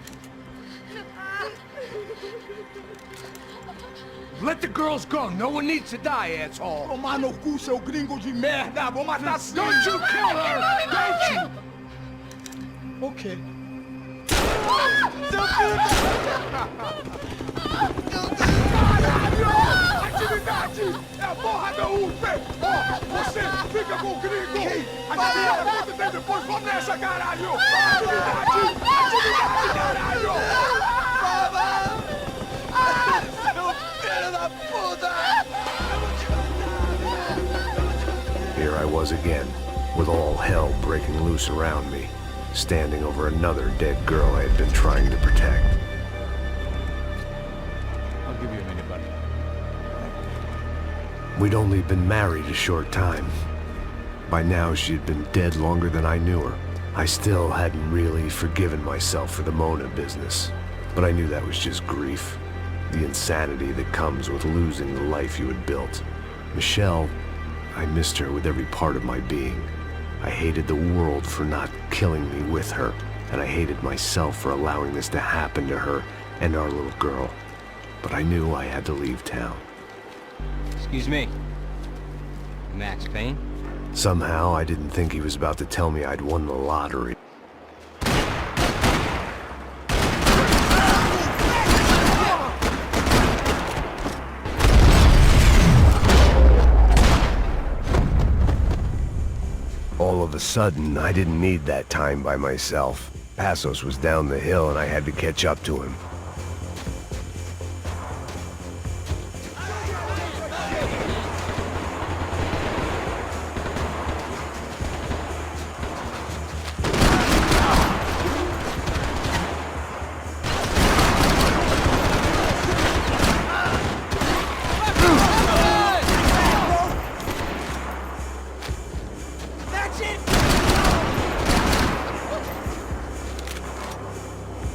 Let the girls go. No one needs to die, asshole. Tomar no cu, seu gringo de merda. Vou matar sim. Don't you kill her! Don't you? Ok. Caralho! Atividade! É a porra da UP! Ó, você fica com o gringo! Adivinha quanto tem depois? Vamos nessa, caralho! Atividade! Atividade, caralho! Here I was again, with all hell breaking loose around me, standing over another dead girl I had been trying to protect. I'll give you a minute, buddy. We'd only been married a short time. By now, she had been dead longer than I knew her. I still hadn't really forgiven myself for the Mona business, but I knew that was just grief. The insanity that comes with losing the life you had built. Michelle, I missed her with every part of my being. I hated the world for not killing me with her, and I hated myself for allowing this to happen to her and our little girl. But I knew I had to leave town. Excuse me. Max Payne? Somehow, I didn't think he was about to tell me I'd won the lottery. All of a sudden, I didn't need that time by myself. Passos was down the hill and I had to catch up to him.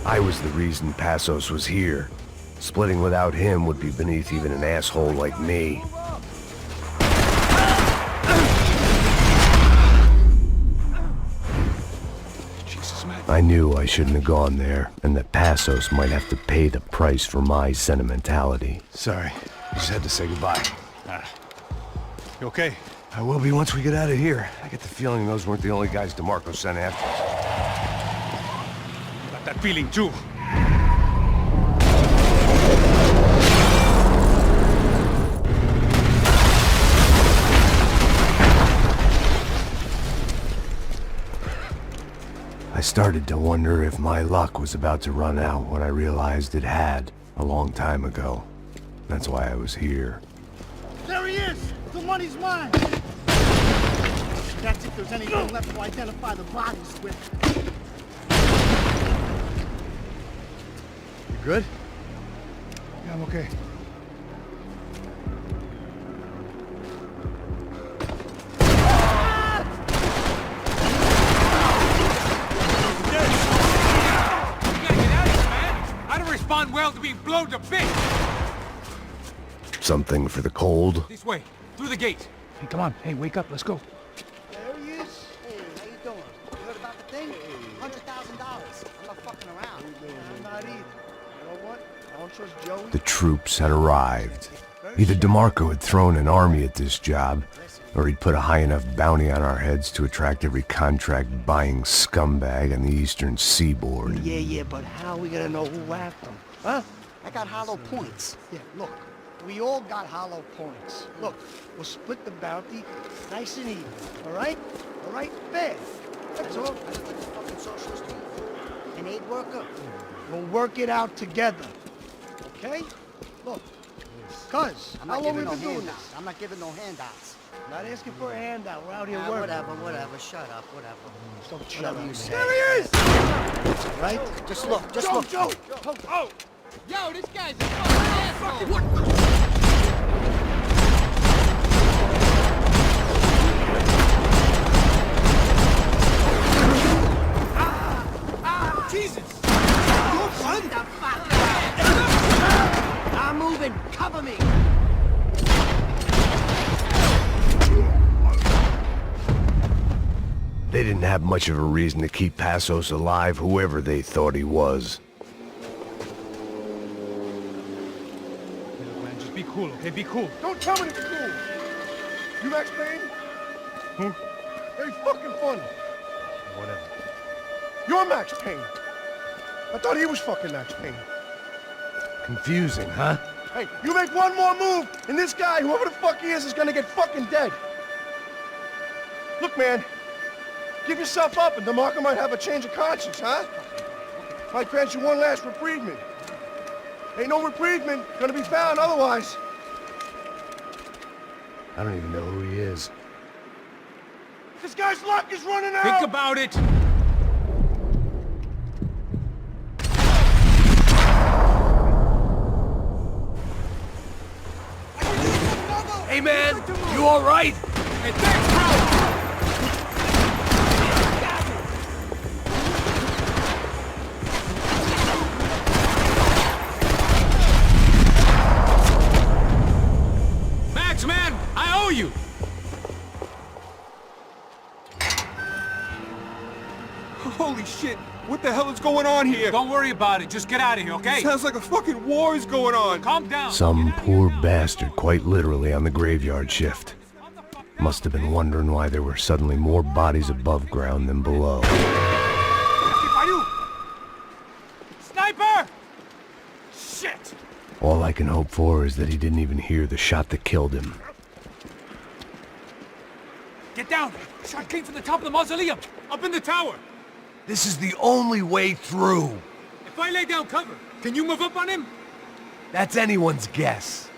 I was the reason Passos was here. Splitting without him would be beneath even an asshole like me. Jesus, man. I knew I shouldn't have gone there, and that Passos might have to pay the price for my sentimentality. Sorry, just had to say goodbye. You okay? I will be once we get out of here. I get the feeling those weren't the only guys DeMarco sent after us. Got that feeling too. I started to wonder if my luck was about to run out when I realized it had a long time ago. That's why I was here. There he is! The money's mine! That's if there's anything left to identify the bodies with. You good? Yeah, I'm okay. Respond well to being blown to bits! Something for the cold? This way, through the gate. Hey, come on. Hey, wake up. Let's go. There he is. Hey, how you doing? You heard about the thing? $100,000. I'm not fucking around. I'm not either. You know what? I don't trust Joey. The troops had arrived. Either DeMarco had thrown an army at this job, or he'd put a high enough bounty on our heads to attract every contract-buying scumbag on the eastern seaboard. Yeah, but how are we gonna know who whacked them? Huh? I got hollow points. Yeah, look, we all got hollow points. Look, we'll split the bounty nice and even, all right? All right? Fair. That's all. Fucking socialist an aid worker. We'll work it out together, okay? Look, cuz, how long we been doing this? I'm not giving no handouts. Not asking for a handout. We're out here working. Whatever. Shut up, whatever. Don't shut up. You say. There he is! Right? Just look, just look. Joe! Oh! Yo, this guy's a fucking asshole! What? Jesus! I'm moving. Cover me. They didn't have much of a reason to keep Passos alive, whoever they thought he was. Man, just be cool, okay? Be cool. Don't tell me to be cool. You Max Payne? Who? Very fucking funny. Whatever. You're Max Payne. I thought he was fucking Max Payne. Confusing, huh? Hey, you make one more move, and this guy, whoever the fuck he is gonna get fucking dead. Look, man. Give yourself up, and DeMarco might have a change of conscience, huh? Might grant you one last reprievement. Ain't no reprievement gonna be found otherwise. I don't even know who he is. This guy's luck is running out! Think about it! Hey man, you alright? Hey, thanks, bro! Man, I owe you! Holy shit! What the hell is going on here? Don't worry about it. Just get out of here, okay? Sounds like a fucking war is going on. Calm down. Some poor bastard quite literally on the graveyard shift. Must have been wondering why there were suddenly more bodies above ground than below. Sniper! Shit! All I can hope for is that he didn't even hear the shot that killed him. Get down! Shot came from the top of the mausoleum! Up in the tower! This is the only way through. If I lay down cover, can you move up on him? That's anyone's guess.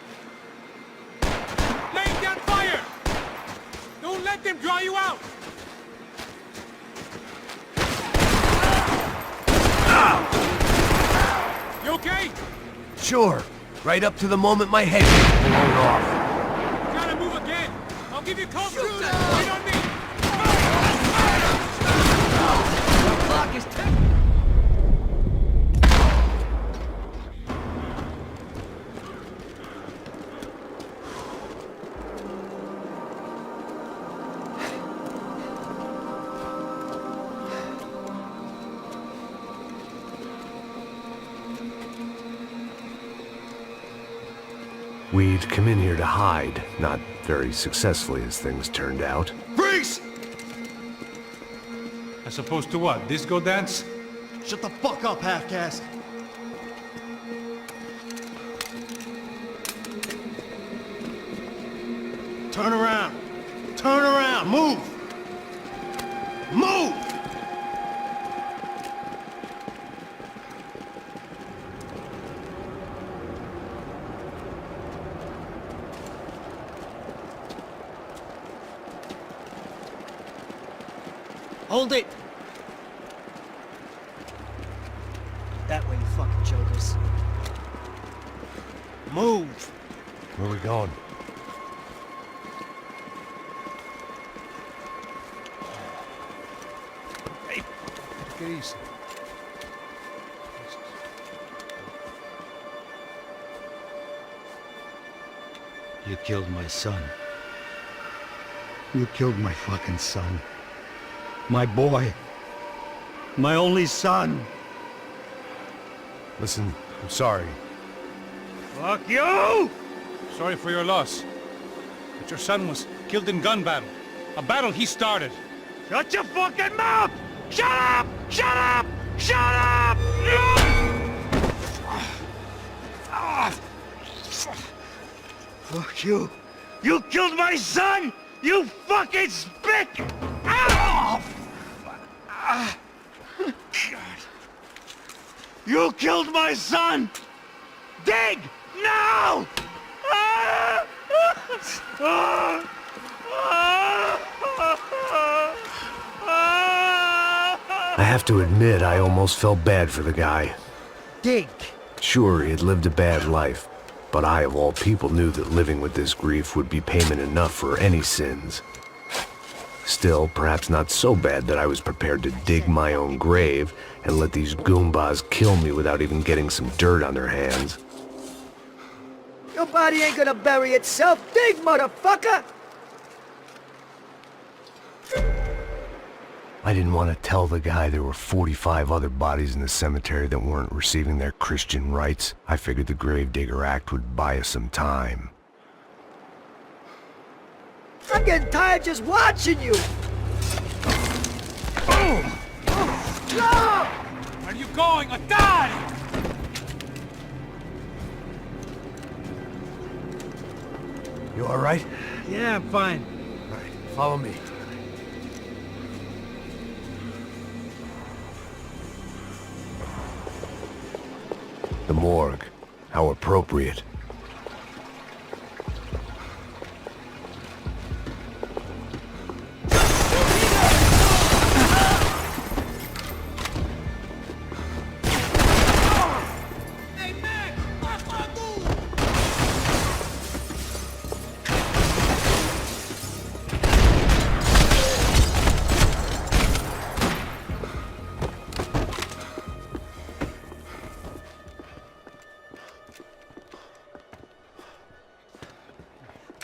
Laying down fire! Don't let them draw you out! You okay? Sure. Right up to the moment my head gets blown off. Gotta move again. I'll give you cover. Wait on me. The clock is ticking. We'd come in here to hide, not very successfully as things turned out. Freeze! As opposed to what? Disco dance? Shut the fuck up, half-caste. Turn around. Turn around. Move. Move! Hold it! That way, you fucking jokers. Move! Where are we going? Hey, take it easy. You killed my son. You killed my fucking son. My boy. My only son. Listen, I'm sorry. Fuck you! Sorry for your loss. But your son was killed in gun battle. A battle he started. Shut your fucking mouth! Shut up! Shut up! Shut up! Fuck you. You killed my son! You fucking spick! Ow! God. You killed my son! Dig! Now! I have to admit, I almost felt bad for the guy. Dig! Sure, he had lived a bad life, but I, of all people, knew that living with this grief would be payment enough for any sins. Still, perhaps not so bad that I was prepared to dig my own grave and let these goombas kill me without even getting some dirt on their hands. Your body ain't gonna bury itself. Dig, motherfucker! I didn't want to tell the guy there were 45 other bodies in the cemetery that weren't receiving their Christian rites. I figured the Gravedigger Act would buy us some time. I'm getting tired just watching you! Boom! Where are you going? A die! You all right? Yeah, I'm fine. All right, follow me. The morgue. How appropriate.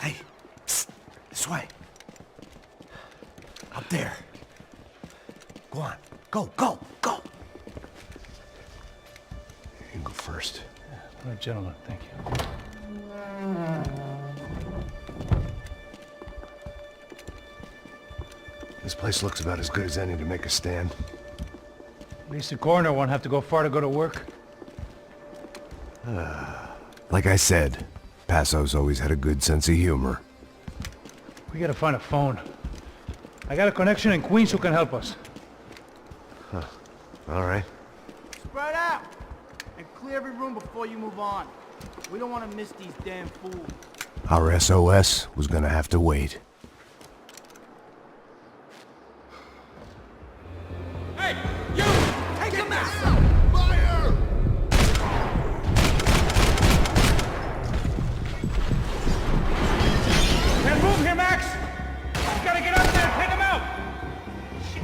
Hey, psst, this way. Up there. Go on. Go, go, go. You can go first. All right, gentlemen, thank you. This place looks about as good as any to make a stand. At least the coroner won't have to go far to go to work. Like I said, Passo's always had a good sense of humor. We gotta find a phone. I got a connection in Queens who can help us. All right. Spread out! And clear every room before you move on. We don't want to miss these damn fools. Our SOS was gonna have to wait. Hey, you! Take him out! Fire! Can't move here, Max! You gotta get up there and take him out! Shit.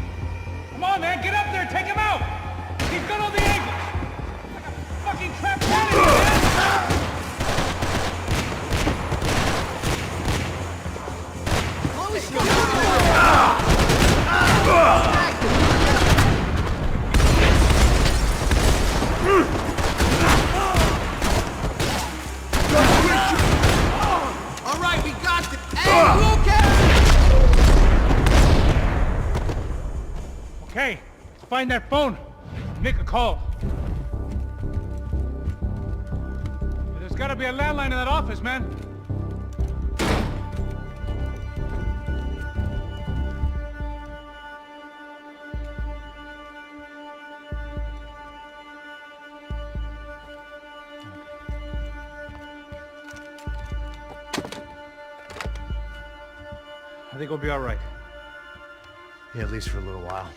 Come on, man, get up there and take him out! He's got all the angles! Like a fucking trap man! Holy shit! All right, we got this. Hey, you okay? Okay, find that phone. Make a call. There's gotta be a landline in that office, man. I think we'll be all right. Yeah, at least for a little while.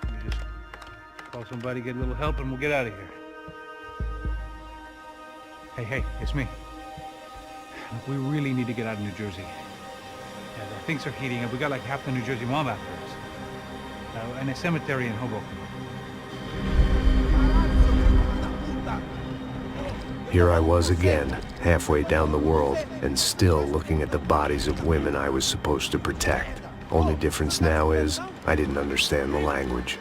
We just call somebody, get a little help, and we'll get out of here. Hey, it's me. Look, we really need to get out of New Jersey. Yeah, things are heating up. We got like half the New Jersey mob after us. And a cemetery in Hoboken. Here I was again, halfway down the world, and still looking at the bodies of women I was supposed to protect. Only difference now is, I didn't understand the language.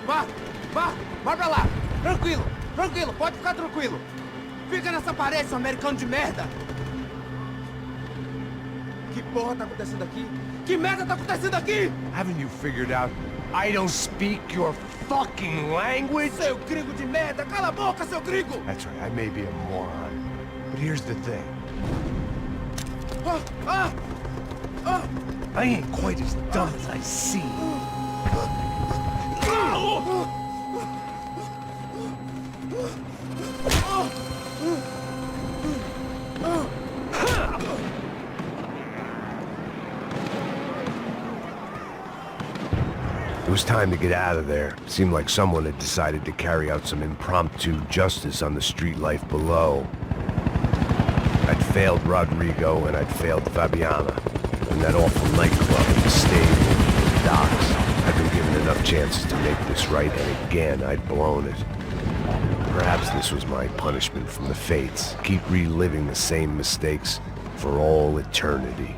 Vai pra lá! Tranquilo, pode ficar tranquilo! Fica nessa parede, seu americano de merda! Que porra tá acontecendo aqui? Que merda tá acontecendo aqui? Haven't you figured out I don't speak your fucking language? Seu gringo de merda! Cala a boca, seu gringo! That's right, I may be a moron, but here's the thing. I ain't quite as dumb as I seem. It was time to get out of there. Seemed like someone had decided to carry out some impromptu justice on the street life below. I'd failed Rodrigo and I'd failed Fabiana. And that awful nightclub and the stable, the docks. I'd been given enough chances to make this right, and again I'd blown it. Perhaps this was my punishment from the fates. Keep reliving the same mistakes for all eternity.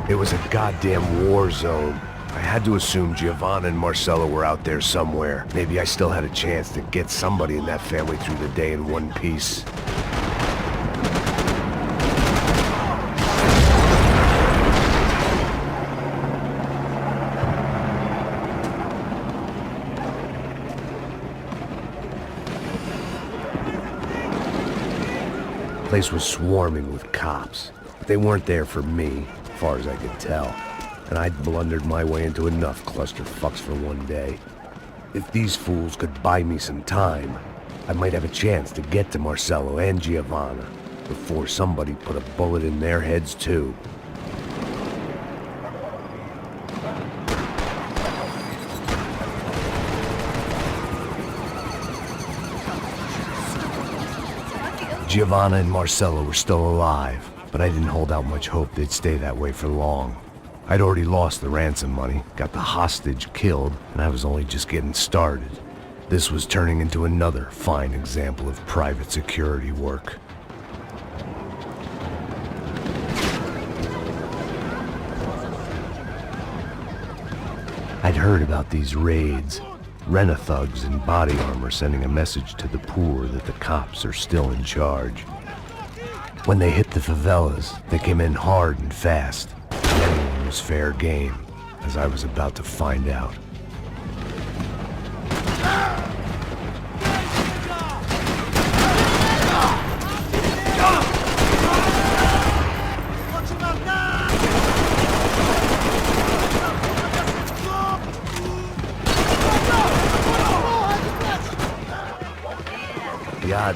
It was a goddamn war zone. I had to assume Giovanna and Marcello were out there somewhere. Maybe I still had a chance to get somebody in that family through the day in one piece. The place was swarming with cops. They weren't there for me, as far as I could tell. And I'd blundered my way into enough clusterfucks for one day. If these fools could buy me some time, I might have a chance to get to Marcello and Giovanna before somebody put a bullet in their heads too. Giovanna and Marcello were still alive, but I didn't hold out much hope they'd stay that way for long. I'd already lost the ransom money, got the hostage killed, and I was only just getting started. This was turning into another fine example of private security work. I'd heard about these raids. Rent-a-thugs in body armor sending a message to the poor that the cops are still in charge. When they hit the favelas, they came in hard and fast. Anyone was fair game, as I was about to find out.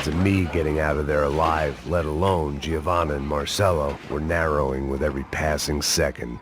odds of me getting out of there alive, let alone Giovanna and Marcello, were narrowing with every passing second.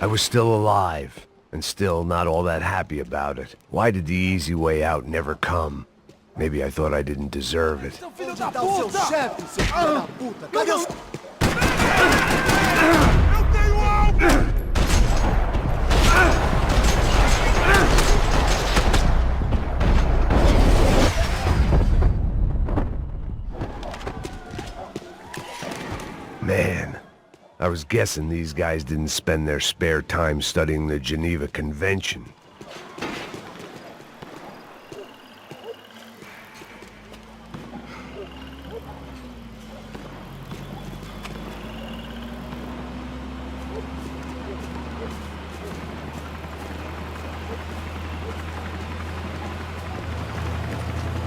I was still alive, and still not all that happy about it. Why did the easy way out never come? Maybe I thought I didn't deserve it. Man, I was guessing these guys didn't spend their spare time studying the Geneva Convention.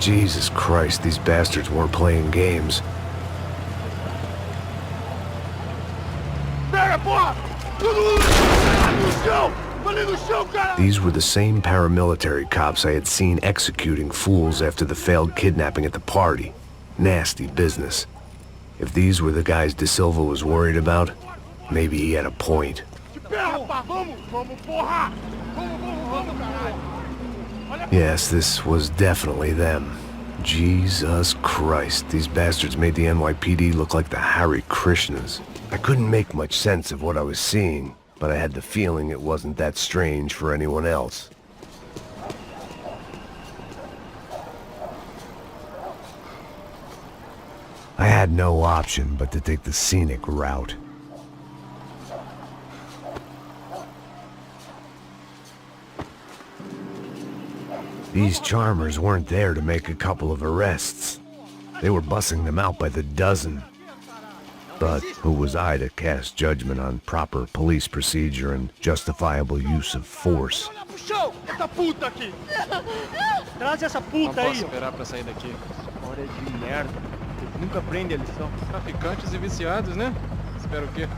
Jesus Christ, these bastards weren't playing games. These were the same paramilitary cops I had seen executing fools after the failed kidnapping at the party. Nasty business. If these were the guys De Silva was worried about, maybe he had a point. Yes, this was definitely them. Jesus Christ, these bastards made the NYPD look like the Hare Krishnas. I couldn't make much sense of what I was seeing, but I had the feeling it wasn't that strange for anyone else. I had no option but to take the scenic route. These charmers weren't there to make a couple of arrests. They were bussing them out by the dozen. But who was I to cast judgment on proper police procedure and justifiable use of force? Traz essa puta aí. Não posso esperar pra sair daqui. Hora de merda. Nunca aprende a lição. Traficantes e viciados, né? Espero o quê?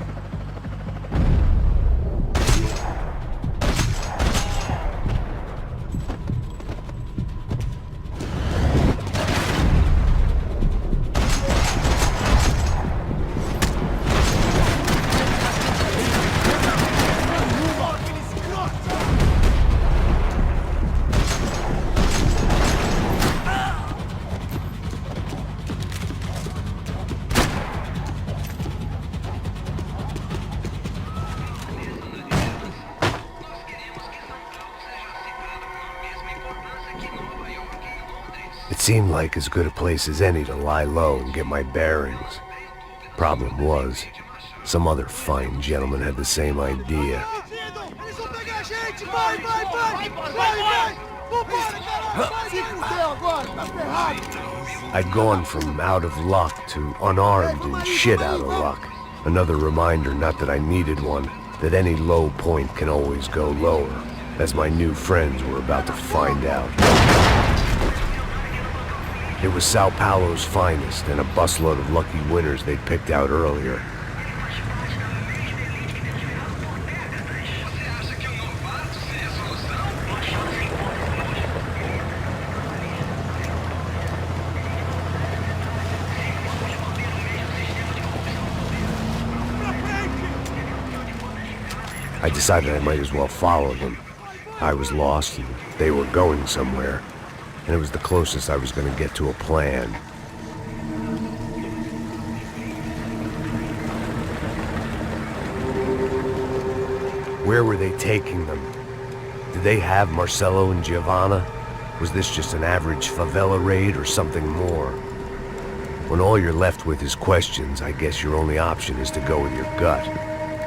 It seemed like as good a place as any to lie low and get my bearings. Problem was, some other fine gentleman had the same idea. I'd gone from out of luck to unarmed and shit out of luck. Another reminder, not that I needed one, that any low point can always go lower, as my new friends were about to find out. It was Sao Paulo's finest, and a busload of lucky winners they'd picked out earlier. I decided I might as well follow them. I was lost, and they were going somewhere. And it was the closest I was going to get to a plan. Where were they taking them? Did they have Marcelo and Giovanna? Was this just an average favela raid or something more? When all you're left with is questions, I guess your only option is to go with your gut.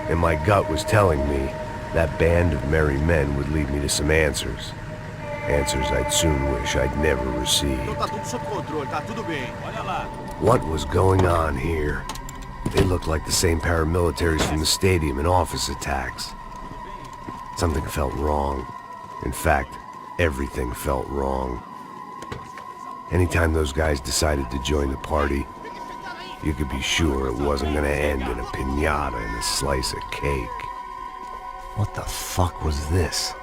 And my gut was telling me that band of merry men would lead me to some answers. Answers I'd soon wish I'd never received. What was going on here? They looked like the same paramilitaries from the stadium and office attacks. Something felt wrong. In fact, everything felt wrong. Anytime those guys decided to join the party, you could be sure it wasn't gonna end in a piñata and a slice of cake. What the fuck was this?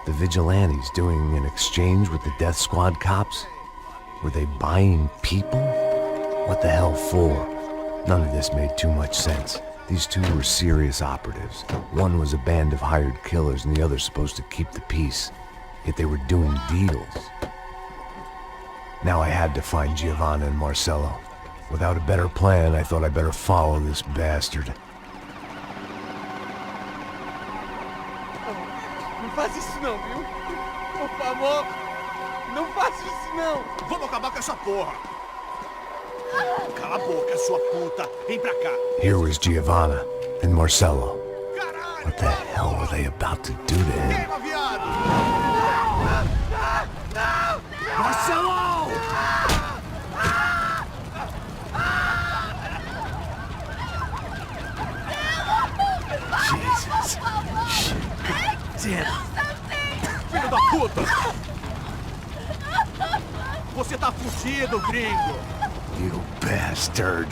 The vigilantes doing an exchange with the death squad cops? Were they buying people? What the hell for? None of this made too much sense. These two were serious operatives. One was a band of hired killers and the other supposed to keep the peace. Yet they were doing deals. Now I had to find Giovanna and Marcelo. Without a better plan, I thought I'd better follow this bastard. Não faz isso não, viu? Por favor, não faça isso não. Vamos acabar com essa porra. Cala a boca, sua puta. Vem pra cá. Here was Giovanna and Marcelo. What the hell were they about to do to him? Marcelo! Jesus. Shit. Filho da puta! Você tá fugido, gringo! You bastard.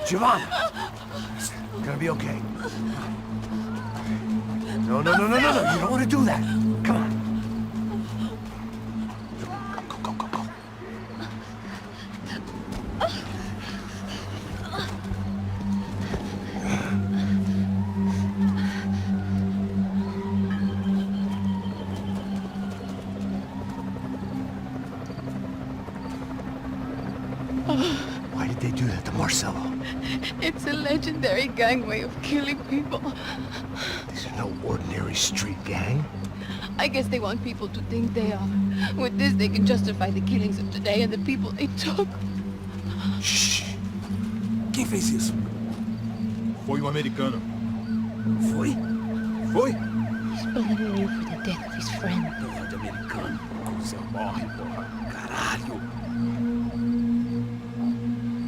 Giovanna! It's gonna be okay. No, you don't want to do that. Come on. Go. Why did they do that to Marcelo? It's a legendary gang way of killing people. These are no ordinary street gang. I guess they want people to think they are. With this, they can justify the killings of today and the people they took. Shh. Quem fez isso? Foi um americano. Foi? He's blaming you for the death of his friend. Porra de americano. Você morre, porra. Caralho.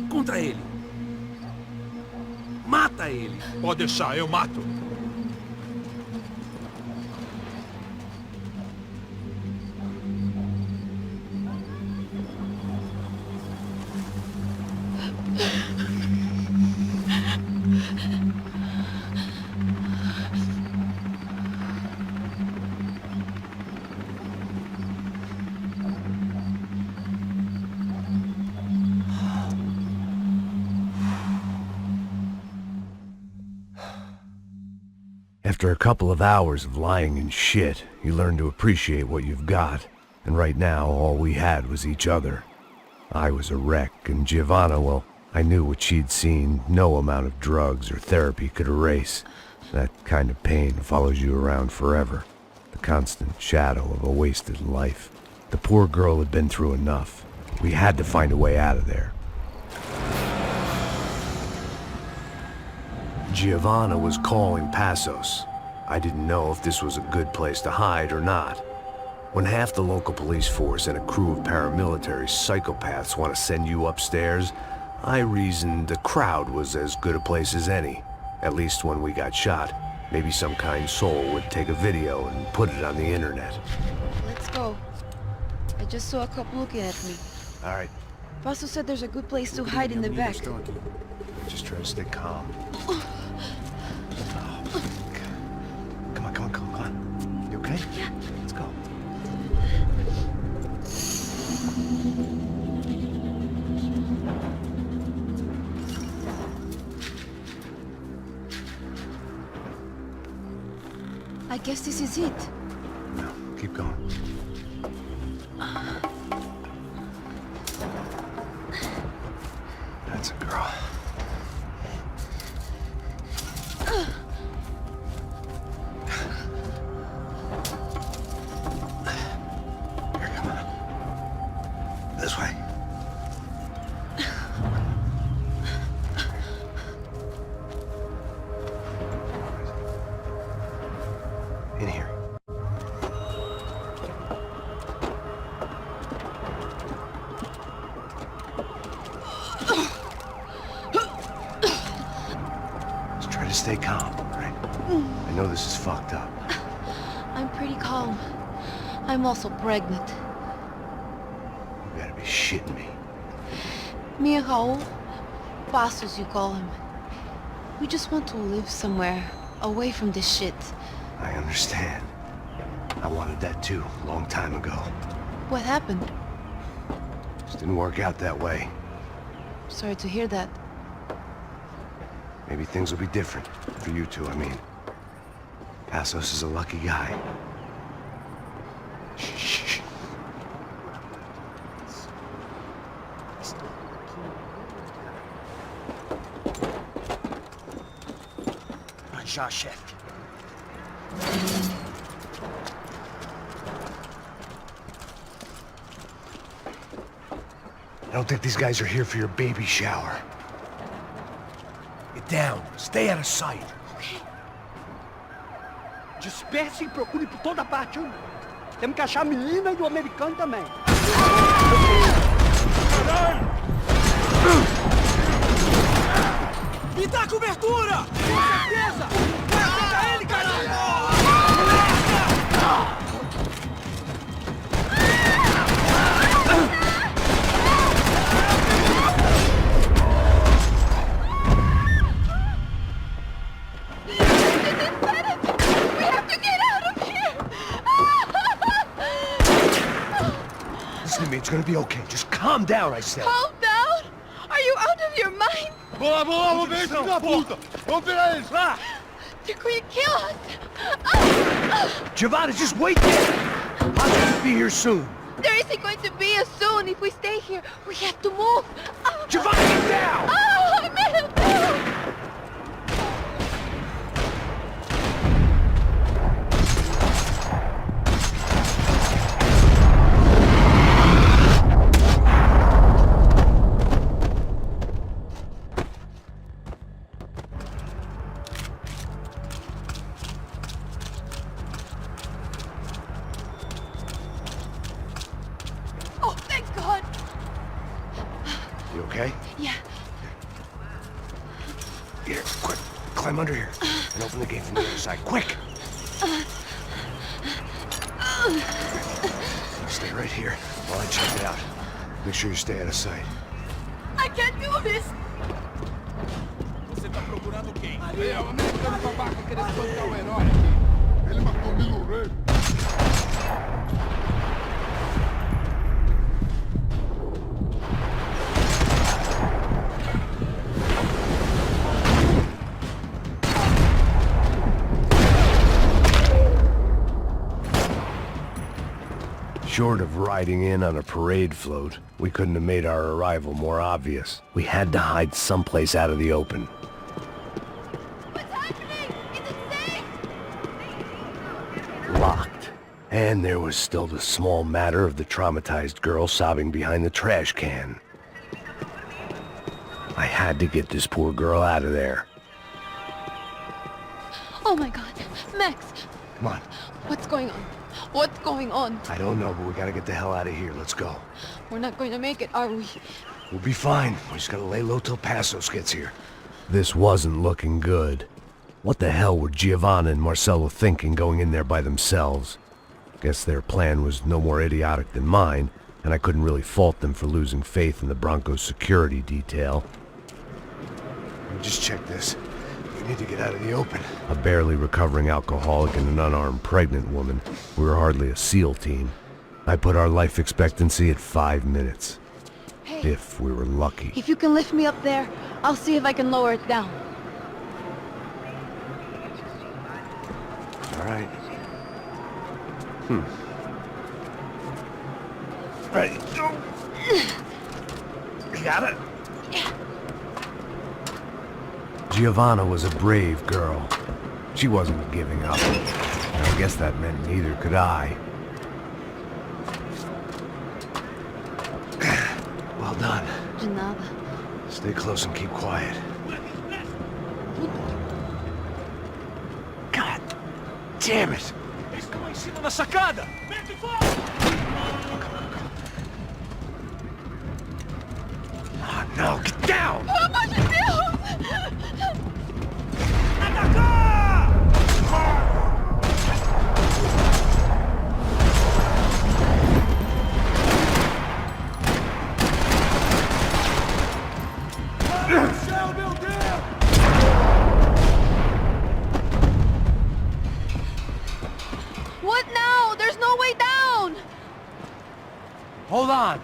Contra ele. Mata ele. Pode deixar, eu mato. After a couple of hours of lying and shit, you learn to appreciate what you've got. And right now, all we had was each other. I was a wreck, and Giovanna, well, I knew what she'd seen no amount of drugs or therapy could erase. That kind of pain follows you around forever. The constant shadow of a wasted life. The poor girl had been through enough. We had to find a way out of there. Giovanna was calling Passos. I didn't know if this was a good place to hide or not. When half the local police force and a crew of paramilitary psychopaths want to send you upstairs, I reasoned the crowd was as good a place as any. At least when we got shot, maybe some kind soul would take a video and put it on the internet. Let's go. I just saw a couple looking at me. All right. Paso said there's a good place to hide in the back. Just try to stay calm. Come on. You okay? Yeah. Let's go. I guess this is it. No, keep going. That's a girl. Here, come on. This way. In here. Just try to stay calm, all right? I know this is fucked up. I'm pretty calm. I'm also pregnant. You gotta be shitting me. Me and Raul, Passos you call him. We just want to live somewhere, away from this shit. I understand. I wanted that too, a long time ago. What happened? Just didn't work out that way. Sorry to hear that. Maybe things will be different. For you two, I mean. Passos is a lucky guy. Shh. Já, chefe. I don't think these guys are here for your baby shower. Get down. Stay out of sight. Okay. Disperse e procure por toda parte. Temos que achar a menina e o americano também. Me dá cobertura! Com certeza! Vai pegar ele, caralho! We have to get out of here! Listen to me, it's gonna be okay. Just calm down, I said. Calm down? Are you out of your mind? Boa, vamos ver esse filho da puta! Vamos pegar eles, lá! They're going to kill us! Giovanna, just wait there! I'll have to be here soon. There isn't going to be a soon if we stay here. We have to move! Giovanna, get down! Oh, I made a move! Okay? Yeah. Here, quick. Climb under here. And open the gate from the other side. Quick! Stay right here while I check it out. Make sure you stay out of sight. I can't do this! Você tá procurando quem? É o americano babaca querendo espantar o herói. Ele matou o Milo Rei. Short of riding in on a parade float, we couldn't have made our arrival more obvious. We had to hide someplace out of the open. What's happening? Is it safe? Locked. And there was still the small matter of the traumatized girl sobbing behind the trash can. I had to get this poor girl out of there. Oh my god. Max! Come on. What's going on? What's going on? I don't know, but we gotta get the hell out of here. Let's go. We're not going to make it, are we? We'll be fine. We just gotta lay low till Passos gets here. This wasn't looking good. What the hell were Giovanna and Marcelo thinking going in there by themselves? Guess their plan was no more idiotic than mine, and I couldn't really fault them for losing faith in the Brancos security detail. Just check this. We need to get out of the open. A barely recovering alcoholic and an unarmed pregnant woman. We were hardly a SEAL team. I put our life expectancy at 5 minutes. Hey, if we were lucky. if you can lift me up there, I'll see if I can lower it down. All all right? Ready, go! You got it? Giovanna was a brave girl. She wasn't giving up. I guess that meant neither could I. Well done. De nada. Stay close and keep quiet. God damn it! Estão em cima da sacada! Mete fogo! Oh no, get down! Pelo amor de Deus! What now? There's no way down! Hold on!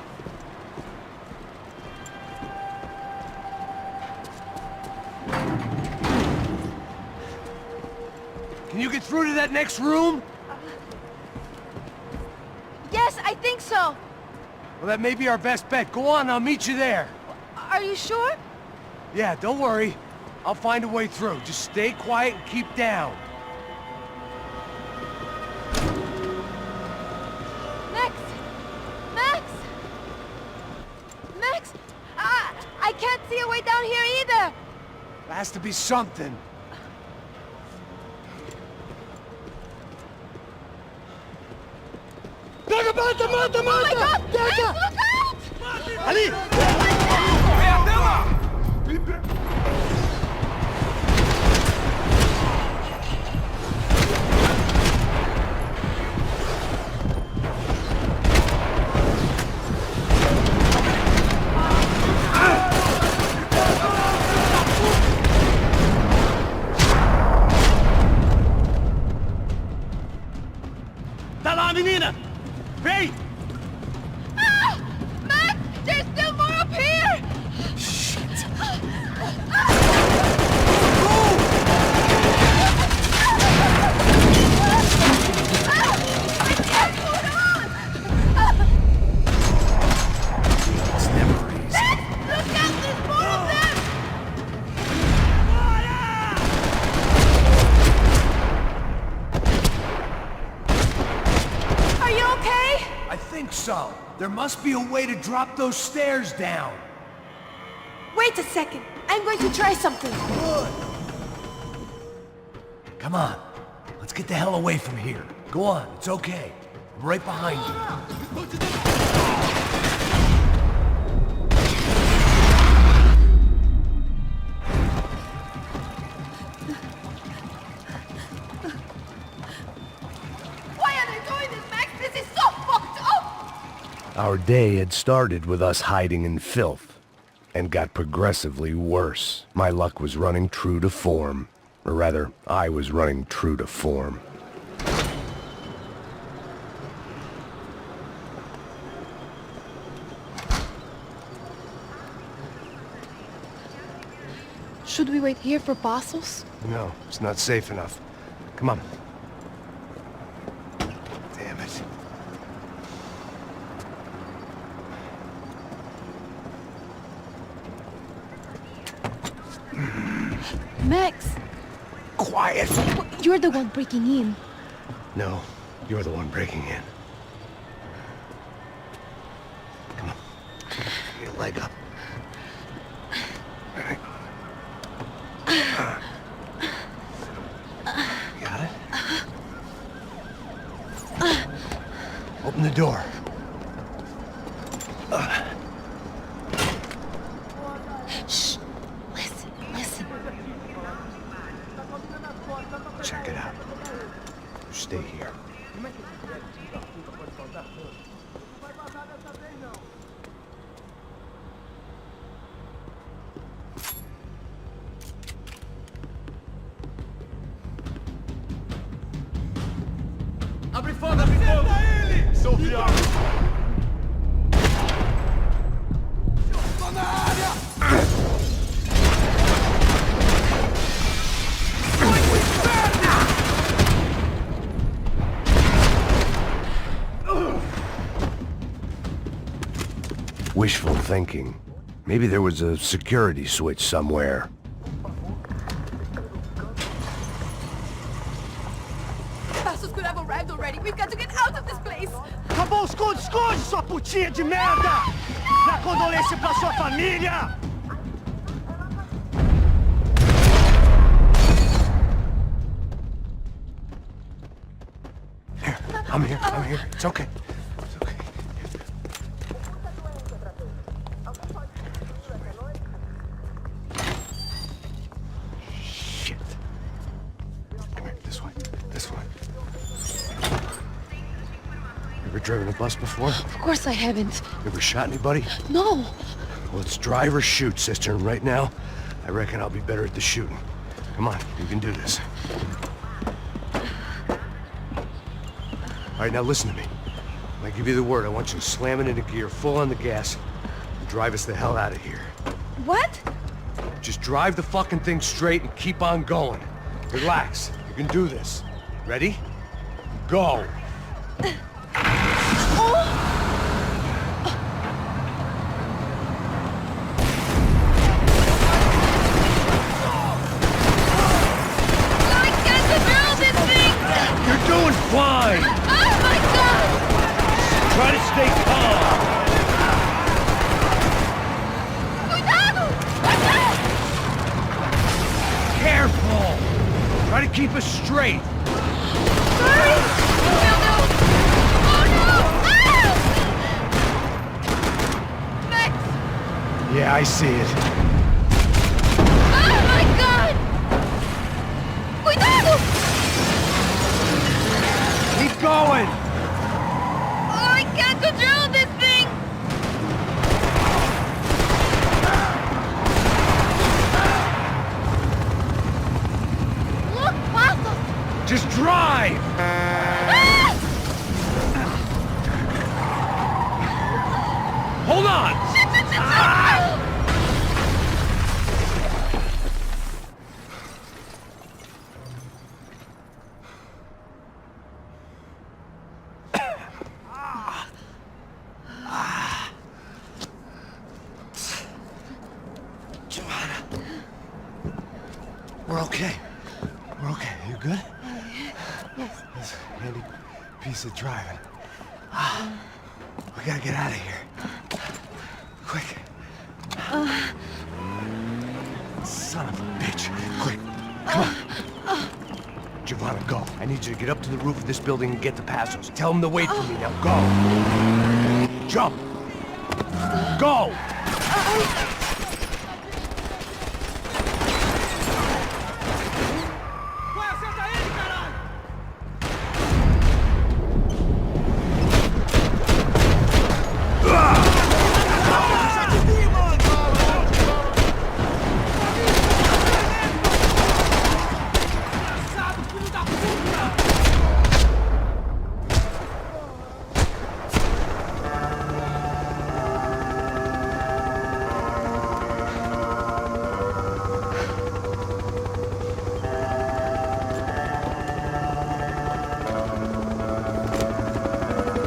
Can you get through to that next room? Yes, I think so. Well, that may be our best bet. Go on, I'll meet you there. Are you sure? Yeah, don't worry. I'll find a way through. Just stay quiet and keep down. Max! Max! Max! I can't see a way down here either! There has to be something. Pega, mata, mata, Oh my mata! God! Max, look out! Ali! Vem até lá! Tá lá, menina! Vem! Ah! Max! There's still more up here! Shit! It's never easy. Look out! There's more of them! Are you okay? I think so. There must be a way to drop those stairs down. Wait a second. I'm going to try something. Come on. Let's get the hell away from here. Go on, it's okay. I'm right behind you. Why are they doing this, Max? This is so fucked up! Our day had started with us hiding in filth, and got progressively worse. My luck was running true to form. Or rather, I was running true to form. Should we wait here for Passos? No, it's not safe enough. Come on. Damn it. Max! Quiet! You're the one breaking in. No, you're the one breaking in. Come on. Get your leg up. All right. Got it? Open the door. Shh! Listen, listen. Check it out. You stay here. Abre fogo, abre fogo! Ele! Sou viado! Tô na área! Foi pro inferno! Wishful thinking. Maybe there was a security switch somewhere. Passos could have arrived already. We've got to get out of this place. Acabou, esconde, esconde, sua putinha de merda! Dá condolência pra sua família! I'm here. It's okay. Shit. Come here, this way. Ever driven a bus before? Of course I haven't. Ever shot anybody? No. Well, it's drive or shoot, sister, and right now, I reckon I'll be better at the shooting. Come on, you can do this. All right, now listen to me. When I give you the word, I want you to slam it into gear, full on the gas, and drive us the hell out of here. What? Just drive the fucking thing straight and keep on going. Relax. You can do this. Ready? Go! You're doing fine! Oh my God! Try to stay calm! Cuidado! Careful! Try to keep us straight! Sorry! No! Oh no! Ah! Max! Yeah, I see it. Oh my God! Cuidado! Keep going! Oh, I can't control this thing! Look, Passos! Just drive! Ah! Hold on! Ah! We're okay. You good? Yes. This handy piece of driving. We gotta get out of here. Quick. Son of a bitch. Quick. Come on. Giovanna, go. I need you to get up to the roof of this building and get to Passos. Tell them to wait for me. Now go. Jump. Go.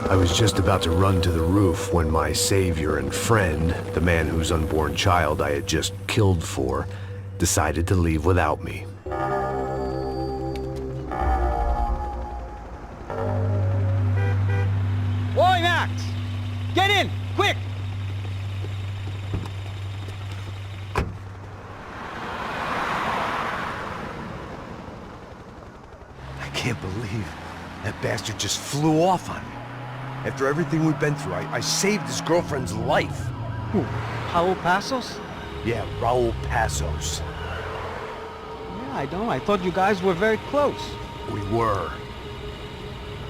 I was just about to run to the roof when my savior and friend, the man whose unborn child I had just killed for, decided to leave without me. Oi, Max! Get in, quick! I can't believe that bastard just flew off on me. After everything we've been through, I saved his girlfriend's life. Who? Raul Passos? Yeah, Raul Passos. Yeah, I know. I thought you guys were very close. We were.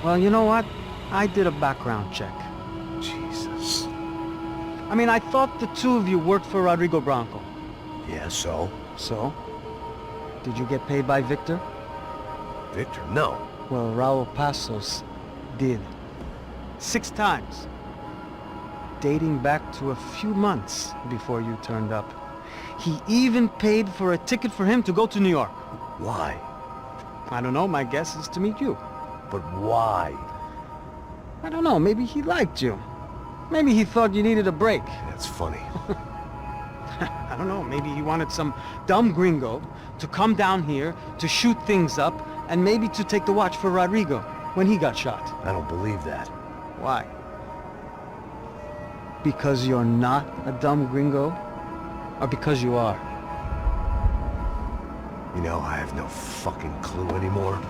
Well, you know what? I did a background check. Jesus. I mean, I thought the two of you worked for Rodrigo Branco. Yeah, so? So? Did you get paid by Victor? Victor? No. Well, Raul Passos did. 6 times. Dating back to a few months before you turned up. He even paid for a ticket for him to go to New York. Why? I don't know, my guess is to meet you. But why? I don't know, maybe he liked you. Maybe he thought you needed a break. That's funny. I don't know, maybe he wanted some dumb gringo to come down here to shoot things up and maybe to take the watch for Rodrigo when he got shot. I don't believe that. Why? Because you're not a dumb gringo? Or because you are? You know, I have no fucking clue anymore.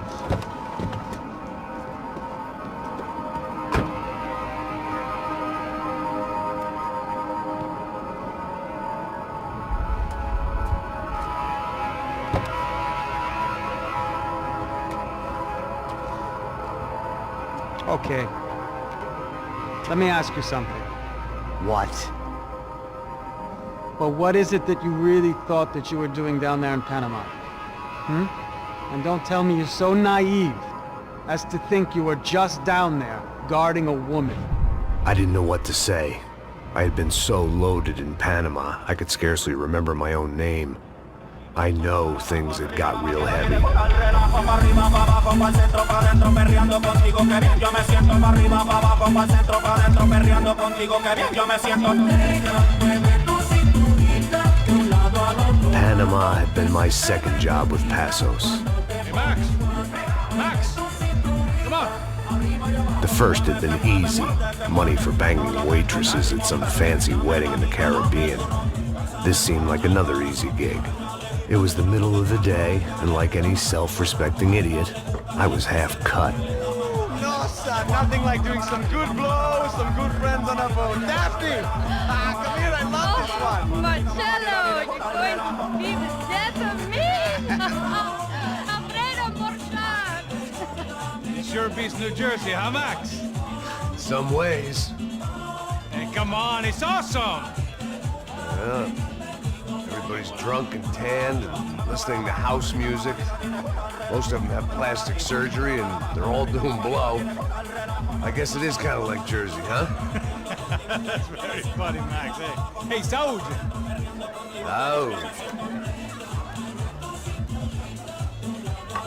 Okay. Let me ask you something. What? Well, what is it that you really thought that you were doing down there in Panama? And don't tell me you're so naive as to think you were just down there guarding a woman. I didn't know what to say. I had been so loaded in Panama, I could scarcely remember my own name. I know things had got real heavy. Panama had been my second job with Passos. Hey, Max! Max! Come on! The first had been easy. Money for banging waitresses at some fancy wedding in the Caribbean. This seemed like another easy gig. It was the middle of the day, and like any self-respecting idiot, I was half cut. No, son, nothing like doing some good blows, some good friends on a boat. Daphne! Come here, I love this one. Marcello, you're going to be the death of me. Alfredo Morchan. It sure beats New Jersey, huh, Max? In some ways. Hey, come on, it's awesome! Yeah. Everybody's drunk and tanned and listening to house music. Most of them have plastic surgery and they're all doing blow. I guess it is kind of like Jersey, huh? That's very funny, Max. Hey, soldier! Oh.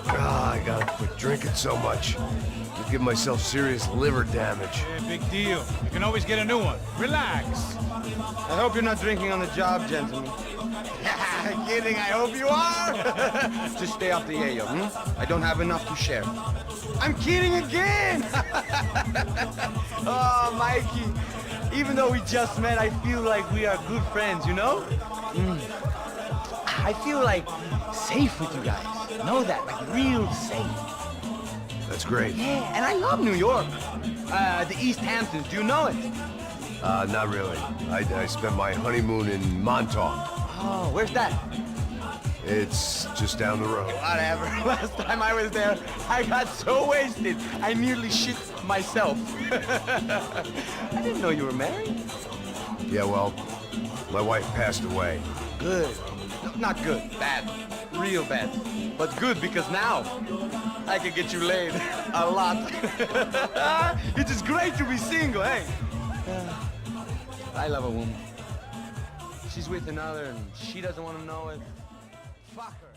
God, I gotta quit drinking so much. I give myself serious liver damage. Yeah, big deal. You can always get a new one. Relax. I hope you're not drinking on the job, gentlemen. Kidding, I hope you are. Just stay off the yayo, I don't have enough to share. I'm kidding again. Oh, Mikey, even though we just met, I feel like we are good friends, you know? I feel like safe with you guys. Know that, like real safe. That's great. Yeah, and I love New York. The East Hamptons, do you know it? Not really. I spent my honeymoon in Montauk. Oh, where's that? It's just down the road. Whatever. Last time I was there, I got so wasted, I nearly shit myself. I didn't know you were married. Yeah, well, my wife passed away. Good. Not good. Bad. Real bad. But good because now I can get you laid a lot. It is great to be single, hey? I love a woman. She's with another and she doesn't want to know it. Fuck her.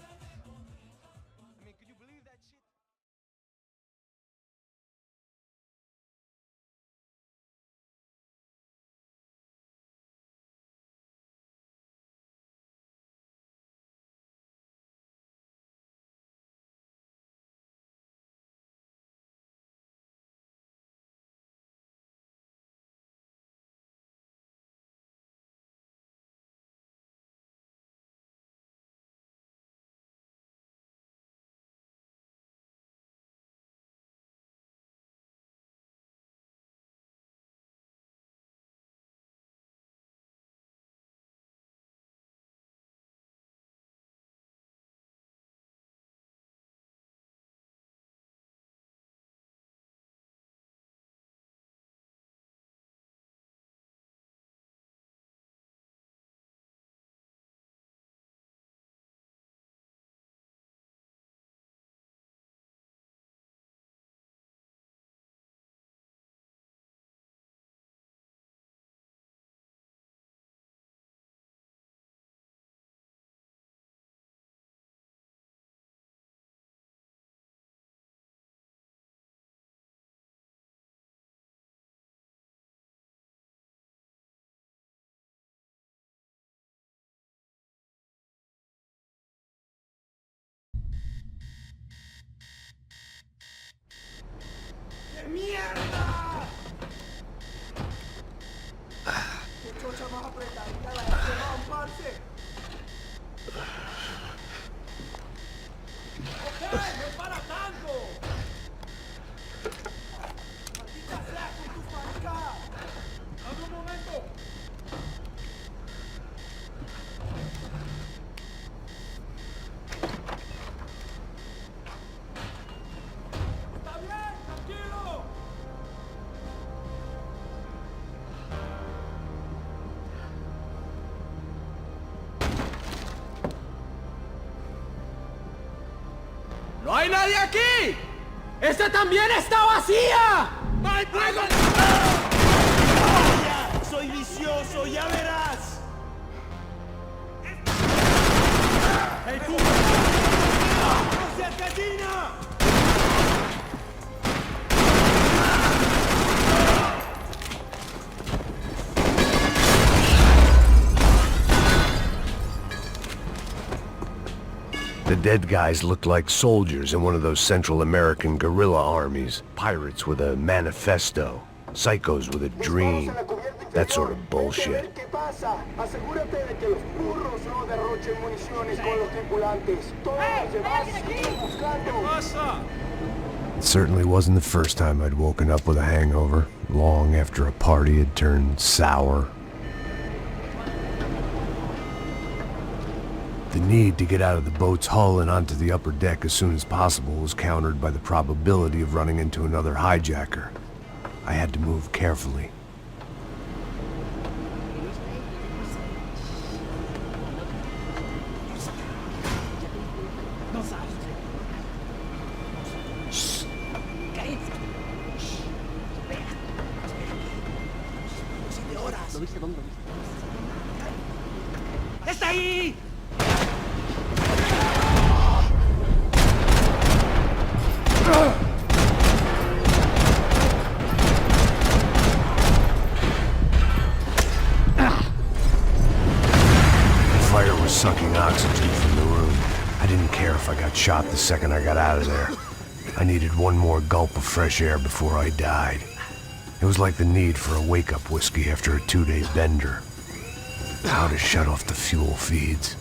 aquí! ¡Esta también está vacía! ¡Ay, fuego! ¡Vaya! ¡Soy vicioso, ya verás! ¡Hey, tú! ¡No seas gallina! The dead guys looked like soldiers in one of those Central American guerrilla armies. Pirates with a manifesto. Psychos with a dream. That sort of bullshit. It certainly wasn't the first time I'd woken up with a hangover, long after a party had turned sour. The need to get out of the boat's hull and onto the upper deck as soon as possible was countered by the probability of running into another hijacker. I had to move carefully. ¡Está ahí! Fire was sucking oxygen from the room. I didn't care if I got shot the second I got out of there. I needed one more gulp of fresh air before I died. It was like the need for a wake-up whiskey after a 2-day bender. How to shut off the fuel feeds.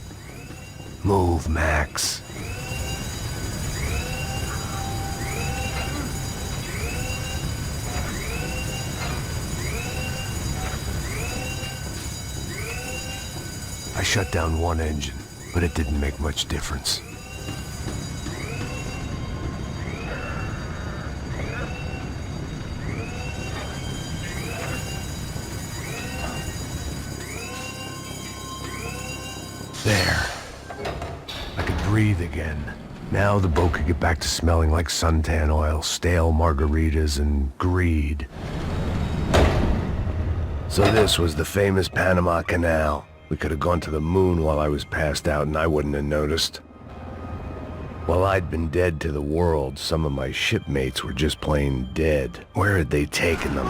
Move, Max. I shut down one engine, but it didn't make much difference. There. I could breathe again. Now the boat could get back to smelling like suntan oil, stale margaritas, and greed. So this was the famous Panama Canal. We could have gone to the moon while I was passed out and I wouldn't have noticed. While I'd been dead to the world, some of my shipmates were just plain dead. Where had they taken them?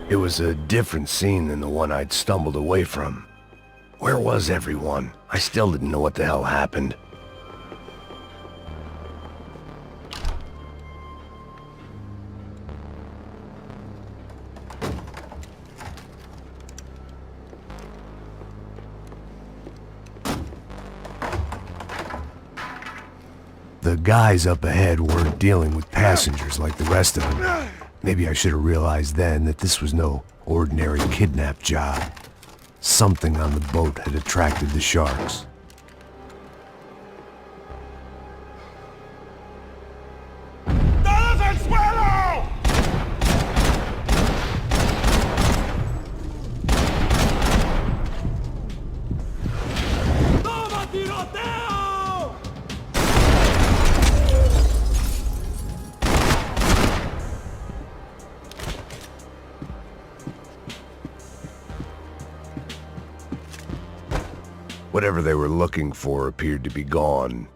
It was a different scene than the one I'd stumbled away from. Where was everyone? I still didn't know what the hell happened. The guys up ahead weren't dealing with passengers like the rest of them. Maybe I should have realized then that this was no ordinary kidnap job. Something on the boat had attracted the sharks. ¡Todos al suelo! ¡Toma tiroteo! Whatever they were looking for appeared to be gone.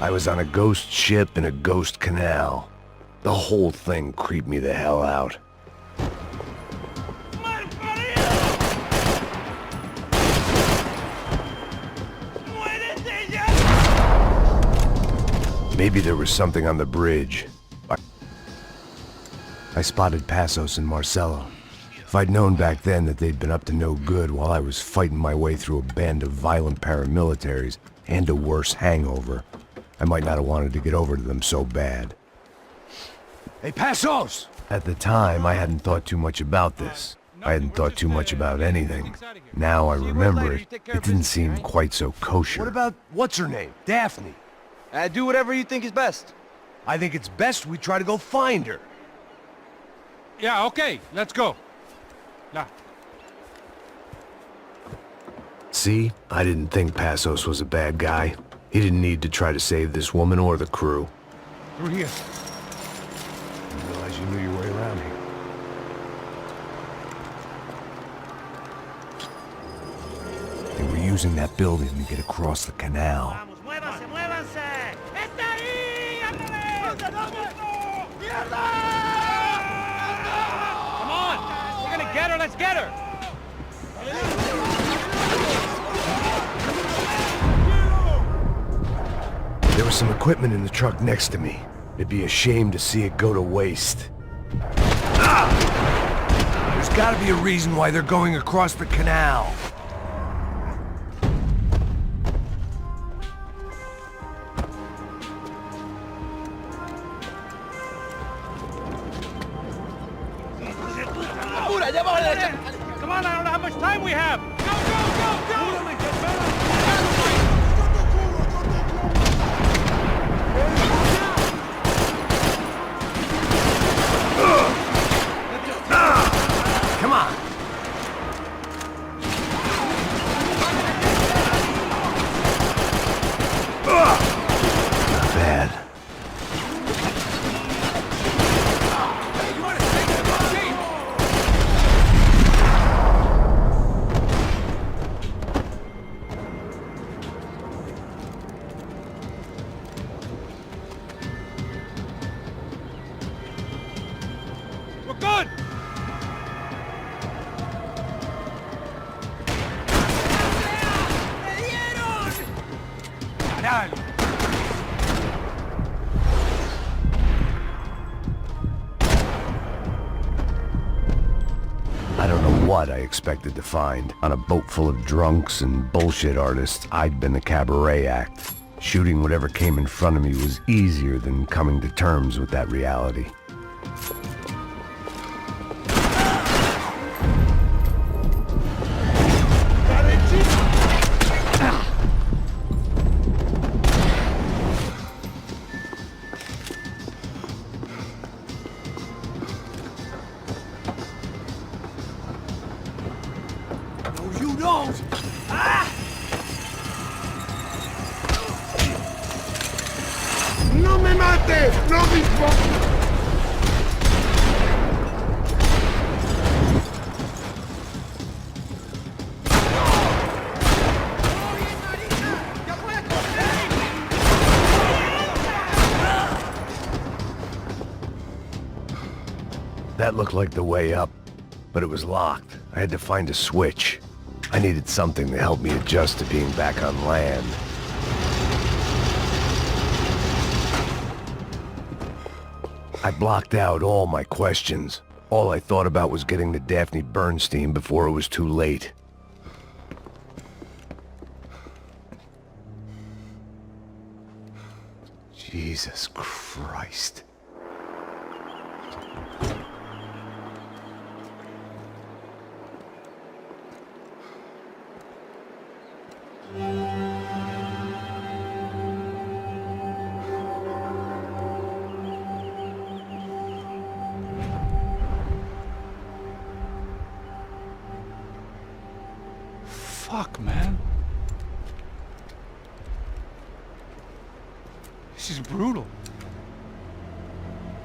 I was on a ghost ship in a ghost canal. The whole thing creeped me the hell out. Maybe there was something on the bridge. I spotted Passos and Marcelo. If I'd known back then that they'd been up to no good while I was fighting my way through a band of violent paramilitaries and a worse hangover, I might not have wanted to get over to them so bad. Hey, Passos! At the time, I hadn't thought too much about this. I hadn't thought too much about anything. Now I remember it, it didn't seem quite so kosher. What about, what's her name? Daphne? Do whatever you think is best. I think it's best we try to go find her. Yeah, okay, let's go. Now. See? I didn't think Passos was a bad guy. He didn't need to try to save this woman or the crew. Through here. Didn't realize you knew your way around here. They were using that building to get across the canal. ¡Muévanse, muévanse! ¡Está ahí! ¡Ándale! Come on! We're gonna get her, let's get her! There was some equipment in the truck next to me. It'd be a shame to see it go to waste. There's gotta be a reason why they're going across the canal. Come on, I don't know how much time we have! Go, go, go, go! Come on! Not bad. We're good! I don't know what I expected to find. On a boat full of drunks and bullshit artists, I'd been the cabaret act. Shooting whatever came in front of me was easier than coming to terms with that reality. You don't! ¡No me mates! ¡No dispares! That looked like the way up, but it was locked. I had to find a switch. I needed something to help me adjust to being back on land. I blocked out all my questions. All I thought about was getting to Daphne Bernstein before it was too late. Jesus Christ. Fuck, man. This is brutal.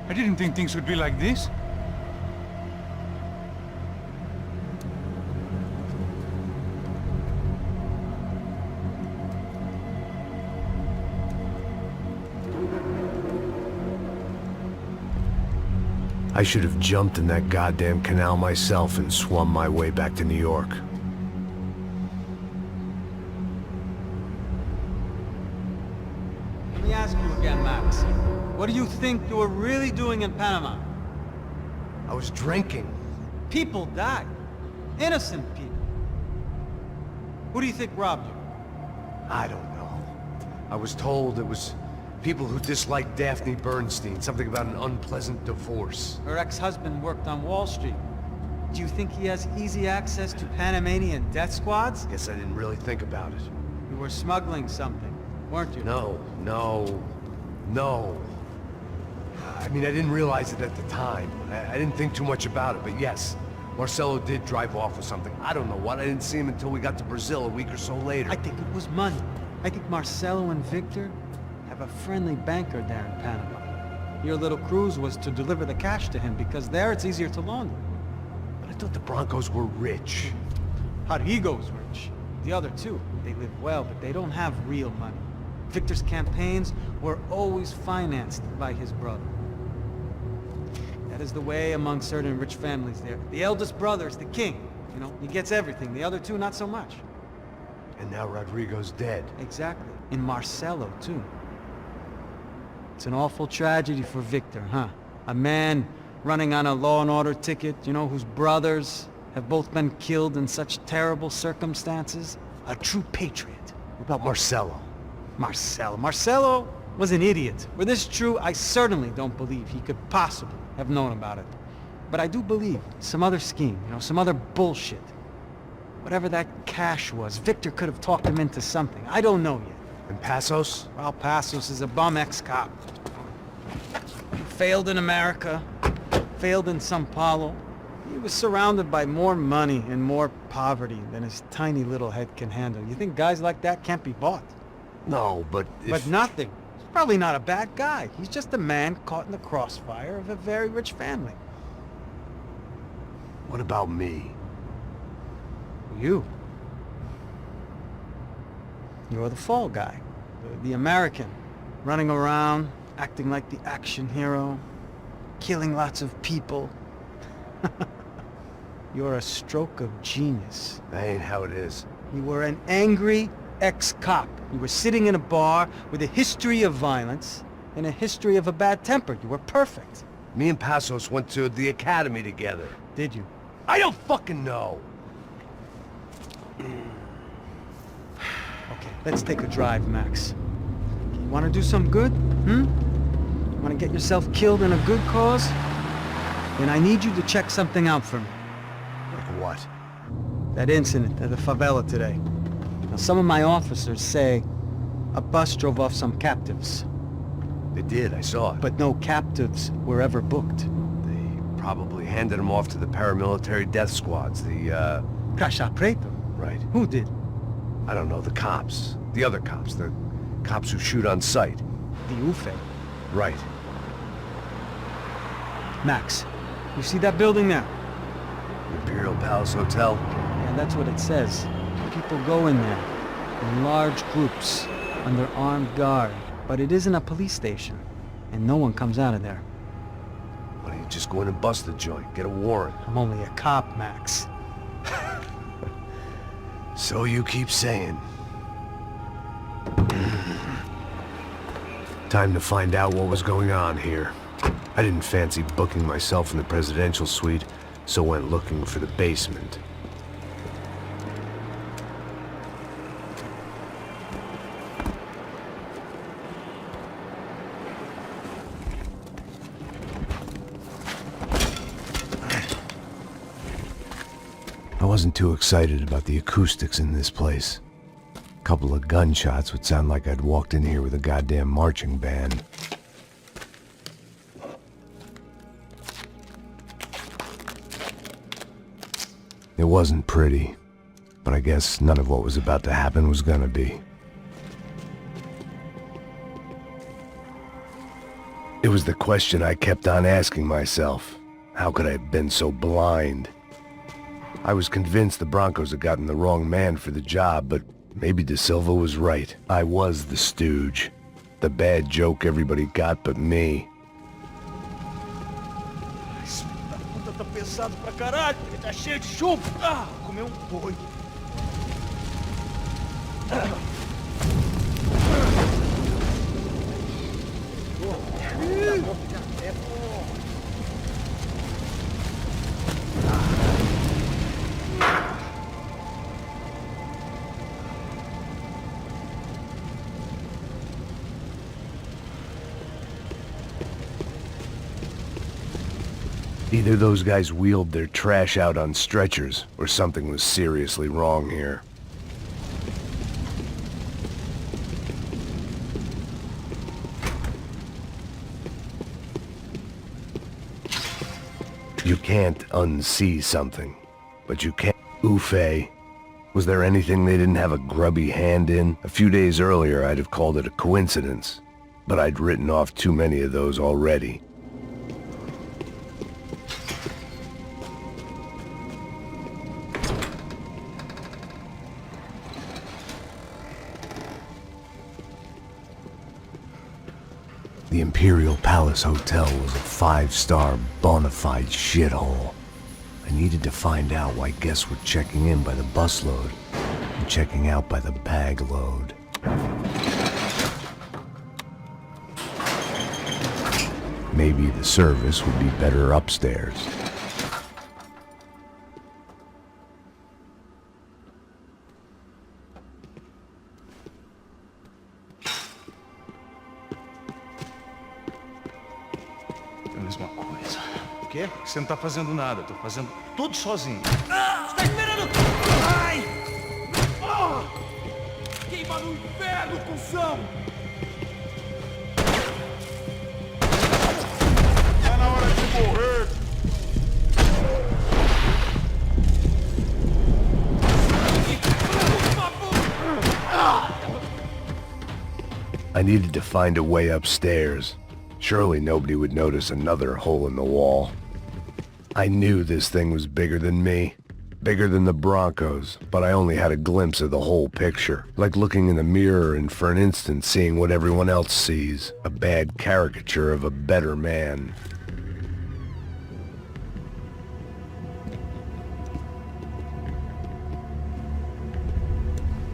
I didn't think things would be like this. I should have jumped in that goddamn canal myself and swum my way back to New York. Let me ask you again, Max. What do you think you were really doing in Panama? I was drinking. People died. Innocent people. Who do you think robbed you? I don't know. I was told it was people who disliked Daphne Bernstein, something about an unpleasant divorce. Her ex-husband worked on Wall Street. Do you think he has easy access to Panamanian death squads? Guess I didn't really think about it. You were smuggling something. weren't you? No. I mean, I didn't realize it at the time. I didn't think too much about it, but yes. Marcelo did drive off with something. I don't know what. I didn't see him until we got to Brazil a week or so later. I think it was money. I think Marcelo and Victor have a friendly banker there in Panama. Your little cruise was to deliver the cash to him because there it's easier to launder. But I thought the Brancos were rich. Rodrigo's rich. The other two, they live well, but they don't have real money. Victor's campaigns were always financed by his brother. That is the way among certain rich families there. The eldest brother is the king. You know, he gets everything. The other two, not so much. And now Rodrigo's dead. Exactly. And Marcelo, too. It's an awful tragedy for Victor, huh? A man running on a law and order ticket, you know, whose brothers have both been killed in such terrible circumstances. A true patriot. What about Marcelo? Marcelo was an idiot. Were this true, I certainly don't believe he could possibly have known about it. But I do believe some other scheme, you know, some other bullshit. Whatever that cash was, Victor could have talked him into something. I don't know yet. And Passos? Well, Passos is a bum ex-cop. He failed in America, failed in São Paulo. He was surrounded by more money and more poverty than his tiny little head can handle. You think guys like that can't be bought? No, but if... But nothing. He's probably not a bad guy. He's just a man caught in the crossfire of a very rich family. What about me? You. You're the fall guy. The American. Running around, acting like the action hero. Killing lots of people. You're a stroke of genius. That ain't how it is. You were an angry ex-cop. You were sitting in a bar with a history of violence and a history of a bad temper. You were perfect. Me and Passos went to the academy together. Did you? I don't fucking know. Okay, let's take a drive, Max. You want to do some good? Want to get yourself killed in a good cause? Then I need you to check something out for me. Like what? That incident at the favela today. Now, some of my officers say a bus drove off some captives. They did, I saw it. But no captives were ever booked. They probably handed them off to the paramilitary death squads, the, Caixa Preta? Right. Who did? I don't know, the cops. The other cops. The cops who shoot on sight. The UFE. Right. Max, you see that building there? Imperial Palace Hotel? Yeah, that's what it says. People go in there, in large groups, under armed guard. But it isn't a police station, and no one comes out of there. Why don't you just go in and bust the joint, get a warrant? I'm only a cop, Max. So you keep saying. Time to find out what was going on here. I didn't fancy booking myself in the presidential suite, so went looking for the basement. I wasn't too excited about the acoustics in this place. A couple of gunshots would sound like I'd walked in here with a goddamn marching band. It wasn't pretty, but I guess none of what was about to happen was gonna be. It was the question I kept on asking myself. How could I have been so blind? I was convinced the Brancos had gotten the wrong man for the job, but maybe De Silva was right. I was the stooge. The bad joke everybody got but me. Puta, tá pesado pra caralho, ele tá cheio de chumbo. Ah, comeu boi. Either those guys wheeled their trash out on stretchers, or something was seriously wrong here. You can't unsee something, but you can't... Ufei. Was there anything they didn't have a grubby hand in? A few days earlier, I'd have called it a coincidence, but I'd written off too many of those already. The Imperial Palace Hotel was a 5-star bona fide shithole. I needed to find out why guests were checking in by the busload and checking out by the bag load. Maybe the service would be better upstairs. É a mesma coisa. O quê? Você não tá fazendo nada, eu tô fazendo tudo sozinho. Você tá esperando? Ai! Queima no inferno, cuzão! Tá na hora de morrer! I needed to find a way upstairs. Surely nobody would notice another hole in the wall. I knew this thing was bigger than me, bigger than the Brancos, but I only had a glimpse of the whole picture, like looking in the mirror and for an instant seeing what everyone else sees, a bad caricature of a better man.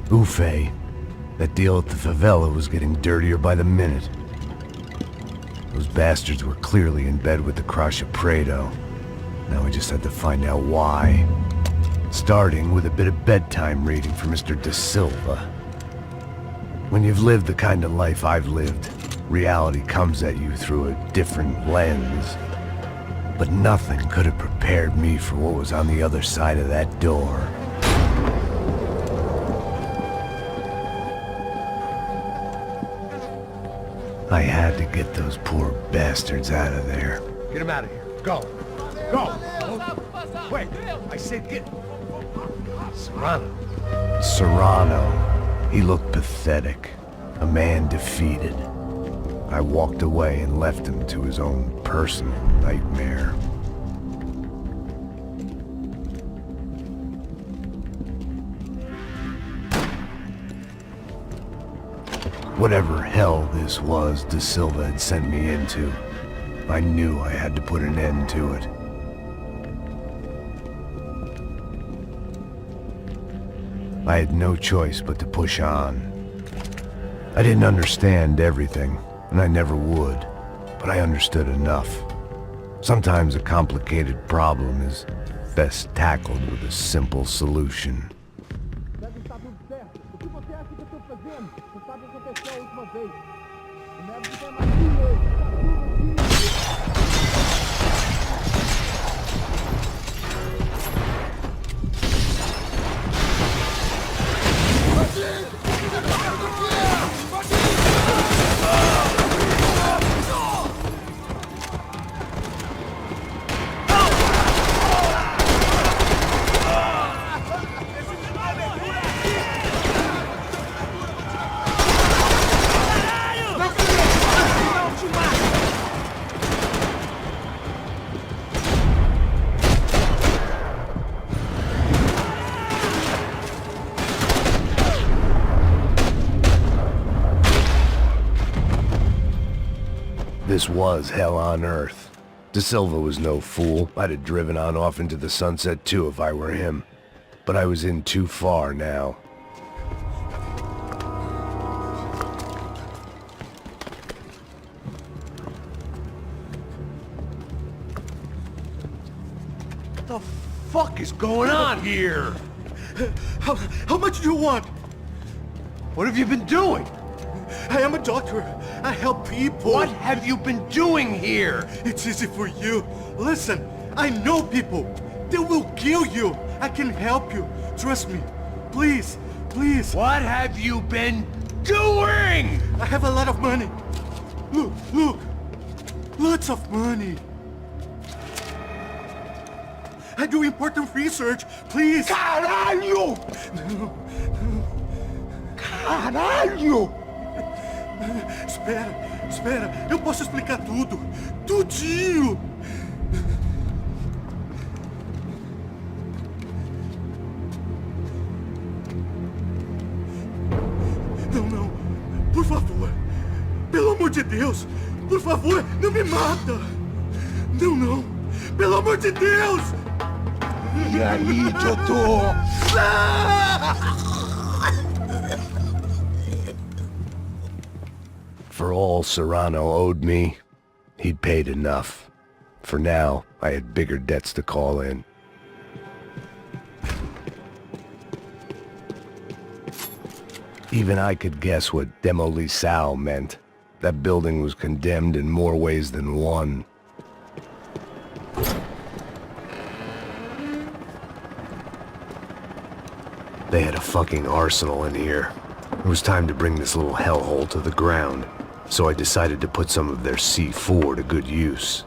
Ufei. That deal at the favela was getting dirtier by the minute. Those bastards were clearly in bed with the Crusher Prado. Now we just had to find out why. Starting with a bit of bedtime reading for Mr. Da Silva. When you've lived the kind of life I've lived, reality comes at you through a different lens. But nothing could have prepared me for what was on the other side of that door. I had to get those poor bastards out of there. Get him out of here. Go. Go. Wait. I said get... Serrano. Serrano. He looked pathetic. A man defeated. I walked away and left him to his own personal nightmare. Whatever hell this was Da Silva had sent me into, I knew I had to put an end to it. I had no choice but to push on. I didn't understand everything, and I never would, but I understood enough. Sometimes a complicated problem is best tackled with a simple solution. This was hell on earth. Da Silva was no fool. I'd have driven on off into the sunset too if I were him. But I was in too far now. What the fuck is going on here? How much do you want? What have you been doing? I am a doctor. I help people. What have you been doing here? It's easy for you. Listen, I know people. They will kill you. I can help you. Trust me. Please, please. What have you been doing? I have a lot of money. Look, look. Lots of money. I do important research. Please. Caralho! Caralho! Espera. Eu posso explicar tudo. Tudinho. Não. Por favor. Pelo amor de Deus. Por favor, não me mata. Não. Pelo amor de Deus. E aí, doutor? For all Serrano owed me, he'd paid enough. For now, I had bigger debts to call in. Even I could guess what Demolisal meant. That building was condemned in more ways than one. They had a fucking arsenal in here. It was time to bring this little hellhole to the ground, so I decided to put some of their C4 to good use.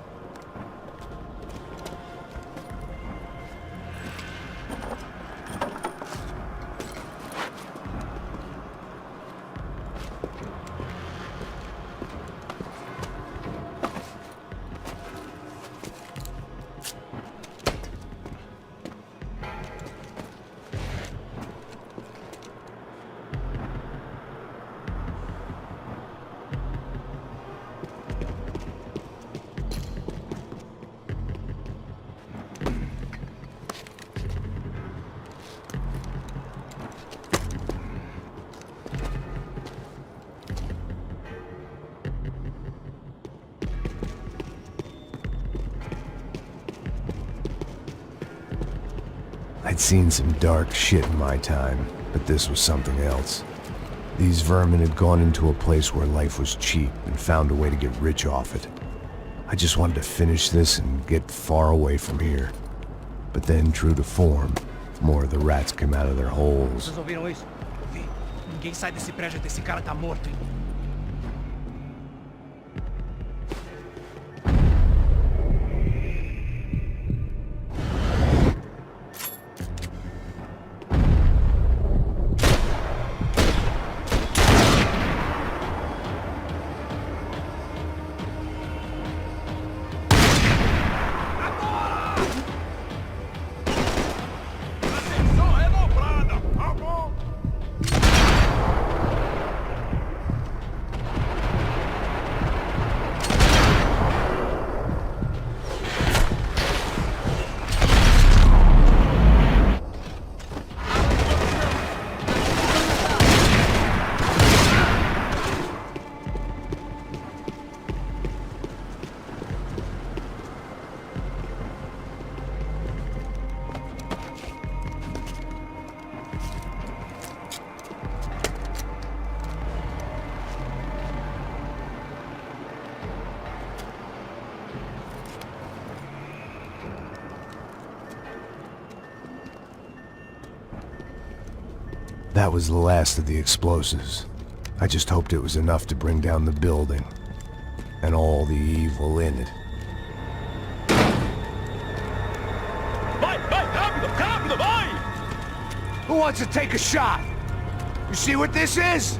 I'd seen some dark shit in my time, but this was something else. These vermin had gone into a place where life was cheap and found a way to get rich off it. I just wanted to finish this and get far away from here. But then, true to form, more of the rats came out of their holes. Vocês ouviram isso? Ouvi. Ninguém sai desse prédio até esse cara tá morto, hein? That was the last of the explosives. I just hoped it was enough to bring down the building. And all the evil in it. Who wants to take a shot? You see what this is?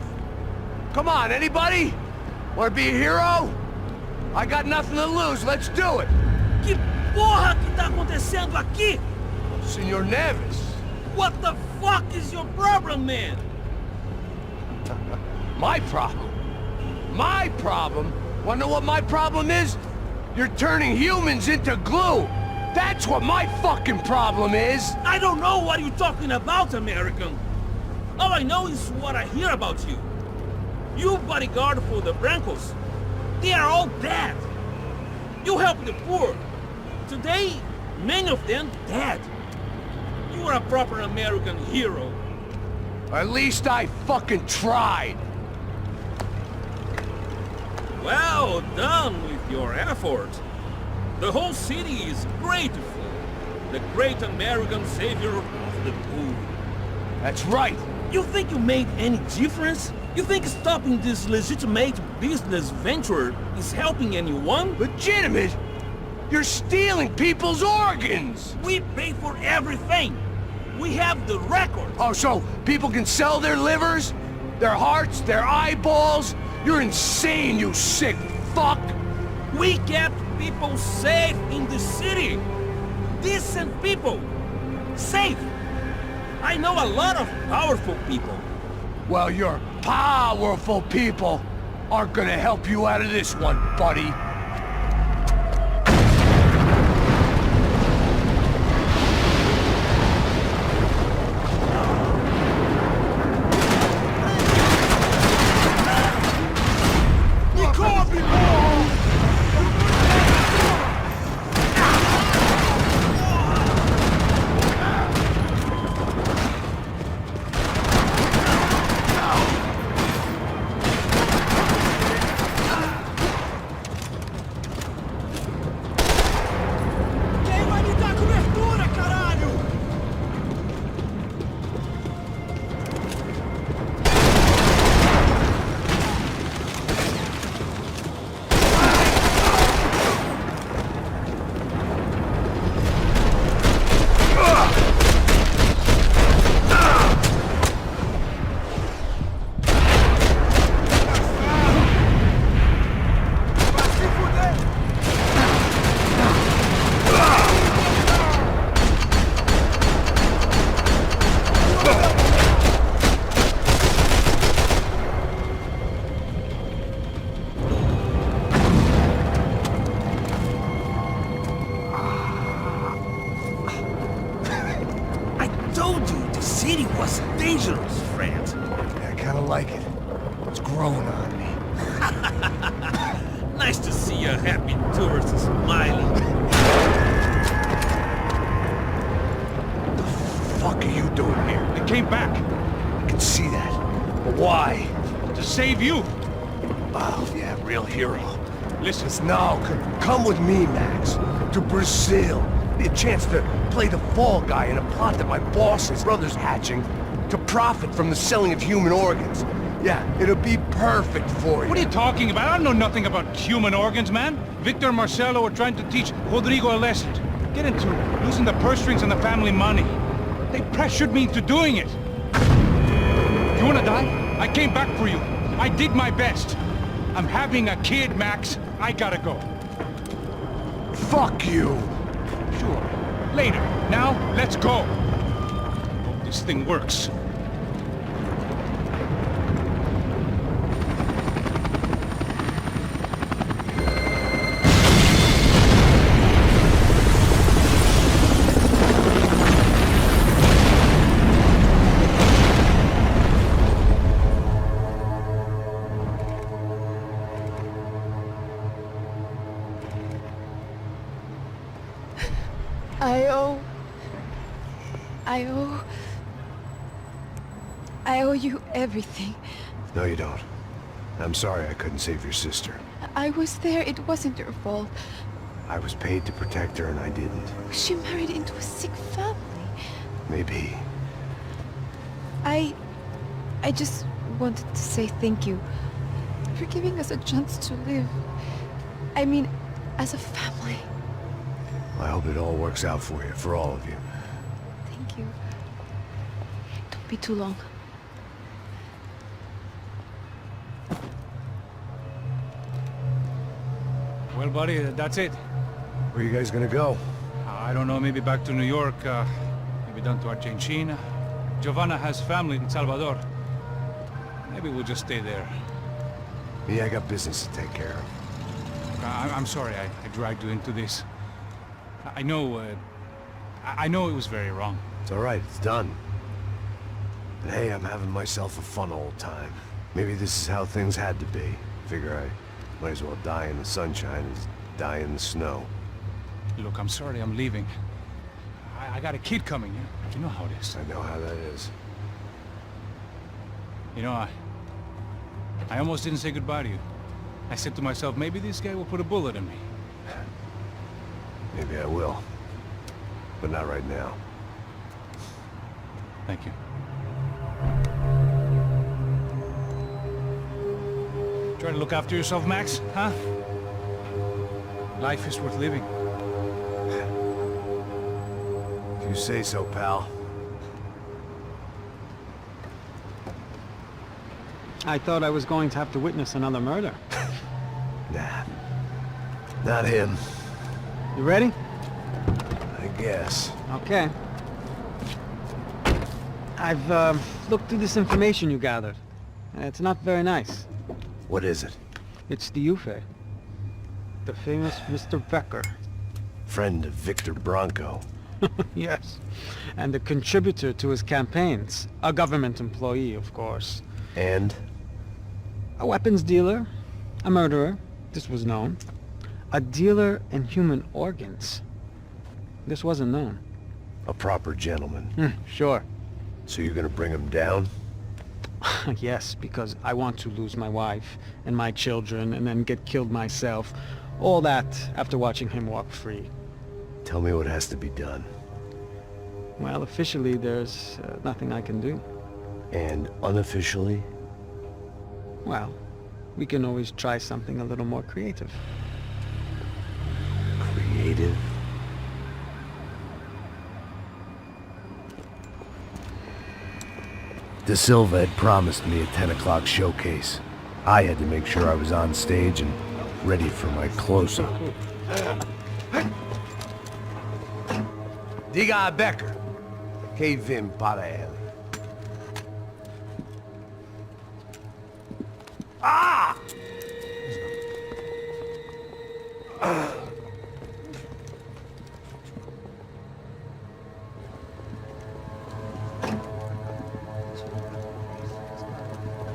Come on, anybody? Want to be a hero? I got nothing to lose, let's do it! Que porra que tá acontecendo aqui? Senor Neves. What the fuck is your problem, man? My problem? My problem? Wanna know what my problem is? You're turning humans into glue! That's what my fucking problem is! I don't know what you're talking about, American. All I know is what I hear about you. You bodyguard for the Brancos. They are all dead. You help the poor. Today, many of them dead. You are a proper American hero. At least I fucking tried. Well done with your effort. The whole city is grateful. The great American savior of the poor. That's right. You think you made any difference? You think stopping this legitimate business venture is helping anyone? Legitimate? You're stealing people's organs! We pay for everything. We have the record. Oh, so people can sell their livers? Their hearts? Their eyeballs? You're insane, you sick fuck! We kept people safe in the city. Decent people. Safe. I know a lot of powerful people. Well, your powerful people aren't gonna help you out of this one, buddy. Nice to see a happy tourist smiling. What the fuck are you doing here? I came back. I can see that. But why? To save you. Oh, yeah, real hero. Listen. No, come with me, Max. To Brazil. Be a chance to play the fall guy in a plot that my boss's brother's hatching to profit from the selling of human organs. Yeah, it'll be perfect for you. What are you talking about? I don't know nothing about human organs, man. Victor and Marcelo are trying to teach Rodrigo a lesson. Get into losing the purse strings and the family money. They pressured me into doing it. You wanna die? I came back for you. I did my best. I'm having a kid, Max. I gotta go. Fuck you. Sure. Later. Now, let's go. Hope this thing works. I owe you everything. No, you don't. I'm sorry I couldn't save your sister. I was there. It wasn't your fault. I was paid to protect her and I didn't. She married into a sick family. Maybe. I just wanted to say thank you for giving us a chance to live. I mean, as a family. I hope it all works out for you, for all of you. Thank you. Don't be too long. Well, buddy, that's it. Where are you guys gonna go? I don't know, maybe back to New York, maybe down to Argentina. Giovanna has family in Salvador. Maybe we'll just stay there. Me, I got business to take care of. I'm sorry I dragged you into this. I know it was very wrong. It's all right, it's done. But hey, I'm having myself a fun old time. Maybe this is how things had to be. Figure I might as well die in the sunshine as die in the snow. Look, I'm sorry I'm leaving. I got a kid coming, you know how it is. I know how that is. You know, I almost didn't say goodbye to you. I said to myself, maybe this guy will put a bullet in me. Maybe I will. But not right now. Thank you. Try to look after yourself, Max, huh? Life is worth living. You say so, pal. I thought I was going to have to witness another murder. Nah. Not him. You ready? I guess. Okay. I've looked through this information you gathered. It's not very nice. What is it? It's the Ufe. The famous Mr. Becker. Friend of Victor Bronco. Yes. And the contributor to his campaigns. A government employee, of course. And? A weapons dealer. A murderer. This was known. A dealer in human organs. This wasn't known. A proper gentleman. Sure. So you're gonna bring him down? Yes, because I want to lose my wife and my children and then get killed myself. All that after watching him walk free. Tell me what has to be done. Well, officially there's nothing I can do. And unofficially? Well, we can always try something a little more creative. Creative? De Silva had promised me a 10 o'clock showcase. I had to make sure I was on stage and ready for my close-up. Diga a Becker. Que vim para ele. Ah!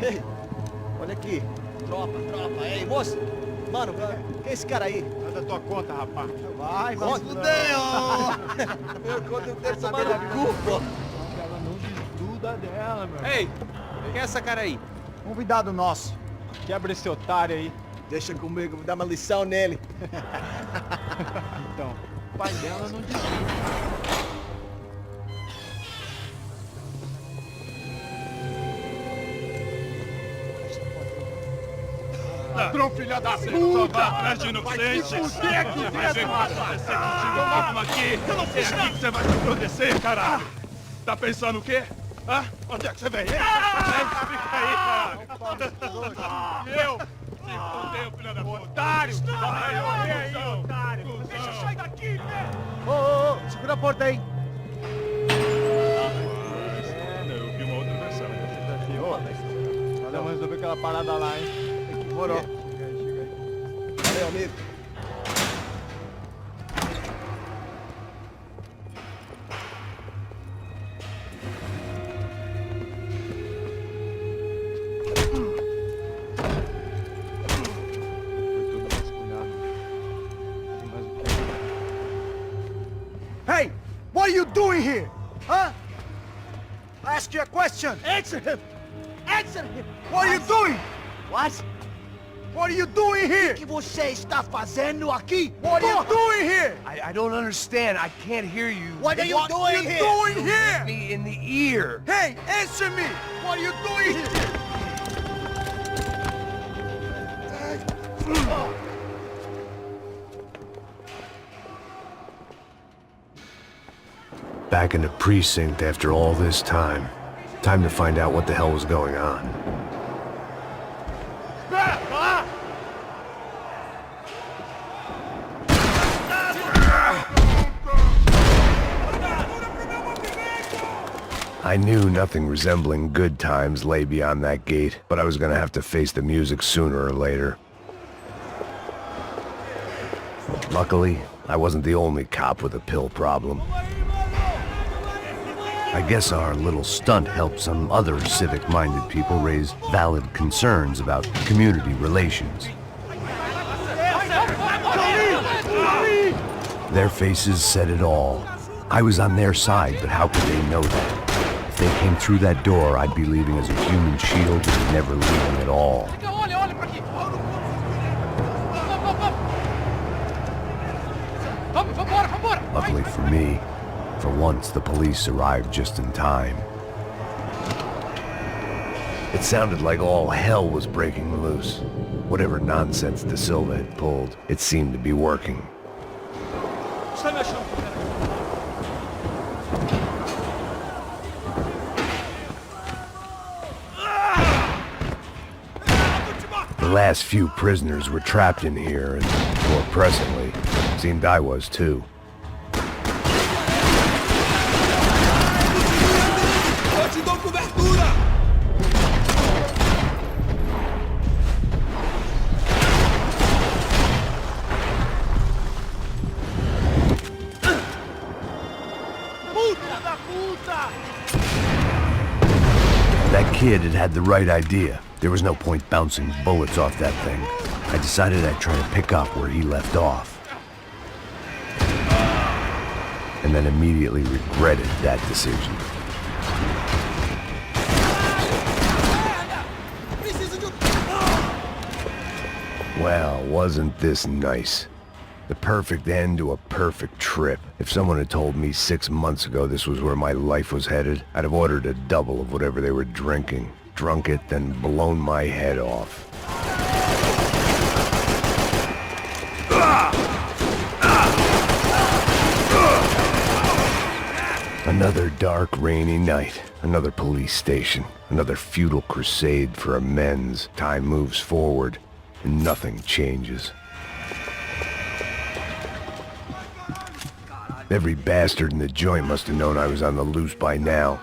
Ei, olha aqui. Tropa. Ei, moço. Mano, quem é esse cara aí? É da tua conta, rapaz. Vai se fuder, ó. Meu conta eu quero saber da culpa. Ela não desgruda dela, meu. Ei, quem é essa cara aí? Convidado nosso. Quebra esse otário aí. Deixa comigo, vou dar uma lição nele. Então, o pai dela não desgruda. Ladrão, filha da puta! Atrás de inocentes! Vai se fuder aqui, filha da puta! Vamos aqui! Eu não fiz nada! Você vai se proteger, caralho! Tá pensando o quê? Hã? Onde é que você vem? Fica aí, caralho! Eu? Se fudeu, filha da puta! Otário! Vai, aí, otário! Deixa eu sair daqui, velho! Ô, segura a porta aí! Eu vi uma outra versão. Vamos resolver aquela parada lá, hein? Demorou. Chega aí. Valeu, amigo. Hey! What are you doing here? Huh? I ask you a question. Answer him! Answer him! What are you doing? What? What are you doing here? O que você está fazendo aqui? What are you doing here? I don't understand. I can't hear you. What are you doing here? What are you doing here? Me in the ear. Hey, answer me! What are you doing here? Back in the precinct after all this time. Time to find out what the hell was going on. I knew nothing resembling good times lay beyond that gate, but I was gonna have to face the music sooner or later. Luckily, I wasn't the only cop with a pill problem. I guess our little stunt helped some other civic-minded people raise valid concerns about community relations. Their faces said it all. I was on their side, but how could they know that? If they came through that door, I'd be leaving as a human shield and never leaving at all. Luckily for me, for once the police arrived just in time. It sounded like all hell was breaking loose. Whatever nonsense De Silva had pulled, it seemed to be working. last few prisoners were trapped in here, and more pressingly, seemed I was too. That kid had the right idea. There was no point bouncing bullets off that thing. I decided I'd try to pick up where he left off. And then immediately regretted that decision. Well, wasn't this nice? The perfect end to a perfect trip. If someone had told me 6 months ago this was where my life was headed, I'd have ordered a double of whatever they were drinking, drunk it, then blown my head off. Another dark, rainy night. Another police station. Another futile crusade for amends. Time moves forward, and nothing changes. Every bastard in the joint must have known I was on the loose by now.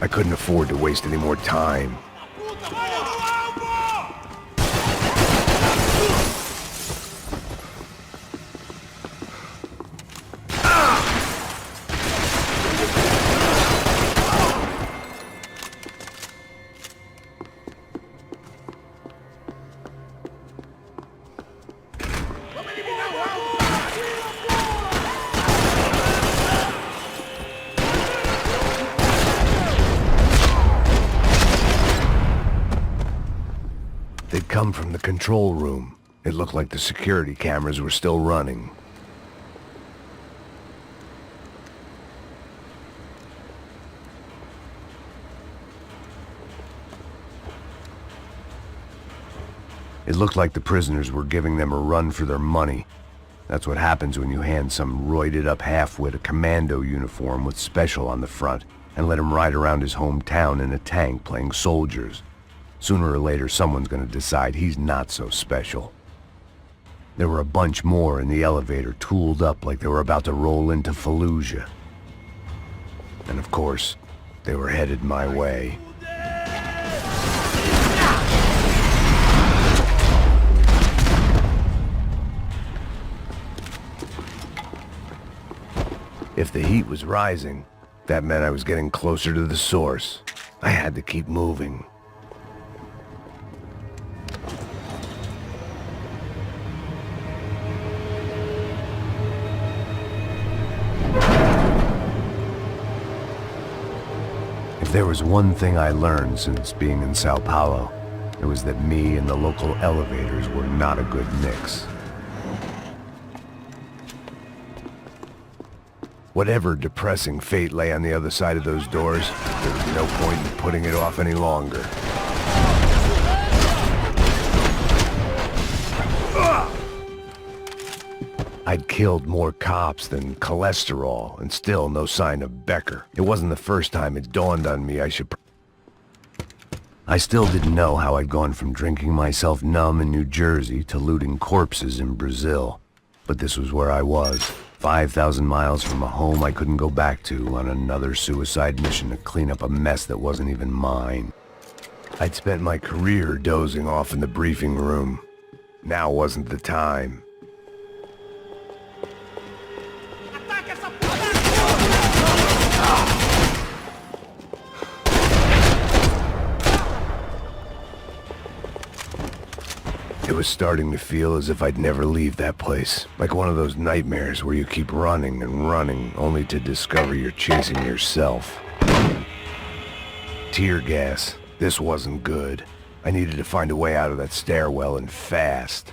I couldn't afford to waste any more time. They'd come from the control room. It looked like the security cameras were still running. It looked like the prisoners were giving them a run for their money. That's what happens when you hand some roided-up halfwit a commando uniform with special on the front and let him ride around his hometown in a tank playing soldiers. Sooner or later, someone's gonna decide he's not so special. There were a bunch more in the elevator, tooled up like they were about to roll into Fallujah. And of course, they were headed my way. If the heat was rising, that meant I was getting closer to the source. I had to keep moving. If there was one thing I learned since being in Sao Paulo, it was that me and the local elevators were not a good mix. Whatever depressing fate lay on the other side of those doors, there was no point in putting it off any longer. I'd killed more cops than cholesterol, and still no sign of Becker. It wasn't the first time it dawned on me I still didn't know how I'd gone from drinking myself numb in New Jersey to looting corpses in Brazil. But this was where I was, 5,000 miles from a home I couldn't go back to, on another suicide mission to clean up a mess that wasn't even mine. I'd spent my career dozing off in the briefing room. Now wasn't the time. It was starting to feel as if I'd never leave that place. Like one of those nightmares where you keep running and running, only to discover you're chasing yourself. Tear gas. This wasn't good. I needed to find a way out of that stairwell, and fast.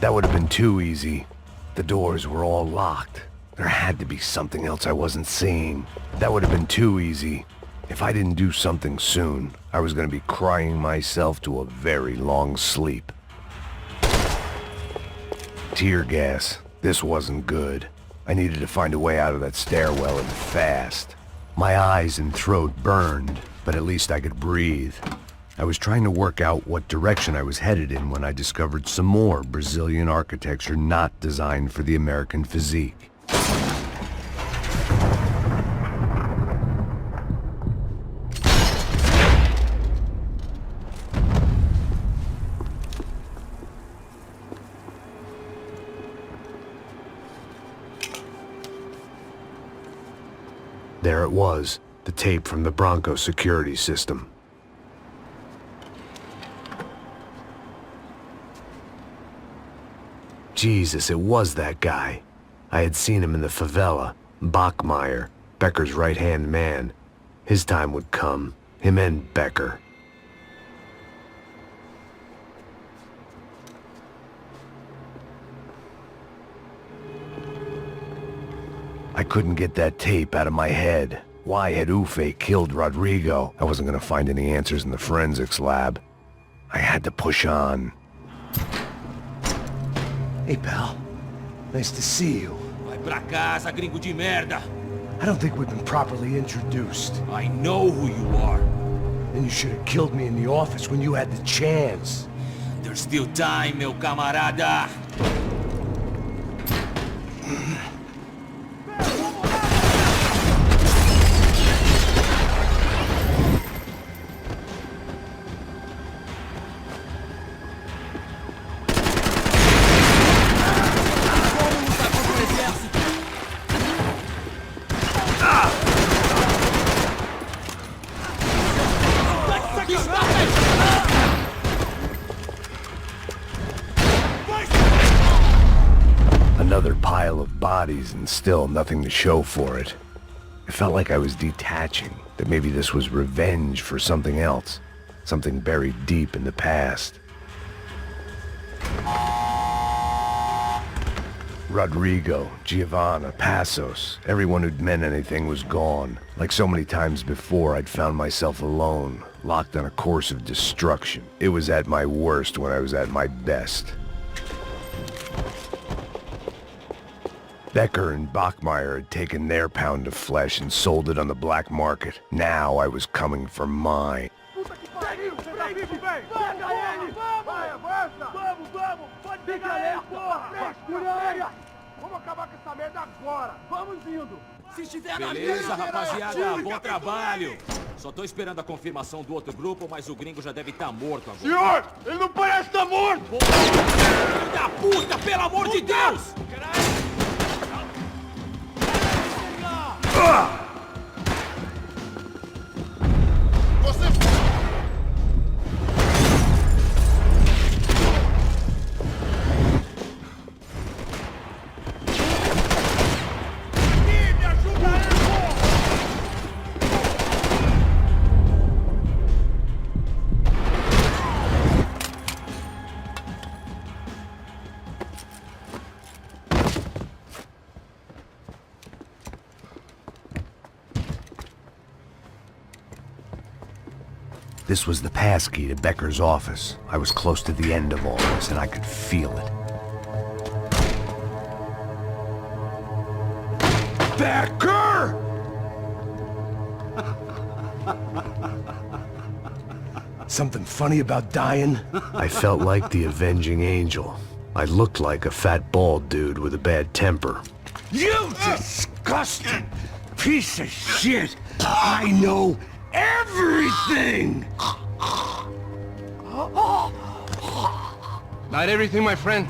That would have been too easy. The doors were all locked. There had to be something else I wasn't seeing. That would have been too easy. If I didn't do something soon, I was going to be crying myself to a very long sleep. Tear gas. This wasn't good. I needed to find a way out of that stairwell, and fast. My eyes and throat burned, but at least I could breathe. I was trying to work out what direction I was headed in when I discovered some more Brazilian architecture not designed for the American physique. There it was, the tape from the Brancos security system. Jesus, it was that guy. I had seen him in the favela. Bachmeyer, Becker's right-hand man. His time would come. Him and Becker. I couldn't get that tape out of my head. Why had Ufe killed Rodrigo? I wasn't gonna find any answers in the forensics lab. I had to push on. Hey, pal. Nice to see you. Vai pra casa, gringo de merda! I don't think we've been properly introduced. I know who you are. Then you should have killed me in the office when you had the chance. There's still time, meu camarada! Another pile of bodies and still nothing to show for it. It felt like I was detaching, that maybe this was revenge for something else, something buried deep in the past. Rodrigo, Giovanna, Passos, everyone who'd meant anything was gone. Like so many times before, I'd found myself alone, locked on a course of destruction. It was at my worst when I was at my best. Becker and Bachmeyer had taken their pound of flesh and sold it on the black market. Now I was coming for mine. Beleza, rapaziada, bom trabalho. Só tô esperando a confirmação do outro grupo, mas o gringo já deve estar morto agora. Senhor, ele não parece estar morto! Filho da puta, pelo amor de Deus! This was the passkey to Becker's office. I was close to the end of all this, and I could feel it. Becker! Something funny about dying? I felt like the avenging angel. I looked like a fat bald dude with a bad temper. You disgusting piece of shit! I know everything! Not everything, my friend.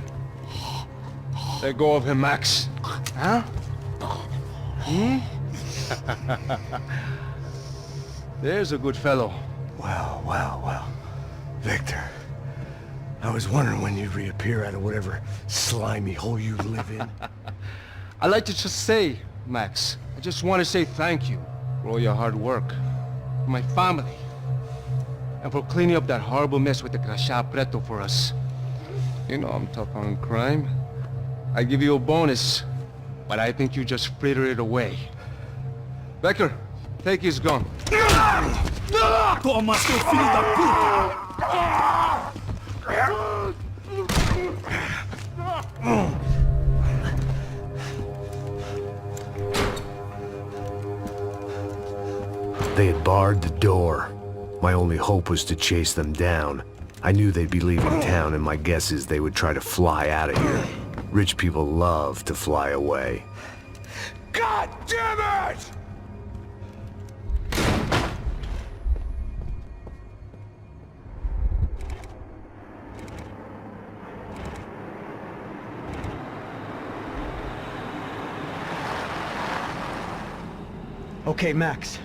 Let go of him, Max. Huh? Hmm? There's a good fellow. Well. Victor, I was wondering when you'd reappear out of whatever slimy hole you live in. I'd like to just say, Max, I just want to say thank you for all your hard work. For my family. And for cleaning up that horrible mess with the crachá preto for us. You know I'm tough on crime. I give you a bonus, but I think you just fritter it away. Becker, take his gun. Toma, seu filho da puta! They had barred the door. My only hope was to chase them down. I knew they'd be leaving town, and my guess is they would try to fly out of here. Rich people love to fly away. God damn it! Okay, Max.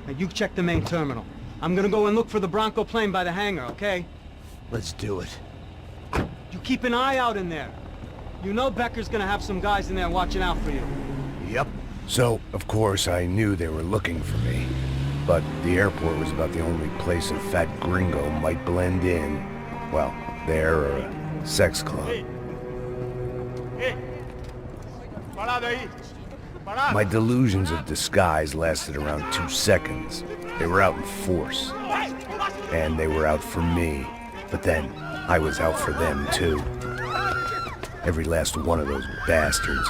Now you check the main terminal. I'm gonna go and look for the Bronco plane by the hangar, okay? Let's do it. You keep an eye out in there. You know Becker's gonna have some guys in there watching out for you. Yep. So, of course, I knew they were looking for me. But the airport was about the only place a fat gringo might blend in. Well, there or a sex club. My delusions of disguise lasted around 2 seconds. They were out in force. And they were out for me. But then, I was out for them too. Every last one of those bastards.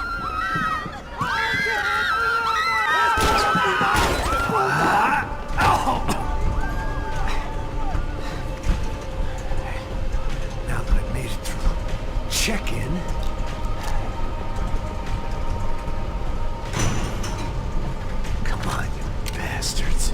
Now that I've made it through check-in, come on, you bastards.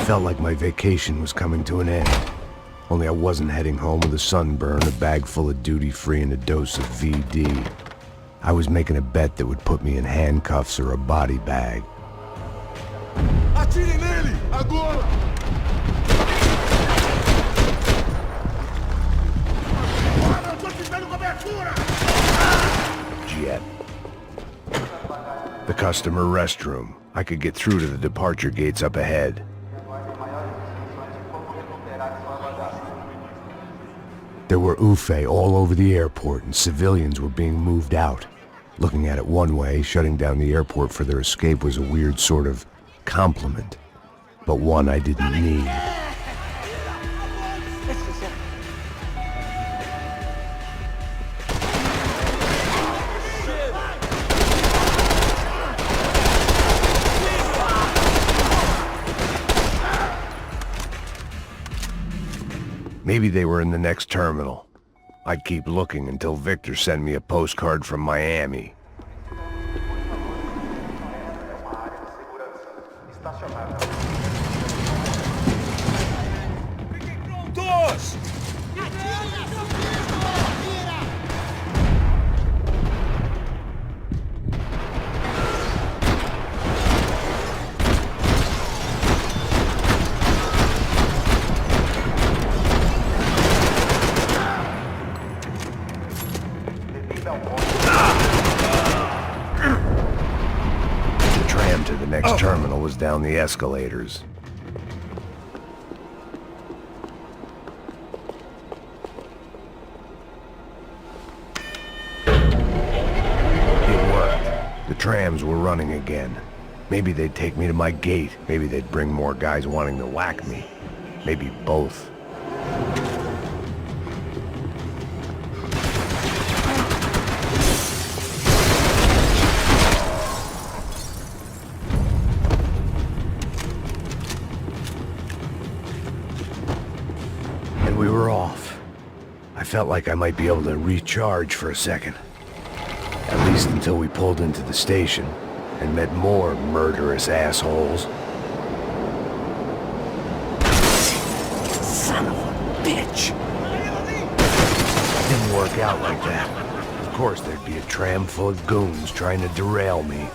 Felt like my vacation was coming to an end. Only I wasn't heading home with a sunburn, a bag full of duty-free, and a dose of VD. I was making a bet that would put me in handcuffs or a body bag. Atirem nele! Agora! Eu tô te dando cobertura! Jet. The customer restroom. I could get through to the departure gates up ahead. There were UFE all over the airport, and civilians were being moved out. Looking at it one way, shutting down the airport for their escape was a weird sort of compliment, but one I didn't need. Maybe they were in the next terminal. I'd keep looking until Victor sent me a postcard from Miami. Dos! The next terminal was down the escalators. It worked. The trams were running again. Maybe they'd take me to my gate. Maybe they'd bring more guys wanting to whack me. Maybe both. We were off. I felt like I might be able to recharge for a second. At least until we pulled into the station and met more murderous assholes. Son of a bitch! Didn't work out like that. Of course there'd be a tram full of goons trying to derail me.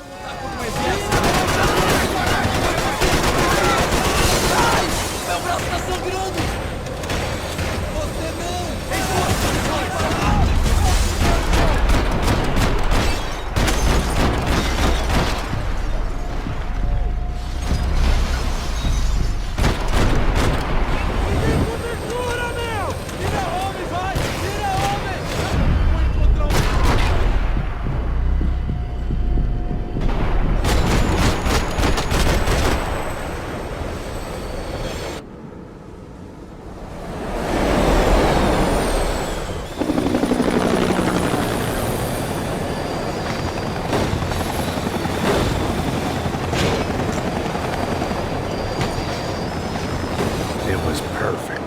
Perfect.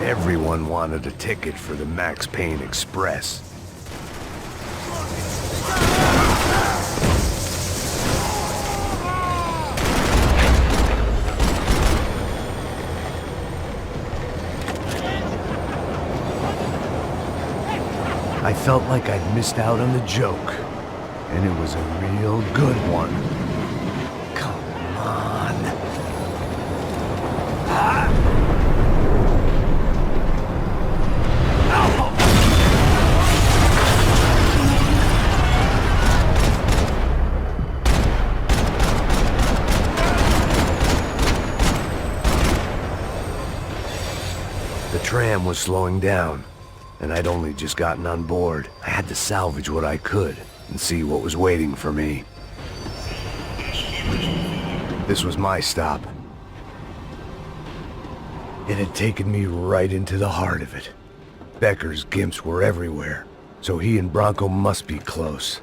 Everyone wanted a ticket for the Max Payne Express. I felt like I'd missed out on the joke, and it was a real good one. Come on. The tram was slowing down, and I'd only just gotten on board. I had to salvage what I could and see what was waiting for me. This was my stop. It had taken me right into the heart of it. Becker's gimps were everywhere, so he and Bronco must be close.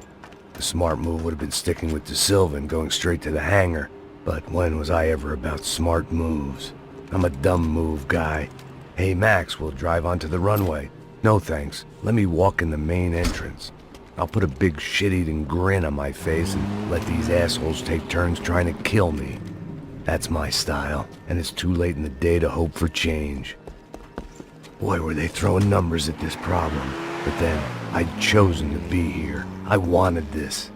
The smart move would have been sticking with De Silva and going straight to the hangar, but when was I ever about smart moves? I'm a dumb move guy. Hey Max, we'll drive onto the runway. No thanks. Let me walk in the main entrance. I'll put a big shit-eating grin on my face and let these assholes take turns trying to kill me. That's my style, and it's too late in the day to hope for change. Boy, were they throwing numbers at this problem. But then, I'd chosen to be here. I wanted this.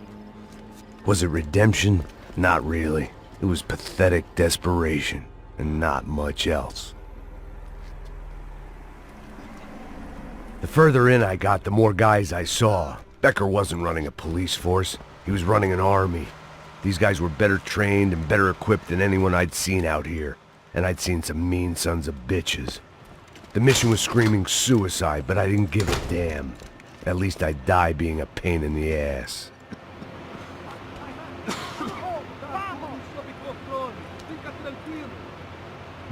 Was it redemption? Not really. It was pathetic desperation, and not much else. The further in I got, the more guys I saw. Becker wasn't running a police force. He was running an army. These guys were better trained and better equipped than anyone I'd seen out here. And I'd seen some mean sons of bitches. The mission was screaming suicide, but I didn't give a damn. At least I'd die being a pain in the ass.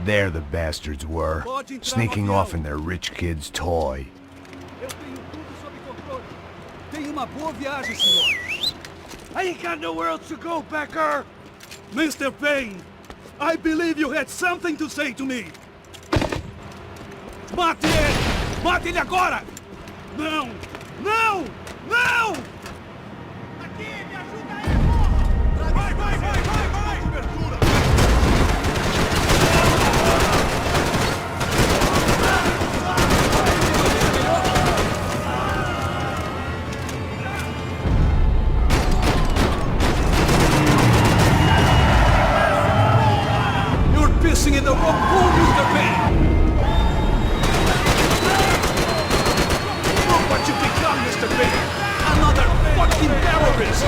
There the bastards were, sneaking off in their rich kid's toy. Tenha uma boa viagem, senhor. I ain't got nowhere else to go, Becker. Mr. Payne, I believe you had something to say to me. Mate ele! Mate ele agora! Não! Não! Não! Aqui, me ajuda aí, porra! Vai, vai, vai, vai, vai! Cobertura! Pissing in the wrong pool, Mr. Payne! Look what you've become, Mr. Payne! Another fucking terrorist!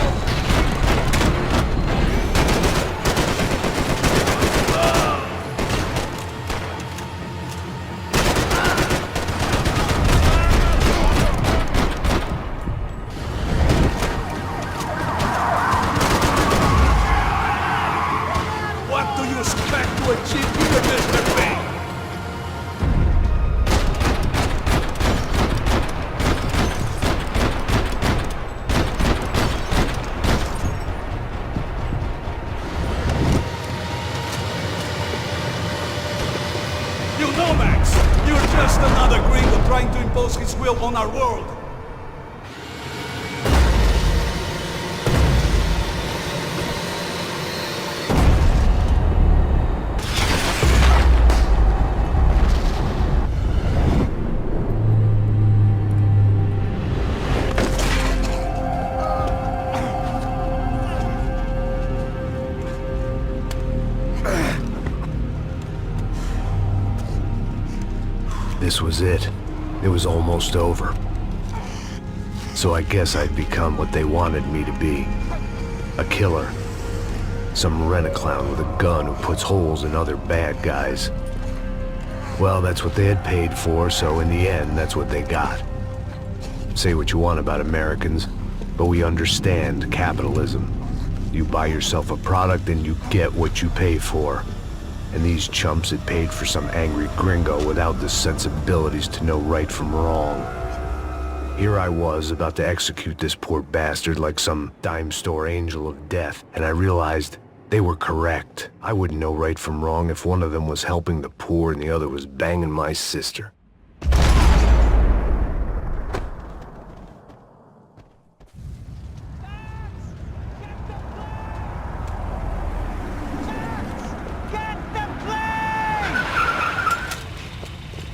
What do you expect to achieve here, Mr. Payne? You know, Max, you're just another gringo trying to impose his will on our world. This was it. It was almost over. So I guess I'd become what they wanted me to be. A killer. Some rent-a-clown with a gun who puts holes in other bad guys. Well, that's what they had paid for, so in the end, that's what they got. Say what you want about Americans, but we understand capitalism. You buy yourself a product and you get what you pay for. And these chumps had paid for some angry gringo without the sensibilities to know right from wrong. Here I was, about to execute this poor bastard like some dime store angel of death, and I realized They were correct. I wouldn't know right from wrong if one of them was helping the poor and the other was banging my sister.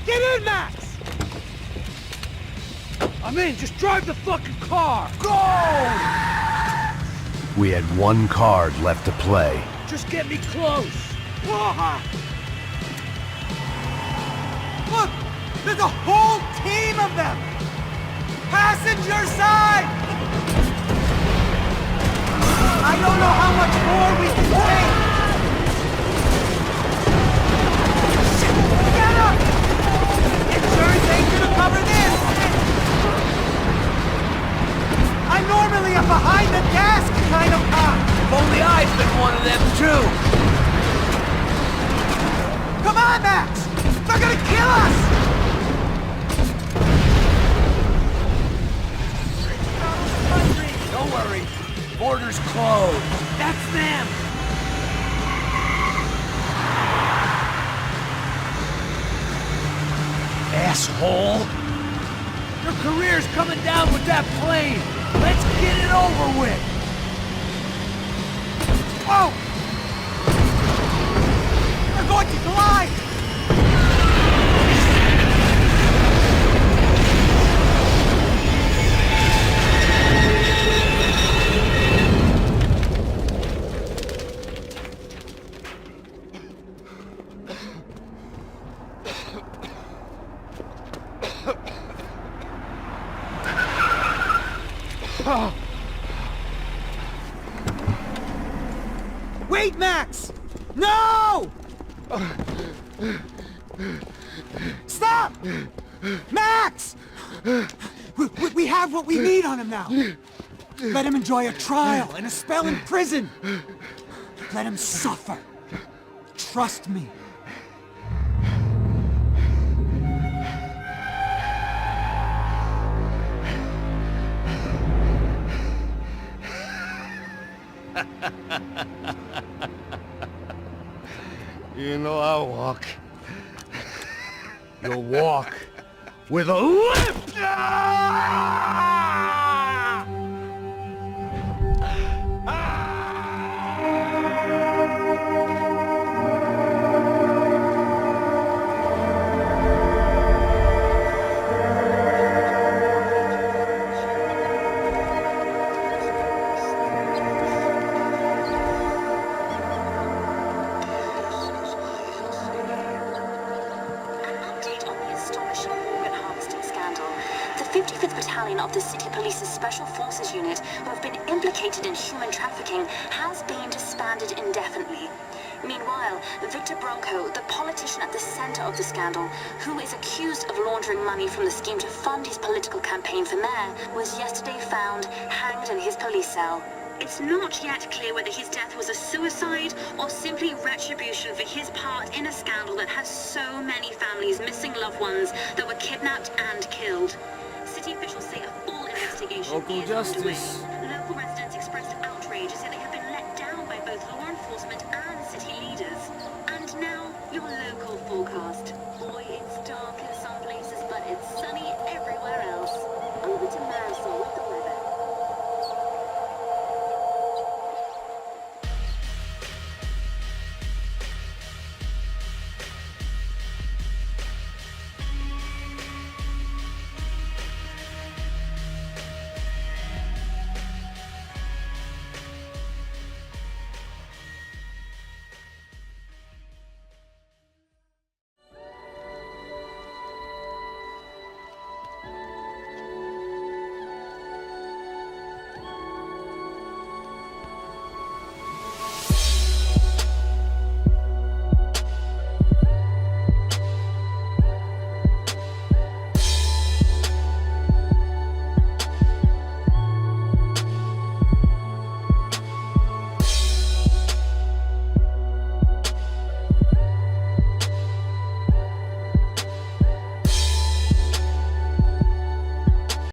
Get in, Max! I'm in, just drive the fucking car! Go! We had one card left to play. Just get me close! Look! There's a whole team of them! Passenger side! I don't know how much more we can take! Shit! Get up! Insurance ain't gonna cover this! I'm normally a behind-the-desk kind of cop! If only I'd been one of them, too! Come on, Max! They're gonna kill us! Don't worry. Border's closed. That's them! Asshole! Your career's coming down with that plane! Let's get it over with! Whoa! They're going to collide! Wait, Max! No! Stop! Max! We have what we need on him now. Let him enjoy a trial and a spell in prison. Let him suffer. Trust me. You know I'll walk. You'll walk with a limp! Of the City Police's Special Forces Unit, who have been implicated in human trafficking, has been disbanded indefinitely. Meanwhile, Victor Bronco, the politician at the center of the scandal, who is accused of laundering money from the scheme to fund his political campaign for mayor, was yesterday found hanged in his police cell. It's not yet clear whether his death was a suicide or simply retribution for his part in a scandal that has so many families missing loved ones that were kidnapped and killed. City officials say a full investigation Local is justice. underway.